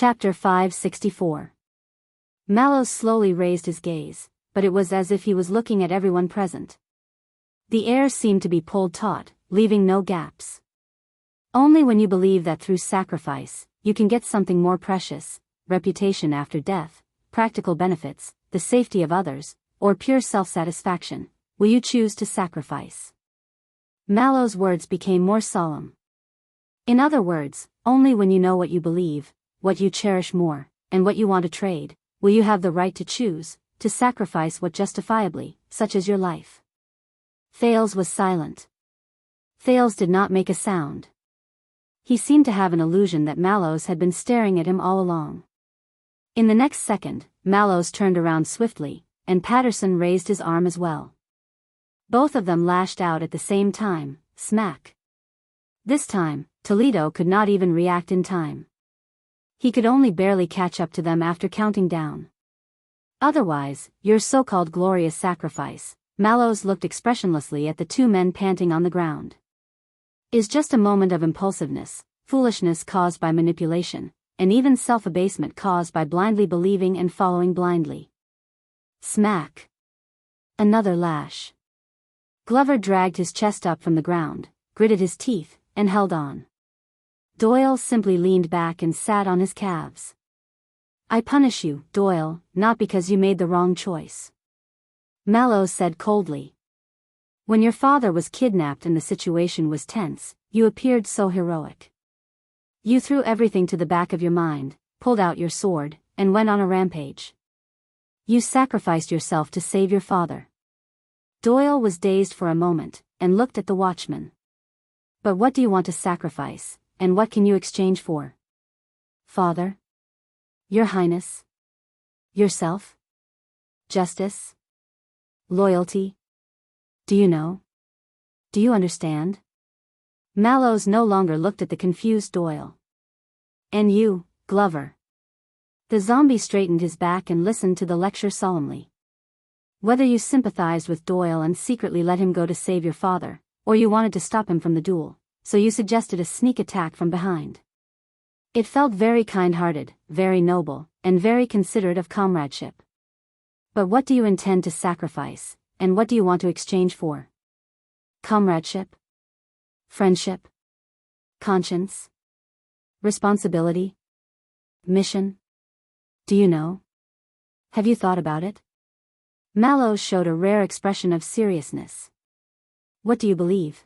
Chapter 564. Mallows slowly raised his gaze, but it was as if he was looking at everyone present. The air seemed to be pulled taut, leaving no gaps. Only when you believe that through sacrifice, you can get something more precious, reputation after death, practical benefits, the safety of others, or pure self-satisfaction, will you choose to sacrifice. Mallow's words became more solemn. In other words, only when you know what you believe, what you cherish more, and what you want to trade, will you have the right to choose, to sacrifice what justifiably, such as your life. Thales was silent. Thales did not make a sound. He seemed to have an illusion that Mallows had been staring at him all along. In the next second, Mallows turned around swiftly, and Patterson raised his arm as well. Both of them lashed out at the same time, smack. This time, Toledo could not even react in time. He could only barely catch up to them after counting down. Otherwise, your so-called glorious sacrifice, Mallows looked expressionlessly at the two men panting on the ground, is just a moment of impulsiveness, foolishness caused by manipulation, and even self-abasement caused by blindly believing and following blindly. Smack. Another lash. Glover dragged his chest up from the ground, gritted his teeth, and held on. Doyle simply leaned back and sat on his calves. I punish you, Doyle, not because you made the wrong choice. Mallows said coldly. When your father was kidnapped and the situation was tense, you appeared so heroic. You threw everything to the back of your mind, pulled out your sword, and went on a rampage. You sacrificed yourself to save your father. Doyle was dazed for a moment, and looked at the watchman. But what do you want to sacrifice, and what can you exchange for? Father? Your Highness? Yourself? Justice? Loyalty? Do you know? Do you understand? Mallows no longer looked at the confused Doyle. And you, Glover? The zombie straightened his back and listened to the lecture solemnly. Whether you sympathized with Doyle and secretly let him go to save your father, or you wanted to stop him from the duel, so you suggested a sneak attack from behind. It felt very kind-hearted, very noble, and very considerate of comradeship. But what do you intend to sacrifice, and what do you want to exchange for? Comradeship? Friendship? Conscience? Responsibility? Mission? Do you know? Have you thought about it? Mallows showed a rare expression of seriousness. What do you believe?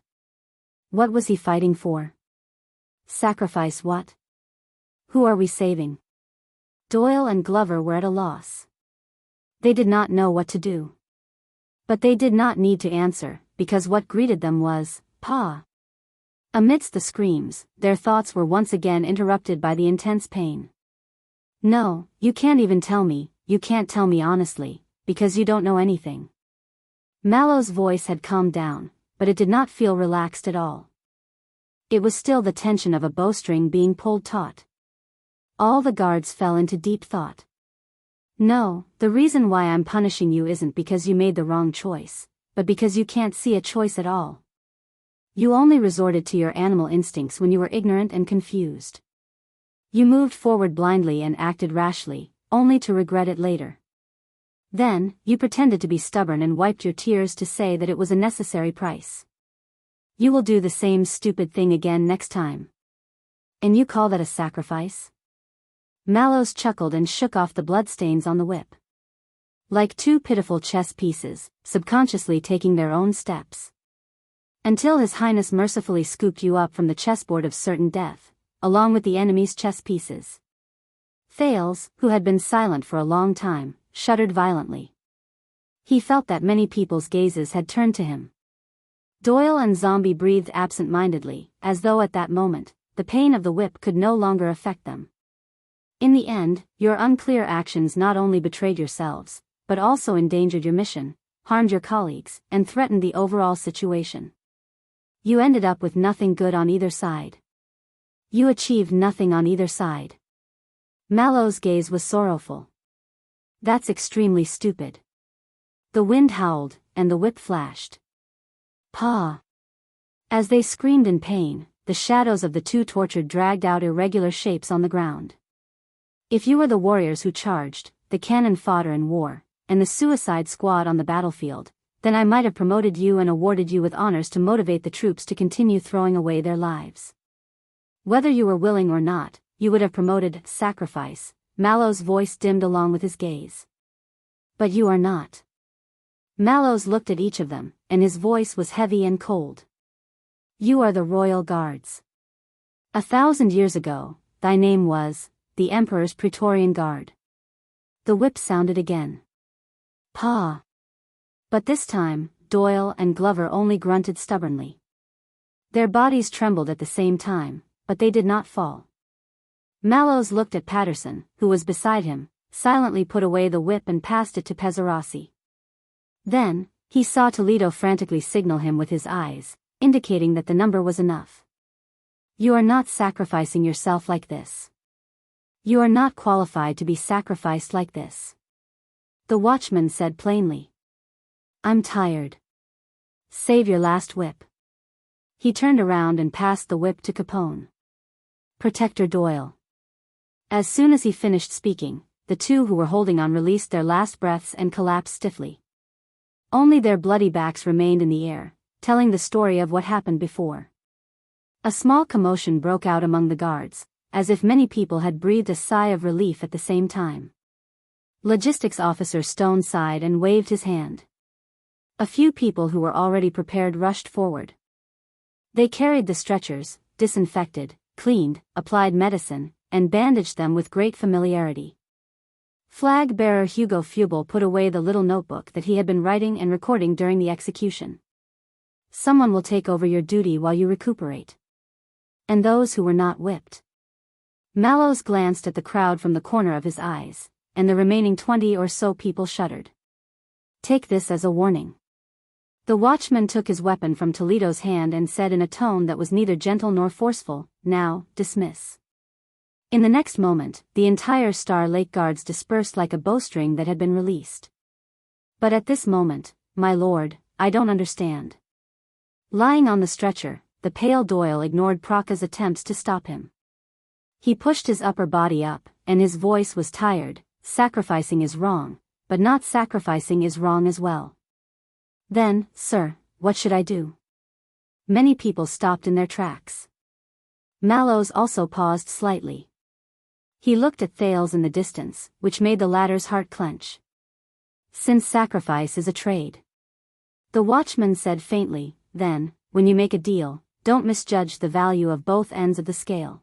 What was he fighting for? Sacrifice what? Who are we saving? Doyle and Glover were at a loss. They did not know what to do. But they did not need to answer, because what greeted them was, Pa. Amidst the screams, their thoughts were once again interrupted by the intense pain. No, you can't even tell me, you can't tell me honestly, because you don't know anything. Mallow's voice had calmed down, but it did not feel relaxed at all. It was still the tension of a bowstring being pulled taut. All the guards fell into deep thought. No, the reason why I'm punishing you isn't because you made the wrong choice, but because you can't see a choice at all. You only resorted to your animal instincts when you were ignorant and confused. You moved forward blindly and acted rashly, only to regret it later. Then, you pretended to be stubborn and wiped your tears to say that it was a necessary price. You will do the same stupid thing again next time. And you call that a sacrifice? Mallows chuckled and shook off the bloodstains on the whip. Like two pitiful chess pieces, subconsciously taking their own steps. Until His Highness mercifully scooped you up from the chessboard of certain death, along with the enemy's chess pieces. Thales, who had been silent for a long time, shuddered violently. He felt that many people's gazes had turned to him. Doyle and Zombie breathed absent-mindedly, as though at that moment, the pain of the whip could no longer affect them. In the end, your unclear actions not only betrayed yourselves, but also endangered your mission, harmed your colleagues, and threatened the overall situation. You ended up with nothing good on either side. You achieved nothing on either side. Mallow's gaze was sorrowful. That's extremely stupid. The wind howled, and the whip flashed. Pa! As they screamed in pain, the shadows of the two tortured dragged out irregular shapes on the ground. If you were the warriors who charged, the cannon fodder in war, and the suicide squad on the battlefield, then I might have promoted you and awarded you with honors to motivate the troops to continue throwing away their lives. Whether you were willing or not, you would have promoted sacrifice. Mallow's voice dimmed along with his gaze. But you are not. Mallows looked at each of them, and his voice was heavy and cold. You are the royal guards. 1,000 years ago, thy name was the Emperor's Praetorian Guard. The whip sounded again. Pa. But this time, Doyle and Glover only grunted stubbornly. Their bodies trembled at the same time, but they did not fall. Mallows looked at Patterson, who was beside him, silently put away the whip and passed it to Pezzarossi. Then, he saw Toledo frantically signal him with his eyes, indicating that the number was enough. You are not sacrificing yourself like this. You are not qualified to be sacrificed like this. The watchman said plainly. I'm tired. Save your last whip. He turned around and passed the whip to Capone. Protector Doyle. As soon as he finished speaking, the two who were holding on released their last breaths and collapsed stiffly. Only their bloody backs remained in the air, telling the story of what happened before. A small commotion broke out among the guards, as if many people had breathed a sigh of relief at the same time. Logistics Officer Stone sighed and waved his hand. A few people who were already prepared rushed forward. They carried the stretchers, disinfected, cleaned, applied medicine, and bandaged them with great familiarity. Flag bearer Hugo Fubel put away the little notebook that he had been writing and recording during the execution. Someone will take over your duty while you recuperate. And those who were not whipped. Mallows glanced at the crowd from the corner of his eyes, and the remaining 20 or so people shuddered. Take this as a warning. The watchman took his weapon from Toledo's hand and said in a tone that was neither gentle nor forceful, now, dismiss. In the next moment, the entire Star Lake Guards dispersed like a bowstring that had been released. But at this moment, my lord, I don't understand. Lying on the stretcher, the pale Doyle ignored Praka's attempts to stop him. He pushed his upper body up, and his voice was tired. Sacrificing is wrong, but not sacrificing is wrong as well. Then, sir, what should I do? Many people stopped in their tracks. Mallows also paused slightly. He looked at Thales in the distance, which made the latter's heart clench. Since sacrifice is a trade. The watchman said faintly, then, when you make a deal, don't misjudge the value of both ends of the scale.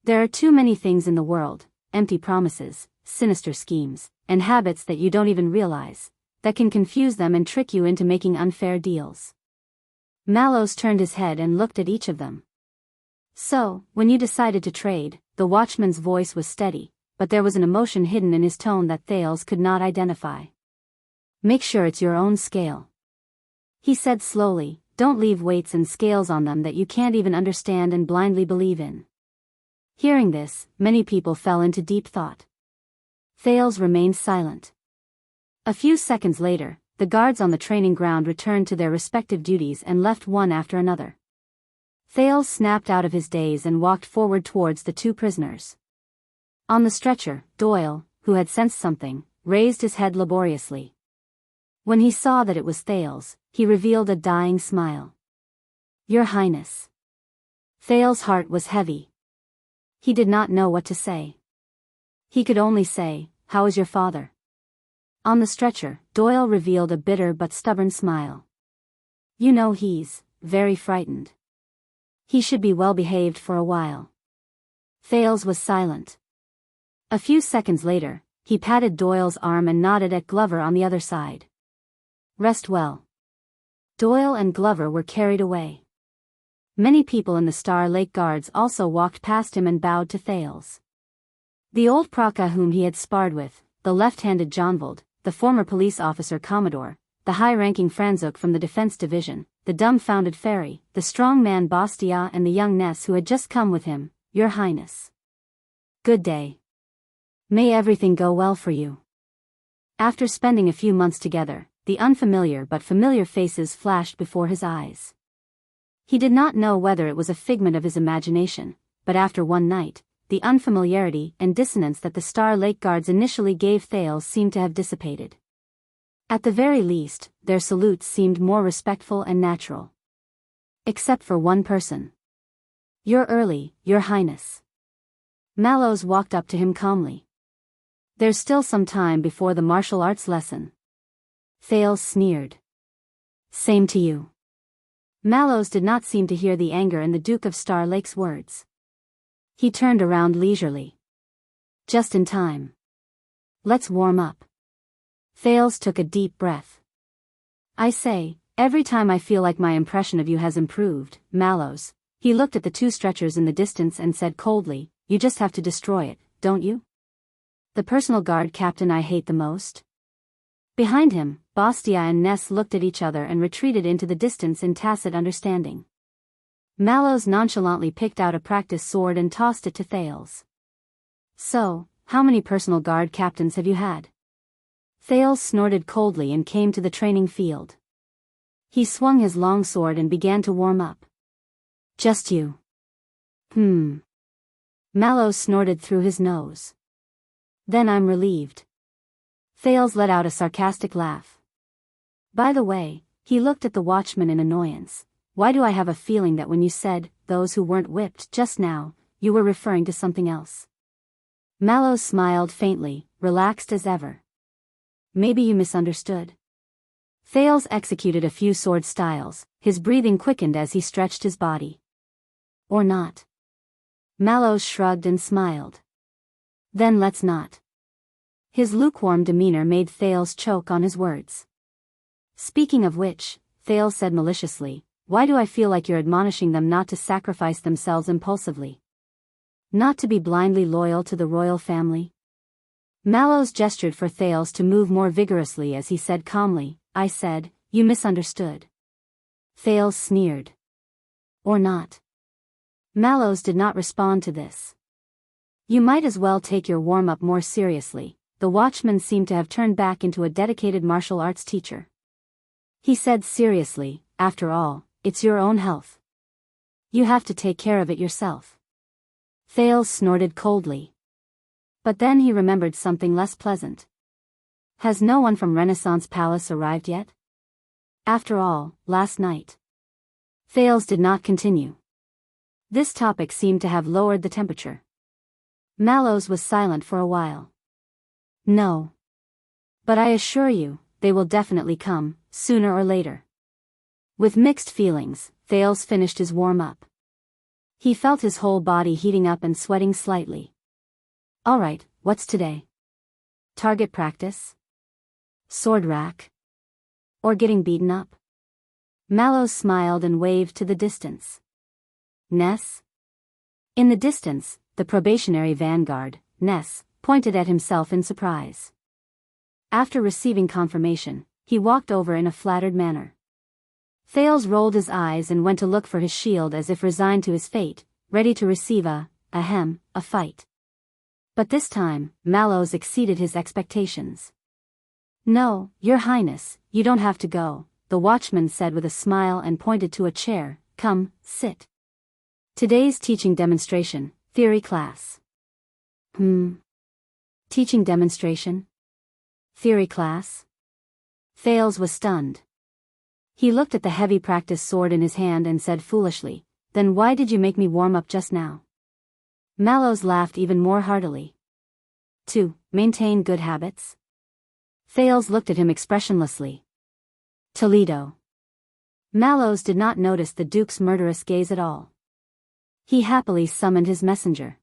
There are too many things in the world, empty promises, sinister schemes, and habits that you don't even realize, that can confuse them and trick you into making unfair deals. Mallows turned his head and looked at each of them. So, when you decided to trade, the watchman's voice was steady, but there was an emotion hidden in his tone that Thales could not identify. Make sure it's your own scale. He said slowly, don't leave weights and scales on them that you can't even understand and blindly believe in. Hearing this, many people fell into deep thought. Thales remained silent. A few seconds later, the guards on the training ground returned to their respective duties and left one after another. Thales snapped out of his daze and walked forward towards the two prisoners. On the stretcher, Doyle, who had sensed something, raised his head laboriously. When he saw that it was Thales, he revealed a dying smile. Your Highness. Thales' heart was heavy. He did not know what to say. He could only say, how is your father? On the stretcher, Doyle revealed a bitter but stubborn smile. You know he's very frightened. He should be well behaved for a while. Thales was silent. A few seconds later, he patted Doyle's arm and nodded at Glover on the other side. Rest well. Doyle and Glover were carried away. Many people in the Star Lake Guards also walked past him and bowed to Thales. The old Praka whom he had sparred with, the left-handed Johnvold, the former police officer Commodore, the high-ranking Franzuk from the Defense Division, the dumbfounded Ferry, the strong man Bastia and the young Ness who had just come with him, Your Highness. Good day. May everything go well for you. After spending a few months together, the unfamiliar but familiar faces flashed before his eyes. He did not know whether it was a figment of his imagination, but after one night, the unfamiliarity and dissonance that the Star Lake guards initially gave Thales seemed to have dissipated. At the very least, their salutes seemed more respectful and natural. Except for one person. "You're early, Your Highness." Mallows walked up to him calmly. "There's still some time before the martial arts lesson." Thales sneered. "Same to you." Mallows did not seem to hear the anger in the Duke of Star Lake's words. He turned around leisurely. "Just in time. Let's warm up." Thales took a deep breath. "I say, every time I feel like my impression of you has improved, Mallows." He looked at the two stretchers in the distance and said coldly, "You just have to destroy it, don't you? The personal guard captain I hate the most?" Behind him, Bastia and Ness looked at each other and retreated into the distance in tacit understanding. Mallows nonchalantly picked out a practice sword and tossed it to Thales. "So, how many personal guard captains have you had?" Thales snorted coldly and came to the training field. He swung his long sword and began to warm up. "Just you." Mallows snorted through his nose. "Then I'm relieved." Thales let out a sarcastic laugh. "By the way," he looked at the watchman in annoyance, "why do I have a feeling that when you said, 'those who weren't whipped' just now, you were referring to something else?" Mallows smiled faintly, relaxed as ever. "Maybe you misunderstood." Thales executed a few sword styles, his breathing quickened as he stretched his body. "Or not." Mallows shrugged and smiled. "Then let's not." His lukewarm demeanor made Thales choke on his words. "Speaking of which," Thales said maliciously, "why do I feel like you're admonishing them not to sacrifice themselves impulsively? Not to be blindly loyal to the royal family?" Mallows gestured for Thales to move more vigorously as he said calmly, "I said, you misunderstood." Thales sneered. "Or not." Mallows did not respond to this. "You might as well take your warm-up more seriously." The watchman seemed to have turned back into a dedicated martial arts teacher. He said seriously, "After all, it's your own health. You have to take care of it yourself." Thales snorted coldly. But then he remembered something less pleasant. "Has no one from Renaissance Palace arrived yet? After all, last night." Thales did not continue. This topic seemed to have lowered the temperature. Mallows was silent for a while. "No. But I assure you, they will definitely come, sooner or later." With mixed feelings, Thales finished his warm-up. He felt his whole body heating up and sweating slightly. "All right, what's today? Target practice? Sword rack? Or getting beaten up?" Mallows smiled and waved to the distance. "Ness?" In the distance, the probationary vanguard, Ness, pointed at himself in surprise. After receiving confirmation, he walked over in a flattered manner. Thales rolled his eyes and went to look for his shield as if resigned to his fate, ready to receive a fight. But this time, Mallows exceeded his expectations. "No, Your Highness, you don't have to go," the watchman said with a smile and pointed to a chair. "Come, sit. Today's teaching demonstration, theory class." Teaching demonstration? Theory class? Thales was stunned. He looked at the heavy practice sword in his hand and said foolishly, "Then why did you make me warm up just now?" Mallows laughed even more heartily. "To maintain good habits?" Thales looked at him expressionlessly. "Toledo." Mallows did not notice the Duke's murderous gaze at all. He happily summoned his messenger.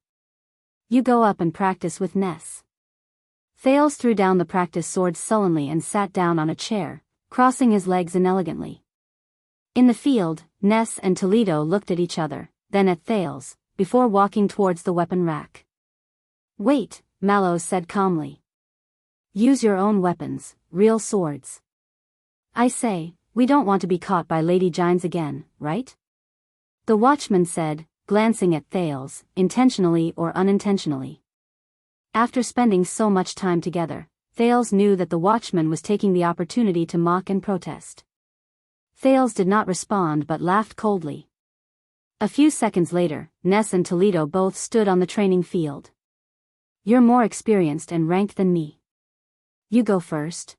"You go up and practice with Ness." Thales threw down the practice sword sullenly and sat down on a chair, crossing his legs inelegantly. In the field, Ness and Toledo looked at each other, then at Thales, before walking towards the weapon rack. "Wait," Mallows said calmly. "Use your own weapons, real swords. I say, we don't want to be caught by Lady Gines again, right?" The watchman said, glancing at Thales, intentionally or unintentionally. After spending so much time together, Thales knew that the watchman was taking the opportunity to mock and protest. Thales did not respond but laughed coldly. A few seconds later, Ness and Toledo both stood on the training field. "You're more experienced and ranked than me. You go first."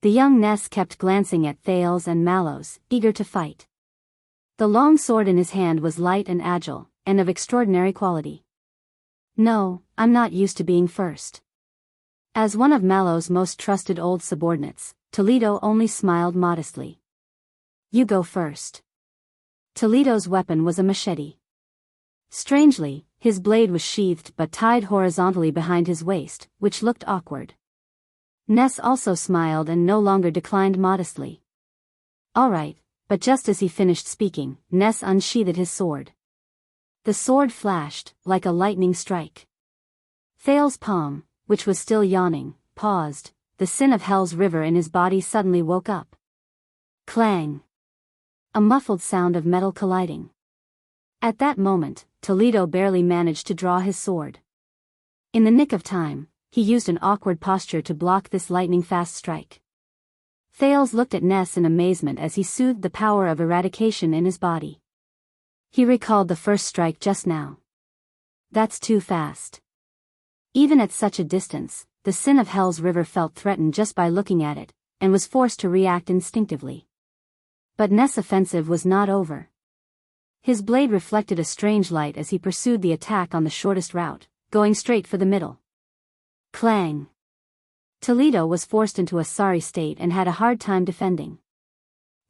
The young Ness kept glancing at Thales and Mallows, eager to fight. The long sword in his hand was light and agile, and of extraordinary quality. "No, I'm not used to being first." As one of Mallow's most trusted old subordinates, Toledo only smiled modestly. "You go first." Toledo's weapon was a machete. Strangely, his blade was sheathed but tied horizontally behind his waist, which looked awkward. Ness also smiled and no longer declined modestly. "All right," but just as he finished speaking, Ness unsheathed his sword. The sword flashed, like a lightning strike. Thales' palm, which was still yawning, paused. The sin of Hell's river in his body suddenly woke up. Clang! A muffled sound of metal colliding. At that moment, Toledo barely managed to draw his sword. In the nick of time, he used an awkward posture to block this lightning-fast strike. Thales looked at Ness in amazement as he soothed the power of eradication in his body. He recalled the first strike just now. "That's too fast." Even at such a distance, the sin of Hell's river felt threatened just by looking at it, and was forced to react instinctively. But Ness' offensive was not over. His blade reflected a strange light as he pursued the attack on the shortest route, going straight for the middle. Clang! Toledo was forced into a sorry state and had a hard time defending.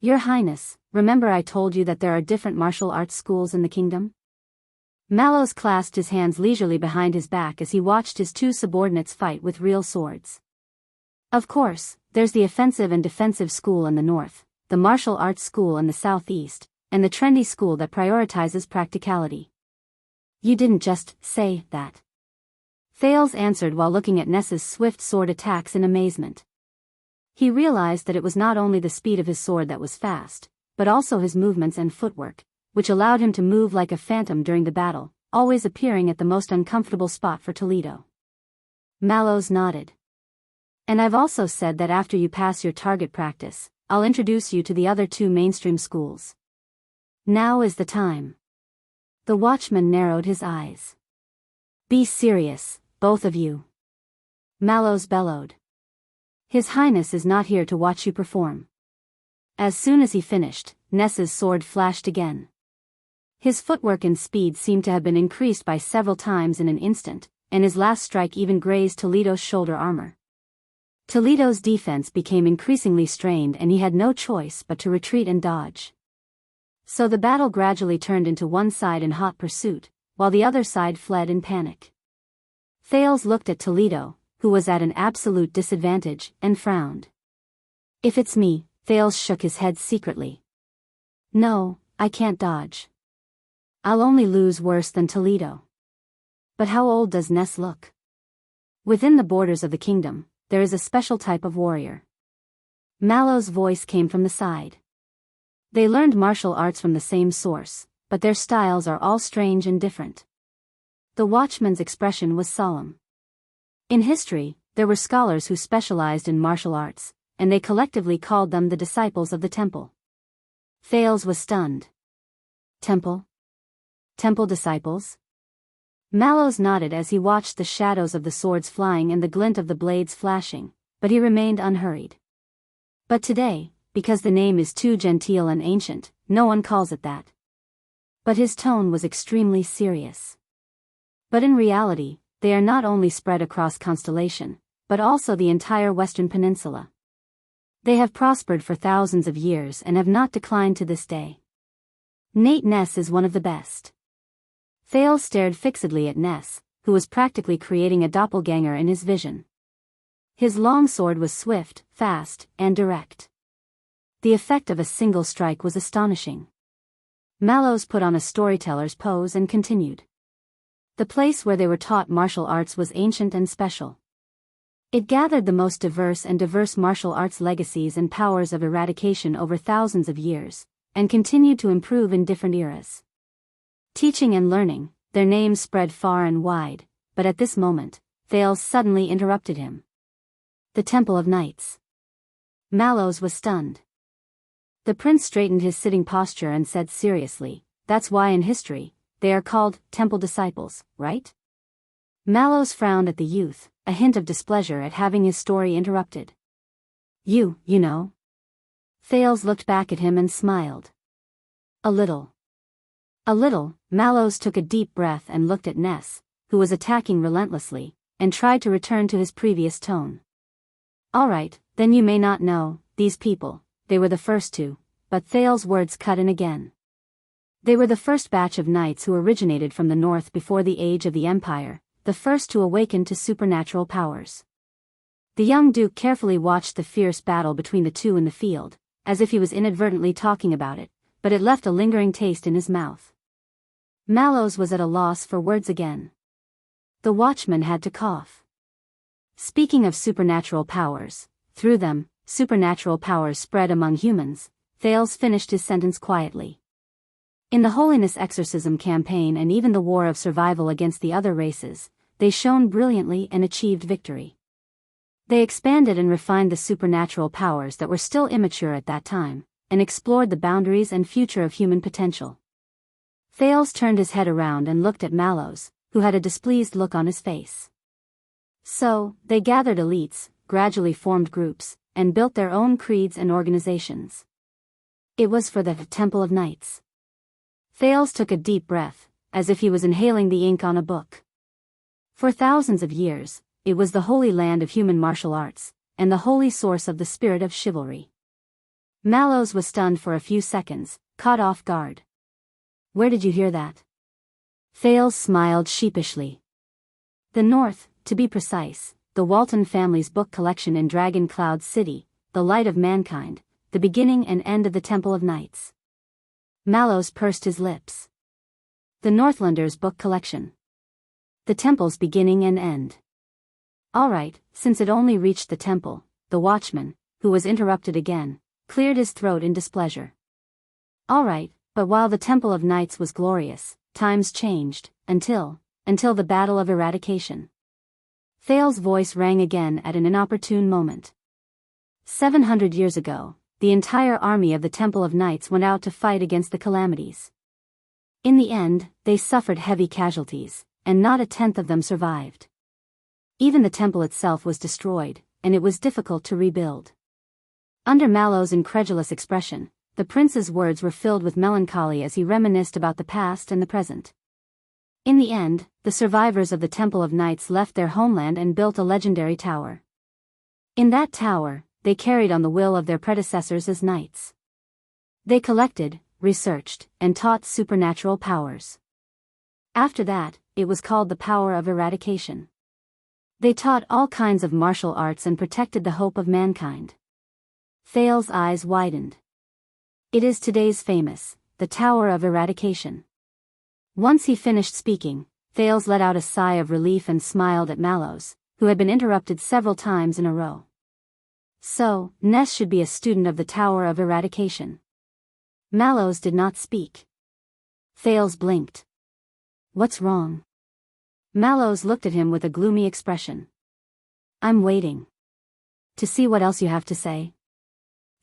"Your Highness, remember I told you that there are different martial arts schools in the kingdom?" Mallows clasped his hands leisurely behind his back as he watched his two subordinates fight with real swords. "Of course, there's the offensive and defensive school in the north, the martial arts school in the southeast, and the trendy school that prioritizes practicality." "You didn't just say that." Thales answered while looking at Ness's swift sword attacks in amazement. He realized that it was not only the speed of his sword that was fast, but also his movements and footwork, which allowed him to move like a phantom during the battle, always appearing at the most uncomfortable spot for Toledo. Mallows nodded. "And I've also said that after you pass your target practice, I'll introduce you to the other two mainstream schools. Now is the time." The watchman narrowed his eyes. "Be serious, both of you," Mallows bellowed. "His Highness is not here to watch you perform." As soon as he finished, Ness's sword flashed again. His footwork and speed seemed to have been increased by several times in an instant, and his last strike even grazed Toledo's shoulder armor. Toledo's defense became increasingly strained and he had no choice but to retreat and dodge. So the battle gradually turned into one side in hot pursuit, while the other side fled in panic. Thales looked at Toledo, who was at an absolute disadvantage, and frowned. "If it's me," Thales shook his head secretly. "No, I can't dodge. I'll only lose worse than Toledo." "But how old does Ness look?" "Within the borders of the kingdom, there is a special type of warrior." Mallow's voice came from the side. "They learned martial arts from the same source, but their styles are all strange and different." The watchman's expression was solemn. In history, there were scholars who specialized in martial arts, and they collectively called them the disciples of the temple. Thales was stunned. "Temple? Temple disciples?" Mallows nodded as he watched the shadows of the swords flying and the glint of the blades flashing, but he remained unhurried. "But today, because the name is too genteel and ancient, no one calls it that." But his tone was extremely serious. "But in reality, they are not only spread across constellation, but also the entire Western Peninsula. They have prospered for thousands of years and have not declined to this day. Nate Ness is one of the best." Thales stared fixedly at Ness, who was practically creating a doppelganger in his vision. His long sword was swift, fast, and direct. The effect of a single strike was astonishing. Mallows put on a storyteller's pose and continued. The place where they were taught martial arts was ancient and special. It gathered the most diverse martial arts legacies and powers of eradication over thousands of years, and continued to improve in different eras. Teaching and learning, their names spread far and wide, but at this moment, Thales suddenly interrupted him. "The Temple of Knights." Mallows was stunned. The prince straightened his sitting posture and said seriously, that's why in history, they are called temple disciples, right? Mallows frowned at the youth, a hint of displeasure at having his story interrupted. You know. Thales looked back at him and smiled. A little. Mallows took a deep breath and looked at Ness, who was attacking relentlessly, and tried to return to his previous tone. All right, then you may not know, these people, they were the first to, but Thales' words cut in again. They were the first batch of knights who originated from the north before the age of the Empire, the first to awaken to supernatural powers. The young duke carefully watched the fierce battle between the two in the field, as if he was inadvertently talking about it, but it left a lingering taste in his mouth. Mallows was at a loss for words again. The watchman had to cough. Speaking of supernatural powers, through them, supernatural powers spread among humans, Thales finished his sentence quietly. In the Holiness Exorcism campaign and even the war of survival against the other races, they shone brilliantly and achieved victory. They expanded and refined the supernatural powers that were still immature at that time, and explored the boundaries and future of human potential. Thales turned his head around and looked at Mallows, who had a displeased look on his face. So, they gathered elites, gradually formed groups, and built their own creeds and organizations. It was for the Temple of Knights. Thales took a deep breath, as if he was inhaling the ink on a book. For thousands of years, it was the holy land of human martial arts, and the holy source of the spirit of chivalry. Mallows was stunned for a few seconds, caught off guard. Where did you hear that? Thales smiled sheepishly. The North, to be precise, the Walton family's book collection in Dragon Cloud City, the light of mankind, the beginning and end of the Temple of Knights. Mallows pursed his lips. The Northlanders' book collection. The temple's beginning and end. All right, since it only reached the temple, the watchman, who was interrupted again, cleared his throat in displeasure. All right, but while the Temple of Knights was glorious, times changed, until the Battle of Eradication. Thales' voice rang again at an inopportune moment. 700 years ago, the entire army of the Temple of Knights went out to fight against the calamities. In the end, they suffered heavy casualties, and not a tenth of them survived. Even the temple itself was destroyed, and it was difficult to rebuild. Under Mallows' incredulous expression, the prince's words were filled with melancholy as he reminisced about the past and the present. In the end, the survivors of the Temple of Knights left their homeland and built a legendary tower. In that tower, they carried on the will of their predecessors as knights. They collected, researched, and taught supernatural powers. After that, it was called the power of eradication. They taught all kinds of martial arts and protected the hope of mankind. Thales' eyes widened. It is today's famous, the Tower of Eradication. Once he finished speaking, Thales let out a sigh of relief and smiled at Mallows, who had been interrupted several times in a row. So, Ness should be a student of the Tower of Eradication. Mallows did not speak. Thales blinked. What's wrong? Mallows looked at him with a gloomy expression. I'm waiting. To see what else you have to say.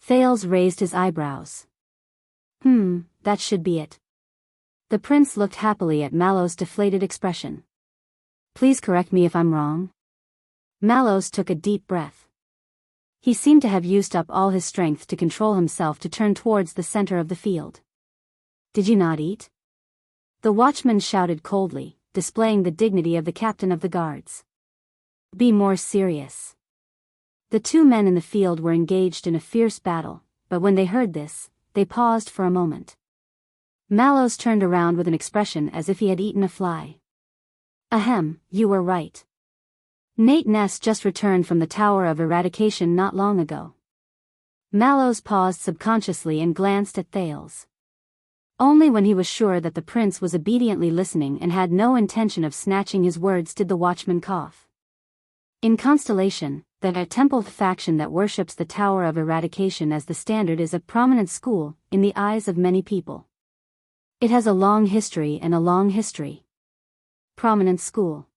Thales raised his eyebrows. That should be it. The prince looked happily at Mallows' deflated expression. Please correct me if I'm wrong. Mallows took a deep breath. He seemed to have used up all his strength to control himself to turn towards the center of the field. Did you not eat? The watchman shouted coldly, displaying the dignity of the captain of the guards. Be more serious. The two men in the field were engaged in a fierce battle, but when they heard this, they paused for a moment. Mallows turned around with an expression as if he had eaten a fly. Ahem, you were right. Nate Ness just returned from the Tower of Eradication not long ago. Mallows paused subconsciously and glanced at Thales. Only when he was sure that the prince was obediently listening and had no intention of snatching his words did the watchman cough. In Constellation, the temple faction that worships the Tower of Eradication as the standard is a prominent school, in the eyes of many people. It has a long history and a long history. Prominent school.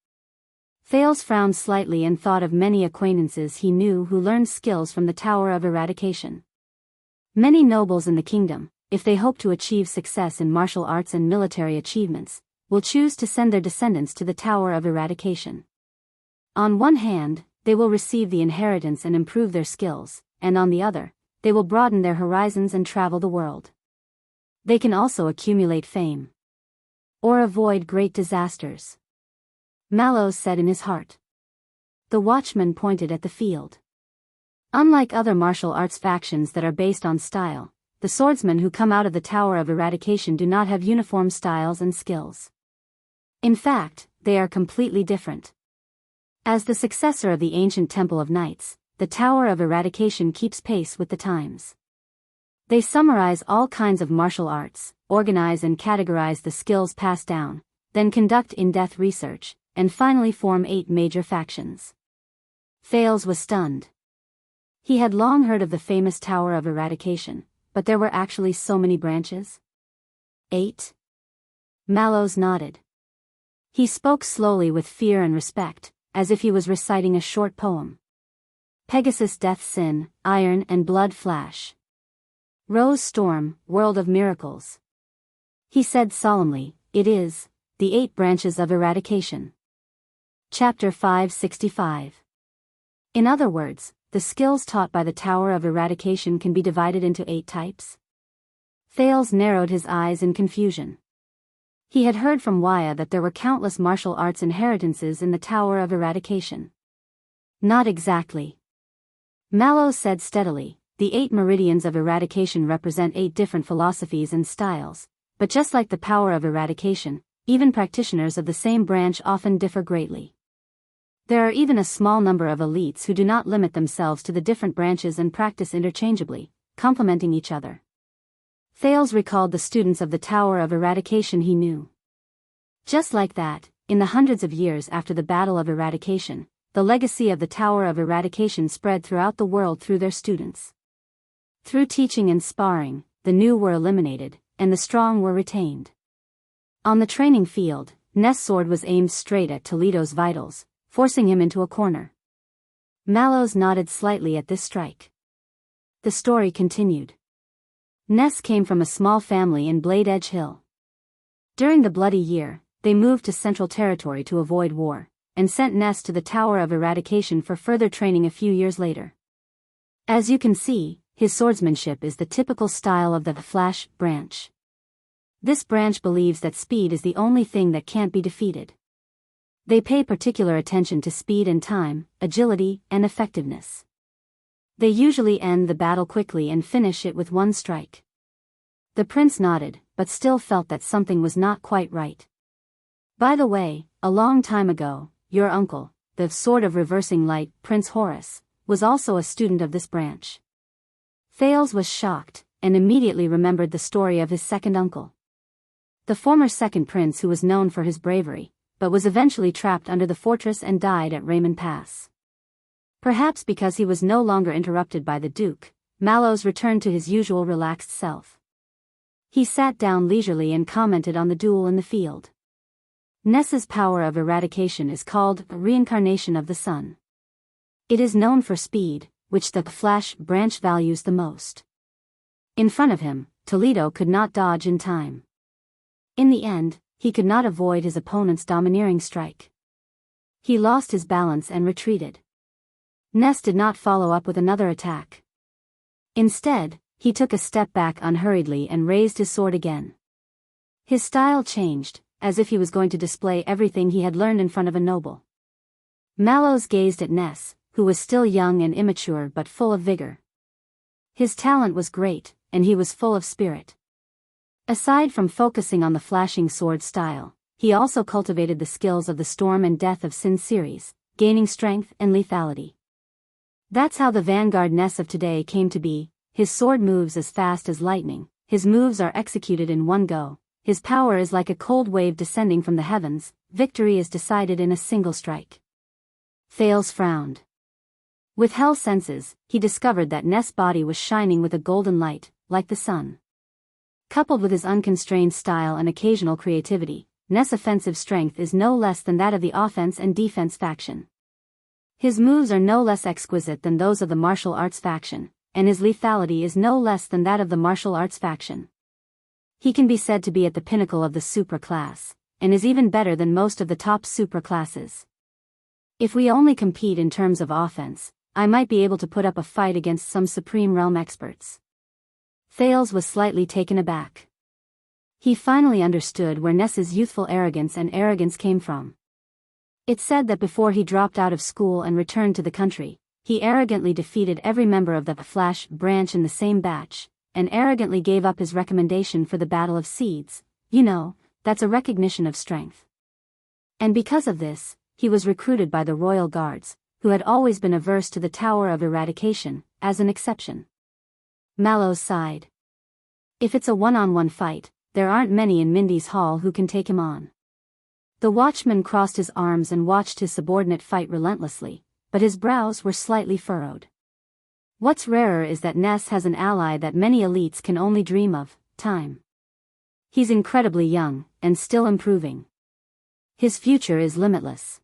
Thales frowned slightly and thought of many acquaintances he knew who learned skills from the Tower of Eradication. Many nobles in the kingdom, if they hope to achieve success in martial arts and military achievements, will choose to send their descendants to the Tower of Eradication. On one hand, they will receive the inheritance and improve their skills, and on the other, they will broaden their horizons and travel the world. They can also accumulate fame. Or avoid great disasters. Mallows said in his heart. The watchman pointed at the field. Unlike other martial arts factions that are based on style, the swordsmen who come out of the Tower of Eradication do not have uniform styles and skills. In fact, they are completely different. As the successor of the ancient Temple of Knights, the Tower of Eradication keeps pace with the times. They summarize all kinds of martial arts, organize and categorize the skills passed down, then conduct in-depth research, and finally form 8 major factions. Thales was stunned. He had long heard of the famous Tower of Eradication, but there were actually so many branches? 8? Mallows nodded. He spoke slowly with fear and respect, as if he was reciting a short poem. Pegasus, Death, Sin, Iron and Blood, Flash. Rose, Storm, World of Miracles. He said solemnly, it is, the 8 branches of eradication. Chapter 565. In other words, the skills taught by the Tower of Eradication can be divided into 8 types? Thales narrowed his eyes in confusion. He had heard from Waya that there were countless martial arts inheritances in the Tower of Eradication. Not exactly. Mallows said steadily, the 8 meridians of eradication represent 8 different philosophies and styles, but just like the power of eradication, even practitioners of the same branch often differ greatly. There are even a small number of elites who do not limit themselves to the different branches and practice interchangeably, complementing each other. Thales recalled the students of the Tower of Eradication he knew. Just like that, in the hundreds of years after the Battle of Eradication, the legacy of the Tower of Eradication spread throughout the world through their students. Through teaching and sparring, the new were eliminated, and the strong were retained. On the training field, Ness' sword was aimed straight at Toledo's vitals, forcing him into a corner. Mallows nodded slightly at this strike. The story continued. Ness came from a small family in Blade Edge Hill. During the Bloody Year, they moved to Central Territory to avoid war, and sent Ness to the Tower of Eradication for further training a few years later. As you can see, his swordsmanship is the typical style of the Flash branch. This branch believes that speed is the only thing that can't be defeated. They pay particular attention to speed and time, agility, and effectiveness. They usually end the battle quickly and finish it with one strike. The prince nodded, but still felt that something was not quite right. By the way, a long time ago, your uncle, the Sword of Reversing Light, Prince Horus, was also a student of this branch. Thales was shocked, and immediately remembered the story of his second uncle. The former second prince who was known for his bravery, but was eventually trapped under the fortress and died at Raymond Pass. Perhaps because he was no longer interrupted by the Duke, Mallows returned to his usual relaxed self. He sat down leisurely and commented on the duel in the field. Ness's power of eradication is called the reincarnation of the sun. It is known for speed, which the Flash branch values the most. In front of him, Toledo could not dodge in time. In the end, he could not avoid his opponent's domineering strike. He lost his balance and retreated. Ness did not follow up with another attack. Instead, he took a step back unhurriedly and raised his sword again. His style changed, as if he was going to display everything he had learned in front of a noble. Mallows gazed at Ness, who was still young and immature but full of vigor. His talent was great, and he was full of spirit. Aside from focusing on the flashing sword style, he also cultivated the skills of the Storm and Death of Sin series, gaining strength and lethality. That's how the Vanguard Ness of today came to be. His sword moves as fast as lightning, his moves are executed in one go, his power is like a cold wave descending from the heavens, victory is decided in a single strike. Thales frowned. With hell senses, he discovered that Ness' body was shining with a golden light, like the sun. Coupled with his unconstrained style and occasional creativity, Ness' offensive strength is no less than that of the offense and defense faction. His moves are no less exquisite than those of the martial arts faction, and his lethality is no less than that of the martial arts faction. He can be said to be at the pinnacle of the supra class, and is even better than most of the top supra classes. If we only compete in terms of offense, I might be able to put up a fight against some Supreme Realm experts. Thales was slightly taken aback. He finally understood where Ness's youthful arrogance came from. It said that before he dropped out of school and returned to the country, he arrogantly defeated every member of the Flash branch in the same batch, and arrogantly gave up his recommendation for the Battle of Seeds. You know, that's a recognition of strength. And because of this, he was recruited by the Royal Guards, who had always been averse to the Tower of Eradication, as an exception. Mallows sighed. If it's a one-on-one fight, there aren't many in Mindy's Hall who can take him on. The watchman crossed his arms and watched his subordinate fight relentlessly, but his brows were slightly furrowed. What's rarer is that Ness has an ally that many elites can only dream of, time. He's incredibly young, and still improving. His future is limitless.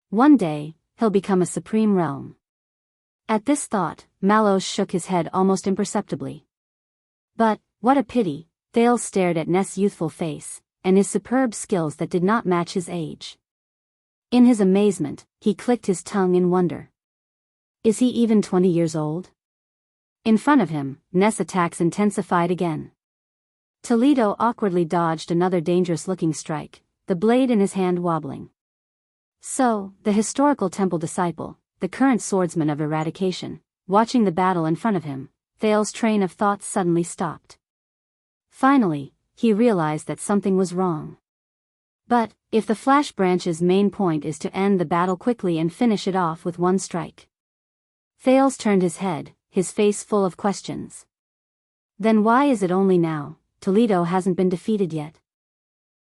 One day, he'll become a Supreme Realm. At this thought, Mallows shook his head almost imperceptibly. But, what a pity, Thales stared at Ness' youthful face, and his superb skills that did not match his age. In his amazement, he clicked his tongue in wonder. Is he even 20 years old? In front of him, Ness' attacks intensified again. Toledo awkwardly dodged another dangerous-looking strike, the blade in his hand wobbling. So, the historical temple disciple, the current swordsman of eradication, watching the battle in front of him, Thales' train of thought suddenly stopped. Finally, he realized that something was wrong. But, if the Flash branch's main point is to end the battle quickly and finish it off with one strike. Thales turned his head, his face full of questions. Then why is it only now, Toledo hasn't been defeated yet?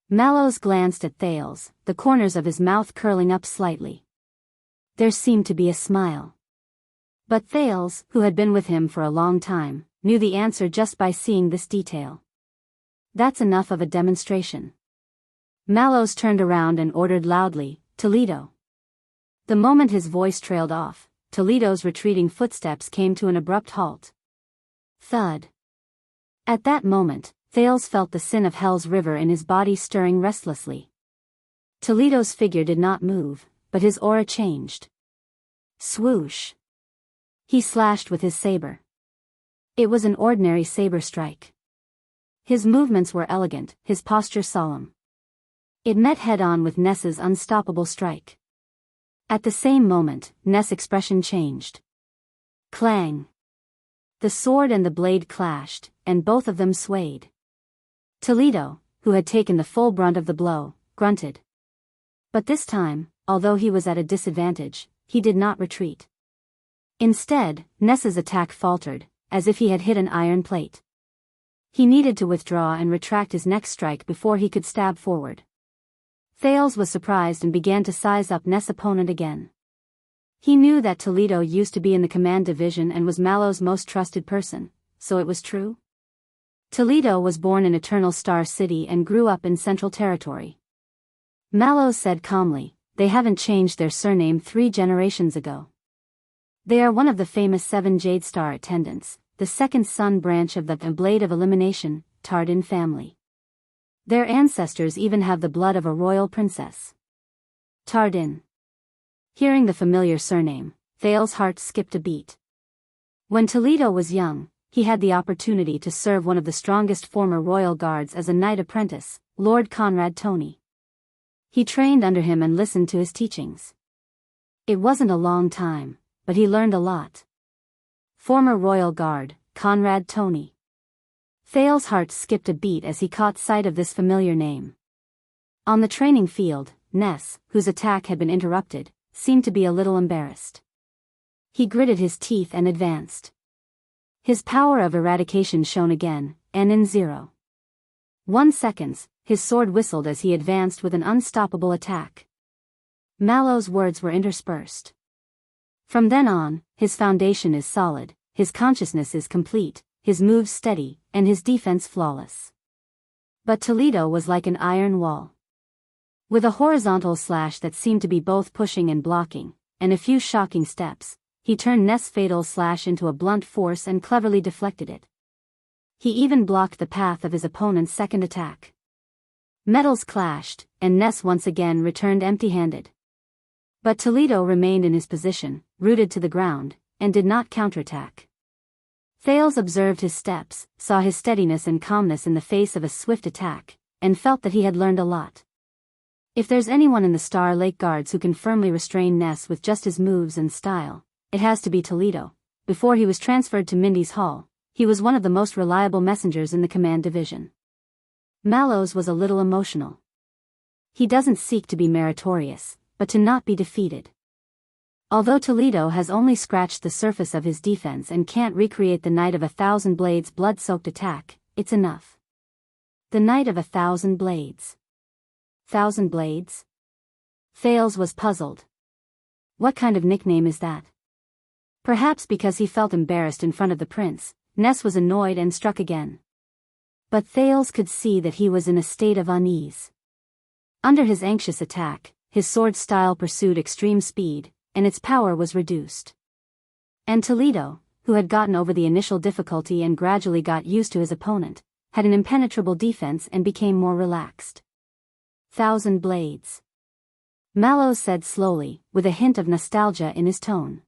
Mallows glanced at Thales, the corners of his mouth curling up slightly. There seemed to be a smile. But Thales, who had been with him for a long time, knew the answer just by seeing this detail. That's enough of a demonstration. Mallows turned around and ordered loudly, Toledo. The moment his voice trailed off, Toledo's retreating footsteps came to an abrupt halt. Thud. At that moment, Thales felt the sin of Hell's River in his body stirring restlessly. Toledo's figure did not move, but his aura changed. Swoosh. He slashed with his saber. It was an ordinary saber strike. His movements were elegant, his posture solemn. It met head-on with Ness's unstoppable strike. At the same moment, Ness' expression changed. Clang. The sword and the blade clashed, and both of them swayed. Toledo, who had taken the full brunt of the blow, grunted. But this time, although he was at a disadvantage, he did not retreat. Instead, Ness's attack faltered, as if he had hit an iron plate. He needed to withdraw and retract his next strike before he could stab forward. Thales was surprised and began to size up Ness' opponent again. He knew that Toledo used to be in the command division and was Mallows' most trusted person, so it was true. Toledo was born in Eternal Star City and grew up in Central Territory. Mallows said calmly, they haven't changed their surname 3 generations ago. They are one of the famous 7 Jade Star attendants, the second son branch of the Blade of Elimination, Tardin family. Their ancestors even have the blood of a royal princess. Tardin. Hearing the familiar surname, Thales' heart skipped a beat. When Toledo was young, he had the opportunity to serve one of the strongest former royal guards as a knight apprentice, Lord Conrad Toney. He trained under him and listened to his teachings. It wasn't a long time, but he learned a lot. Former royal guard, Conrad Toney. Thales' heart skipped a beat as he caught sight of this familiar name. On the training field, Ness, whose attack had been interrupted, seemed to be a little embarrassed. He gritted his teeth and advanced. His power of eradication shone again, and in 0.1 seconds, his sword whistled as he advanced with an unstoppable attack. Mallows' words were interspersed. From then on, his foundation is solid, his consciousness is complete, his moves steady, and his defense flawless. But Toledo was like an iron wall. With a horizontal slash that seemed to be both pushing and blocking, and a few shocking steps, he turned Ness' fatal slash into a blunt force and cleverly deflected it. He even blocked the path of his opponent's second attack. Metals clashed, and Ness once again returned empty-handed. But Toledo remained in his position, rooted to the ground, and did not counterattack. Thales observed his steps, saw his steadiness and calmness in the face of a swift attack, and felt that he had learned a lot. If there's anyone in the Star Lake Guards who can firmly restrain Ness with just his moves and style, it has to be Toledo. Before he was transferred to Mindy's Hall, he was one of the most reliable messengers in the command division. Mallows was a little emotional. He doesn't seek to be meritorious, but to not be defeated. Although Toledo has only scratched the surface of his defense and can't recreate the Knight of 1,000 Blades' blood-soaked attack, it's enough. The Knight of 1,000 Blades. 1,000 Blades? Thales was puzzled. What kind of nickname is that? Perhaps because he felt embarrassed in front of the prince, Ness was annoyed and struck again. But Thales could see that he was in a state of unease. Under his anxious attack, his sword style pursued extreme speed, and its power was reduced. And Toledo, who had gotten over the initial difficulty and gradually got used to his opponent, had an impenetrable defense and became more relaxed. 1,000 Blades. Mallows said slowly, with a hint of nostalgia in his tone.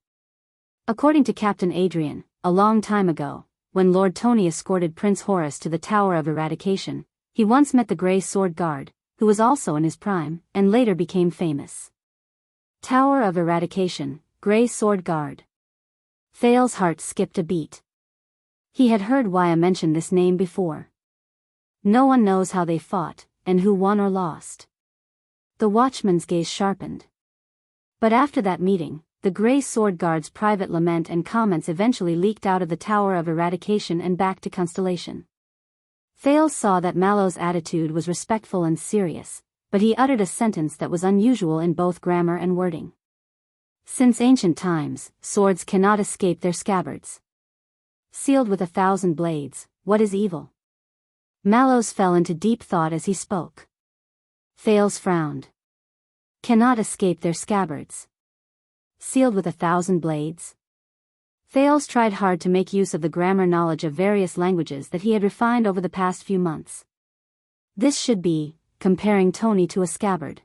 According to Captain Adrian, a long time ago, when Lord Tony escorted Prince Horace to the Tower of Eradication, he once met the Grey Sword Guard, who was also in his prime, and later became famous. Tower of Eradication, Grey Sword Guard. Thales' heart skipped a beat. He had heard Waya mention this name before. No one knows how they fought, and who won or lost. The watchman's gaze sharpened. But after that meeting, the Grey Sword Guard's private lament and comments eventually leaked out of the Tower of Eradication and back to Constellation. Thales saw that Mallows' attitude was respectful and serious, but he uttered a sentence that was unusual in both grammar and wording. Since ancient times, swords cannot escape their scabbards. Sealed with 1,000 blades, what is evil? Mallows fell into deep thought as he spoke. Thales frowned. Cannot escape their scabbards. Sealed with 1,000 blades? Thales tried hard to make use of the grammar knowledge of various languages that he had refined over the past few months. This should be, comparing Tony to a scabbard.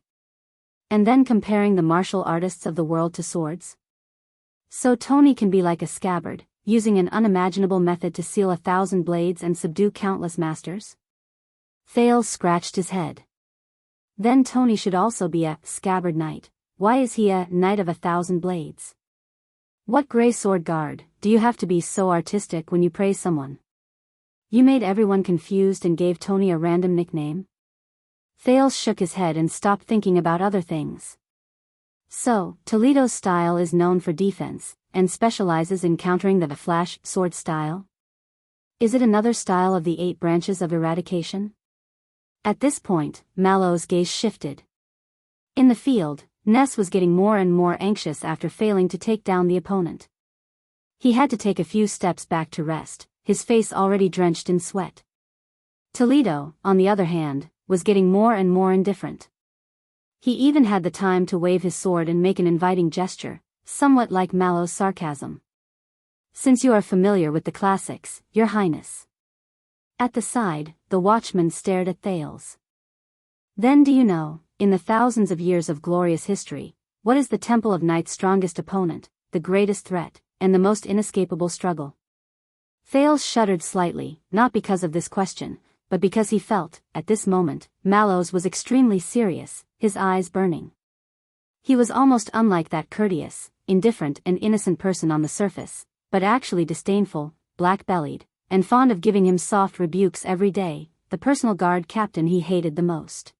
And then comparing the martial artists of the world to swords? So Tony can be like a scabbard, using an unimaginable method to seal 1,000 blades and subdue countless masters? Thales scratched his head. Then Tony should also be a scabbard knight. Why is he a knight of 1,000 blades? What Grey Sword Guard, do you have to be so artistic when you praise someone? You made everyone confused and gave Tony a random nickname? Thales shook his head and stopped thinking about other things. So, Toledo's style is known for defense, and specializes in countering the flash sword style? Is it another style of the 8 branches of eradication? At this point, Mallows' gaze shifted. In the field, Ness was getting more and more anxious after failing to take down the opponent. He had to take a few steps back to rest, his face already drenched in sweat. Toledo, on the other hand, was getting more and more indifferent. He even had the time to wave his sword and make an inviting gesture, somewhat like Mallows' sarcasm. Since you are familiar with the classics, Your Highness. At the side, the watchman stared at Thales. Then do you know, in the thousands of years of glorious history, what is the Temple of Night's strongest opponent, the greatest threat, and the most inescapable struggle? Thales shuddered slightly, not because of this question, but because he felt, at this moment, Mallows was extremely serious, his eyes burning. He was almost unlike that courteous, indifferent and innocent person on the surface, but actually disdainful, black-bellied, and fond of giving him soft rebukes every day, the personal guard captain he hated the most.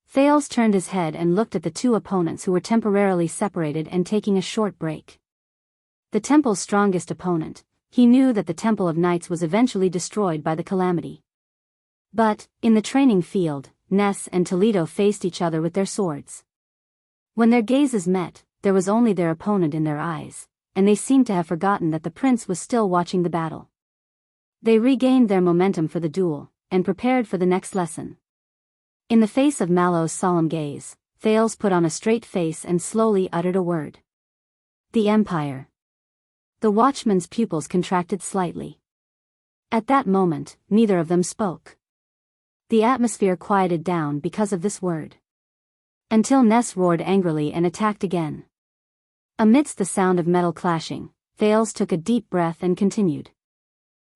Thales turned his head and looked at the two opponents who were temporarily separated and taking a short break. The temple's strongest opponent, he knew that the Temple of Knights was eventually destroyed by the calamity. But, in the training field, Ness and Toledo faced each other with their swords. When their gazes met, there was only their opponent in their eyes, and they seemed to have forgotten that the prince was still watching the battle. They regained their momentum for the duel, and prepared for the next lesson. In the face of Mallows' solemn gaze, Thales put on a straight face and slowly uttered a word. The Empire. The watchman's pupils contracted slightly. At that moment, neither of them spoke. The atmosphere quieted down because of this word. Until Ness roared angrily and attacked again. Amidst the sound of metal clashing, Thales took a deep breath and continued.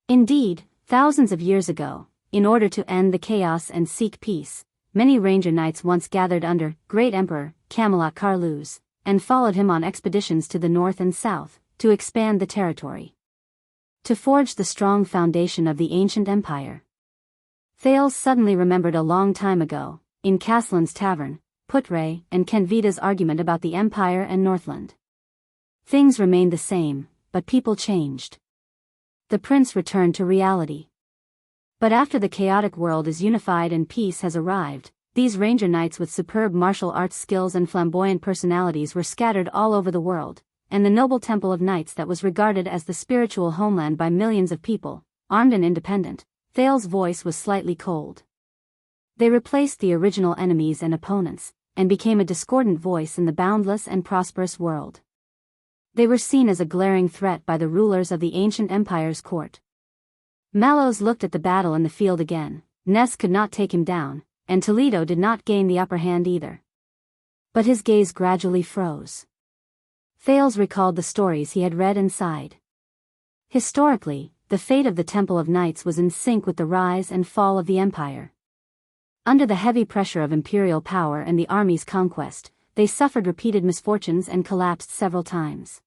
Indeed, thousands of years ago, in order to end the chaos and seek peace, many ranger knights once gathered under Great Emperor Camelot Carluz, and followed him on expeditions to the north and south, to expand the territory. To forge the strong foundation of the ancient empire. Thales suddenly remembered a long time ago, in Caslin's tavern, Putre and Kenvita's argument about the empire and Northland. Things remained the same, but people changed. The prince returned to reality. But after the chaotic world is unified and peace has arrived, these ranger knights with superb martial arts skills and flamboyant personalities were scattered all over the world, and the noble temple of knights that was regarded as the spiritual homeland by millions of people, armed and independent, Thales' voice was slightly cold. They replaced the original enemies and opponents, and became a discordant voice in the boundless and prosperous world. They were seen as a glaring threat by the rulers of the ancient empire's court. Mallows looked at the battle in the field again. Ness could not take him down, and Toledo did not gain the upper hand either. But his gaze gradually froze. Thales recalled the stories he had read and sighed. Historically, the fate of the Temple of Knights was in sync with the rise and fall of the empire. Under the heavy pressure of imperial power and the army's conquest, they suffered repeated misfortunes and collapsed several times.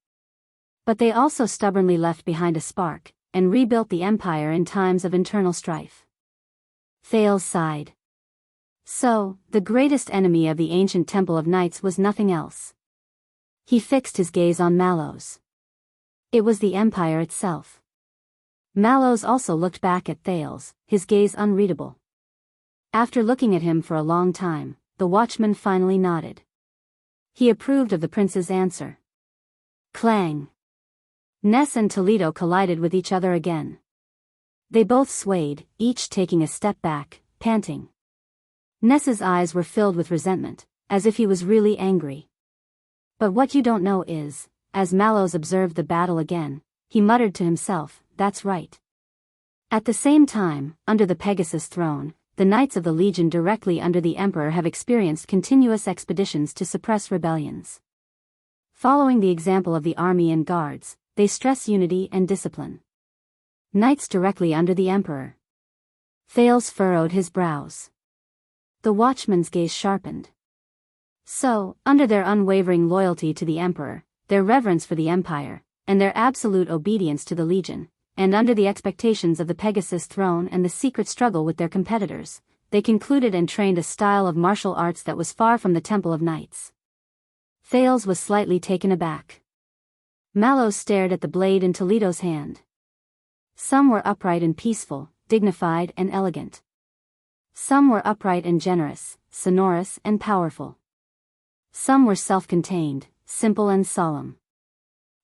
But they also stubbornly left behind a spark, and rebuilt the empire in times of internal strife. Thales sighed. So, the greatest enemy of the ancient Temple of Knights was nothing else. He fixed his gaze on Mallows. It was the empire itself. Mallows also looked back at Thales, his gaze unreadable. After looking at him for a long time, the watchman finally nodded. He approved of the prince's answer. Clang! Ness and Toledo collided with each other again. They both swayed, each taking a step back, panting. Ness's eyes were filled with resentment, as if he was really angry. But what you don't know is, as Mallows observed the battle again, he muttered to himself, "That's right." At the same time, under the Pegasus throne, the Knights of the Legion directly under the Emperor have experienced continuous expeditions to suppress rebellions. Following the example of the army and guards, they stress unity and discipline. Knights directly under the Emperor. Thales furrowed his brows. The watchman's gaze sharpened. So, under their unwavering loyalty to the Emperor, their reverence for the Empire, and their absolute obedience to the Legion, and under the expectations of the Pegasus throne and the secret struggle with their competitors, they concluded and trained a style of martial arts that was far from the Temple of Knights. Thales was slightly taken aback. Mallows stared at the blade in Toledo's hand. Some were upright and peaceful, dignified and elegant. Some were upright and generous, sonorous and powerful. Some were self-contained, simple and solemn.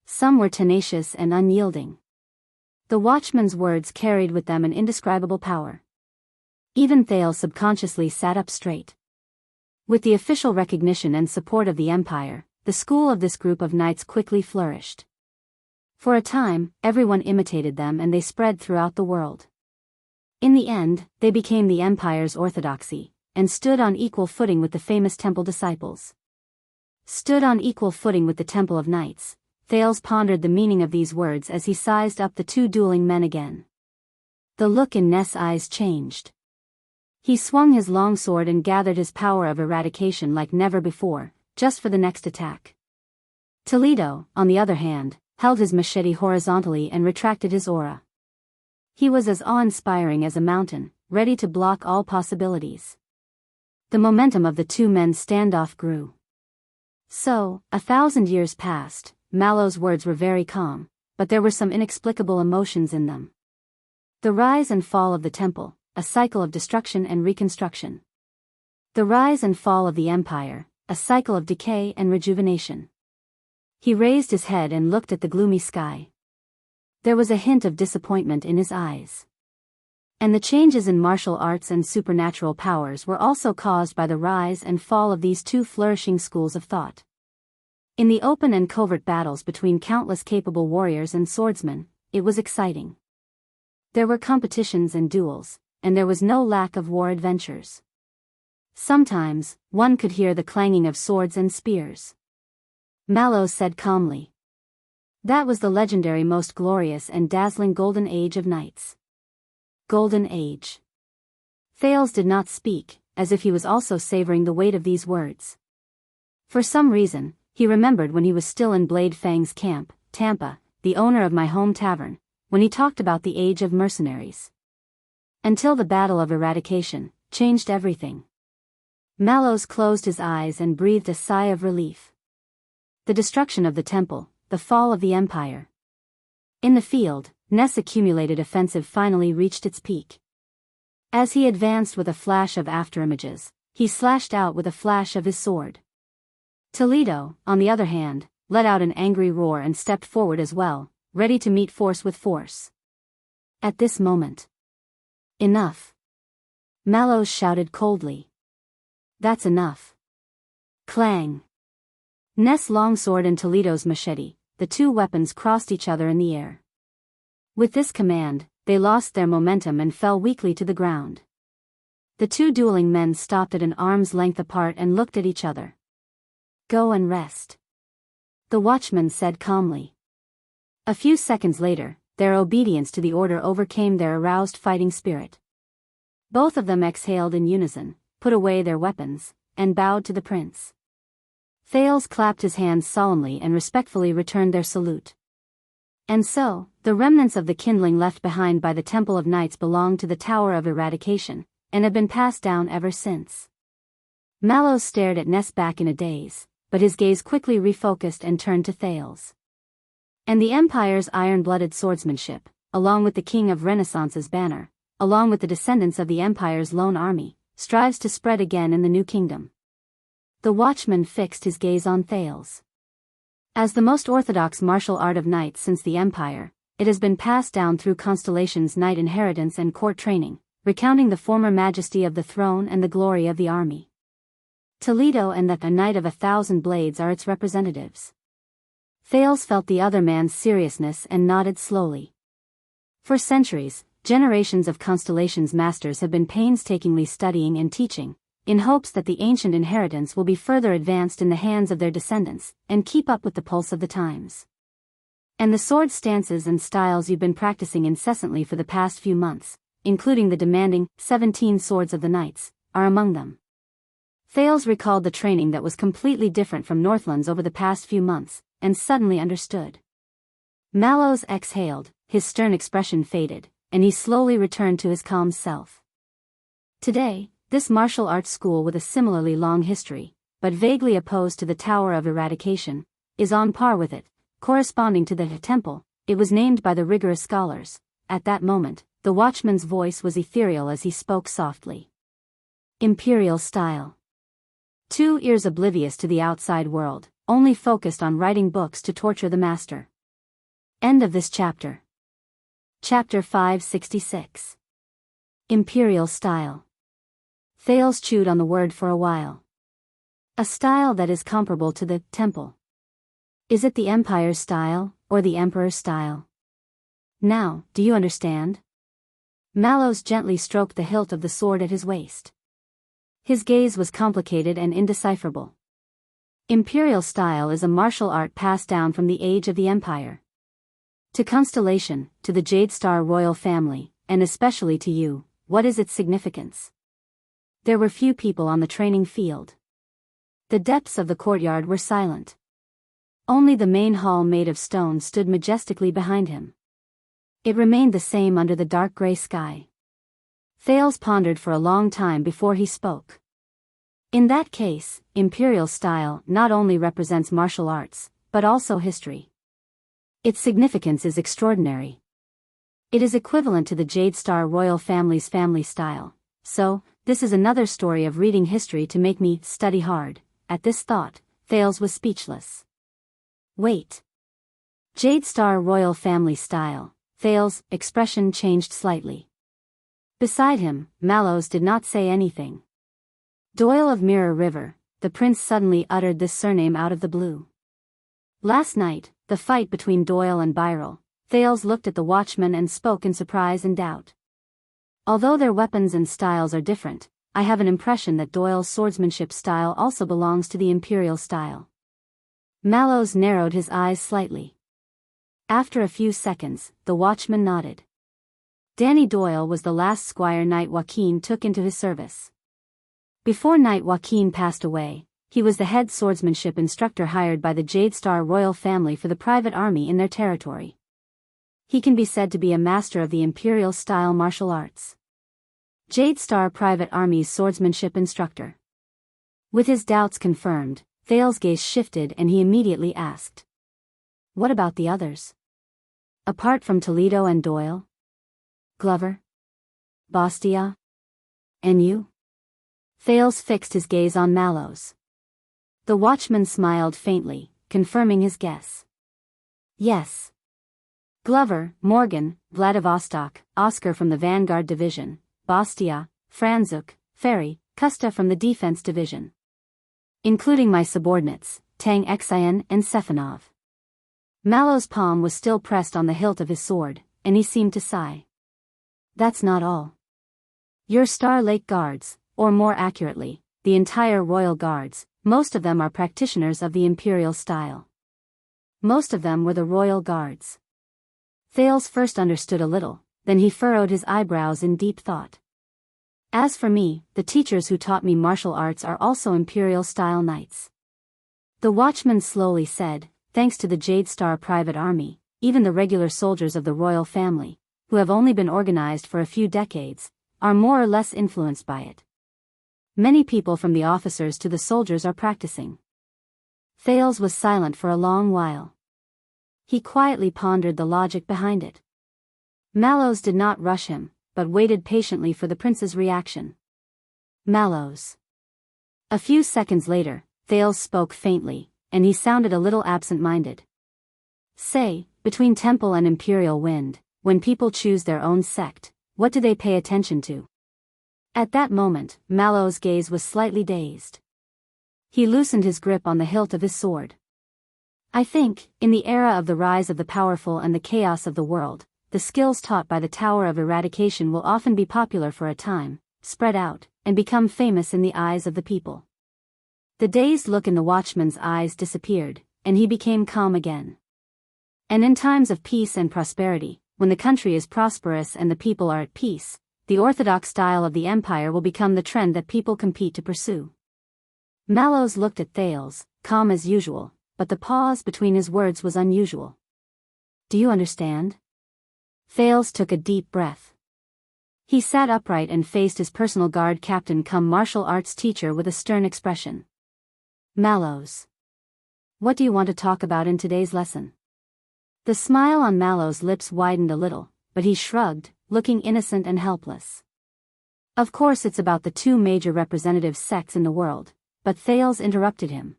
Some were tenacious and unyielding. The watchman's words carried with them an indescribable power. Even Thales subconsciously sat up straight. With the official recognition and support of the Empire, the school of this group of knights quickly flourished. For a time, everyone imitated them and they spread throughout the world. In the end, they became the Empire's orthodoxy, and stood on equal footing with the famous Temple disciples. Stood on equal footing with the Temple of Knights. Thales pondered the meaning of these words as he sized up the two dueling men again. The look in Ness' eyes changed. He swung his long sword and gathered his power of eradication like never before, just for the next attack. Toledo, on the other hand, held his machete horizontally and retracted his aura. He was as awe-inspiring as a mountain, ready to block all possibilities. The momentum of the two men's standoff grew. So, 1,000 years passed. Mallows' words were very calm, but there were some inexplicable emotions in them. The rise and fall of the temple, a cycle of destruction and reconstruction. The rise and fall of the empire, a cycle of decay and rejuvenation. He raised his head and looked at the gloomy sky. There was a hint of disappointment in his eyes. And the changes in martial arts and supernatural powers were also caused by the rise and fall of these two flourishing schools of thought. In the open and covert battles between countless capable warriors and swordsmen, it was exciting. There were competitions and duels, and there was no lack of war adventures. Sometimes, one could hear the clanging of swords and spears. Mallow said calmly. That was the legendary most glorious and dazzling golden age of knights. Golden age. Thales did not speak, as if he was also savoring the weight of these words. For some reason, he remembered when he was still in Blade Fang's camp, Tampa, the owner of my home tavern, when he talked about the age of mercenaries. Until the Battle of Eradication changed everything. Mallows closed his eyes and breathed a sigh of relief. The destruction of the temple, the fall of the empire. In the field, Ness' accumulated offensive finally reached its peak. As he advanced with a flash of afterimages, he slashed out with a flash of his sword. Toledo, on the other hand, let out an angry roar and stepped forward as well, ready to meet force with force. At this moment. Enough. Mallows shouted coldly. That's enough. Clang. Ness' longsword and Toledo's machete, the two weapons crossed each other in the air. With this command, they lost their momentum and fell weakly to the ground. The two dueling men stopped at an arm's length apart and looked at each other. Go and rest. The watchman said calmly. A few seconds later, their obedience to the order overcame their aroused fighting spirit. Both of them exhaled in unison, put away their weapons, and bowed to the prince. Thales clapped his hands solemnly and respectfully returned their salute. And so, the remnants of the kindling left behind by the Temple of Knights belonged to the Tower of Eradication, and have been passed down ever since. Mallows stared at Ness back in a daze, but his gaze quickly refocused and turned to Thales. And the Empire's iron-blooded swordsmanship, along with the King of Renaissance's banner, along with the descendants of the Empire's lone army, strives to spread again in the new kingdom. The watchman fixed his gaze on Thales. As the most orthodox martial art of knights since the Empire, it has been passed down through Constellation's knight inheritance and court training, recounting the former majesty of the throne and the glory of the army. Toledo and the Knight of 1,000 Blades are its representatives. Thales felt the other man's seriousness and nodded slowly. For centuries, generations of Constellation's masters have been painstakingly studying and teaching, in hopes that the ancient inheritance will be further advanced in the hands of their descendants, and keep up with the pulse of the times. And the sword stances and styles you've been practicing incessantly for the past few months, including the demanding 17 swords of the knights, are among them. Thales recalled the training that was completely different from Northland's over the past few months, and suddenly understood. Mallows exhaled, his stern expression faded, and he slowly returned to his calm self. Today, this martial arts school with a similarly long history, but vaguely opposed to the Tower of Eradication, is on par with it, corresponding to the temple. It was named by the rigorous scholars. At that moment, the watchman's voice was ethereal as he spoke softly. Imperial style. 2 ears oblivious to the outside world, only focused on writing books to torture the master. End of this chapter. Chapter 566. Imperial style. Thales chewed on the word for a while. A style that is comparable to the temple. Is it the Empire's style, or the Emperor's style? Now, do you understand? Mallows gently stroked the hilt of the sword at his waist. His gaze was complicated and indecipherable. Imperial style is a martial art passed down from the age of the Empire. To Constellation, to the Jadestar royal family, and especially to you, what is its significance? There were few people on the training field. The depths of the courtyard were silent. Only the main hall made of stone stood majestically behind him. It remained the same under the dark gray sky. Thales pondered for a long time before he spoke. In that case, imperial style not only represents martial arts, but also history. Its significance is extraordinary. It is equivalent to the Jadestar royal family's family style, so, this is another story of reading history to make me study hard. At this thought, Thales was speechless. Wait. Jadestar royal family style. Thales' expression changed slightly. Beside him, Mallows did not say anything. Doyle of Mirror River, the prince suddenly uttered this surname out of the blue. Last night, the fight between Doyle and Byril, Thales looked at the watchman and spoke in surprise and doubt. Although their weapons and styles are different, I have an impression that Doyle's swordsmanship style also belongs to the imperial style. Mallows narrowed his eyes slightly. After a few seconds, the watchman nodded. Danny Doyle was the last squire Knight Joaquin took into his service. Before Knight Joaquin passed away, he was the head swordsmanship instructor hired by the Jadestar royal family for the private army in their territory. He can be said to be a master of the imperial-style martial arts. Jadestar private army's swordsmanship instructor. With his doubts confirmed, Thales' gaze shifted and he immediately asked. What about the others? Apart from Toledo and Doyle? Glover? Bastia? And you? Thales fixed his gaze on Mallows. The watchman smiled faintly, confirming his guess. Yes. Glover, Morgan, Vladivostok, Oscar from the Vanguard Division, Bastia, Franzuk, Ferry, Kusta from the Defense Division. Including my subordinates, Tang Xian and Stefanov. Mallow's palm was still pressed on the hilt of his sword, and he seemed to sigh. That's not all. Your Star Lake Guards, or more accurately, the entire Royal Guards, most of them are practitioners of the imperial style. Most of them were the Royal Guards. Thales first understood a little, then he furrowed his eyebrows in deep thought. As for me, the teachers who taught me martial arts are also imperial-style knights. The watchman slowly said, thanks to the Jadestar private army, even the regular soldiers of the royal family, who have only been organized for a few decades, are more or less influenced by it. Many people from the officers to the soldiers are practicing. Thales was silent for a long while. He quietly pondered the logic behind it. Mallows did not rush him, but waited patiently for the prince's reaction. Mallows. A few seconds later, Thales spoke faintly, and he sounded a little absent-minded. Say, between Temple and Imperial Wind, when people choose their own sect, what do they pay attention to? At that moment, Mallow's gaze was slightly dazed. He loosened his grip on the hilt of his sword. I think, in the era of the rise of the powerful and the chaos of the world, the skills taught by the Tower of Eradication will often be popular for a time, spread out, and become famous in the eyes of the people. The dazed look in the watchman's eyes disappeared, and he became calm again. And in times of peace and prosperity, when the country is prosperous and the people are at peace, the orthodox style of the empire will become the trend that people compete to pursue. Mallows looked at Thales, calm as usual, but the pause between his words was unusual. Do you understand? Thales took a deep breath. He sat upright and faced his personal guard captain cum martial arts teacher with a stern expression. Mallows. What do you want to talk about in today's lesson? The smile on Mallow's lips widened a little, but he shrugged, looking innocent and helpless. Of course it's about the two major representative sects in the world, but Thales interrupted him.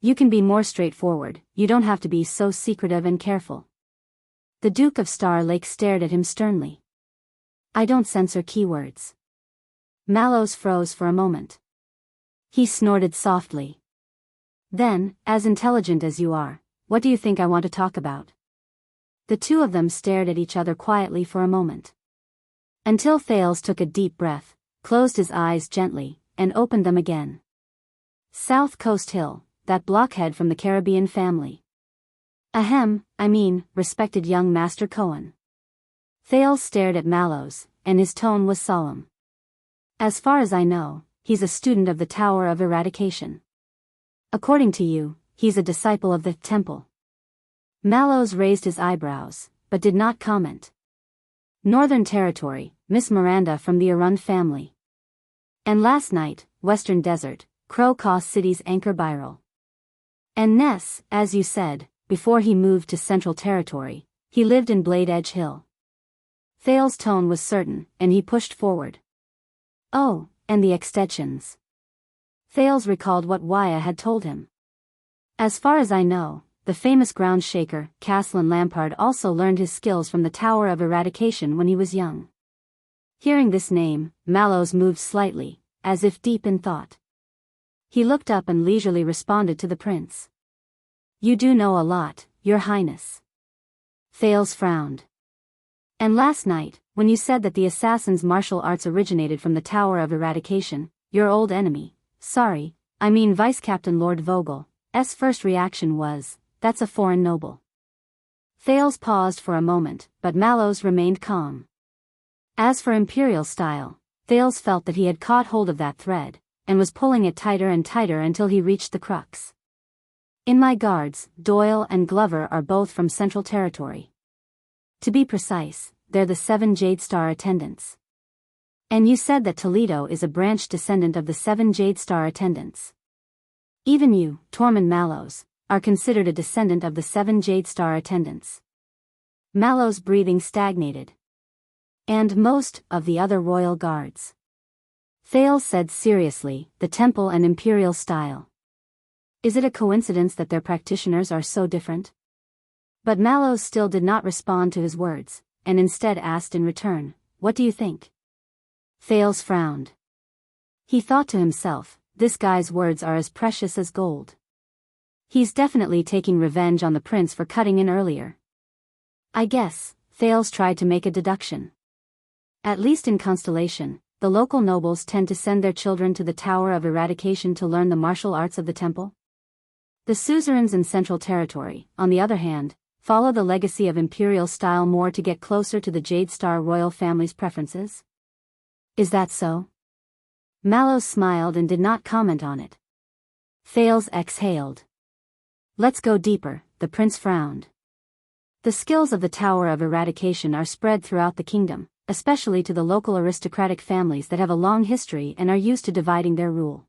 You can be more straightforward, you don't have to be so secretive and careful. The Duke of Star Lake stared at him sternly. I don't censor keywords. Mallows froze for a moment. He snorted softly. Then, as intelligent as you are, what do you think I want to talk about? The two of them stared at each other quietly for a moment. Until Thales took a deep breath, closed his eyes gently, and opened them again. South Coast Hill, that blockhead from the Caribbean family. Ahem, I mean, respected young Master Cohen. Thales stared at Mallows, and his tone was solemn. As far as I know, he's a student of the Tower of Eradication. According to you, he's a disciple of the Temple. Mallows raised his eyebrows, but did not comment. Northern Territory, Miss Miranda from the Arun family. And last night, Western Desert, Crow Cause City's Anchor Byril. And Ness, as you said, before he moved to Central Territory, he lived in Blade Edge Hill. Thales' tone was certain, and he pushed forward. Oh, and the extensions. Thales recalled what Waya had told him. As far as I know, the famous ground shaker, Caslin Lampard also learned his skills from the Tower of Eradication when he was young. Hearing this name, Mallows moved slightly, as if deep in thought. He looked up and leisurely responded to the prince. You do know a lot, Your Highness. Thales frowned. And last night, when you said that the assassin's martial arts originated from the Tower of Eradication, your old enemy, I mean Vice Captain Lord Vogel's first reaction was, that's a foreign noble. Thales paused for a moment, but Mallows remained calm. As for imperial style, Thales felt that he had caught hold of that thread, and was pulling it tighter and tighter until he reached the crux. In my guards, Doyle and Glover are both from Central Territory. To be precise, they're the 7 Jade Star attendants. And you said that Toledo is a branch descendant of the 7 Jade Star attendants. Even you, Tormund Mallows, are considered a descendant of the 7 Jade Star attendants. Mallows' breathing stagnated. And most of the other royal guards. Thales said seriously, the temple and imperial style. Is it a coincidence that their practitioners are so different? But Mallows still did not respond to his words, and instead asked in return, what do you think? Thales frowned. He thought to himself, this guy's words are as precious as gold. He's definitely taking revenge on the prince for cutting in earlier. I guess, Thales tried to make a deduction. At least in Constellation, the local nobles tend to send their children to the Tower of Eradication to learn the martial arts of the temple. The suzerains in Central Territory, on the other hand, follow the legacy of imperial style more to get closer to the Jade Star royal family's preferences. Is that so? Mallows smiled and did not comment on it. Thales exhaled. Let's go deeper, the prince frowned. The skills of the Tower of Eradication are spread throughout the kingdom, especially to the local aristocratic families that have a long history and are used to dividing their rule.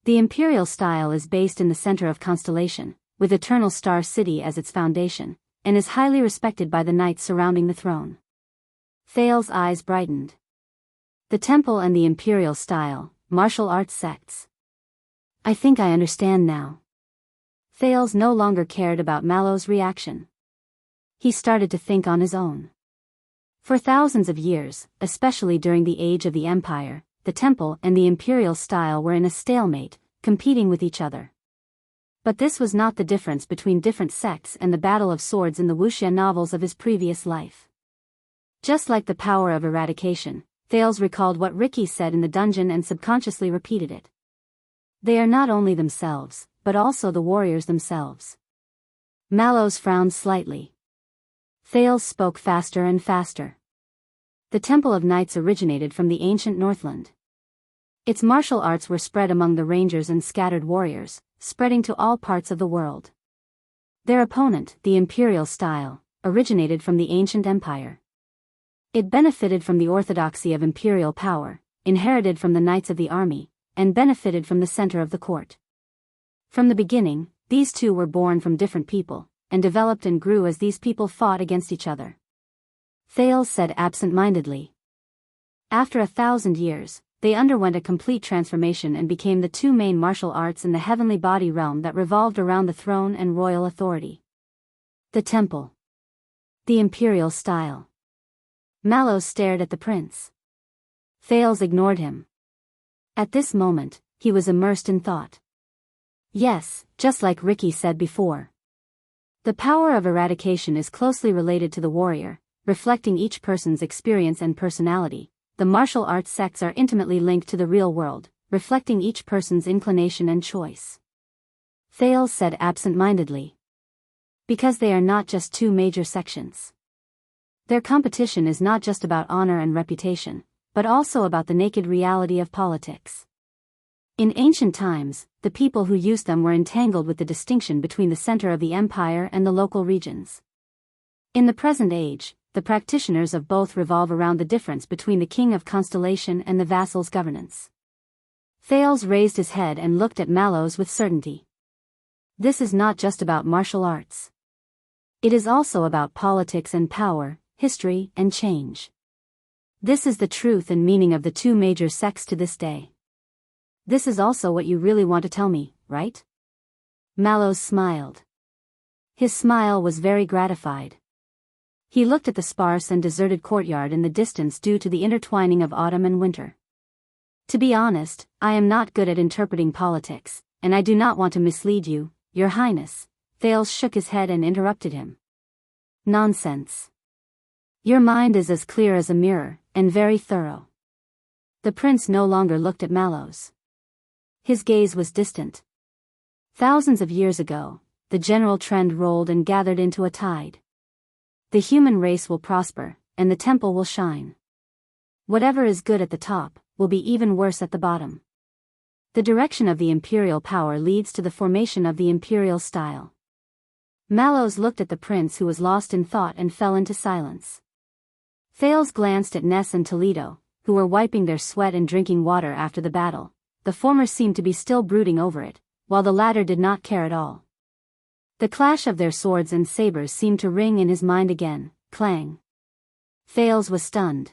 The imperial style is based in the center of Constellation, with Eternal Star City as its foundation, and is highly respected by the knights surrounding the throne. Thales' eyes brightened. The temple and the imperial style, martial arts sects. I think I understand now. Thales no longer cared about Mallows' reaction. He started to think on his own. For thousands of years, especially during the age of the Empire, the temple and the imperial style were in a stalemate, competing with each other. But this was not the difference between different sects and the battle of swords in the wuxia novels of his previous life. Just like the power of eradication, Thales recalled what Ricky said in the dungeon and subconsciously repeated it. They are not only themselves, but also the warriors themselves. Mallows frowned slightly. Thales spoke faster and faster. The Temple of Knights originated from the ancient Northland. Its martial arts were spread among the rangers and scattered warriors, spreading to all parts of the world. Their opponent, the imperial style, originated from the ancient empire. It benefited from the orthodoxy of imperial power, inherited from the knights of the army, and benefited from the center of the court. From the beginning, these two were born from different people, and developed and grew as these people fought against each other. Thales said absent-mindedly. After 1,000 years, they underwent a complete transformation and became the two main martial arts in the heavenly body realm that revolved around the throne and royal authority. The temple. The imperial style. Mallows stared at the prince. Thales ignored him. At this moment, he was immersed in thought. Yes, just like Ricky said before. The power of eradication is closely related to the warrior, reflecting each person's experience and personality. The martial arts sects are intimately linked to the real world, reflecting each person's inclination and choice. Thales said absent-mindedly. Because they are not just two major sections. Their competition is not just about honor and reputation, but also about the naked reality of politics. In ancient times, the people who used them were entangled with the distinction between the center of the empire and the local regions. In the present age, the practitioners of both revolve around the difference between the king of Constellation and the vassal's governance. Thales raised his head and looked at Mallows with certainty. This is not just about martial arts. It is also about politics and power, history and change. This is the truth and meaning of the two major sects to this day. This is also what you really want to tell me, right? Mallows smiled. His smile was very gratified. He looked at the sparse and deserted courtyard in the distance due to the intertwining of autumn and winter. To be honest, I am not good at interpreting politics, and I do not want to mislead you, Your Highness. Thales shook his head and interrupted him. Nonsense. Your mind is as clear as a mirror, and very thorough. The prince no longer looked at Mallows. His gaze was distant. Thousands of years ago, the general trend rolled and gathered into a tide. The human race will prosper, and the temple will shine. Whatever is good at the top, will be even worse at the bottom. The direction of the imperial power leads to the formation of the imperial style. Mallows looked at the prince, who was lost in thought, and fell into silence. Thales glanced at Ness and Toledo, who were wiping their sweat and drinking water after the battle. The former seemed to be still brooding over it, while the latter did not care at all. The clash of their swords and sabers seemed to ring in his mind again. Clang. Thales was stunned.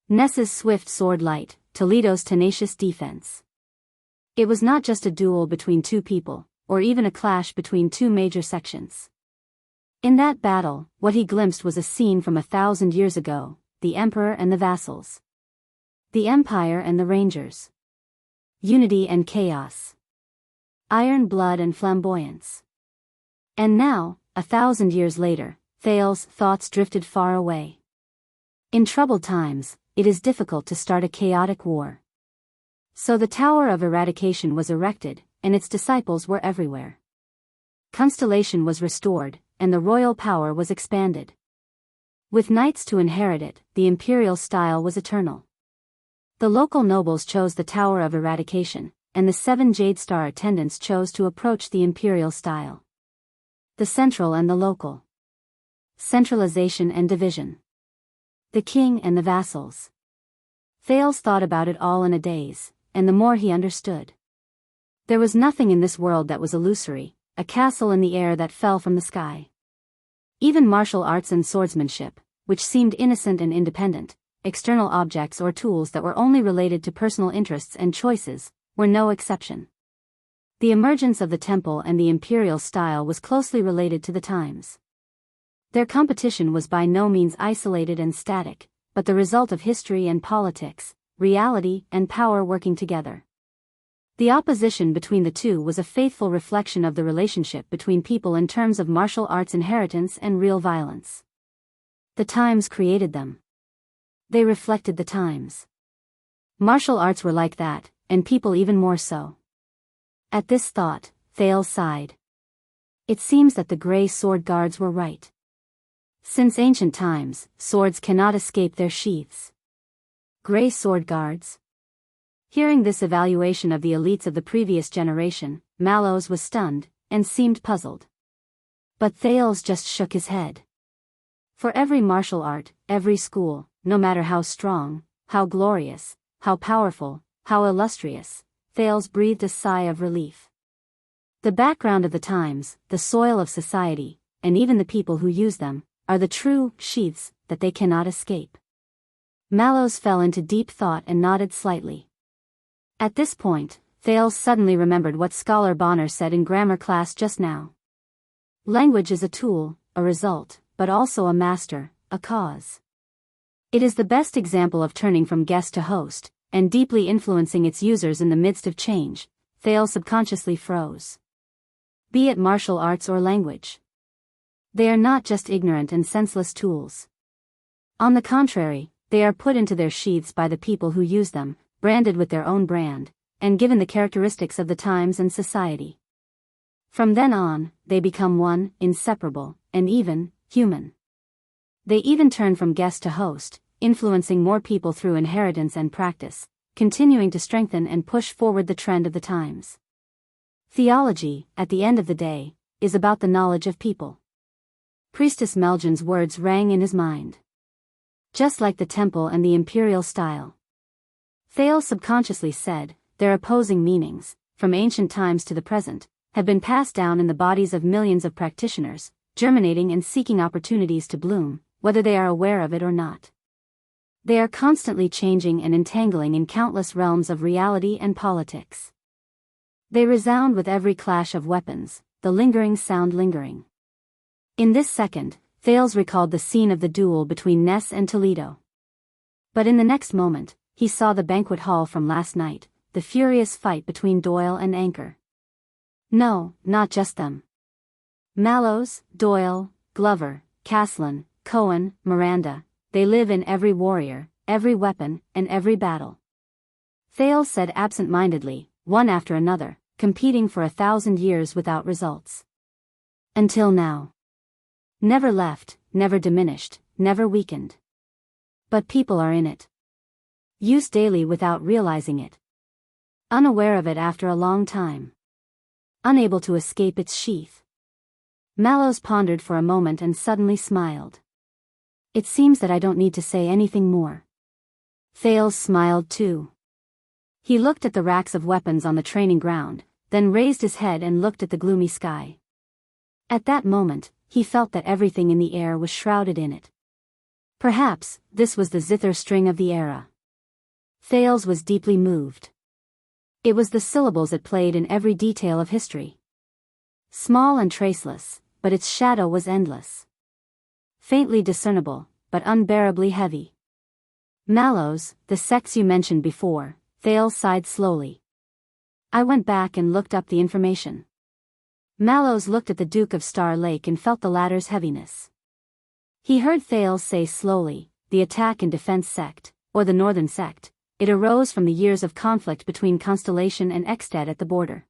Ness's swift sword light, Toledo's tenacious defense. It was not just a duel between two people, or even a clash between two major sections. In that battle, what he glimpsed was a scene from 1,000 years ago, the emperor and the vassals. The empire and the rangers. Unity and chaos. Iron blood and flamboyance. And now, 1,000 years later, Thales' thoughts drifted far away. In troubled times, it is difficult to start a chaotic war. So the Tower of Eradication was erected, and its disciples were everywhere. Constellation was restored, and the royal power was expanded. With knights to inherit it, the imperial style was eternal. The local nobles chose the Tower of Eradication, and the 7 Jade Star attendants chose to approach the imperial style. The central and the local. Centralization and division. The king and the vassals. Thales thought about it all in a daze, and the more he understood. There was nothing in this world that was illusory, a castle in the air that fell from the sky. Even martial arts and swordsmanship, which seemed innocent and independent, external objects or tools that were only related to personal interests and choices, were no exception. The emergence of the temple and the imperial style was closely related to the times. Their competition was by no means isolated and static, but the result of history and politics, reality and power working together. The opposition between the two was a faithful reflection of the relationship between people in terms of martial arts inheritance and real violence. The times created them. They reflected the times. Martial arts were like that, and people even more so. At this thought, Thales sighed. It seems that the grey sword guards were right. Since ancient times, swords cannot escape their sheaths. Grey sword guards? Hearing this evaluation of the elites of the previous generation, Mallows was stunned, and seemed puzzled. But Thales just shook his head. For every martial art, every school, no matter how strong, how glorious, how powerful, how illustrious, Thales breathed a sigh of relief. The background of the times, the soil of society, and even the people who use them, are the true sheaths that they cannot escape. Mallows fell into deep thought and nodded slightly. At this point, Thales suddenly remembered what Scholar Bonner said in grammar class just now. Language is a tool, a result, but also a master, a cause. It is the best example of turning from guest to host, and deeply influencing its users in the midst of change. Thales subconsciously froze. Be it martial arts or language. They are not just ignorant and senseless tools. On the contrary, they are put into their sheaths by the people who use them, branded with their own brand, and given the characteristics of the times and society. From then on, they become one, inseparable, and even, human. They even turn from guest to host, influencing more people through inheritance and practice, continuing to strengthen and push forward the trend of the times. Theology, at the end of the day, is about the knowledge of people. Priestess Melgen's words rang in his mind. Just like the temple and the imperial style. Thales subconsciously said, their opposing meanings, from ancient times to the present, have been passed down in the bodies of millions of practitioners, germinating and seeking opportunities to bloom, whether they are aware of it or not. They are constantly changing and entangling in countless realms of reality and politics. They resound with every clash of weapons, the lingering sound lingering. In this second, Thales recalled the scene of the duel between Ness and Toledo. But in the next moment, he saw the banquet hall from last night, the furious fight between Doyle and Anchor. No, not just them. Mallows, Doyle, Glover, Caslin, Cohen, Miranda, they live in every warrior, every weapon, and every battle. Thales said absent-mindedly, one after another, competing for 1,000 years without results. Until now. Never left, never diminished, never weakened. But people are in it. Used daily without realizing it. Unaware of it after a long time. Unable to escape its sheath. Mallows pondered for a moment and suddenly smiled. It seems that I don't need to say anything more. Thales smiled too. He looked at the racks of weapons on the training ground, then raised his head and looked at the gloomy sky. At that moment, he felt that everything in the air was shrouded in it. Perhaps, this was the zither string of the era. Thales was deeply moved. It was the syllables it played in every detail of history. Small and traceless, but its shadow was endless. Faintly discernible, but unbearably heavy. Mallows, the sex you mentioned before, Thales sighed slowly. I went back and looked up the information. Mallows looked at the Duke of Star Lake and felt the latter's heaviness. He heard Thales say slowly, the attack and defense sect, or the Northern sect, it arose from the years of conflict between Constellation and Ekstad at the border.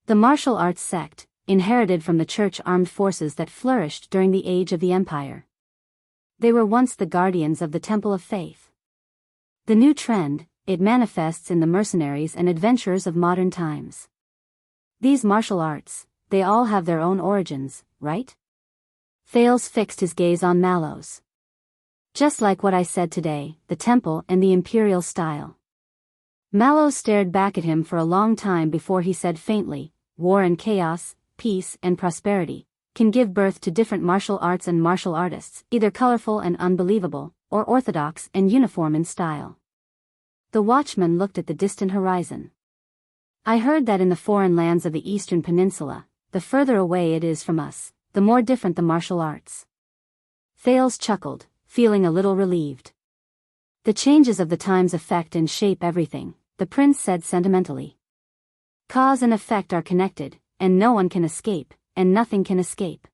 The martial arts sect, inherited from the church armed forces that flourished during the age of the Empire. They were once the guardians of the Temple of Faith. The new trend, it manifests in the mercenaries and adventurers of modern times. These martial arts, they all have their own origins, right? Thales fixed his gaze on Mallows. Just like what I said today, the temple and the imperial style. Mallows stared back at him for a long time before he said faintly, war and chaos, peace and prosperity, can give birth to different martial arts and martial artists, either colorful and unbelievable, or orthodox and uniform in style. The watchman looked at the distant horizon. I heard that in the foreign lands of the Eastern Peninsula, the further away it is from us, the more different the martial arts. Thales chuckled, feeling a little relieved. The changes of the times affect and shape everything, the prince said sentimentally. Cause and effect are connected, and no one can escape, and nothing can escape.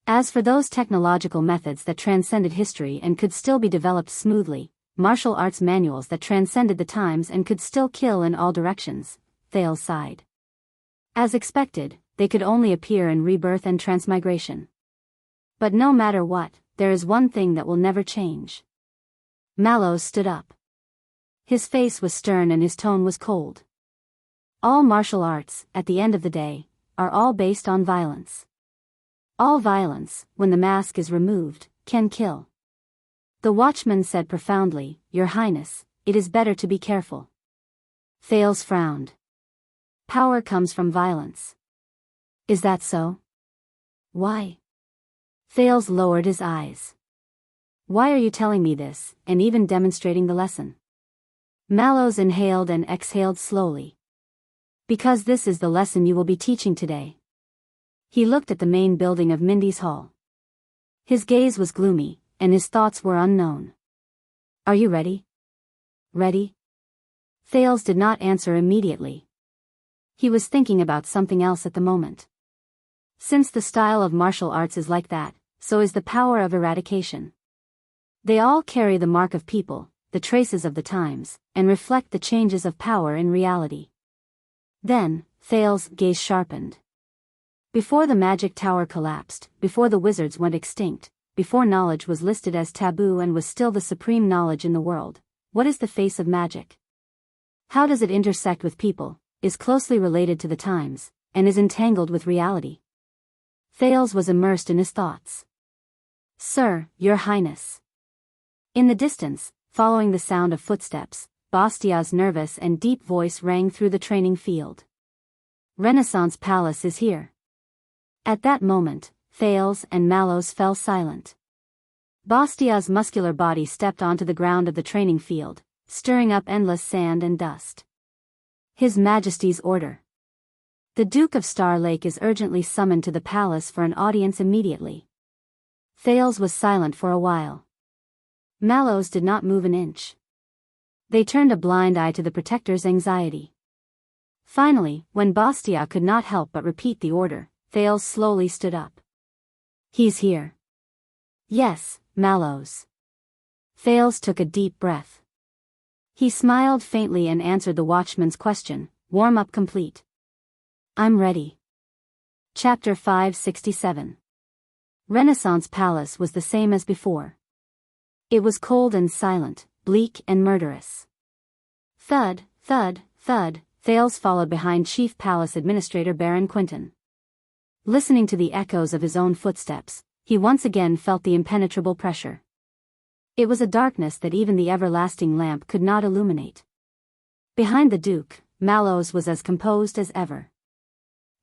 As for those technological methods that transcended history and could still be developed smoothly, martial arts manuals that transcended the times and could still kill in all directions, Thales sighed. As expected, they could only appear in rebirth and transmigration. But no matter what, there is one thing that will never change. Mallows stood up. His face was stern and his tone was cold. All martial arts, at the end of the day, are all based on violence. All violence, when the mask is removed, can kill. The watchman said profoundly, Your Highness, it is better to be careful. Thales frowned. Power comes from violence. Is that so? Why? Thales lowered his eyes. Why are you telling me this, and even demonstrating the lesson? Mallows inhaled and exhaled slowly. Because this is the lesson you will be teaching today. He looked at the main building of Mindy's Hall. His gaze was gloomy, and his thoughts were unknown. Are you ready? Ready? Thales did not answer immediately. He was thinking about something else at the moment. Since the style of martial arts is like that, so is the power of eradication. They all carry the mark of people, the traces of the times, and reflect the changes of power in reality. Then, Thales' gaze sharpened. Before the magic tower collapsed, before the wizards went extinct, before knowledge was listed as taboo and was still the supreme knowledge in the world, what is the face of magic? How does it intersect with people, is closely related to the times, and is entangled with reality? Thales was immersed in his thoughts. Sir, Your Highness. In the distance, following the sound of footsteps, Bastia's nervous and deep voice rang through the training field. Renaissance Palace is here. At that moment, Thales and Mallows fell silent. Bastia's muscular body stepped onto the ground of the training field, stirring up endless sand and dust. His Majesty's order. The Duke of Star Lake is urgently summoned to the palace for an audience immediately. Thales was silent for a while. Mallows did not move an inch. They turned a blind eye to the protector's anxiety. Finally, when Bastia could not help but repeat the order, Thales slowly stood up. He's here. Yes, Mallows. Thales took a deep breath. He smiled faintly and answered the watchman's question, warm-up complete. I'm ready. Chapter 567. Renaissance Palace was the same as before. It was cold and silent, bleak and murderous. Thud, thud, thud, Thales followed behind Chief Palace Administrator Baron Quinton. Listening to the echoes of his own footsteps, he once again felt the impenetrable pressure. It was a darkness that even the everlasting lamp could not illuminate. Behind the Duke, Mallows was as composed as ever.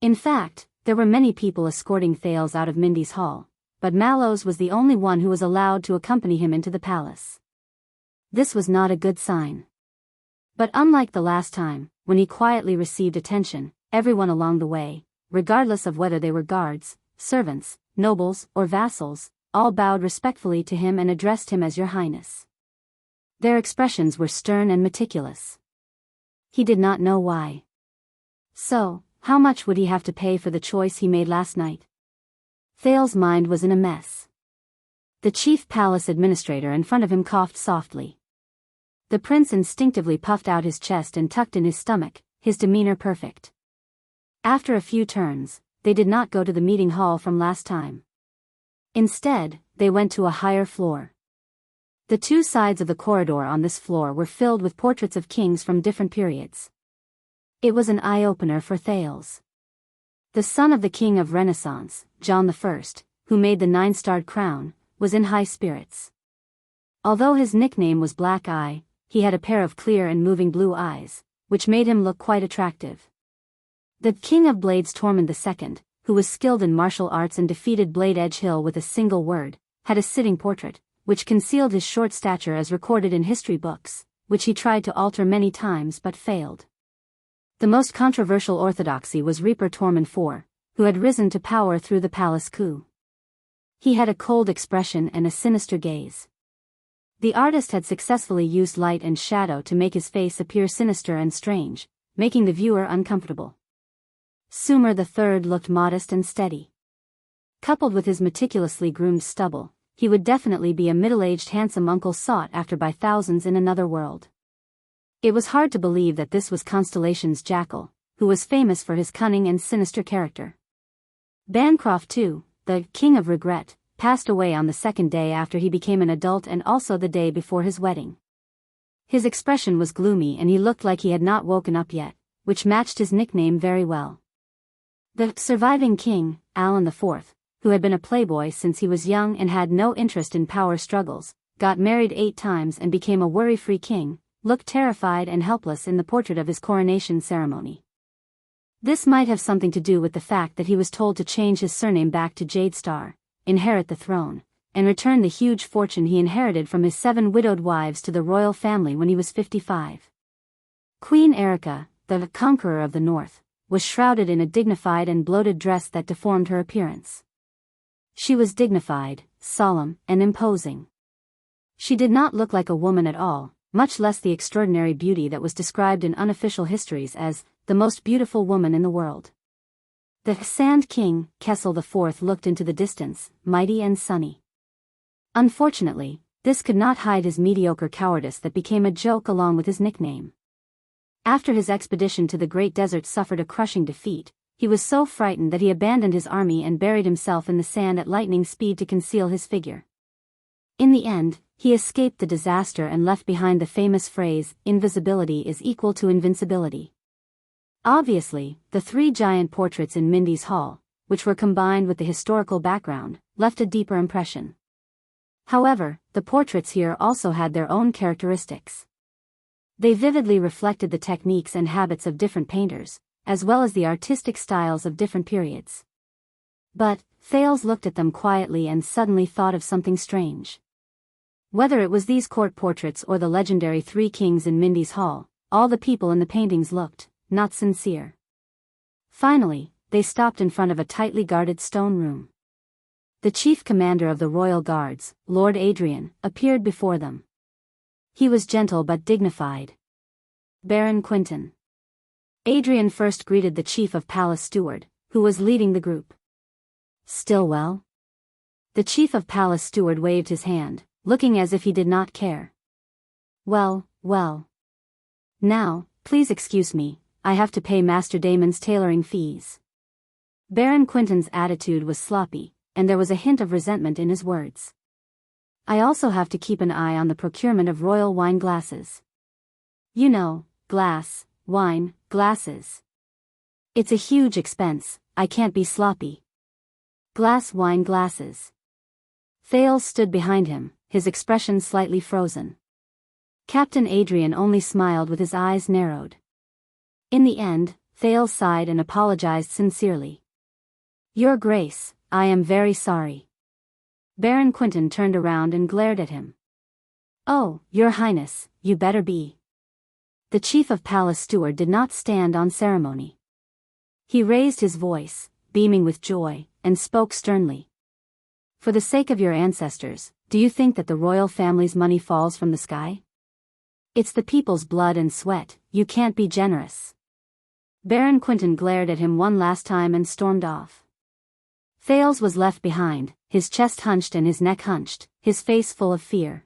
In fact, there were many people escorting Thales out of Mindy's hall, but Mallows was the only one who was allowed to accompany him into the palace. This was not a good sign. But unlike the last time, when he quietly received attention, everyone along the way, regardless of whether they were guards, servants, nobles, or vassals, all bowed respectfully to him and addressed him as Your Highness. Their expressions were stern and meticulous. He did not know why. So, how much would he have to pay for the choice he made last night? Thales' mind was in a mess. The Chief Palace Administrator in front of him coughed softly. The prince instinctively puffed out his chest and tucked in his stomach, his demeanor perfect. After a few turns, they did not go to the meeting hall from last time. Instead, they went to a higher floor. The two sides of the corridor on this floor were filled with portraits of kings from different periods. It was an eye-opener for Thales. The son of the king of Renaissance, John I, who made the 9-starred crown, was in high spirits. Although his nickname was Black Eye, he had a pair of clear and moving blue eyes, which made him look quite attractive. The king of Blades Tormund II, who was skilled in martial arts and defeated Blade Edge Hill with a single word, had a sitting portrait, which concealed his short stature as recorded in history books, which he tried to alter many times but failed. The most controversial orthodoxy was Reaper Tormund IV, who had risen to power through the palace coup. He had a cold expression and a sinister gaze. The artist had successfully used light and shadow to make his face appear sinister and strange, making the viewer uncomfortable. Sumer III looked modest and steady. Coupled with his meticulously groomed stubble, he would definitely be a middle-aged handsome uncle sought after by thousands in another world. It was hard to believe that this was Constellation's Jackal, who was famous for his cunning and sinister character. Bancroft too, the King of Regret, passed away on the second day after he became an adult and also the day before his wedding. His expression was gloomy and he looked like he had not woken up yet, which matched his nickname very well. The surviving king, Alan IV, who had been a playboy since he was young and had no interest in power struggles, got married 8 times and became a worry-free king, looked terrified and helpless in the portrait of his coronation ceremony. This might have something to do with the fact that he was told to change his surname back to Jadestar, inherit the throne, and return the huge fortune he inherited from his 7 widowed wives to the royal family when he was 55. Queen Erica, the conqueror of the North, was shrouded in a dignified and bloated dress that deformed her appearance. She was dignified, solemn, and imposing. She did not look like a woman at all, much less the extraordinary beauty that was described in unofficial histories as the most beautiful woman in the world. The Sand King, Kessel IV, looked into the distance, mighty and sunny. Unfortunately, this could not hide his mediocre cowardice that became a joke along with his nickname. After his expedition to the Great Desert suffered a crushing defeat, he was so frightened that he abandoned his army and buried himself in the sand at lightning speed to conceal his figure. In the end, he escaped the disaster and left behind the famous phrase, "Invisibility is equal to invincibility." Obviously, the 3 giant portraits in Mindy's hall, which were combined with the historical background, left a deeper impression. However, the portraits here also had their own characteristics. They vividly reflected the techniques and habits of different painters, as well as the artistic styles of different periods. But, Thales looked at them quietly and suddenly thought of something strange. Whether it was these court portraits or the legendary 3 kings in Mindy's hall, all the people in the paintings looked not sincere. Finally, they stopped in front of a tightly guarded stone room. The chief commander of the royal guards, Lord Adrian, appeared before them. He was gentle but dignified. Baron Quinton. Adrian first greeted the chief of palace steward, who was leading the group. "Still well?" The chief of palace steward waved his hand, looking as if he did not care. Well, well. Now, please excuse me, I have to pay Master Damon's tailoring fees. Baron Quentin's attitude was sloppy, and there was a hint of resentment in his words. I also have to keep an eye on the procurement of royal wine glasses. You know, glass, wine, glasses. It's a huge expense, I can't be sloppy. Glass wine glasses. Thales stood behind him, his expression slightly frozen. Captain Adrian only smiled with his eyes narrowed. In the end, Thales sighed and apologized sincerely. Your Grace, I am very sorry. Baron Quentin turned around and glared at him. Oh, Your Highness, you better be. The chief of palace steward did not stand on ceremony. He raised his voice, beaming with joy, and spoke sternly. For the sake of your ancestors, do you think that the royal family's money falls from the sky? It's the people's blood and sweat, you can't be generous. Baron Quentin glared at him one last time and stormed off. Thales was left behind, his chest hunched and his neck hunched, his face full of fear.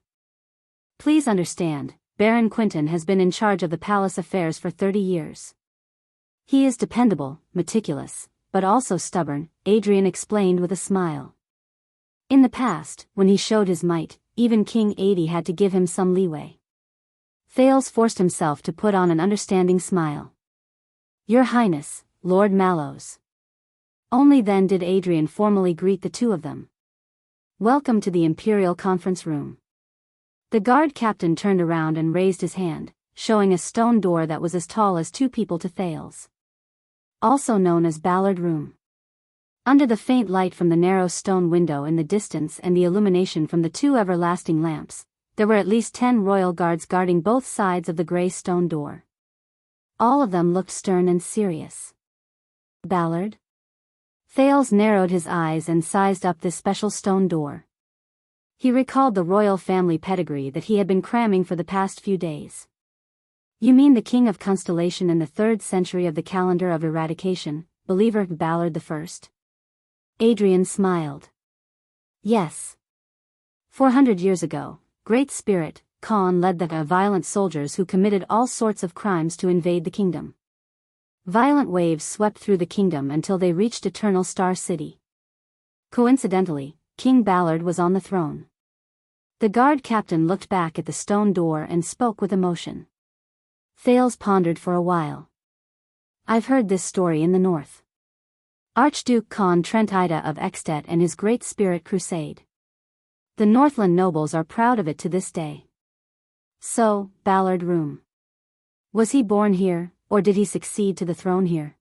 Please understand, Baron Quentin has been in charge of the palace affairs for 30 years. He is dependable, meticulous, but also stubborn, Adrian explained with a smile. In the past, when he showed his might, even King Adi had to give him some leeway. Thales forced himself to put on an understanding smile. Your Highness, Lord Mallows. Only then did Adrian formally greet the two of them. Welcome to the Imperial Conference Room. The guard captain turned around and raised his hand, showing a stone door that was as tall as two people to Thales. Also known as Ballard Room. Under the faint light from the narrow stone window in the distance and the illumination from the two everlasting lamps, there were at least 10 royal guards guarding both sides of the grey stone door. All of them looked stern and serious. Ballard? Thales narrowed his eyes and sized up this special stone door. He recalled the royal family pedigree that he had been cramming for the past few days. You mean the king of constellation in the 3rd century of the calendar of eradication, believer Ballard I? Adrian smiled. Yes. 400 years ago, Great Spirit, Khan led the violent soldiers who committed all sorts of crimes to invade the kingdom. Violent waves swept through the kingdom until they reached Eternal Star City. Coincidentally, King Ballard was on the throne. The guard captain looked back at the stone door and spoke with emotion. Thales pondered for a while. I've heard this story in the north. Archduke Khan Trent Ida of Ekstedt and his Great Spirit Crusade. The Northland nobles are proud of it to this day. So, Ballard Room. Was he born here, or did he succeed to the throne here?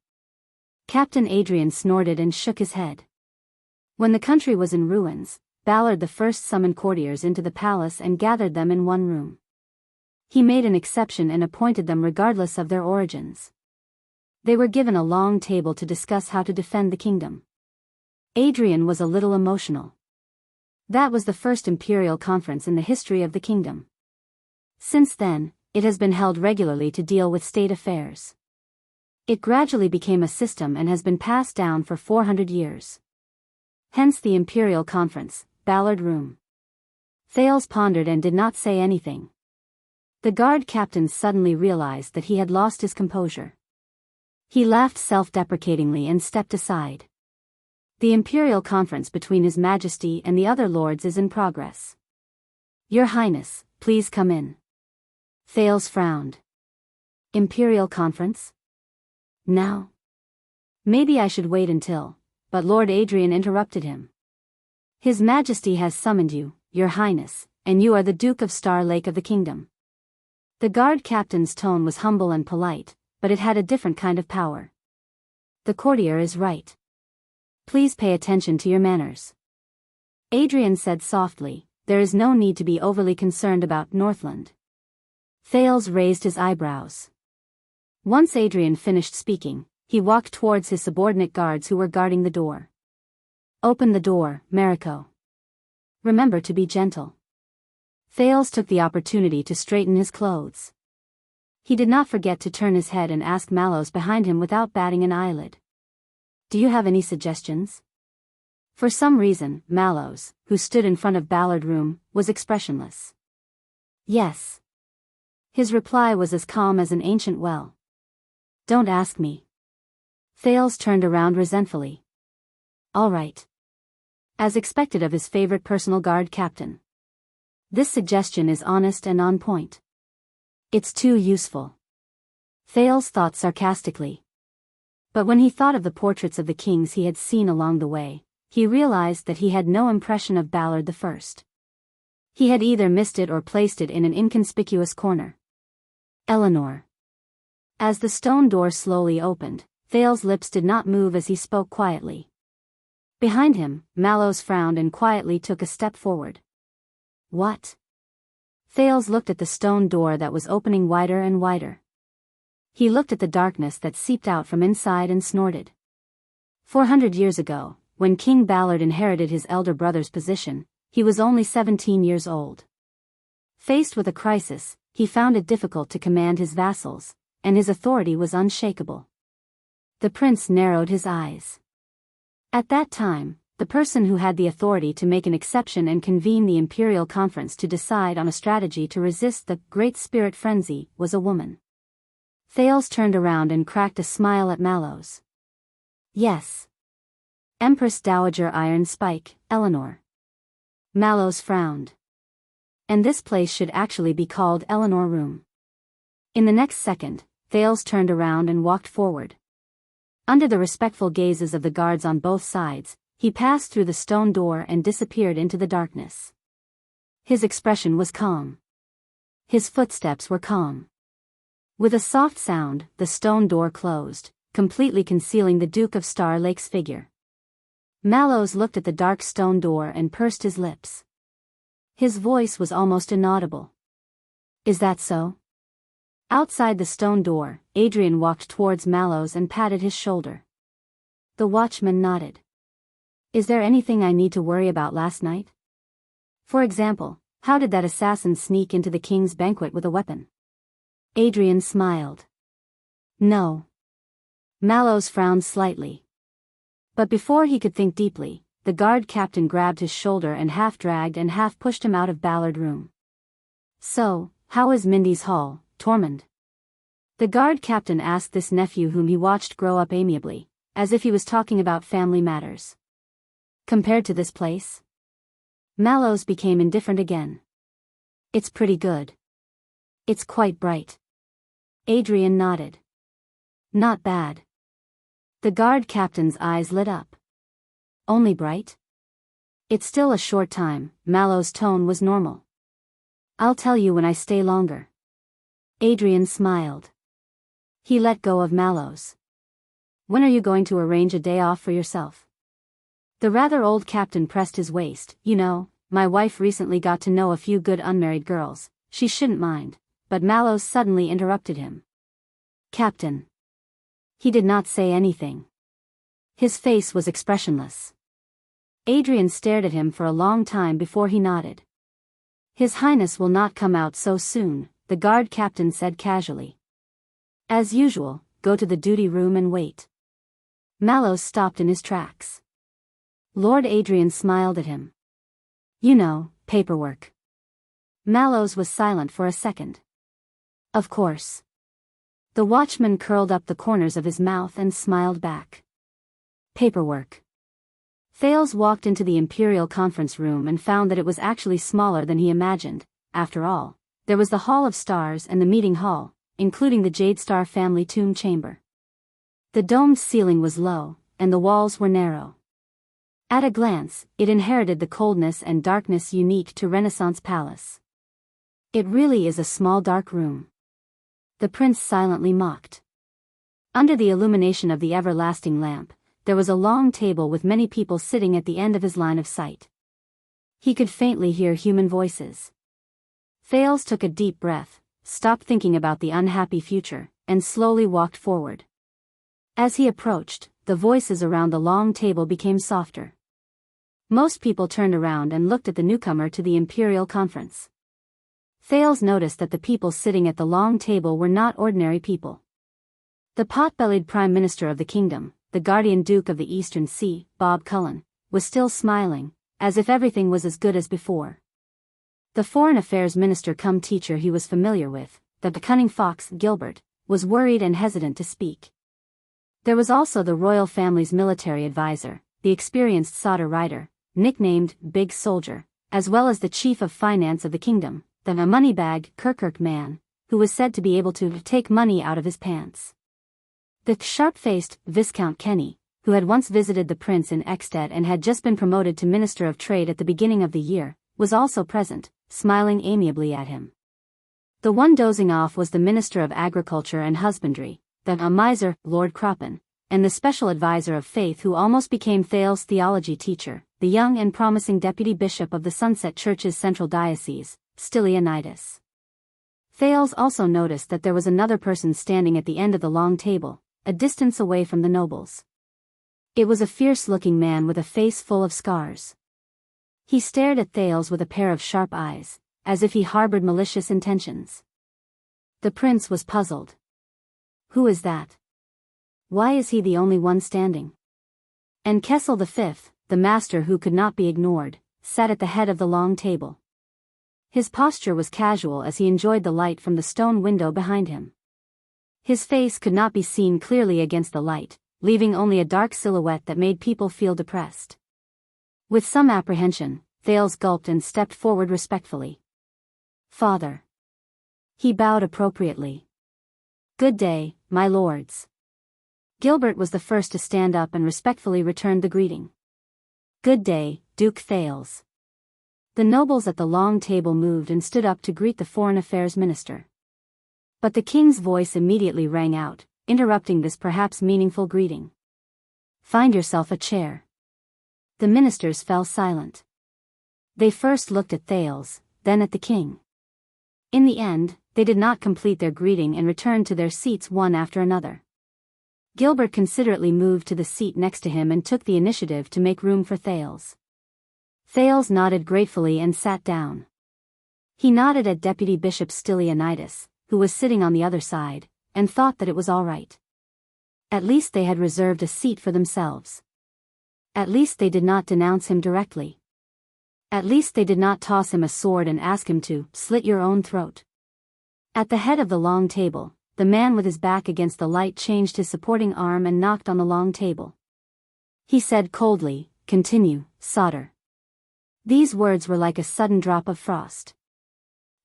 Captain Adrian snorted and shook his head. When the country was in ruins, Ballard I summoned courtiers into the palace and gathered them in one room. He made an exception and appointed them regardless of their origins. They were given a long table to discuss how to defend the kingdom. Adrian was a little emotional. That was the first imperial conference in the history of the kingdom. Since then, it has been held regularly to deal with state affairs. It gradually became a system and has been passed down for 400 years. Hence the Imperial Conference, Ballard Room. Thales pondered and did not say anything. The guard captain suddenly realized that he had lost his composure. He laughed self-deprecatingly and stepped aside. The Imperial Conference between His Majesty and the other lords is in progress. Your Highness, please come in. Thales frowned. Imperial Conference? Now? Maybe I should wait until, but Lord Adrian interrupted him. His Majesty has summoned you, Your Highness, and you are the Duke of Star Lake of the Kingdom. The guard captain's tone was humble and polite, but it had a different kind of power. The courtier is right. Please pay attention to your manners. Adrian said softly, there is no need to be overly concerned about Northland. Thales raised his eyebrows. Once Adrian finished speaking, he walked towards his subordinate guards who were guarding the door. Open the door, Mariko. Remember to be gentle. Thales took the opportunity to straighten his clothes. He did not forget to turn his head and ask Mallows behind him without batting an eyelid. Do you have any suggestions? For some reason, Mallows, who stood in front of Ballard Room, was expressionless. Yes. His reply was as calm as an ancient well. Don't ask me. Thales turned around resentfully. All right. As expected of his favorite personal guard captain. This suggestion is honest and on point. It's too useful. Thales thought sarcastically. But when he thought of the portraits of the kings he had seen along the way, he realized that he had no impression of Ballard the First. He had either missed it or placed it in an inconspicuous corner. Eleanor. As the stone door slowly opened, Thales' lips did not move as he spoke quietly. Behind him, Mallows frowned and quietly took a step forward. What? Thales looked at the stone door that was opening wider and wider. He looked at the darkness that seeped out from inside and snorted. 400 years ago, when King Ballard inherited his elder brother's position, he was only 17 years old. Faced with a crisis, he found it difficult to command his vassals, and his authority was unshakable. The prince narrowed his eyes. At that time, the person who had the authority to make an exception and convene the imperial conference to decide on a strategy to resist the Great Spirit Frenzy was a woman. Thales turned around and cracked a smile at Mallows. Yes. Empress Dowager Iron Spike, Eleanor. Mallows frowned. And this place should actually be called Eleanor Room. In the next second, Thales turned around and walked forward. Under the respectful gazes of the guards on both sides, he passed through the stone door and disappeared into the darkness. His expression was calm. His footsteps were calm. With a soft sound, the stone door closed, completely concealing the Duke of Star Lake's figure. Mallows looked at the dark stone door and pursed his lips. His voice was almost inaudible. Is that so? Outside the stone door, Adrian walked towards Mallows and patted his shoulder. The watchman nodded. Is there anything I need to worry about last night? For example, how did that assassin sneak into the king's banquet with a weapon? Adrian smiled. No. Mallows frowned slightly. But before he could think deeply, the guard captain grabbed his shoulder and half dragged and half pushed him out of Ballard Room. So, how is Mindy's Hall, Tormund? The guard captain asked this nephew whom he watched grow up amiably, as if he was talking about family matters. Compared to this place? Mallows became indifferent again. It's pretty good. It's quite bright. Adrian nodded. Not bad. The guard captain's eyes lit up. Only bright? It's still a short time. Mallows' tone was normal. I'll tell you when I stay longer. Adrian smiled. He let go of Mallows. When are you going to arrange a day off for yourself? The rather old captain pressed his waist. You know, my wife recently got to know a few good unmarried girls. She shouldn't mind. But Mallows suddenly interrupted him. Captain. He did not say anything. His face was expressionless. Adrian stared at him for a long time before he nodded. His Highness will not come out so soon, the guard captain said casually. As usual, go to the duty room and wait. Mallows stopped in his tracks. Lord Adrian smiled at him. You know, paperwork. Mallows was silent for a second. Of course. The watchman curled up the corners of his mouth and smiled back. Paperwork. Thales walked into the Imperial Conference Room and found that it was actually smaller than he imagined. After all, there was the Hall of Stars and the Meeting Hall, including the Jade Star family tomb chamber. The domed ceiling was low, and the walls were narrow. At a glance, it inherited the coldness and darkness unique to Renaissance Palace. It really is a small dark room. The prince silently mocked. Under the illumination of the everlasting lamp, there was a long table with many people sitting at the end of his line of sight. He could faintly hear human voices. Thales took a deep breath, stopped thinking about the unhappy future, and slowly walked forward. As he approached, the voices around the long table became softer. Most people turned around and looked at the newcomer to the Imperial Conference. Thales noticed that the people sitting at the long table were not ordinary people. The pot-bellied Prime Minister of the Kingdom, the Guardian Duke of the Eastern Sea, Bob Cullen, was still smiling, as if everything was as good as before. The foreign affairs minister cum teacher he was familiar with, the cunning fox Gilbert, was worried and hesitant to speak. There was also the royal family's military advisor, the experienced Sodder Rider, nicknamed Big Soldier, as well as the chief of finance of the kingdom, the moneybag Kirkirk man, who was said to be able to take money out of his pants. The sharp-faced Viscount Kenny, who had once visited the prince in Exeter and had just been promoted to Minister of Trade at the beginning of the year, was also present, smiling amiably at him. The one dozing off was the Minister of Agriculture and Husbandry, the miser, Lord Croppen, and the special advisor of faith who almost became Thales' theology teacher, the young and promising deputy bishop of the Sunset Church's central diocese, Stylianides. Thales also noticed that there was another person standing at the end of the long table, a distance away from the nobles. It was a fierce-looking man with a face full of scars. He stared at Thales with a pair of sharp eyes, as if he harbored malicious intentions. The prince was puzzled. Who is that? Why is he the only one standing? And Kessel V, the master who could not be ignored, sat at the head of the long table. His posture was casual as he enjoyed the light from the stone window behind him. His face could not be seen clearly against the light, leaving only a dark silhouette that made people feel depressed. With some apprehension, Thales gulped and stepped forward respectfully. Father. He bowed appropriately. Good day, my lords. Gilbert was the first to stand up and respectfully returned the greeting. Good day, Duke Thales. The nobles at the long table moved and stood up to greet the foreign affairs minister. But the king's voice immediately rang out, interrupting this perhaps meaningful greeting. Find yourself a chair. The ministers fell silent. They first looked at Thales, then at the king. In the end, they did not complete their greeting and returned to their seats one after another. Gilbert considerately moved to the seat next to him and took the initiative to make room for Thales. Thales nodded gratefully and sat down. He nodded at Deputy Bishop Stylianides, who was sitting on the other side, and thought that it was all right. At least they had reserved a seat for themselves. At least they did not denounce him directly. At least they did not toss him a sword and ask him to slit your own throat. At the head of the long table, the man with his back against the light changed his supporting arm and knocked on the long table. He said coldly, Continue, Sodder. These words were like a sudden drop of frost.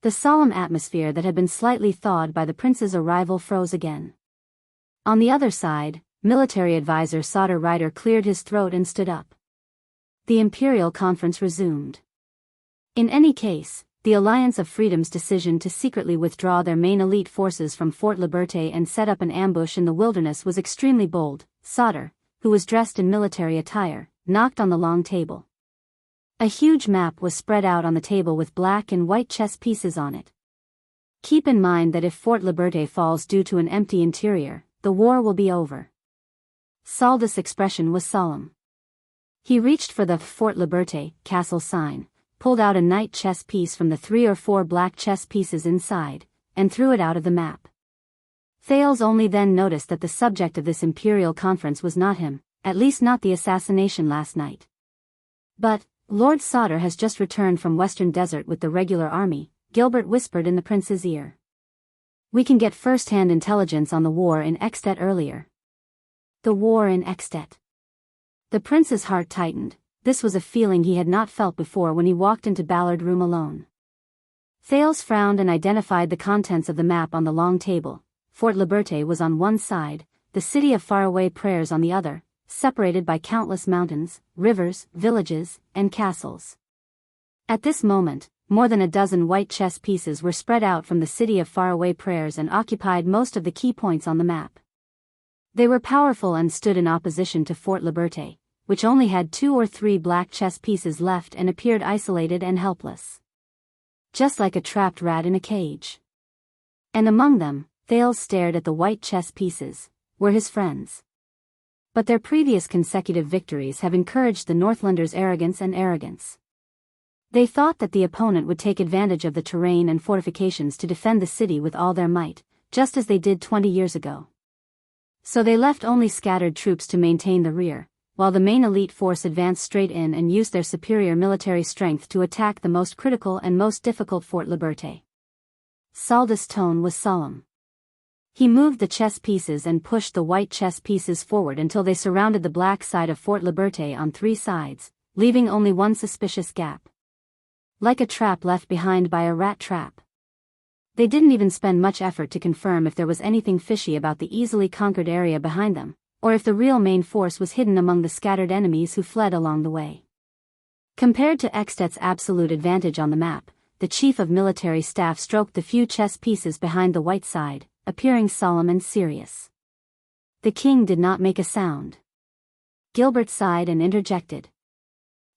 The solemn atmosphere that had been slightly thawed by the prince's arrival froze again. On the other side, military advisor Sodder Rider cleared his throat and stood up. The imperial conference resumed. In any case, the Alliance of Freedom's decision to secretly withdraw their main elite forces from Fort Liberté and set up an ambush in the wilderness was extremely bold. Sodder, who was dressed in military attire, knocked on the long table. A huge map was spread out on the table with black and white chess pieces on it. Keep in mind that if Fort Liberté falls due to an empty interior, the war will be over. Saldus' expression was solemn. He reached for the Fort Liberté castle sign, pulled out a knight chess piece from the 3 or 4 black chess pieces inside, and threw it out of the map. Thales only then noticed that the subject of this imperial conference was not him, at least not the assassination last night. But, Lord Sodder has just returned from Western Desert with the regular army, Gilbert whispered in the prince's ear. We can get first-hand intelligence on the war in Exeter earlier. The war in Exeter. The prince's heart tightened. This was a feeling he had not felt before when he walked into Ballard Room alone. Thales frowned and identified the contents of the map on the long table. Fort Liberté was on one side, the city of faraway prayers on the other, separated by countless mountains, rivers, villages, and castles. At this moment, more than a dozen white chess pieces were spread out from the city of faraway prayers and occupied most of the key points on the map. They were powerful and stood in opposition to Fort Liberté, which only had 2 or 3 black chess pieces left and appeared isolated and helpless. Just like a trapped rat in a cage. And among them, Thales stared at the white chess pieces, were his friends. But their previous consecutive victories have encouraged the Northlanders' arrogance. They thought that the opponent would take advantage of the terrain and fortifications to defend the city with all their might, just as they did 20 years ago. So they left only scattered troops to maintain the rear, while the main elite force advanced straight in and used their superior military strength to attack the most critical and most difficult Fort Liberté. Saldus' tone was solemn. He moved the chess pieces and pushed the white chess pieces forward until they surrounded the black side of Fort Liberté on 3 sides, leaving only one suspicious gap. Like a trap left behind by a rat trap. They didn't even spend much effort to confirm if there was anything fishy about the easily conquered area behind them, or if the real main force was hidden among the scattered enemies who fled along the way. Compared to Extet's absolute advantage on the map, the chief of military staff stroked the few chess pieces behind the white side, appearing solemn and serious. The king did not make a sound. Gilbert sighed and interjected.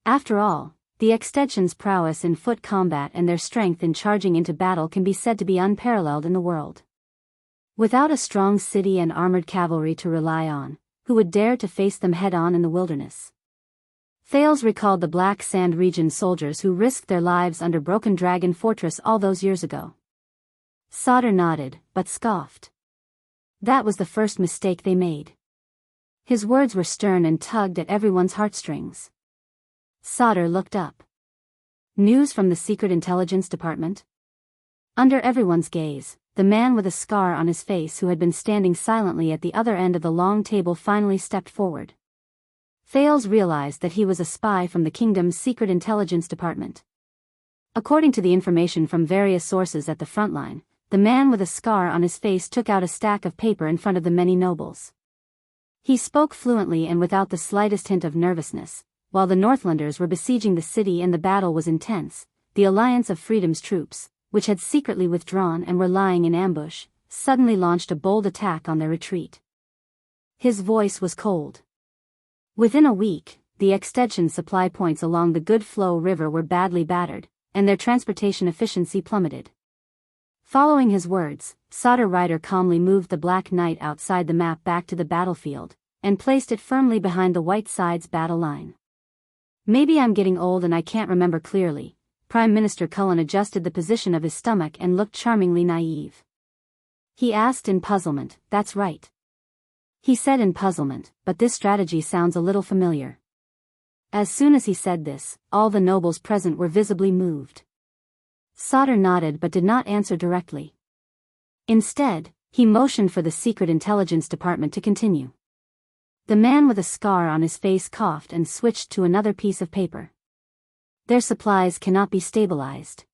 After all, the Extension's prowess in foot combat and their strength in charging into battle can be said to be unparalleled in the world. Without a strong city and armored cavalry to rely on, who would dare to face them head-on in the wilderness? Thales recalled the Black Sand region soldiers who risked their lives under Broken Dragon Fortress all those years ago. Sauter nodded, but scoffed. That was the first mistake they made. His words were stern and tugged at everyone's heartstrings. Sauter looked up. News from the Secret Intelligence Department? Under everyone's gaze, the man with a scar on his face who had been standing silently at the other end of the long table finally stepped forward. Thales realized that he was a spy from the kingdom's Secret Intelligence Department. According to the information from various sources at the front line, the man with a scar on his face took out a stack of paper in front of the many nobles. He spoke fluently and without the slightest hint of nervousness. While the Northlanders were besieging the city and the battle was intense, the Alliance of Freedom's troops, which had secretly withdrawn and were lying in ambush, suddenly launched a bold attack on their retreat. His voice was cold. Within a week, the Extension supply points along the Good Flow River were badly battered, and their transportation efficiency plummeted. Following his words, Sauter Rider calmly moved the Black Knight outside the map back to the battlefield, and placed it firmly behind the white side's battle line. Maybe I'm getting old and I can't remember clearly. Prime Minister Cullen adjusted the position of his stomach and looked charmingly naive. He asked in puzzlement, "That's right." He said in puzzlement, "But this strategy sounds a little familiar." As soon as he said this, all the nobles present were visibly moved. Sauter nodded but did not answer directly. Instead, he motioned for the Secret Intelligence Department to continue. The man with a scar on his face coughed and switched to another piece of paper. Their supplies cannot be stabilized.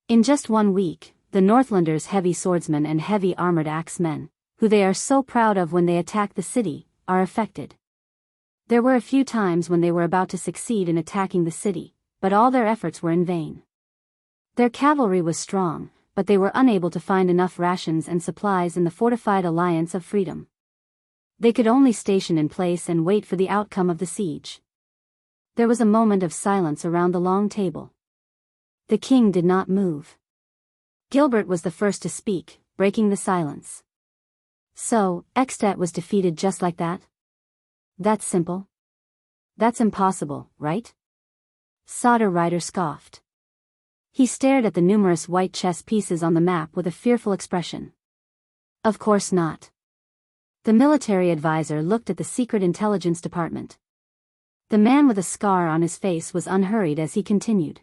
In just 1 week, the Northlanders' heavy swordsmen and heavy armored axemen, who they are so proud of when they attack the city, are affected. There were a few times when they were about to succeed in attacking the city, but all their efforts were in vain. Their cavalry was strong, but they were unable to find enough rations and supplies in the fortified Alliance of Freedom. They could only station in place and wait for the outcome of the siege. There was a moment of silence around the long table. The king did not move. Gilbert was the first to speak, breaking the silence. So, Extet was defeated just like that? That's simple. That's impossible, right? Sauter Rider scoffed. He stared at the numerous white chess pieces on the map with a fearful expression. Of course not. The military advisor looked at the Secret Intelligence Department. The man with a scar on his face was unhurried as he continued.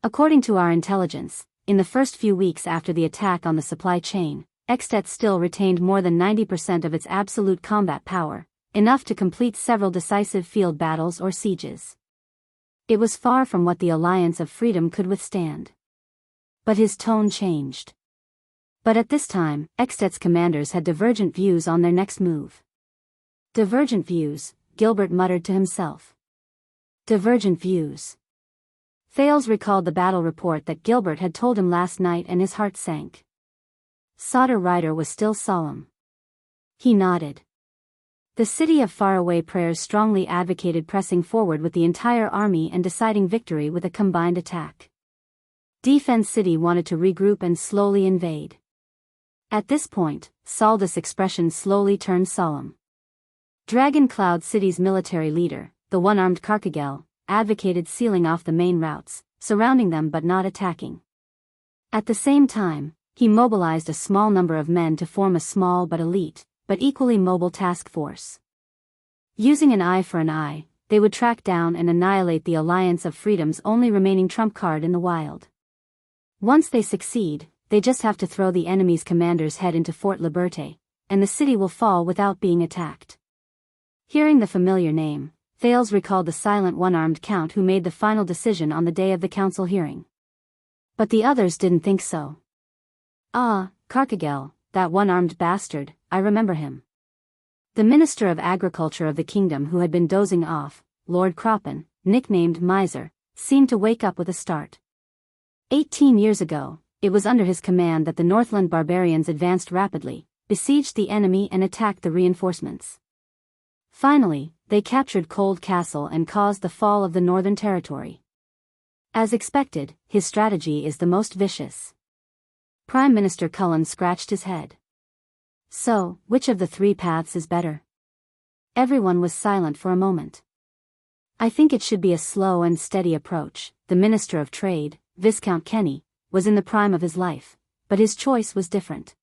According to our intelligence, in the first few weeks after the attack on the supply chain, Extet still retained more than 90% of its absolute combat power, enough to complete several decisive field battles or sieges. It was far from what the Alliance of Freedom could withstand. But his tone changed. But at this time, Extet's commanders had divergent views on their next move. Divergent views, Gilbert muttered to himself. Divergent views. Thales recalled the battle report that Gilbert had told him last night and his heart sank. Sauter Rider was still solemn. He nodded. The city of Faraway Prayers strongly advocated pressing forward with the entire army and deciding victory with a combined attack. Defense City wanted to regroup and slowly invade. At this point, Saldus' expression slowly turned solemn. Dragon Cloud City's military leader, the one-armed Carcagel, advocated sealing off the main routes, surrounding them but not attacking. At the same time, he mobilized a small number of men to form a small but elite, but equally mobile task force. Using an eye for an eye, they would track down and annihilate the Alliance of Freedom's only remaining trump card in the wild. Once they succeed, they just have to throw the enemy's commander's head into Fort Liberté, and the city will fall without being attacked. Hearing the familiar name, Thales recalled the silent one-armed count who made the final decision on the day of the council hearing. But the others didn't think so. Ah, Carcagel, that one-armed bastard, I remember him. The Minister of Agriculture of the kingdom who had been dozing off, Lord Croppen, nicknamed Miser, seemed to wake up with a start. 18 years ago, it was under his command that the Northland barbarians advanced rapidly, besieged the enemy and attacked the reinforcements. Finally, they captured Cold Castle and caused the fall of the Northern Territory. As expected, his strategy is the most vicious. Prime Minister Cullen scratched his head. So, which of the three paths is better? Everyone was silent for a moment. I think it should be a slow and steady approach. The Minister of Trade, Viscount Kenny, was in the prime of his life, but his choice was different.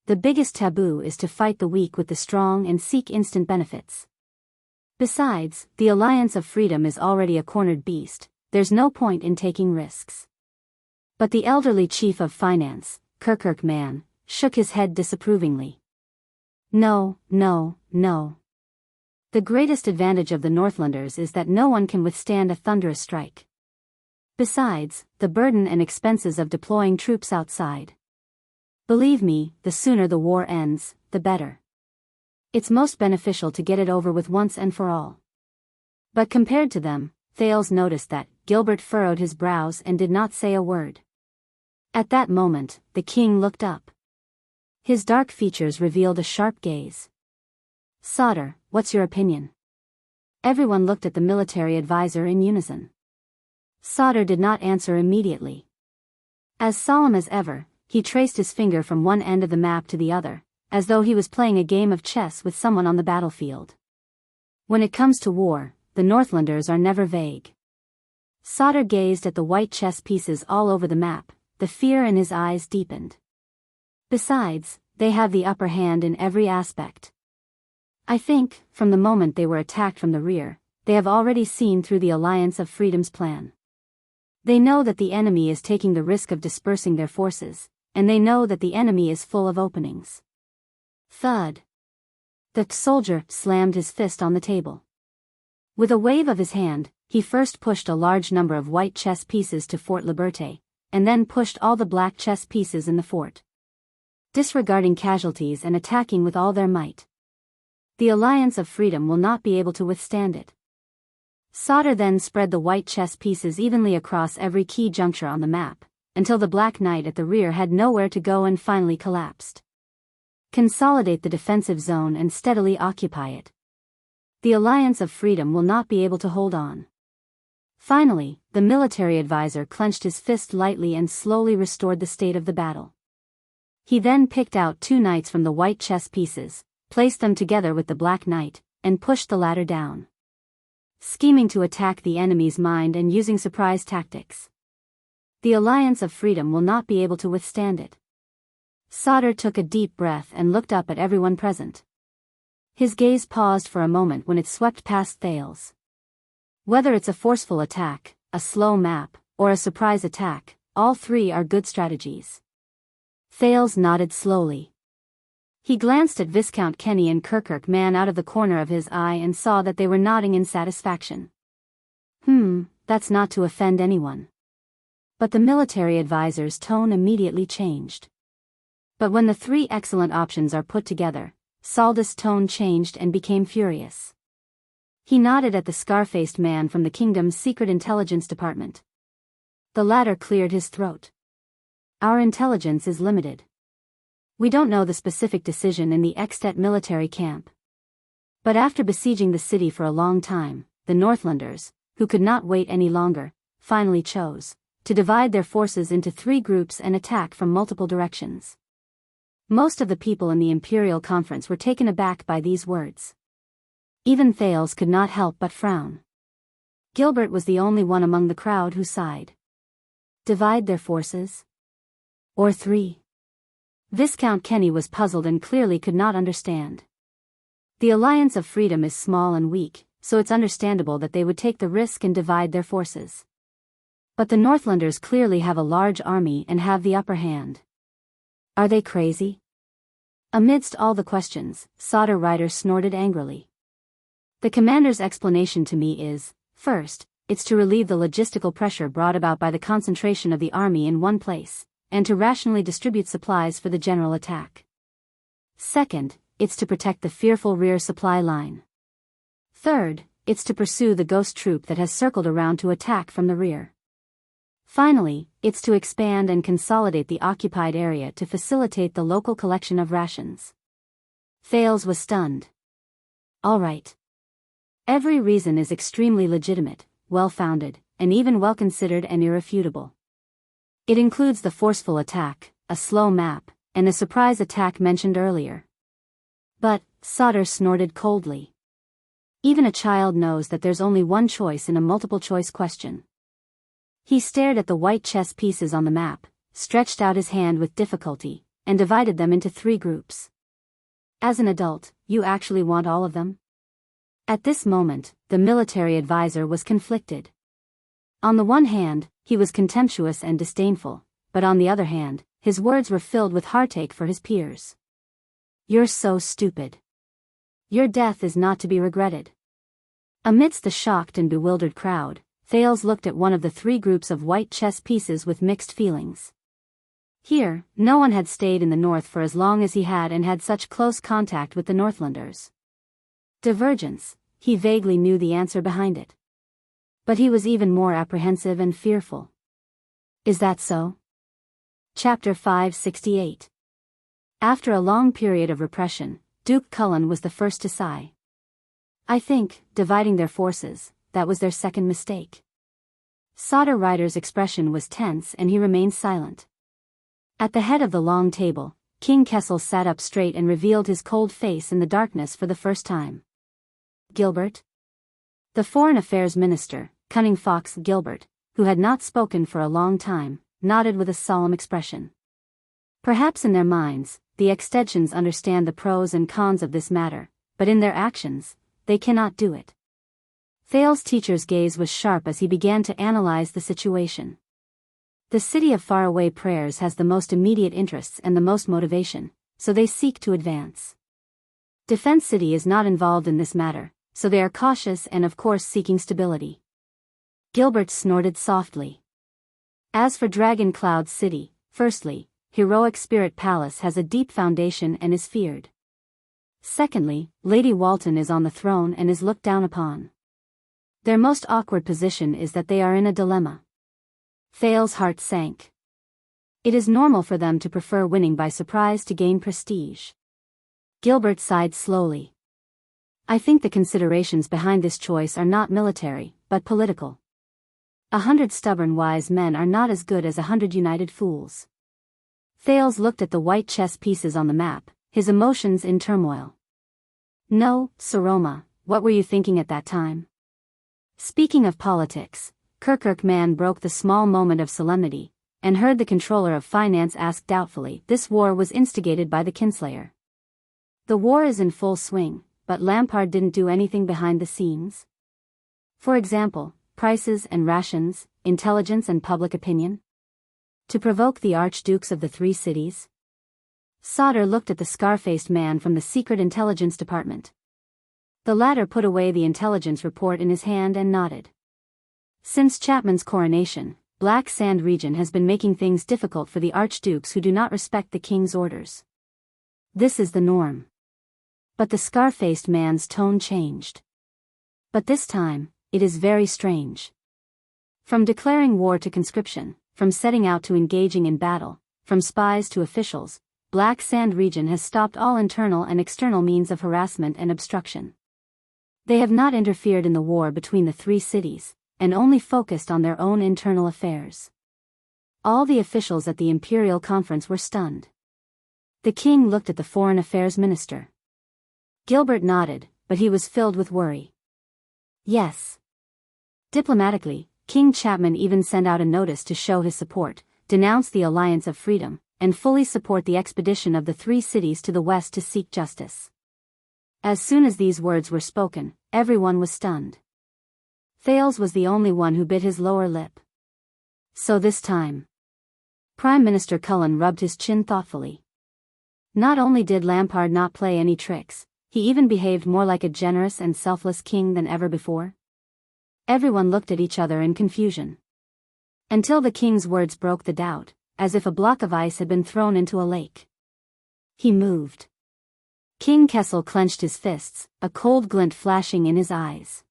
The biggest taboo is to fight the weak with the strong and seek instant benefits. Besides, the Alliance of Freedom is already a cornered beast, there's no point in taking risks. But the elderly chief of finance, Kirkirk Man, shook his head disapprovingly. No. The greatest advantage of the Northlanders is that no one can withstand a thunderous strike. Besides, the burden and expenses of deploying troops outside. Believe me, the sooner the war ends, the better. It's most beneficial to get it over with once and for all. But compared to them, Thales noticed that Gilbert furrowed his brows and did not say a word. At that moment, the king looked up. His dark features revealed a sharp gaze. Sauter, what's your opinion? Everyone looked at the military advisor in unison. Sauter did not answer immediately. As solemn as ever, he traced his finger from one end of the map to the other, as though he was playing a game of chess with someone on the battlefield. When it comes to war, the Northlanders are never vague. Sauter gazed at the white chess pieces all over the map, the fear in his eyes deepened. Besides, they have the upper hand in every aspect. I think, from the moment they were attacked from the rear, they have already seen through the Alliance of Freedom's plan. They know that the enemy is taking the risk of dispersing their forces, and they know that the enemy is full of openings. Thud. The soldier slammed his fist on the table. With a wave of his hand, he first pushed a large number of white chess pieces to Fort Liberté, and then pushed all the black chess pieces in the fort. Disregarding casualties and attacking with all their might. The Alliance of Freedom will not be able to withstand it. Sauter then spread the white chess pieces evenly across every key juncture on the map, until the Black Knight at the rear had nowhere to go and finally collapsed. Consolidate the defensive zone and steadily occupy it. The Alliance of Freedom will not be able to hold on. Finally, the military advisor clenched his fist lightly and slowly restored the state of the battle. He then picked out 2 knights from the white chess pieces, placed them together with the Black Knight, and pushed the latter down. Scheming to attack the enemy's mind and using surprise tactics. The Alliance of Freedom will not be able to withstand it. Sauter took a deep breath and looked up at everyone present. His gaze paused for a moment when it swept past Thales. Whether it's a forceful attack, a slow map, or a surprise attack, all three are good strategies. Thales nodded slowly. He glanced at Viscount Kenny and Kirkirk Man out of the corner of his eye and saw that they were nodding in satisfaction. That's not to offend anyone. But the military advisor's tone immediately changed. But when the 3 excellent options are put together, Saldus' tone changed and became furious. He nodded at the scar-faced man from the kingdom's secret intelligence department. The latter cleared his throat. Our intelligence is limited. We don't know the specific decision in the Extet military camp. But after besieging the city for a long time, the Northlanders, who could not wait any longer, finally chose to divide their forces into 3 groups and attack from multiple directions. Most of the people in the Imperial Conference were taken aback by these words. Even Thales could not help but frown. Gilbert was the only one among the crowd who sighed. Divide their forces? Or 3? Viscount Kenny was puzzled and clearly could not understand. The Alliance of Freedom is small and weak, so it's understandable that they would take the risk and divide their forces. But the Northlanders clearly have a large army and have the upper hand. Are they crazy? Amidst all the questions, Sauter Rider snorted angrily. The commander's explanation to me is, first, it's to relieve the logistical pressure brought about by the concentration of the army in one place, and to rationally distribute supplies for the general attack. Second, it's to protect the fearful rear supply line. Third, it's to pursue the ghost troop that has circled around to attack from the rear. Finally, it's to expand and consolidate the occupied area to facilitate the local collection of rations. Thales was stunned. All right. Every reason is extremely legitimate, well-founded, and even well-considered and irrefutable. It includes the forceful attack, a slow map, and the surprise attack mentioned earlier. But, Sauter snorted coldly. Even a child knows that there's only one choice in a multiple-choice question. He stared at the white chess pieces on the map, stretched out his hand with difficulty, and divided them into 3 groups. As an adult, you actually want all of them? At this moment, the military advisor was conflicted. On the one hand, he was contemptuous and disdainful, but on the other hand, his words were filled with heartache for his peers. You're so stupid. Your death is not to be regretted. Amidst the shocked and bewildered crowd, Thales looked at one of the 3 groups of white chess pieces with mixed feelings. Here, no one had stayed in the north for as long as he had and had such close contact with the Northlanders. Divergence, he vaguely knew the answer behind it. But he was even more apprehensive and fearful. Is that so? Chapter 568. After a long period of repression, Duke Cullen was the first to sigh. I think, dividing their forces, that was their second mistake. Sauter Rider's expression was tense and he remained silent. At the head of the long table, King Kessel sat up straight and revealed his cold face in the darkness for the first time. Gilbert? The Foreign Affairs Minister, Cunning Fox Gilbert, who had not spoken for a long time, nodded with a solemn expression. Perhaps in their minds, the extensions understand the pros and cons of this matter, but in their actions, they cannot do it. Thales' teacher's gaze was sharp as he began to analyze the situation. The city of faraway prayers has the most immediate interests and the most motivation, so they seek to advance. Defense City is not involved in this matter, so they are cautious and of course seeking stability. Gilbert snorted softly. As for Dragon Cloud City, firstly, Heroic Spirit Palace has a deep foundation and is feared. Secondly, Lady Walton is on the throne and is looked down upon. Their most awkward position is that they are in a dilemma. Thales' heart sank. It is normal for them to prefer winning by surprise to gain prestige. Gilbert sighed slowly. I think the considerations behind this choice are not military, but political. 100 stubborn wise men are not as good as 100 united fools. Thales looked at the white chess pieces on the map, his emotions in turmoil. No, Saroma, what were you thinking at that time? Speaking of politics, Kirkirk Man broke the small moment of solemnity, and heard the controller of finance ask doubtfully, this war was instigated by the Kinslayer. The war is in full swing, but Lampard didn't do anything behind the scenes. For example, prices and rations, intelligence and public opinion. To provoke the archdukes of the 3 cities. Sauter looked at the scar-faced man from the Secret Intelligence Department. The latter put away the intelligence report in his hand and nodded. Since Chapman's coronation, Black Sand region has been making things difficult for the archdukes who do not respect the king's orders. This is the norm. But the scar-faced man's tone changed. But this time, it is very strange. From declaring war to conscription, from setting out to engaging in battle, from spies to officials, Black Sand region has stopped all internal and external means of harassment and obstruction. They have not interfered in the war between the 3 cities, and only focused on their own internal affairs. All the officials at the Imperial Conference were stunned. The king looked at the Foreign Affairs Minister. Gilbert nodded, but he was filled with worry. Yes. Diplomatically, King Chapman even sent out a notice to show his support, denounce the Alliance of Freedom, and fully support the expedition of the 3 cities to the west to seek justice. As soon as these words were spoken, everyone was stunned. Thales was the only one who bit his lower lip. So this time. Prime Minister Cullen rubbed his chin thoughtfully. Not only did Lampard not play any tricks, he even behaved more like a generous and selfless king than ever before. Everyone looked at each other in confusion. Until the king's words broke the doubt, as if a block of ice had been thrown into a lake. He moved. King Kessel clenched his fists, a cold glint flashing in his eyes.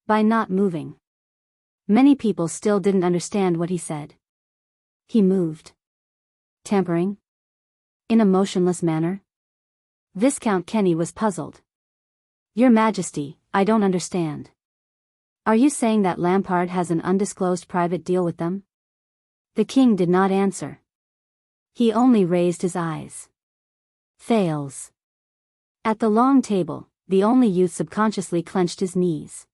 By not moving. Many people still didn't understand what he said. He moved. Tampering? In a motionless manner? Viscount Kenny was puzzled. Your Majesty, I don't understand. Are you saying that Lampard has an undisclosed private deal with them? The king did not answer. He only raised his eyes. Thales. At the long table, the only youth subconsciously clenched his knees.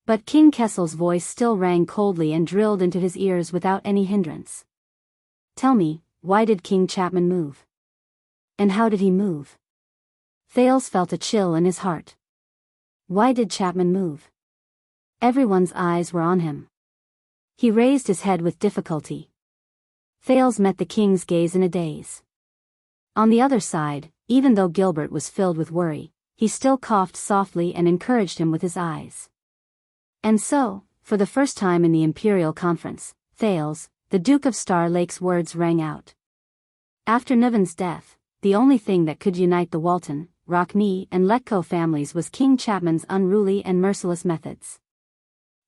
But King Kessel's voice still rang coldly and drilled into his ears without any hindrance. Tell me, why did King Chapman move? And how did he move? Thales felt a chill in his heart. Why did Chapman move? Everyone's eyes were on him. He raised his head with difficulty. Thales met the king's gaze in a daze. On the other side, even though Gilbert was filled with worry, he still coughed softly and encouraged him with his eyes. And so, for the first time in the Imperial Conference, Thales, the Duke of Star Lake's words rang out. After Niven's death, the only thing that could unite the Walton, Rockne and Letco families was King Chapman's unruly and merciless methods.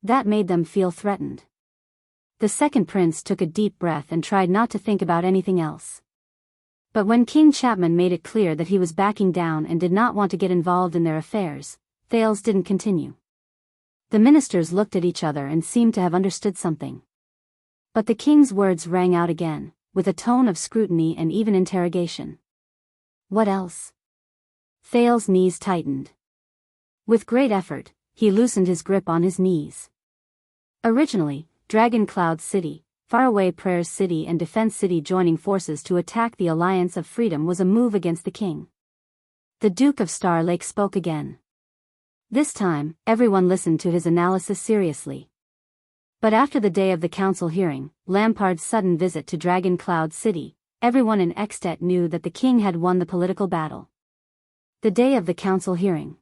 That made them feel threatened. The second prince took a deep breath and tried not to think about anything else. But when King Chapman made it clear that he was backing down and did not want to get involved in their affairs, Thales didn't continue. The ministers looked at each other and seemed to have understood something. But the king's words rang out again, with a tone of scrutiny and even interrogation. What else? Thales' knees tightened. With great effort, he loosened his grip on his knees. Originally, Dragon Cloud City, Faraway Prayers City and Defense City joining forces to attack the Alliance of Freedom was a move against the king. The Duke of Star Lake spoke again. This time, everyone listened to his analysis seriously. But after the day of the council hearing, Lampard's sudden visit to Dragon Cloud City, everyone in Extet knew that the king had won the political battle. The day of the council hearing.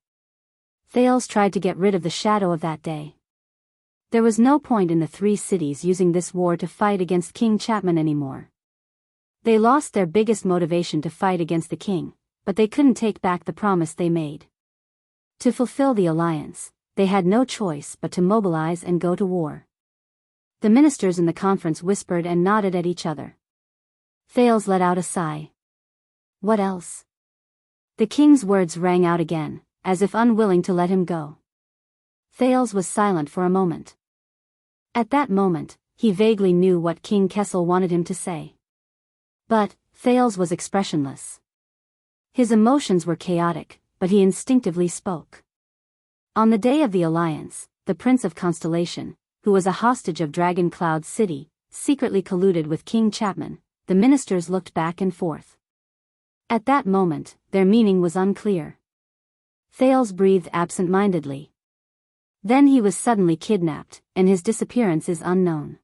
Thales tried to get rid of the shadow of that day. There was no point in the three cities using this war to fight against King Chapman anymore. They lost their biggest motivation to fight against the king, but they couldn't take back the promise they made. To fulfill the alliance, they had no choice but to mobilize and go to war. The ministers in the conference whispered and nodded at each other. Thales let out a sigh. What else? The king's words rang out again, as if unwilling to let him go. Thales was silent for a moment. At that moment, he vaguely knew what King Kessel wanted him to say. But Thales was expressionless. His emotions were chaotic, but he instinctively spoke. On the day of the alliance, the Prince of Constellation, who was a hostage of Dragon Cloud City, secretly colluded with King Chapman. The ministers looked back and forth. At that moment, their meaning was unclear. Thales breathed absent-mindedly. Then he was suddenly kidnapped, and his disappearance is unknown.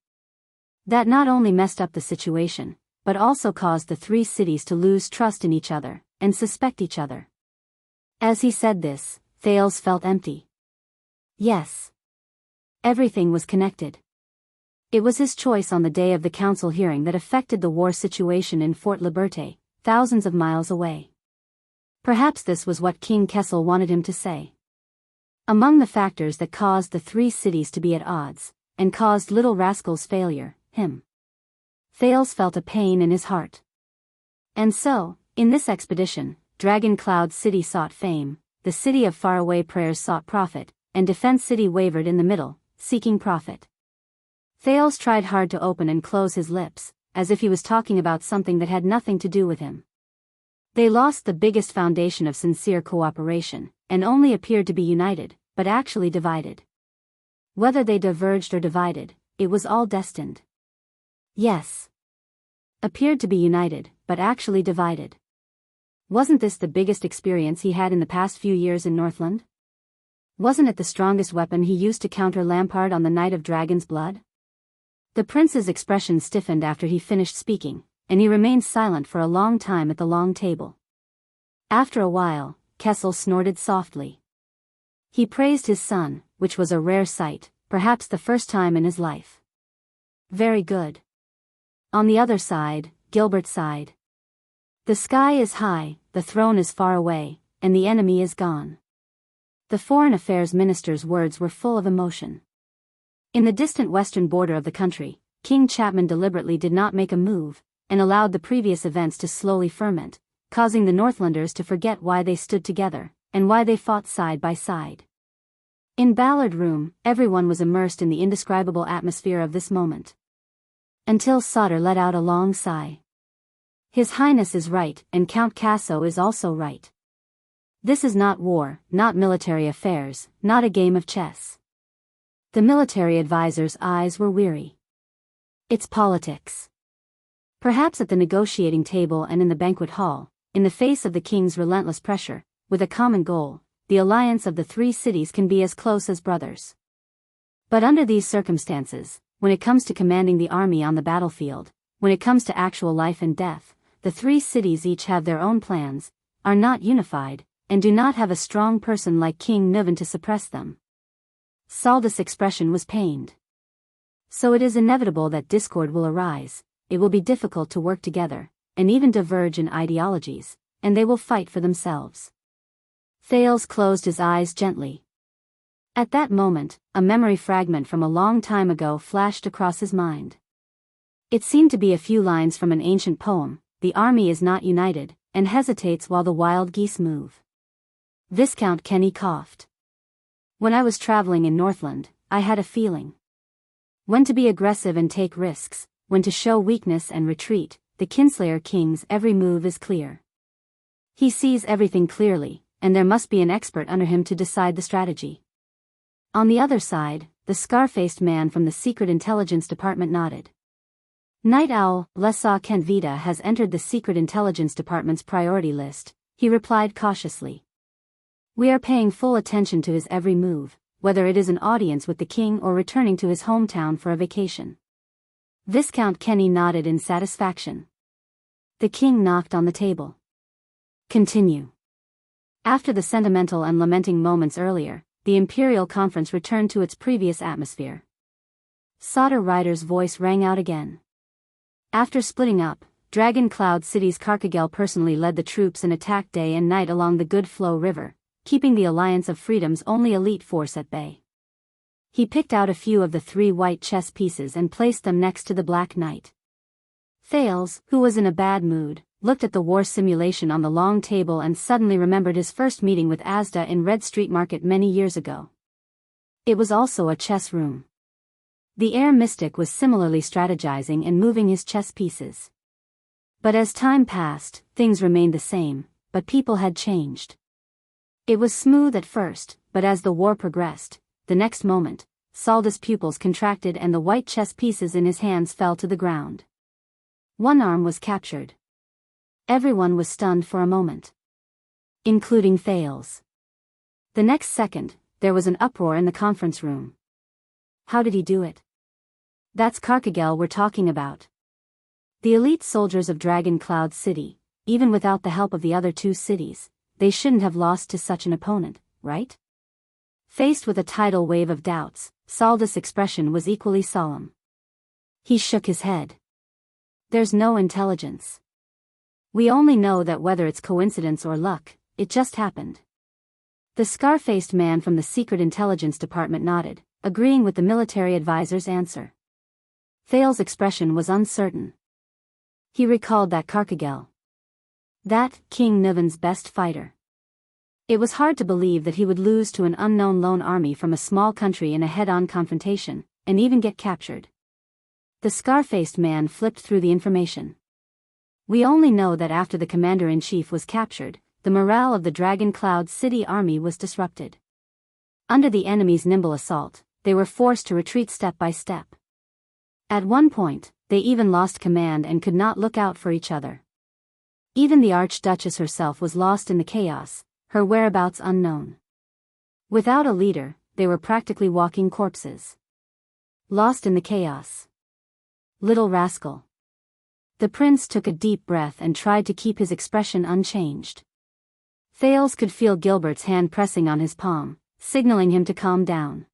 That not only messed up the situation, but also caused the three cities to lose trust in each other, and suspect each other. As he said this, Thales felt empty. Yes. Everything was connected. It was his choice on the day of the council hearing that affected the war situation in Fort Liberté, thousands of miles away. Perhaps this was what King Kessel wanted him to say. Among the factors that caused the three cities to be at odds, and caused Little Rascal's failure, him. Thales felt a pain in his heart. And so, in this expedition, Dragon Cloud City sought fame, the City of Faraway Prayers sought profit, and Defense City wavered in the middle, seeking profit. Thales tried hard to open and close his lips, as if he was talking about something that had nothing to do with him. They lost the biggest foundation of sincere cooperation, and only appeared to be united, but actually divided. Whether they diverged or divided, it was all destined. Yes. Appeared to be united, but actually divided. Wasn't this the biggest experience he had in the past few years in Northland? Wasn't it the strongest weapon he used to counter Lampard on the night of Dragon's Blood? The prince's expression stiffened after he finished speaking, and he remained silent for a long time at the long table. After a while, Kessel snorted softly. He praised his son, which was a rare sight, perhaps the first time in his life. Very good. On the other side, Gilbert sighed. The sky is high, the throne is far away, and the enemy is gone. The Foreign Affairs Minister's words were full of emotion. In the distant western border of the country, King Chapman deliberately did not make a move, and allowed the previous events to slowly ferment, causing the Northlanders to forget why they stood together, and why they fought side by side. In Ballard Room, everyone was immersed in the indescribable atmosphere of this moment. Until Sauter let out a long sigh. His Highness is right, and Count Casso is also right. This is not war, not military affairs, not a game of chess. The military advisor's eyes were weary. It's politics. Perhaps at the negotiating table and in the banquet hall, in the face of the king's relentless pressure, with a common goal, the alliance of the three cities can be as close as brothers. But under these circumstances, when it comes to commanding the army on the battlefield, when it comes to actual life and death, the three cities each have their own plans, are not unified, and do not have a strong person like King Nuvan to suppress them. Saldus' expression was pained. So it is inevitable that discord will arise, it will be difficult to work together, and even diverge in ideologies, and they will fight for themselves. Thales closed his eyes gently. At that moment, a memory fragment from a long time ago flashed across his mind. It seemed to be a few lines from an ancient poem: the army is not united, and hesitates while the wild geese move. Viscount Kenny coughed. When I was traveling in Northland, I had a feeling. When to be aggressive and take risks, when to show weakness and retreat, the Kinslayer King's every move is clear. He sees everything clearly, and there must be an expert under him to decide the strategy. On the other side, the scar-faced man from the Secret Intelligence Department nodded. Night Owl, Lesa Kentvita has entered the Secret Intelligence Department's priority list, he replied cautiously. We are paying full attention to his every move, whether it is an audience with the king or returning to his hometown for a vacation. Viscount Kenny nodded in satisfaction. The king knocked on the table. Continue. After the sentimental and lamenting moments earlier, the Imperial Conference returned to its previous atmosphere. Sauter Ryder's voice rang out again. After splitting up, Dragon Cloud City's Karkagel personally led the troops and attacked day and night along the Good Flow River, keeping the Alliance of Freedom's only elite force at bay. He picked out a few of the 3 white chess pieces and placed them next to the Black Knight. Thales, who was in a bad mood, looked at the war simulation on the long table and suddenly remembered his first meeting with Asda in Red Street Market many years ago. It was also a chess room. The air mystic was similarly strategizing and moving his chess pieces. But as time passed, things remained the same, but people had changed. It was smooth at first, but as the war progressed, the next moment, Saldus' pupils contracted and the white chess pieces in his hands fell to the ground. One arm was captured. Everyone was stunned for a moment. Including Thales. The next second, there was an uproar in the conference room. How did he do it? That's Karkagel we're talking about. The elite soldiers of Dragon Cloud City, even without the help of the other 2 cities, they shouldn't have lost to such an opponent, right? Faced with a tidal wave of doubts, Saldus' expression was equally solemn. He shook his head. There's no intelligence. We only know that whether it's coincidence or luck, it just happened. The scar-faced man from the Secret Intelligence Department nodded, agreeing with the military advisor's answer. Thales' expression was uncertain. He recalled that Karkagel. That, King Nuvan's best fighter. It was hard to believe that he would lose to an unknown lone army from a small country in a head-on confrontation, and even get captured. The scar-faced man flipped through the information. We only know that after the commander-in-chief was captured, the morale of the Dragon Cloud City army was disrupted. Under the enemy's nimble assault, they were forced to retreat step by step. At one point, they even lost command and could not look out for each other. Even the Archduchess herself was lost in the chaos, her whereabouts unknown. Without a leader, they were practically walking corpses. Lost in the chaos. Little rascal. The prince took a deep breath and tried to keep his expression unchanged. Thales could feel Gilbert's hand pressing on his palm, signaling him to calm down.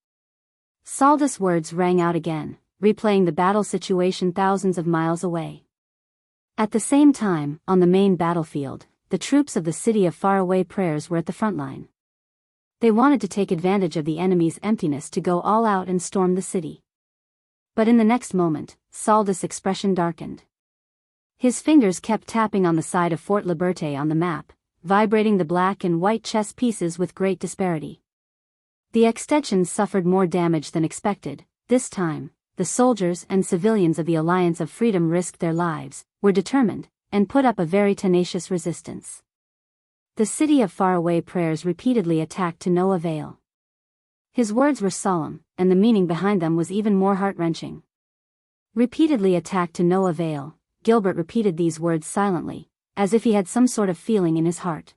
Saldus' words rang out again, replaying the battle situation thousands of miles away. At the same time, on the main battlefield, the troops of the city of faraway prayers were at the front line. They wanted to take advantage of the enemy's emptiness to go all out and storm the city. But in the next moment, Saldus' expression darkened. His fingers kept tapping on the side of Fort Liberté on the map, vibrating the black and white chess pieces with great disparity. The extensions suffered more damage than expected. This time, the soldiers and civilians of the Alliance of Freedom risked their lives, were determined, and put up a very tenacious resistance. The city of faraway prayers repeatedly attacked to no avail. His words were solemn, and the meaning behind them was even more heart-wrenching. Repeatedly attacked to no avail, Gilbert repeated these words silently, as if he had some sort of feeling in his heart.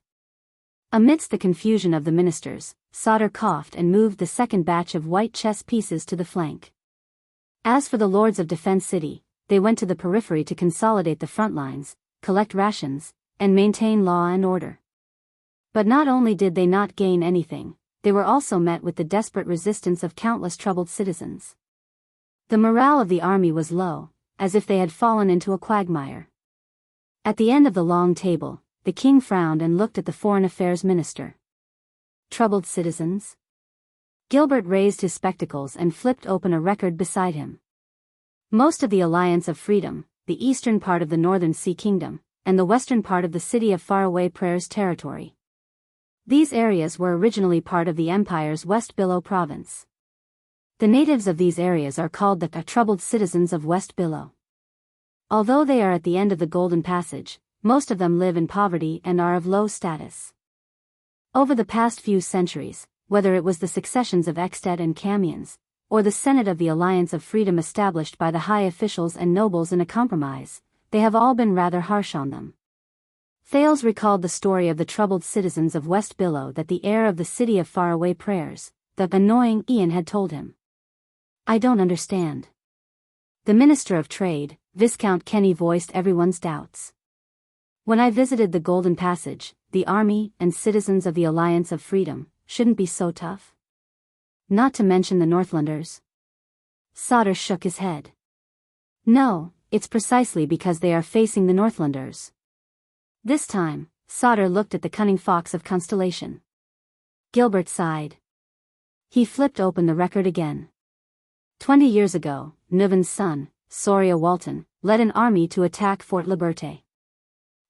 Amidst the confusion of the ministers, Sauter coughed and moved the second batch of white chess pieces to the flank. As for the Lords of Defense City, they went to the periphery to consolidate the front lines, collect rations, and maintain law and order. But not only did they not gain anything, they were also met with the desperate resistance of countless troubled citizens. The morale of the army was low, as if they had fallen into a quagmire. At the end of the long table, the king frowned and looked at the foreign affairs minister. Troubled citizens? Gilbert raised his spectacles and flipped open a record beside him. Most of the Alliance of Freedom, the eastern part of the Northern Sea Kingdom, and the western part of the city of faraway prayers territory. These areas were originally part of the empire's West Billow province. The natives of these areas are called the troubled citizens of West Billow. Although they are at the end of the Golden Passage, most of them live in poverty and are of low status. Over the past few centuries, whether it was the successions of Extet and Camians, or the Senate of the Alliance of Freedom established by the high officials and nobles in a compromise, they have all been rather harsh on them. Thales recalled the story of the troubled citizens of West Billow that the heir of the city of faraway prayers, the annoying Ian, had told him. I don't understand. The Minister of Trade, Viscount Kenny, voiced everyone's doubts. When I visited the Golden Passage, the army and citizens of the Alliance of Freedom shouldn't be so tough. Not to mention the Northlanders. Sauter shook his head. No, it's precisely because they are facing the Northlanders. This time, Sauter looked at the cunning fox of Constellation. Gilbert sighed. He flipped open the record again. 20 years ago, Nuven's son, Soria Walton, led an army to attack Fort Liberté.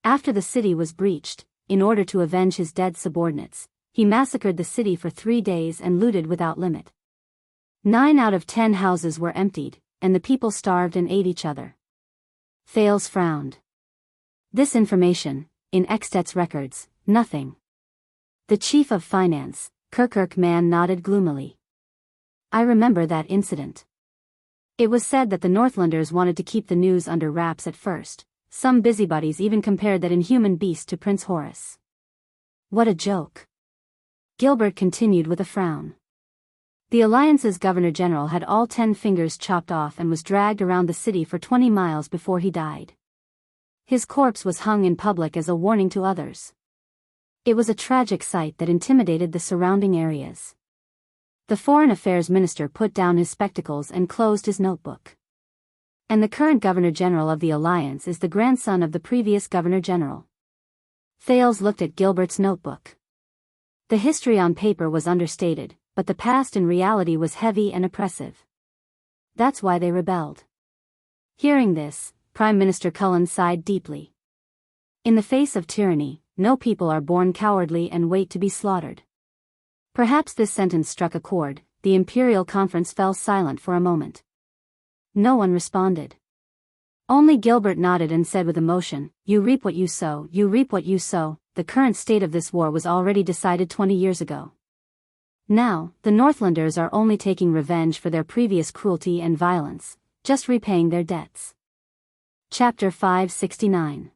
After the city was breached, in order to avenge his dead subordinates, he massacred the city for 3 days and looted without limit. 9 out of 10 houses were emptied, and the people starved and ate each other. Thales frowned. This information, in Extet's records, nothing. The chief of finance, Kirkirk Man, nodded gloomily. I remember that incident. It was said that the Northlanders wanted to keep the news under wraps at first. Some busybodies even compared that inhuman beast to Prince Horace. What a joke. Gilbert continued with a frown. The Alliance's Governor-General had all 10 fingers chopped off and was dragged around the city for 20 miles before he died. His corpse was hung in public as a warning to others. It was a tragic sight that intimidated the surrounding areas. The Foreign Affairs Minister put down his spectacles and closed his notebook. And the current Governor-General of the Alliance is the grandson of the previous Governor-General. Thales looked at Gilbert's notebook. The history on paper was understated, but the past in reality was heavy and oppressive. That's why they rebelled. Hearing this, Prime Minister Cullen sighed deeply. In the face of tyranny, no people are born cowardly and wait to be slaughtered. Perhaps this sentence struck a chord. The Imperial Conference fell silent for a moment. No one responded. Only Gilbert nodded and said with emotion, "You reap what you sow, you reap what you sow." The current state of this war was already decided 20 years ago. Now, the Northlanders are only taking revenge for their previous cruelty and violence, just repaying their debts. Chapter 569.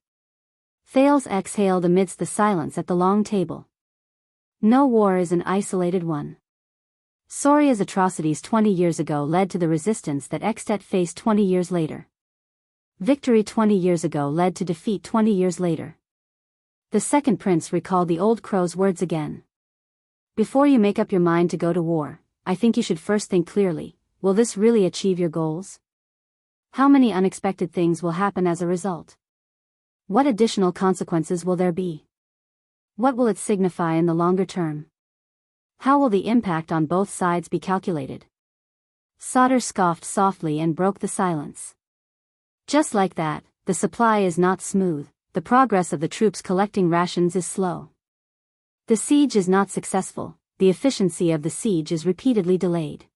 Thales exhaled amidst the silence at the long table. No war is an isolated one. Soria's atrocities 20 years ago led to the resistance that Extet faced 20 years later. Victory 20 years ago led to defeat 20 years later. The second prince recalled the old crow's words again. Before you make up your mind to go to war, I think you should first think clearly, will this really achieve your goals? How many unexpected things will happen as a result? What additional consequences will there be? What will it signify in the longer term? How will the impact on both sides be calculated? Sauter scoffed softly and broke the silence. Just like that, the supply is not smooth, the progress of the troops collecting rations is slow. The siege is not successful, the efficiency of the siege is repeatedly delayed.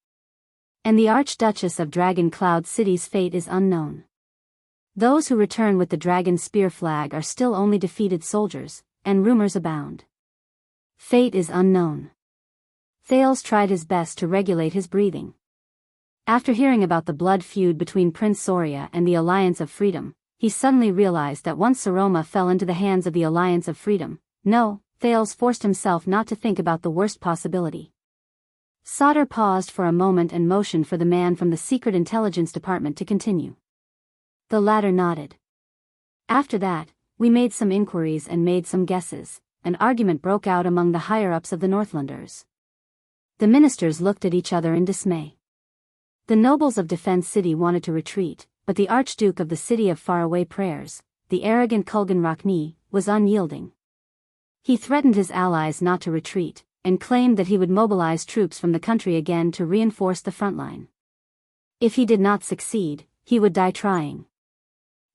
And the Archduchess of Dragon Cloud City's fate is unknown. Those who return with the dragon spear flag are still only defeated soldiers, and rumors abound. Fate is unknown. Thales tried his best to regulate his breathing. After hearing about the blood feud between Prince Soria and the Alliance of Freedom, he suddenly realized that once Saroma fell into the hands of the Alliance of Freedom, Thales forced himself not to think about the worst possibility. Sauter paused for a moment and motioned for the man from the Secret Intelligence Department to continue. The latter nodded. After that, we made some inquiries and made some guesses. An argument broke out among the higher-ups of the Northlanders. The ministers looked at each other in dismay. The nobles of Defense City wanted to retreat, but the Archduke of the City of Faraway Prayers, the arrogant Kulgan Rakni, was unyielding. He threatened his allies not to retreat, and claimed that he would mobilize troops from the country again to reinforce the front line. If he did not succeed, he would die trying.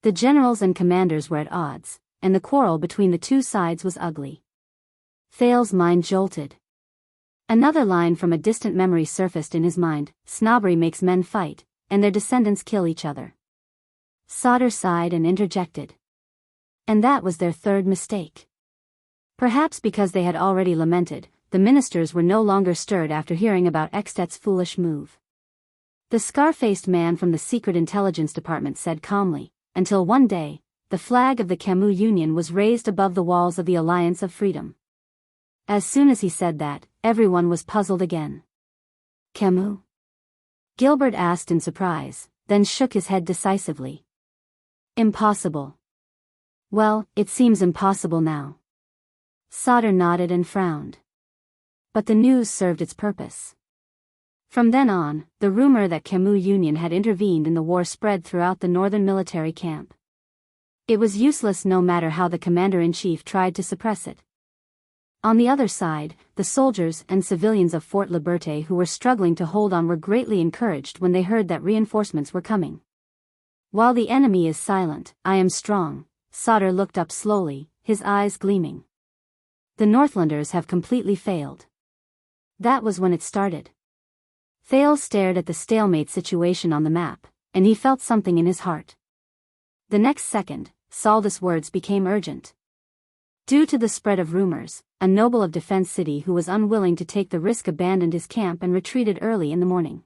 The generals and commanders were at odds, and the quarrel between the two sides was ugly. Thales' mind jolted. Another line from a distant memory surfaced in his mind: snobbery makes men fight, and their descendants kill each other. Sauter sighed and interjected. And that was their third mistake. Perhaps because they had already lamented, the ministers were no longer stirred after hearing about Extet's foolish move. The scar-faced man from the Secret Intelligence Department said calmly, until one day, the flag of the Camus Union was raised above the walls of the Alliance of Freedom. As soon as he said that, everyone was puzzled again. Camus? Gilbert asked in surprise, then shook his head decisively. Impossible. Well, it seems impossible now. Sauter nodded and frowned. But the news served its purpose. From then on, the rumor that Camus Union had intervened in the war spread throughout the northern military camp. It was useless no matter how the commander-in-chief tried to suppress it. On the other side, the soldiers and civilians of Fort Liberté who were struggling to hold on were greatly encouraged when they heard that reinforcements were coming. While the enemy is silent, I am strong. Sauter looked up slowly, his eyes gleaming. The Northlanders have completely failed. That was when it started. Thales stared at the stalemate situation on the map, and he felt something in his heart. The next second, Saldus' words became urgent. Due to the spread of rumors, a noble of Defense City who was unwilling to take the risk abandoned his camp and retreated early in the morning.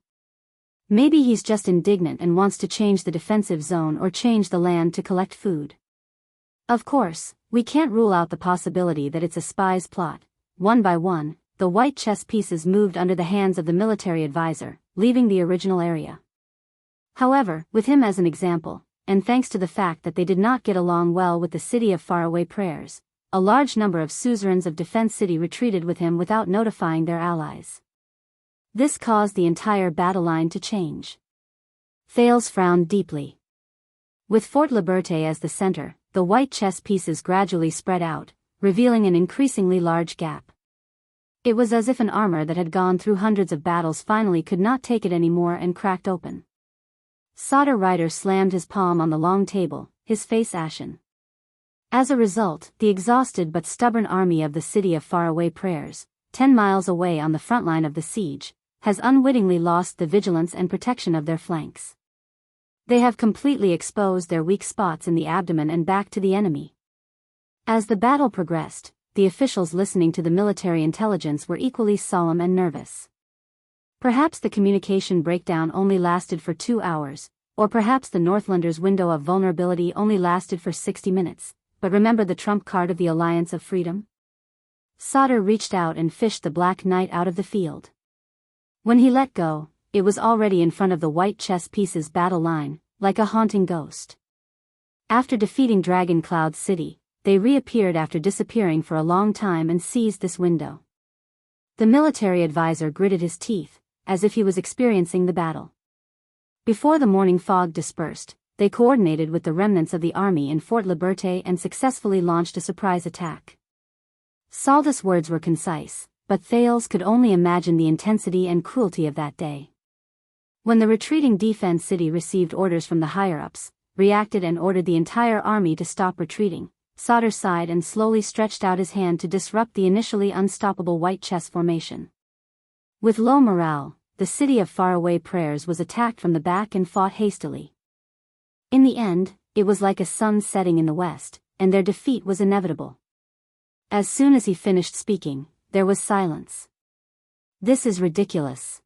Maybe he's just indignant and wants to change the defensive zone or change the land to collect food. Of course, we can't rule out the possibility that it's a spy's plot. One by one, the white chess pieces moved under the hands of the military advisor, leaving the original area. However, with him as an example, and thanks to the fact that they did not get along well with the City of Faraway Prayers, a large number of suzerains of Defense City retreated with him without notifying their allies. This caused the entire battle line to change. Thales frowned deeply. With Fort Liberté as the center, the white chess pieces gradually spread out, revealing an increasingly large gap. It was as if an armor that had gone through hundreds of battles finally could not take it anymore and cracked open. Sauter Rider slammed his palm on the long table, his face ashen. As a result, the exhausted but stubborn army of the City of Faraway Prayers, 10 miles away on the front line of the siege, has unwittingly lost the vigilance and protection of their flanks. They have completely exposed their weak spots in the abdomen and back to the enemy. As the battle progressed, the officials listening to the military intelligence were equally solemn and nervous. Perhaps the communication breakdown only lasted for 2 hours, or perhaps the Northlanders' window of vulnerability only lasted for 60 minutes. but remember the trump card of the Alliance of Freedom? Sauter reached out and fished the Black Knight out of the field. When he let go, it was already in front of the white chess pieces battle line, like a haunting ghost. After defeating Dragon Cloud City, they reappeared after disappearing for a long time and seized this window. The military advisor gritted his teeth, as if he was experiencing the battle. Before the morning fog dispersed, they coordinated with the remnants of the army in Fort Liberté and successfully launched a surprise attack. Saldus' words were concise, but Thales could only imagine the intensity and cruelty of that day. When the retreating defense city received orders from the higher-ups, reacted and ordered the entire army to stop retreating, Sauter sighed and slowly stretched out his hand to disrupt the initially unstoppable white chess formation. With low morale, the city of faraway prayers was attacked from the back and fought hastily. In the end, it was like a sun setting in the west, and their defeat was inevitable. As soon as he finished speaking, there was silence. "This is ridiculous."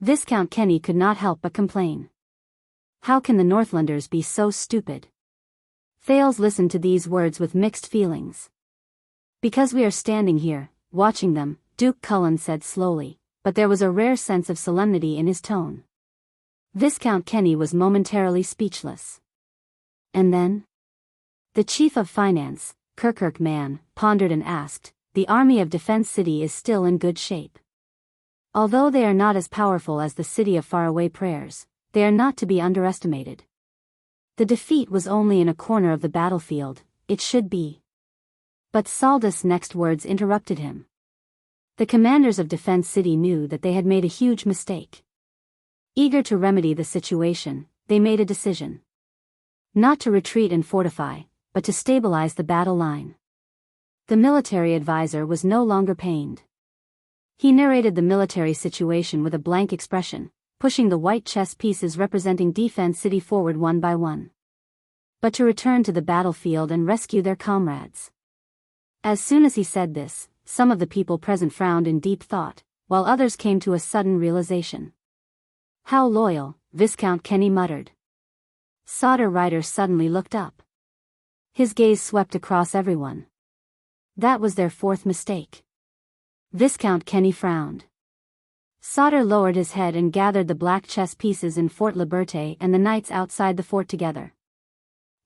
Viscount Kenny could not help but complain. "How can the Northlanders be so stupid?" Thales listened to these words with mixed feelings. "Because we are standing here, watching them," Duke Cullen said slowly, but there was a rare sense of solemnity in his tone. Viscount Kenny was momentarily speechless. And then? The chief of finance, Kirkirk Man, pondered and asked, "The army of Defense City is still in good shape. Although they are not as powerful as the city of faraway prayers, they are not to be underestimated. The defeat was only in a corner of the battlefield, it should be." But Saldus' next words interrupted him. The commanders of Defense City knew that they had made a huge mistake. Eager to remedy the situation, they made a decision. Not to retreat and fortify, but to stabilize the battle line. The military advisor was no longer pained. He narrated the military situation with a blank expression, pushing the white chess pieces representing Defense City forward one by one. But to return to the battlefield and rescue their comrades. As soon as he said this, some of the people present frowned in deep thought, while others came to a sudden realization. "How loyal," Viscount Kenny muttered. Sauter Ryder suddenly looked up. His gaze swept across everyone. That was their fourth mistake. Viscount Kenny frowned. Sauter lowered his head and gathered the black chess pieces in Fort Liberté and the knights outside the fort together.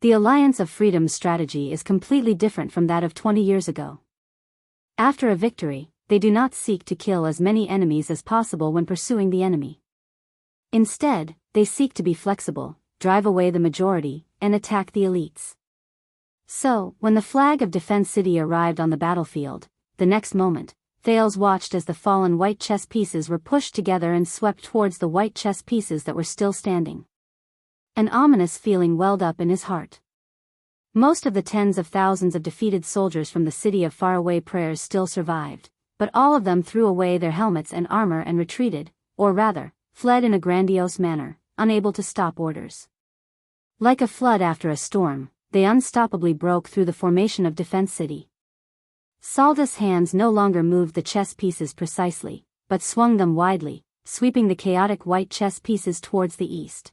The Alliance of Freedom's strategy is completely different from that of 20 years ago. After a victory, they do not seek to kill as many enemies as possible when pursuing the enemy. Instead, they seek to be flexible, drive away the majority, and attack the elites. So, when the flag of Defense City arrived on the battlefield, the next moment, Thales watched as the fallen white chess pieces were pushed together and swept towards the white chess pieces that were still standing. An ominous feeling welled up in his heart. Most of the tens of thousands of defeated soldiers from the city of faraway prayers still survived, but all of them threw away their helmets and armor and retreated, or rather, fled in a grandiose manner, unable to stop orders. Like a flood after a storm, they unstoppably broke through the formation of Defense City. Saldus' hands no longer moved the chess pieces precisely, but swung them widely, sweeping the chaotic white chess pieces towards the east.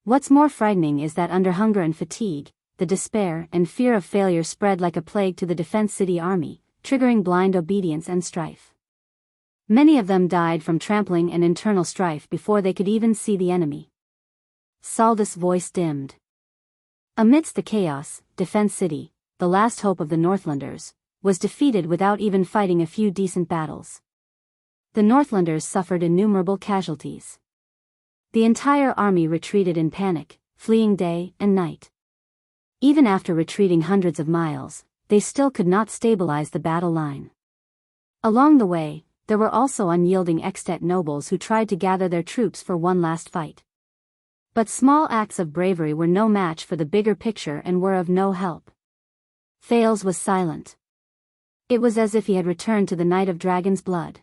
What's more frightening is that under hunger and fatigue, the despair and fear of failure spread like a plague to the Defense City army, triggering blind obedience and strife. Many of them died from trampling and internal strife before they could even see the enemy. Saldus' voice dimmed. Amidst the chaos, Defense City, the last hope of the Northlanders, was defeated without even fighting a few decent battles. The Northlanders suffered innumerable casualties. The entire army retreated in panic, fleeing day and night. Even after retreating hundreds of miles, they still could not stabilize the battle line. Along the way, there were also unyielding Extet nobles who tried to gather their troops for one last fight. But small acts of bravery were no match for the bigger picture and were of no help. Thales was silent. It was as if he had returned to the night of Dragon's Blood.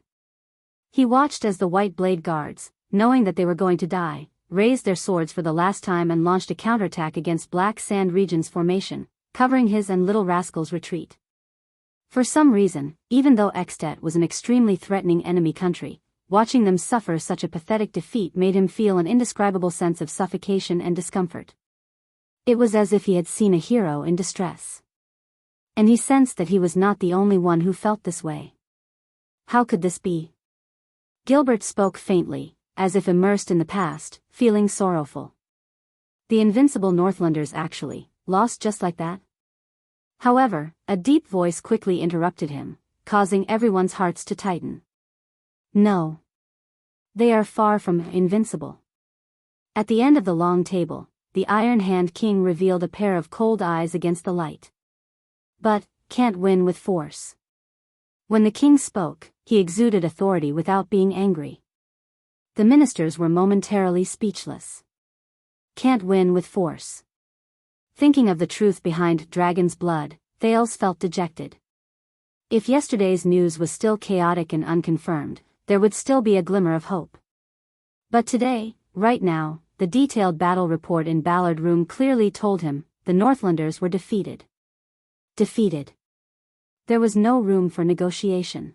He watched as the White Blade Guards, knowing that they were going to die, raised their swords for the last time and launched a counterattack against Black Sand Region's formation, covering his and Little Rascal's retreat. For some reason, even though Extet was an extremely threatening enemy country, watching them suffer such a pathetic defeat made him feel an indescribable sense of suffocation and discomfort. It was as if he had seen a hero in distress. And he sensed that he was not the only one who felt this way. How could this be? Gilbert spoke faintly, as if immersed in the past, feeling sorrowful. The invincible Northlanders actually, lost just like that? However, a deep voice quickly interrupted him, causing everyone's hearts to tighten. No. They are far from invincible. At the end of the long table, the Iron Hand King revealed a pair of cold eyes against the light. But, can't win with force. When the king spoke, he exuded authority without being angry. The ministers were momentarily speechless. Can't win with force. Thinking of the truth behind Dragon's Blood, Thales felt dejected. If yesterday's news was still chaotic and unconfirmed, there would still be a glimmer of hope. But today, right now, the detailed battle report in Ballard Room clearly told him, the Northlanders were defeated. Defeated. There was no room for negotiation.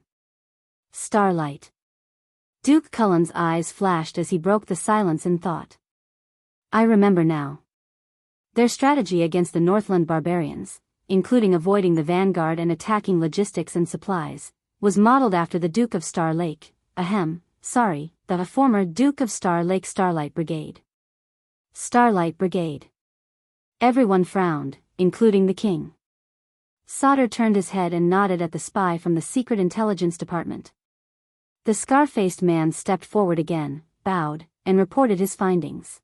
Starlight. Duke Cullen's eyes flashed as he broke the silence in thought. I remember now. Their strategy against the Northland barbarians, including avoiding the vanguard and attacking logistics and supplies, was modeled after the Duke of Star Lake, the former Duke of Star Lake Starlight Brigade. Starlight Brigade. Everyone frowned, including the king. Sauter turned his head and nodded at the spy from the Secret Intelligence Department. The scar-faced man stepped forward again, bowed, and reported his findings.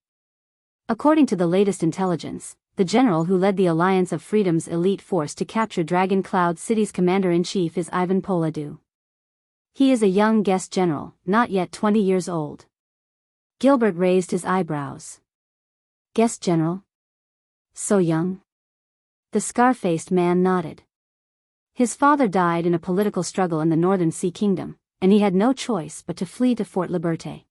According to the latest intelligence, the general who led the Alliance of Freedom's elite force to capture Dragon Cloud City's commander-in-chief is Ivan Poladu. He is a young guest general, not yet 20 years old. Gilbert raised his eyebrows. Guest general? So young? The scar-faced man nodded. His father died in a political struggle in the Northern Sea Kingdom, and he had no choice but to flee to Fort Liberté.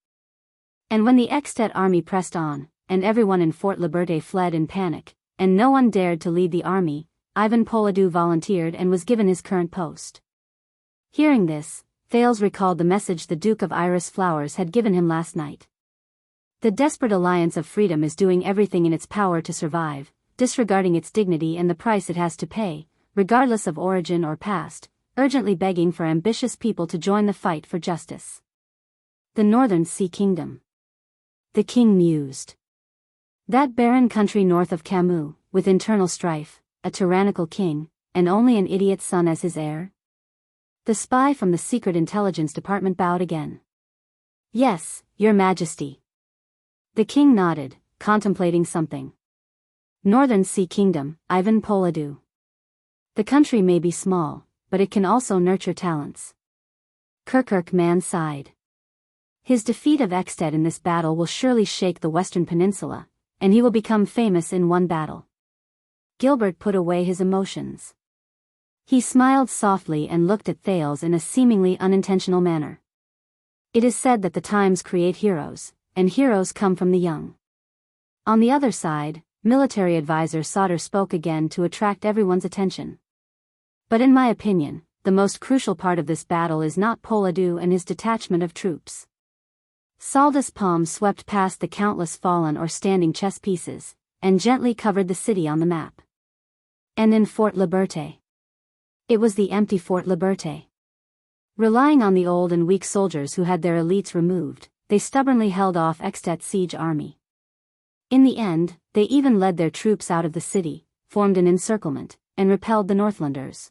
And when the Extet army pressed on, and everyone in Fort Liberté fled in panic, and no one dared to lead the army, Ivan Poladu volunteered and was given his current post. Hearing this, Thales recalled the message the Duke of Iris Flowers had given him last night. The desperate Alliance of Freedom is doing everything in its power to survive, disregarding its dignity and the price it has to pay, regardless of origin or past, urgently begging for ambitious people to join the fight for justice. The Northern Sea Kingdom. The king mused. That barren country north of Camus, with internal strife, a tyrannical king, and only an idiot son as his heir? The spy from the Secret Intelligence Department bowed again. Yes, Your Majesty. The king nodded, contemplating something. Northern Sea Kingdom, Ivan Poladu. The country may be small, but it can also nurture talents. Kirkirk man sighed. His defeat of Exted in this battle will surely shake the Western Peninsula, and he will become famous in one battle. Gilbert put away his emotions. He smiled softly and looked at Thales in a seemingly unintentional manner. It is said that the times create heroes, and heroes come from the young. On the other side, military advisor Sauter spoke again to attract everyone's attention. But in my opinion, the most crucial part of this battle is not Poladu and his detachment of troops. Saldus' palm swept past the countless fallen or standing chess pieces, and gently covered the city on the map. And in Fort Liberté. It was the empty Fort Liberté. Relying on the old and weak soldiers who had their elites removed, they stubbornly held off Extet's siege army. In the end, they even led their troops out of the city, formed an encirclement, and repelled the Northlanders.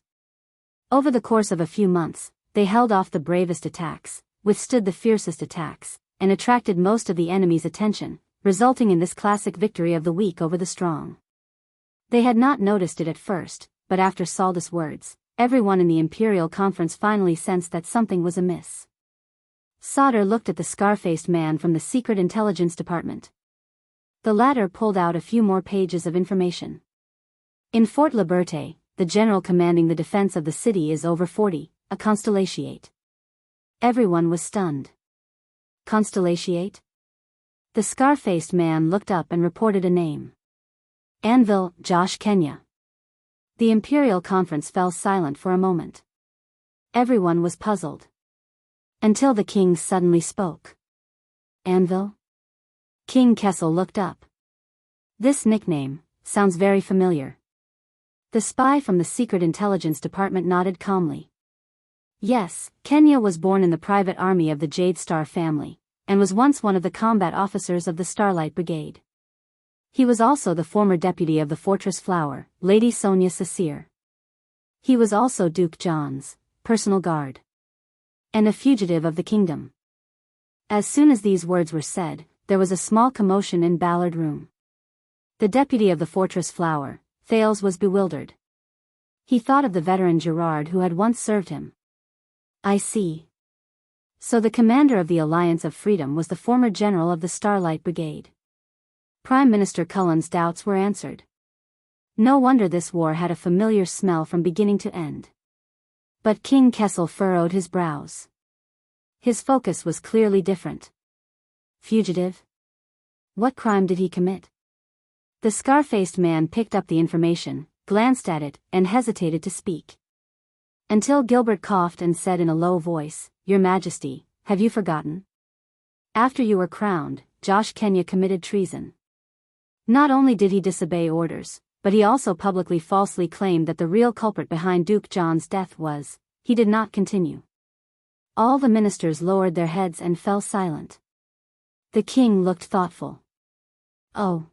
Over the course of a few months, they held off the bravest attacks, withstood the fiercest attacks, and attracted most of the enemy's attention, resulting in this classic victory of the weak over the strong. They had not noticed it at first, but after Saldus' words, everyone in the Imperial Conference finally sensed that something was amiss. Sauter looked at the scar-faced man from the Secret Intelligence Department. The latter pulled out a few more pages of information. In Fort Liberté, the general commanding the defense of the city is over 40, a constellatiate. Everyone was stunned. Constellatiate? The scar-faced man looked up and reported a name. Anvil, Josh Kenya. The Imperial Conference fell silent for a moment. Everyone was puzzled. Until the king suddenly spoke. Anvil? King Kessel looked up. This nickname, sounds very familiar. The spy from the Secret Intelligence Department nodded calmly. Yes, Kenya was born in the private army of the Jade Star family, and was once one of the combat officers of the Starlight Brigade. He was also the former deputy of the Fortress Flower, Lady Sonia Sasir. He was also Duke John's personal guard, and a fugitive of the kingdom. As soon as these words were said, there was a small commotion in Ballard Room. The deputy of the Fortress Flower, Thales, was bewildered. He thought of the veteran Gerard who had once served him. I see. So the commander of the Alliance of Freedom was the former general of the Starlight Brigade. Prime Minister Cullen's doubts were answered. No wonder this war had a familiar smell from beginning to end. But King Kessel furrowed his brows. His focus was clearly different. Fugitive? What crime did he commit? The scar-faced man picked up the information, glanced at it, and hesitated to speak. Until Gilbert coughed and said in a low voice, Your Majesty, have you forgotten? After you were crowned, Josh Kenya committed treason. Not only did he disobey orders, but he also publicly falsely claimed that the real culprit behind Duke John's death was. He did not continue. All the ministers lowered their heads and fell silent. The king looked thoughtful. Oh.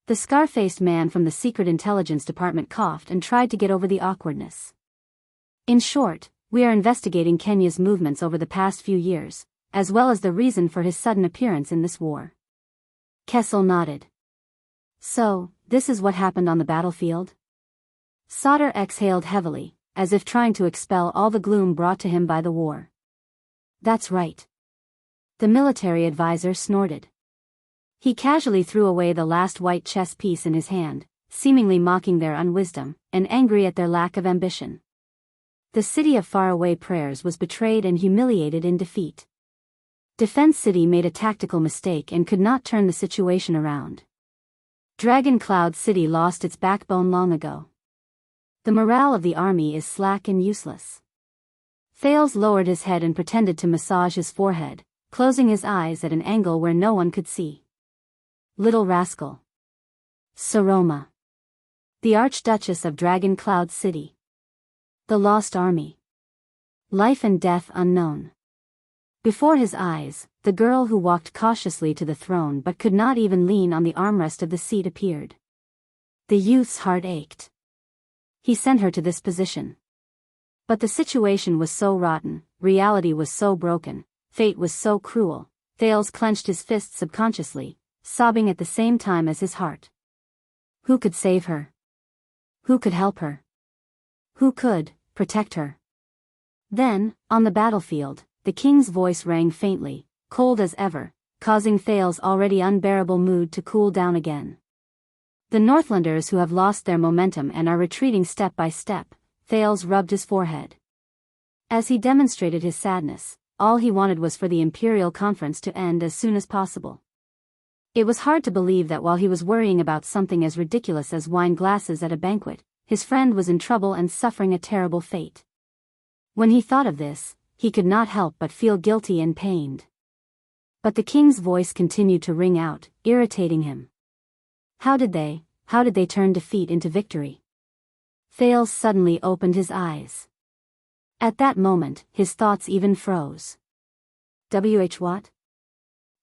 The scar-faced man from the Secret Intelligence Department coughed and tried to get over the awkwardness. In short, we are investigating Kenya's movements over the past few years, as well as the reason for his sudden appearance in this war. Kessel nodded. So, this is what happened on the battlefield? Sauter exhaled heavily, as if trying to expel all the gloom brought to him by the war. That's right. The military advisor snorted. He casually threw away the last white chess piece in his hand, seemingly mocking their unwisdom, and angry at their lack of ambition. The city of faraway prayers was betrayed and humiliated in defeat. Defense City made a tactical mistake and could not turn the situation around. Dragon Cloud City lost its backbone long ago. The morale of the army is slack and useless. Thales lowered his head and pretended to massage his forehead, closing his eyes at an angle where no one could see. Little rascal. Saroma. The Archduchess of Dragon Cloud City. The Lost Army. Life and death unknown. Before his eyes, the girl who walked cautiously to the throne but could not even lean on the armrest of the seat appeared. The youth's heart ached. He sent her to this position. But the situation was so rotten, reality was so broken, fate was so cruel. Thales clenched his fists subconsciously, sobbing at the same time as his heart. Who could save her? Who could help her? Who could protect her? Then, on the battlefield, the king's voice rang faintly, cold as ever, causing Thales' already unbearable mood to cool down again. The Northlanders who have lost their momentum and are retreating step by step. Thales rubbed his forehead. As he demonstrated his sadness, all he wanted was for the Imperial Conference to end as soon as possible. It was hard to believe that while he was worrying about something as ridiculous as wine glasses at a banquet, his friend was in trouble and suffering a terrible fate. When he thought of this, he could not help but feel guilty and pained. But the king's voice continued to ring out, irritating him. How did they turn defeat into victory? Thales suddenly opened his eyes. At that moment, his thoughts even froze. What?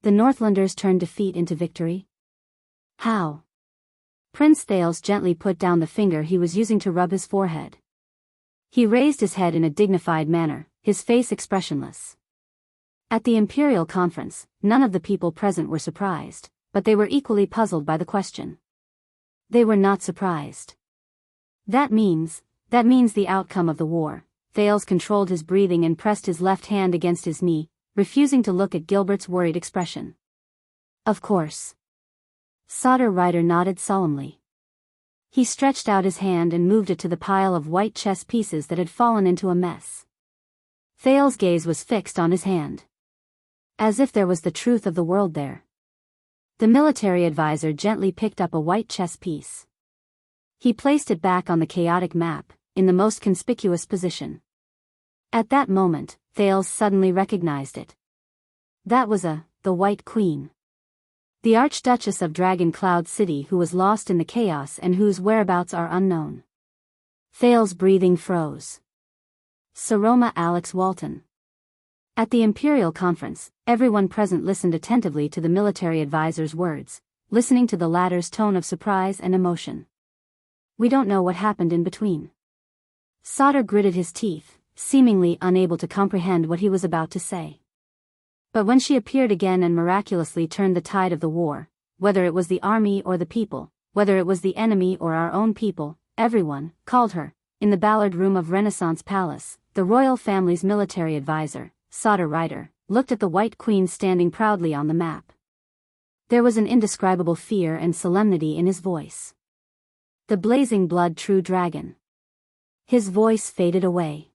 The Northlanders turned defeat into victory? How? Prince Thales gently put down the finger he was using to rub his forehead. He raised his head in a dignified manner, his face expressionless. At the Imperial Conference, none of the people present were surprised, but they were equally puzzled by the question. They were not surprised. That means the outcome of the war. Thales controlled his breathing and pressed his left hand against his knee, refusing to look at Gilbert's worried expression. Of course. Sauter Ryder nodded solemnly. He stretched out his hand and moved it to the pile of white chess pieces that had fallen into a mess. Thales' gaze was fixed on his hand. As if there was the truth of the world there. The military advisor gently picked up a white chess piece. He placed it back on the chaotic map, in the most conspicuous position. At that moment, Thales suddenly recognized it. That was the White Queen. The Archduchess of Dragon Cloud City, who was lost in the chaos and whose whereabouts are unknown. Thale's breathing froze. Saroma Alex Walton. At the Imperial Conference, everyone present listened attentively to the military advisor's words, listening to the latter's tone of surprise and emotion. We don't know what happened in between. Sauter gritted his teeth, seemingly unable to comprehend what he was about to say. But when she appeared again and miraculously turned the tide of the war, whether it was the army or the people, whether it was the enemy or our own people, everyone called her, in the Ballard Room of Renaissance Palace, the royal family's military advisor, Sauter Ryder, looked at the White Queen standing proudly on the map. There was an indescribable fear and solemnity in his voice. The blazing blood true dragon. His voice faded away.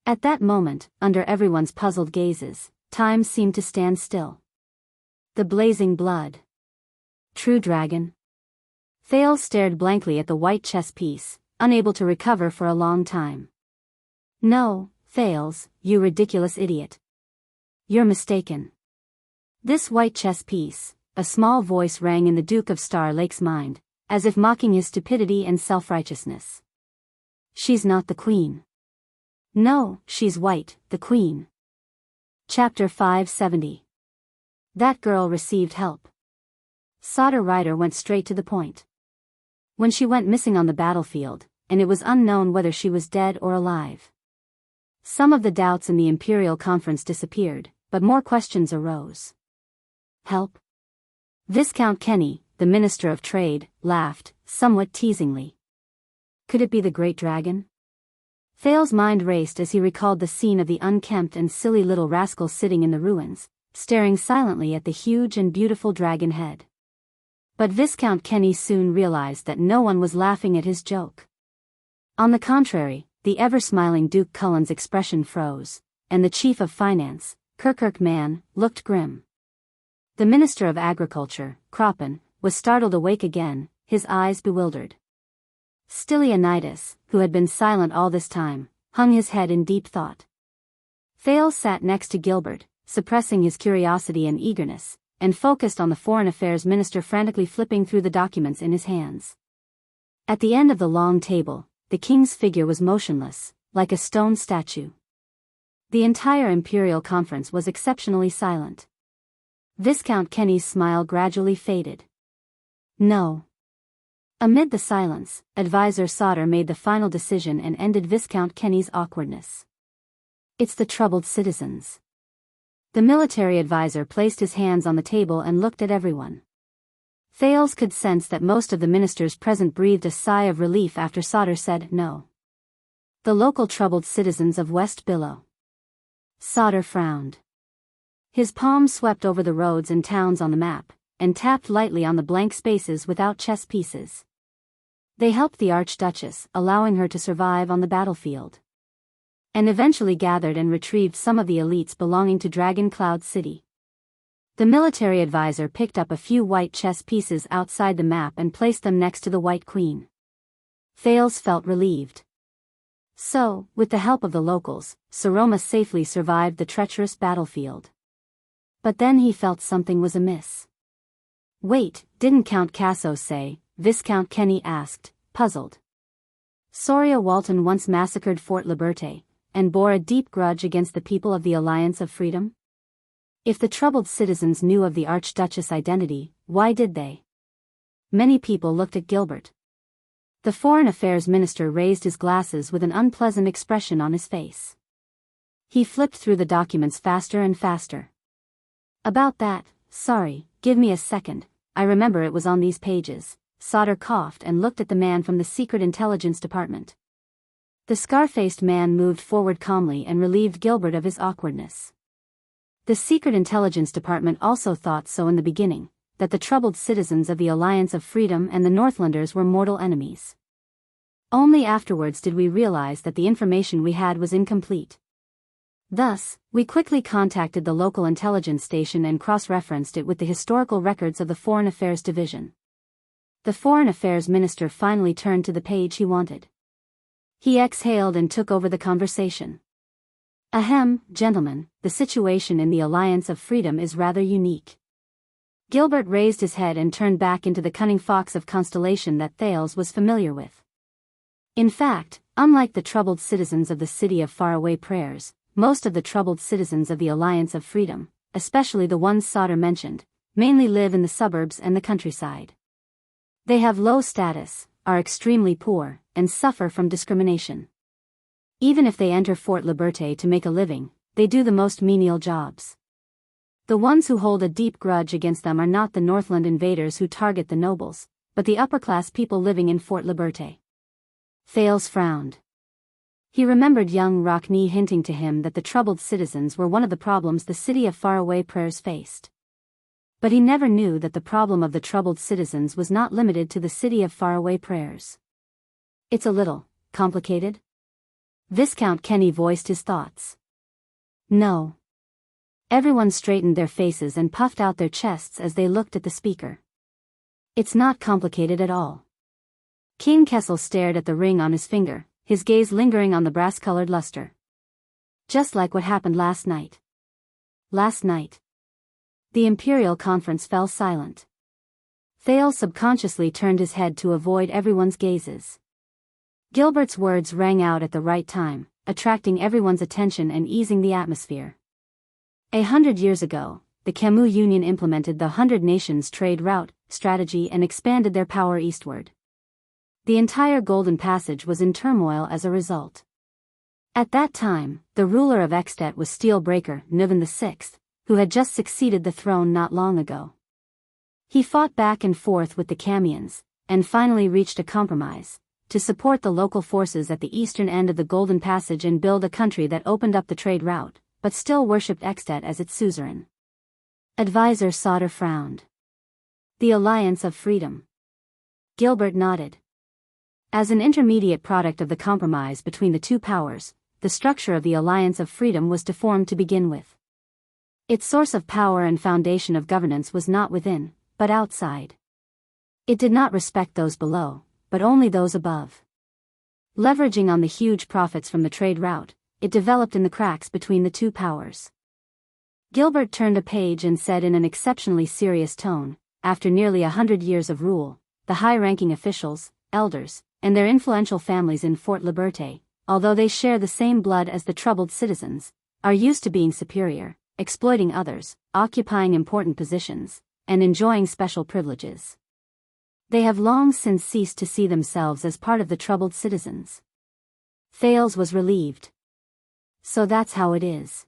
At that moment, under everyone's puzzled gazes, time seemed to stand still. The blazing blood. True dragon. Thale stared blankly at the white chess piece, unable to recover for a long time. No, Thales, you ridiculous idiot. You're mistaken. This white chess piece, a small voice rang in the Duke of Star Lake's mind, as if mocking his stupidity and self-righteousness. She's not the queen. No, she's white, the queen. Chapter 570. That girl received help. Sauter Ryder went straight to the point. When she went missing on the battlefield, and it was unknown whether she was dead or alive. Some of the doubts in the Imperial Conference disappeared, but more questions arose. Help? Viscount Kenny, the Minister of Trade, laughed, somewhat teasingly. Could it be the Great Dragon? Thale's mind raced as he recalled the scene of the unkempt and silly little rascal sitting in the ruins, staring silently at the huge and beautiful dragon head. But Viscount Kenny soon realized that no one was laughing at his joke. On the contrary, the ever-smiling Duke Cullen's expression froze, and the Chief of Finance, Kirkirk Man, looked grim. The Minister of Agriculture, Croppen, was startled awake again, his eyes bewildered. Stylianides, who had been silent all this time, hung his head in deep thought. Thale sat next to Gilbert, suppressing his curiosity and eagerness, and focused on the Foreign Affairs Minister frantically flipping through the documents in his hands. At the end of the long table, the king's figure was motionless, like a stone statue. The entire Imperial Conference was exceptionally silent. Viscount Kenny's smile gradually faded. No. Amid the silence, Advisor Sauter made the final decision and ended Viscount Kenny's awkwardness. It's the troubled citizens. The military advisor placed his hands on the table and looked at everyone. Thales could sense that most of the ministers present breathed a sigh of relief after Sauter said no. The local troubled citizens of West Billow. Sauter frowned. His palm swept over the roads and towns on the map, and tapped lightly on the blank spaces without chess pieces. They helped the Archduchess, allowing her to survive on the battlefield. And eventually gathered and retrieved some of the elites belonging to Dragon Cloud City. The military advisor picked up a few white chess pieces outside the map and placed them next to the White Queen. Thales felt relieved. So, with the help of the locals, Saroma safely survived the treacherous battlefield. But then he felt something was amiss. Wait, didn't Count Casso say? Viscount Kenny asked, puzzled. Soria Walton once massacred Fort Liberté, and bore a deep grudge against the people of the Alliance of Freedom? If the troubled citizens knew of the Archduchess' identity, why did they? Many people looked at Gilbert. The Foreign Affairs Minister raised his glasses with an unpleasant expression on his face. He flipped through the documents faster and faster. About that, sorry, give me a second, I remember it was on these pages. Sauter coughed and looked at the man from the Secret Intelligence Department. The scar-faced man moved forward calmly and relieved Gilbert of his awkwardness. The Secret Intelligence Department also thought so in the beginning, that the troubled citizens of the Alliance of Freedom and the Northlanders were mortal enemies. Only afterwards did we realize that the information we had was incomplete. Thus, we quickly contacted the local intelligence station and cross-referenced it with the historical records of the Foreign Affairs Division. The Foreign Affairs Minister finally turned to the page he wanted. He exhaled and took over the conversation. Ahem, gentlemen, the situation in the Alliance of Freedom is rather unique. Gilbert raised his head and turned back into the cunning fox of constellation that Thales was familiar with. In fact, unlike the troubled citizens of the city of faraway prayers, most of the troubled citizens of the Alliance of Freedom, especially the ones Sauter mentioned, mainly live in the suburbs and the countryside. They have low status, are extremely poor, and suffer from discrimination. Even if they enter Fort Liberté to make a living, they do the most menial jobs. The ones who hold a deep grudge against them are not the Northland invaders who target the nobles, but the upper-class people living in Fort Liberté. Thales frowned. He remembered young Rockne hinting to him that the troubled citizens were one of the problems the city of faraway prayers faced. But he never knew that the problem of the troubled citizens was not limited to the city of faraway prayers. It's a little complicated? Viscount Kenny voiced his thoughts. No. Everyone straightened their faces and puffed out their chests as they looked at the speaker. It's not complicated at all. King Kessel stared at the ring on his finger, his gaze lingering on the brass-colored luster. Just like what happened last night. Last night. The Imperial Conference fell silent. Thales subconsciously turned his head to avoid everyone's gazes. Gilbert's words rang out at the right time, attracting everyone's attention and easing the atmosphere. 100 years ago, the Camus Union implemented the 100 Nations trade route strategy and expanded their power eastward. The entire Golden Passage was in turmoil as a result. At that time, the ruler of Extet was Steelbreaker Nuven VI, who had just succeeded the throne not long ago. He fought back and forth with the Camians, and finally reached a compromise, to support the local forces at the eastern end of the Golden Passage and build a country that opened up the trade route, but still worshipped Extet as its suzerain. Advisor Sauter frowned. The Alliance of Freedom. Gilbert nodded. As an intermediate product of the compromise between the two powers, the structure of the Alliance of Freedom was deformed to begin with. Its source of power and foundation of governance was not within, but outside. It did not respect those below, but only those above. Leveraging on the huge profits from the trade route, it developed in the cracks between the two powers. Gilbert turned a page and said in an exceptionally serious tone, after nearly 100 years of rule, the high-ranking officials, elders, and their influential families in Fort Liberté, although they share the same blood as the troubled citizens, are used to being superior, exploiting others, occupying important positions, and enjoying special privileges. They have long since ceased to see themselves as part of the troubled citizens. Thales was relieved. So that's how it is.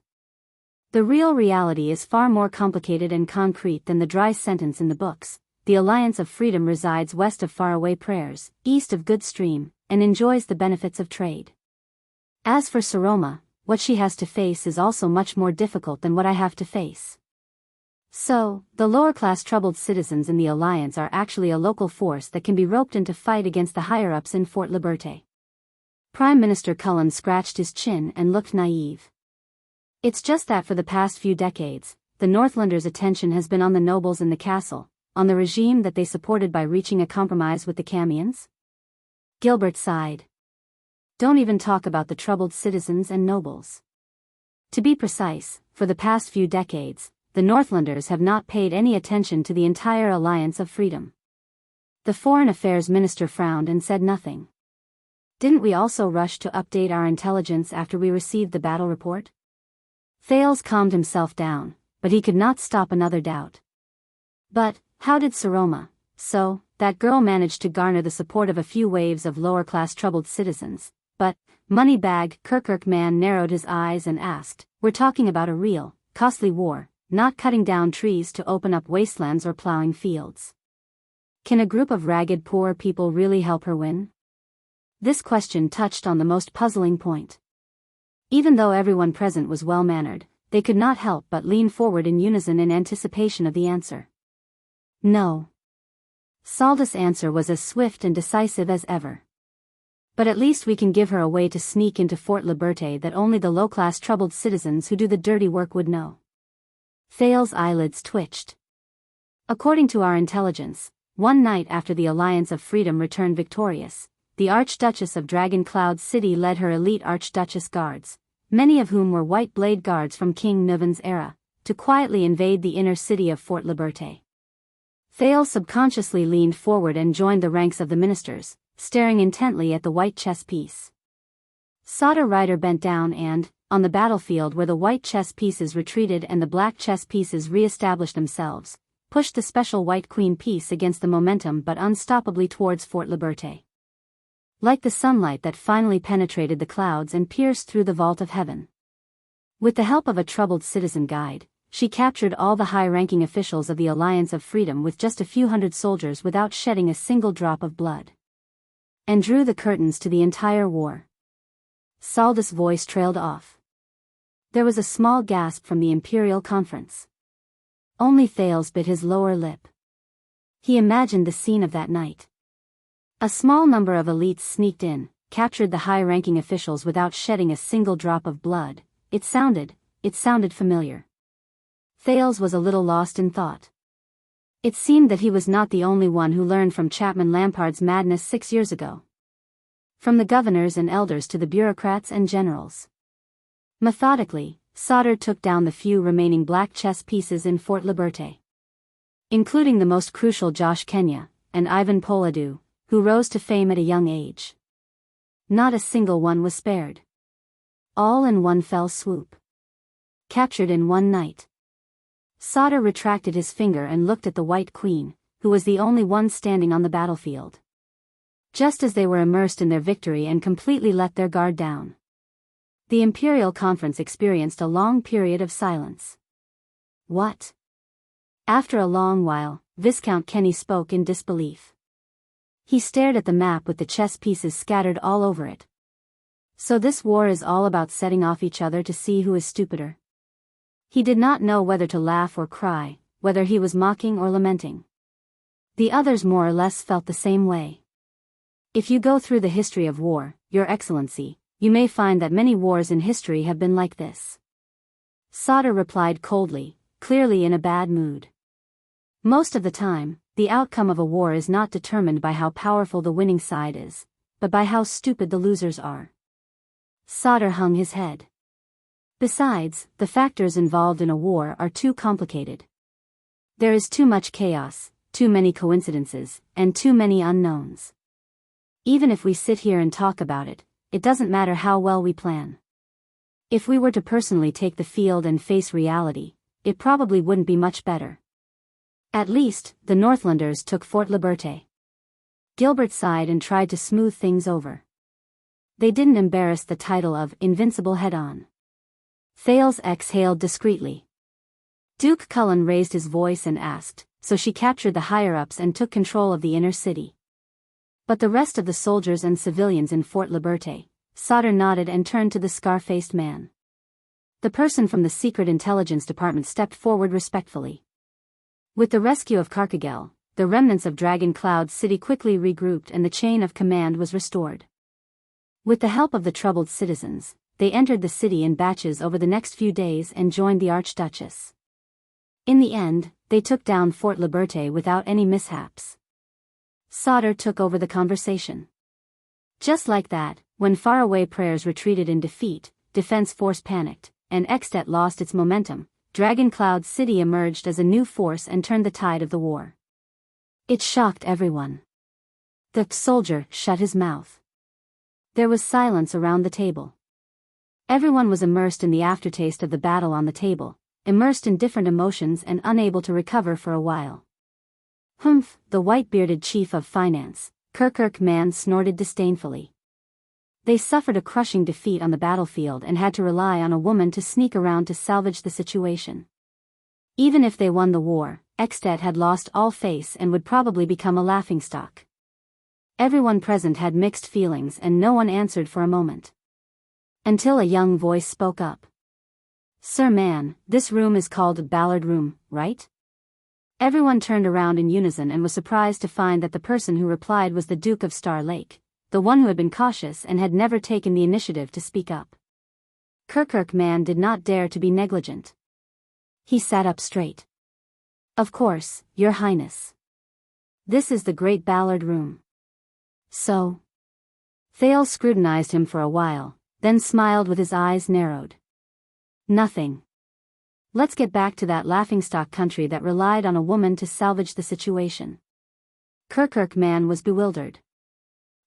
The real reality is far more complicated and concrete than the dry sentence in the books. The Alliance of Freedom resides west of faraway prayers, east of Good Stream, and enjoys the benefits of trade. As for Saroma, what she has to face is also much more difficult than what I have to face. So, the lower-class troubled citizens in the Alliance are actually a local force that can be roped into fight against the higher-ups in Fort Liberté. Prime Minister Cullen scratched his chin and looked naive. It's just that for the past few decades, the Northlanders' attention has been on the nobles in the castle, on the regime that they supported by reaching a compromise with the Camians? Gilbert sighed. Don't even talk about the troubled citizens and nobles. To be precise, for the past few decades, the Northlanders have not paid any attention to the entire Alliance of Freedom. The Foreign Affairs Minister frowned and said nothing. Didn't we also rush to update our intelligence after we received the battle report? Thales calmed himself down, but he could not stop another doubt. But, how did Saroma, that girl manage to garner the support of a few waves of lower-class troubled citizens? But, Moneybag Kirkirk man narrowed his eyes and asked, we're talking about a real, costly war, not cutting down trees to open up wastelands or plowing fields. Can a group of ragged poor people really help her win? This question touched on the most puzzling point. Even though everyone present was well-mannered, they could not help but lean forward in unison in anticipation of the answer. No. Saldus' answer was as swift and decisive as ever. But at least we can give her a way to sneak into Fort Liberté that only the low-class troubled citizens who do the dirty work would know. Thales' eyelids twitched. According to our intelligence, one night after the Alliance of Freedom returned victorious, the Archduchess of Dragon Cloud City led her elite Archduchess guards, many of whom were white blade guards from King Nuven's era, to quietly invade the inner city of Fort Liberté. Thales subconsciously leaned forward and joined the ranks of the ministers, staring intently at the white chess piece. Sauter Rider bent down and, on the battlefield where the white chess pieces retreated and the black chess pieces re-established themselves, pushed the special white queen piece against the momentum but unstoppably towards Fort Liberté. Like the sunlight that finally penetrated the clouds and pierced through the vault of heaven. With the help of a troubled citizen guide, she captured all the high-ranking officials of the Alliance of Freedom with just a few hundred soldiers without shedding a single drop of blood. And drew the curtains to the entire war. Saldus' voice trailed off. There was a small gasp from the Imperial Conference. Only Thales bit his lower lip. He imagined the scene of that night. A small number of elites sneaked in, captured the high-ranking officials without shedding a single drop of blood. It sounded familiar. Thales was a little lost in thought. It seemed that he was not the only one who learned from Chapman Lampard's madness 6 years ago. From the governors and elders to the bureaucrats and generals. Methodically, Sauter took down the few remaining black chess pieces in Fort Liberté. Including the most crucial Josh Kenya, and Ivan Poladou, who rose to fame at a young age. Not a single one was spared. All in one fell swoop. Captured in one night. Sauter retracted his finger and looked at the White Queen, who was the only one standing on the battlefield. Just as they were immersed in their victory and completely let their guard down. The Imperial Conference experienced a long period of silence. What? After a long while, Viscount Kenny spoke in disbelief. He stared at the map with the chess pieces scattered all over it. So this war is all about setting off each other to see who is stupider. He did not know whether to laugh or cry, whether he was mocking or lamenting. The others more or less felt the same way. If you go through the history of war, Your Excellency, you may find that many wars in history have been like this. Sauter replied coldly, clearly in a bad mood. Most of the time, the outcome of a war is not determined by how powerful the winning side is, but by how stupid the losers are. Sauter hung his head. Besides, the factors involved in a war are too complicated. There is too much chaos, too many coincidences, and too many unknowns. Even if we sit here and talk about it, it doesn't matter how well we plan. If we were to personally take the field and face reality, it probably wouldn't be much better. At least, the Northlanders took Fort Liberté. Gilbert sighed and tried to smooth things over. They didn't embarrass the title of Invincible head-on. Thales exhaled discreetly. Duke Cullen raised his voice and asked, so she captured the higher-ups and took control of the inner city. But the rest of the soldiers and civilians in Fort Liberté, Sauter nodded and turned to the scar-faced man. The person from the Secret Intelligence Department stepped forward respectfully. With the rescue of Carcagel, the remnants of Dragon Cloud City quickly regrouped and the chain of command was restored. With the help of the troubled citizens, they entered the city in batches over the next few days and joined the Archduchess. In the end, they took down Fort Liberté without any mishaps. Sauter took over the conversation. Just like that, when faraway prayers retreated in defeat, Defense Force panicked, and Extet lost its momentum, Dragon Cloud City emerged as a new force and turned the tide of the war. It shocked everyone. The soldier shut his mouth. There was silence around the table. Everyone was immersed in the aftertaste of the battle on the table, immersed in different emotions and unable to recover for a while. Humph, the white-bearded chief of finance, Kirkirk man snorted disdainfully. They suffered a crushing defeat on the battlefield and had to rely on a woman to sneak around to salvage the situation. Even if they won the war, Extet had lost all face and would probably become a laughingstock. Everyone present had mixed feelings and no one answered for a moment. Until a young voice spoke up. "Sir man, this room is called Ballard Room, right?" Everyone turned around in unison and was surprised to find that the person who replied was the Duke of Star Lake, the one who had been cautious and had never taken the initiative to speak up. Kirkirk man did not dare to be negligent. He sat up straight. "Of course, Your Highness. This is the Great Ballard Room." "So?" Thales scrutinized him for a while, then smiled with his eyes narrowed. "Nothing." Let's get back to that laughingstock country that relied on a woman to salvage the situation. Man was bewildered.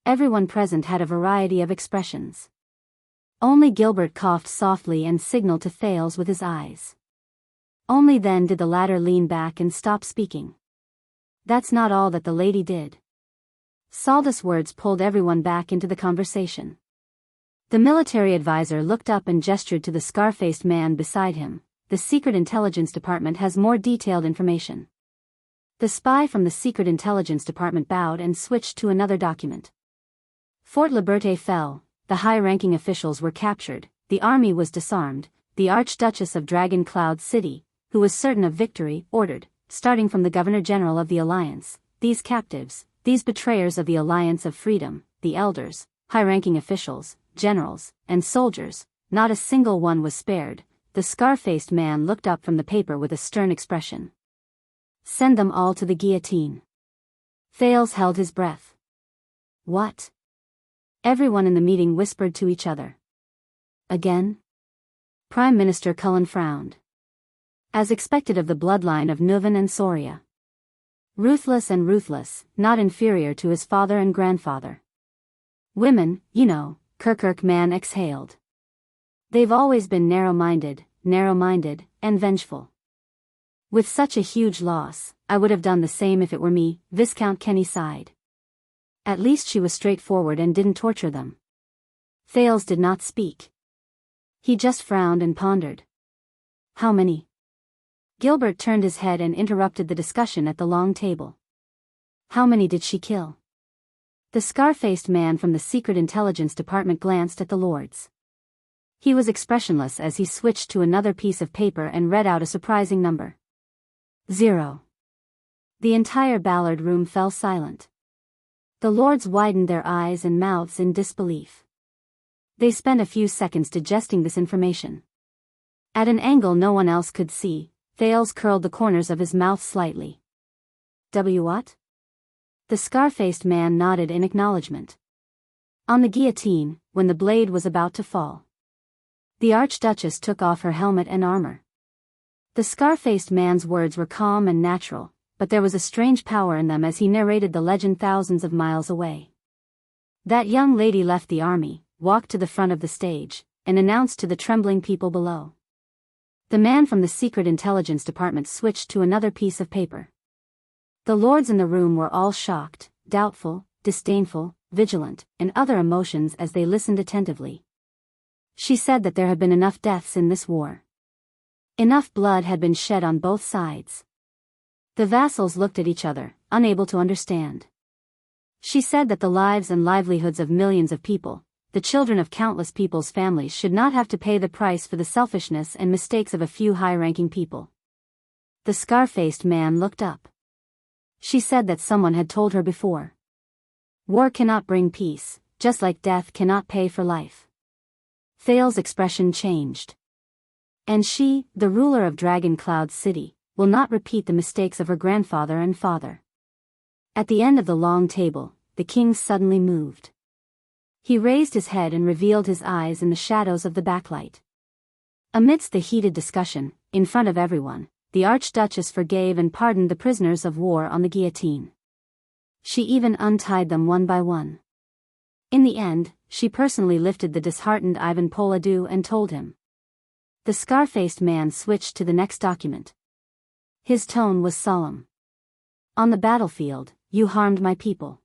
Everyone present had a variety of expressions. Only Gilbert coughed softly and signaled to Thales with his eyes. Only then did the latter lean back and stop speaking. That's not all that the lady did. Saldus' words pulled everyone back into the conversation. The military advisor looked up and gestured to the scar-faced man beside him. The Secret Intelligence Department has more detailed information. The spy from the Secret Intelligence Department bowed and switched to another document. Fort Liberté fell, the high-ranking officials were captured, the army was disarmed, the Archduchess of Dragon Cloud City, who was certain of victory, ordered, starting from the Governor-General of the Alliance, these captives, these betrayers of the Alliance of Freedom, the elders, high-ranking officials, generals, and soldiers, not a single one was spared. The scar-faced man looked up from the paper with a stern expression. Send them all to the guillotine. Thales held his breath. What? Everyone in the meeting whispered to each other. Again? Prime Minister Cullen frowned. As expected of the bloodline of Nuvan and Soria. Ruthless, not inferior to his father and grandfather. Women, you know, man exhaled. They've always been narrow-minded, and vengeful. With such a huge loss, I would have done the same if it were me, Viscount Kenny sighed. At least she was straightforward and didn't torture them. Thales did not speak. He just frowned and pondered. How many? Gilbert turned his head and interrupted the discussion at the long table. How many did she kill? The scar-faced man from the Secret Intelligence Department glanced at the lords. He was expressionless as he switched to another piece of paper and read out a surprising number. 0. The entire Ballard room fell silent. The lords widened their eyes and mouths in disbelief. They spent a few seconds digesting this information. At an angle no one else could see, Thales curled the corners of his mouth slightly. What? The scar-faced man nodded in acknowledgement. On the guillotine, when the blade was about to fall. The Archduchess took off her helmet and armor. The scar-faced man's words were calm and natural, but there was a strange power in them as he narrated the legend thousands of miles away. That young lady left the army, walked to the front of the stage, and announced to the trembling people below. The man from the Secret Intelligence Department switched to another piece of paper. The lords in the room were all shocked, doubtful, disdainful, vigilant, and other emotions as they listened attentively. She said that there had been enough deaths in this war. Enough blood had been shed on both sides. The vassals looked at each other, unable to understand. She said that the lives and livelihoods of millions of people, the children of countless people's families, should not have to pay the price for the selfishness and mistakes of a few high-ranking people. The scar-faced man looked up. She said that someone had told her before. War cannot bring peace, just like death cannot pay for life. Thales' expression changed. And she, the ruler of Dragon Cloud City, will not repeat the mistakes of her grandfather and father. At the end of the long table, the king suddenly moved. He raised his head and revealed his eyes in the shadows of the backlight. Amidst the heated discussion, in front of everyone, the Archduchess forgave and pardoned the prisoners of war on the guillotine. She even untied them one by one. In the end, she personally lifted the disheartened Ivan Poladu and told him. The scar-faced man switched to the next document. His tone was solemn. On the battlefield, you harmed my people.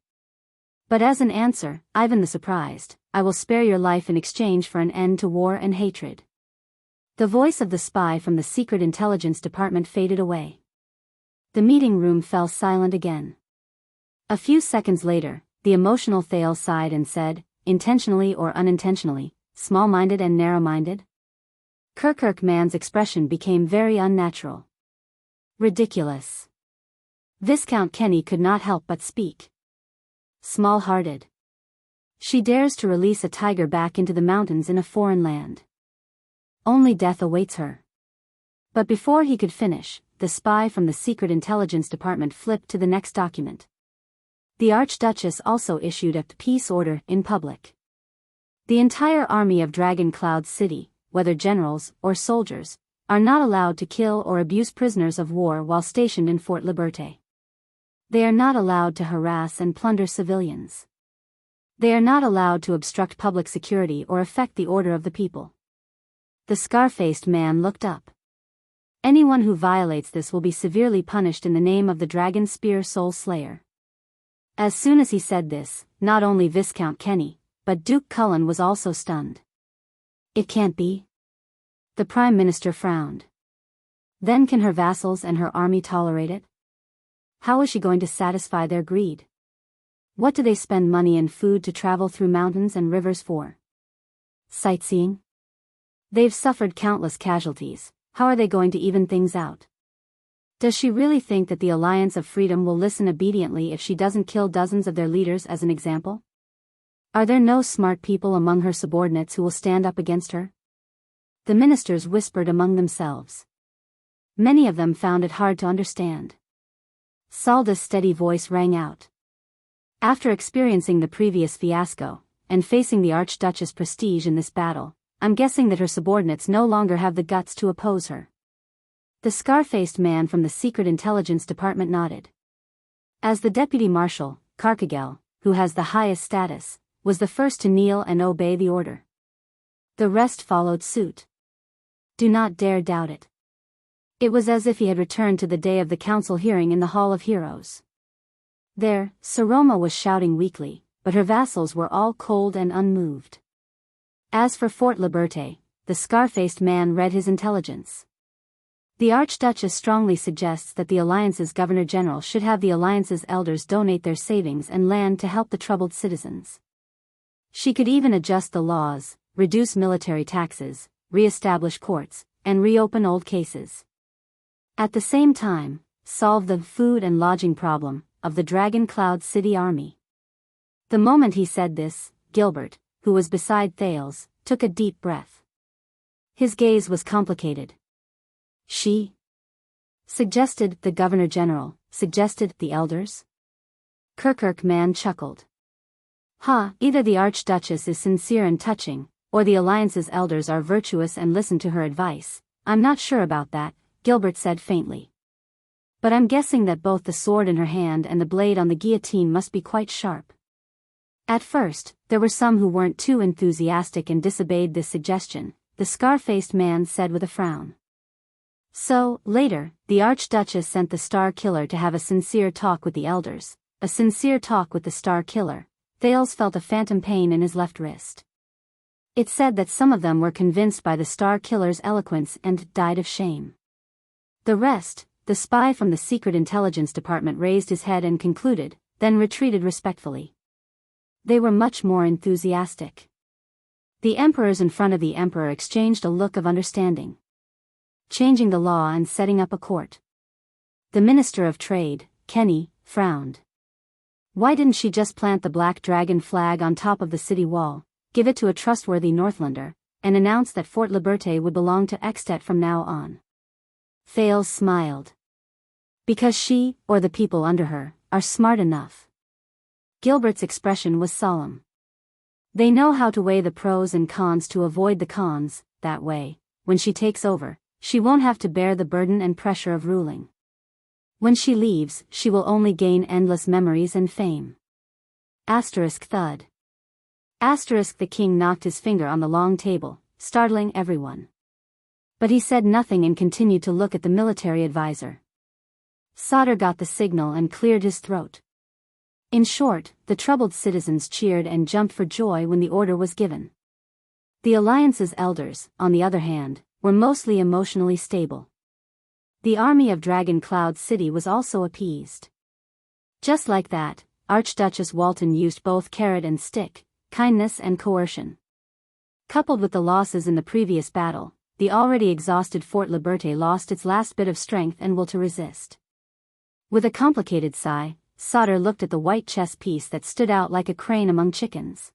But as an answer, Ivan the Surprised, I will spare your life in exchange for an end to war and hatred. The voice of the spy from the Secret Intelligence Department faded away. The meeting room fell silent again. A few seconds later, the emotional Thales sighed and said, intentionally or unintentionally, small-minded and narrow-minded? Man's expression became very unnatural. Ridiculous. Viscount Kenny could not help but speak. Small-hearted. She dares to release a tiger back into the mountains in a foreign land. Only death awaits her. But before he could finish, the spy from the Secret Intelligence Department flipped to the next document. The Archduchess also issued a peace order in public. The entire army of Dragon Cloud City, whether generals or soldiers, are not allowed to kill or abuse prisoners of war while stationed in Fort Liberté. They are not allowed to harass and plunder civilians. They are not allowed to obstruct public security or affect the order of the people. The scar-faced man looked up. Anyone who violates this will be severely punished in the name of the Dragon Spear Soul Slayer. As soon as he said this, not only Viscount Kenny, but Duke Cullen was also stunned. It can't be. The Prime Minister frowned. Then can her vassals and her army tolerate it? How is she going to satisfy their greed? What do they spend money and food to travel through mountains and rivers for? Sightseeing? They've suffered countless casualties, how are they going to even things out? Does she really think that the Alliance of Freedom will listen obediently if she doesn't kill dozens of their leaders as an example? Are there no smart people among her subordinates who will stand up against her? The ministers whispered among themselves. Many of them found it hard to understand. Salda's steady voice rang out. After experiencing the previous fiasco, and facing the Archduchess' prestige in this battle, I'm guessing that her subordinates no longer have the guts to oppose her. The scar-faced man from the Secret Intelligence Department nodded. As the Deputy Marshal, Carcagel, who has the highest status, was the first to kneel and obey the order. The rest followed suit. Do not dare doubt it. It was as if he had returned to the day of the council hearing in the Hall of Heroes. There, Saroma was shouting weakly, but her vassals were all cold and unmoved. As for Fort Liberté, the scar-faced man read his intelligence. The Archduchess strongly suggests that the Alliance's Governor-General should have the Alliance's elders donate their savings and land to help the troubled citizens. She could even adjust the laws, reduce military taxes, re-establish courts, and reopen old cases. At the same time, solve the food and lodging problem of the Dragon Cloud City army. The moment he said this, Gilbert, who was beside Thales, took a deep breath. His gaze was complicated. She suggested the Governor-General, suggested the elders? Kirkirk man chuckled. Either the Archduchess is sincere and touching, or the Alliance's elders are virtuous and listen to her advice. I'm not sure about that, Gilbert said faintly. But I'm guessing that both the sword in her hand and the blade on the guillotine must be quite sharp. At first, there were some who weren't too enthusiastic and disobeyed this suggestion, the scar-faced man said with a frown. So, later, the Archduchess sent the Star Killer to have a sincere talk with the elders, a sincere talk with the Star Killer. Thales felt a phantom pain in his left wrist. It said that some of them were convinced by the Star Killer's eloquence and died of shame. The rest, the spy from the Secret Intelligence Department raised his head and concluded, then retreated respectfully. They were much more enthusiastic. The emperors in front of the emperor exchanged a look of understanding. Changing the law and setting up a court. The Minister of Trade, Kenny, frowned. Why didn't she just plant the Black Dragon flag on top of the city wall, give it to a trustworthy Northlander, and announce that Fort Liberté would belong to Extet from now on? Thales smiled. Because she, or the people under her, are smart enough. Gilbert's expression was solemn. They know how to weigh the pros and cons to avoid the cons, that way, when she takes over, she won't have to bear the burden and pressure of ruling. When she leaves, she will only gain endless memories and fame. Thud. The king knocked his finger on the long table, startling everyone. But he said nothing and continued to look at the military advisor. Sauter got the signal and cleared his throat. In short, the troubled citizens cheered and jumped for joy when the order was given. The Alliance's elders, on the other hand, were mostly emotionally stable. The army of Dragon Cloud City was also appeased. Just like that, Archduchess Walton used both carrot and stick, kindness and coercion. Coupled with the losses in the previous battle, the already exhausted Fort Liberté lost its last bit of strength and will to resist. With a complicated sigh, Sauter looked at the white chess piece that stood out like a crane among chickens.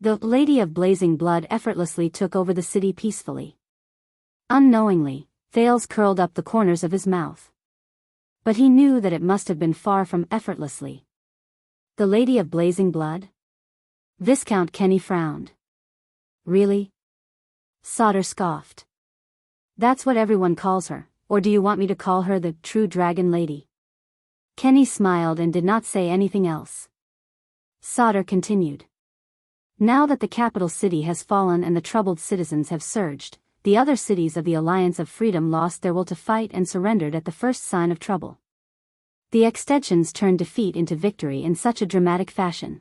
The Lady of Blazing Blood effortlessly took over the city peacefully. Unknowingly, Thales curled up the corners of his mouth. But he knew that it must have been far from effortlessly. The Lady of Blazing Blood? Viscount Kenny frowned. Really? Sauter scoffed. That's what everyone calls her, or do you want me to call her the true dragon lady? Kenny smiled and did not say anything else. Sauter continued. Now that the capital city has fallen and the troubled citizens have surged, the other cities of the Alliance of Freedom lost their will to fight and surrendered at the first sign of trouble. The extensions turned defeat into victory in such a dramatic fashion.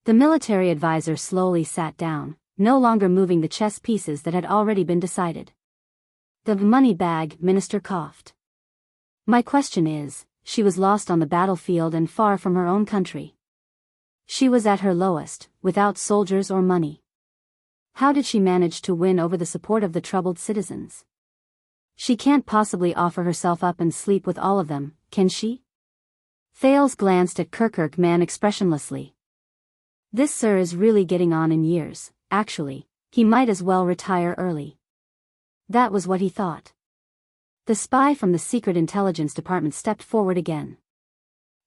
The military advisor slowly sat down, no longer moving the chess pieces that had already been decided. The money bag minister coughed. My question is, she was lost on the battlefield and far from her own country. She was at her lowest, without soldiers or money. How did she manage to win over the support of the troubled citizens? She can't possibly offer herself up and sleep with all of them, can she? Thales glanced at Kirkman expressionlessly. This sir is really getting on in years, actually, he might as well retire early. That was what he thought. The spy from the Secret Intelligence Department stepped forward again.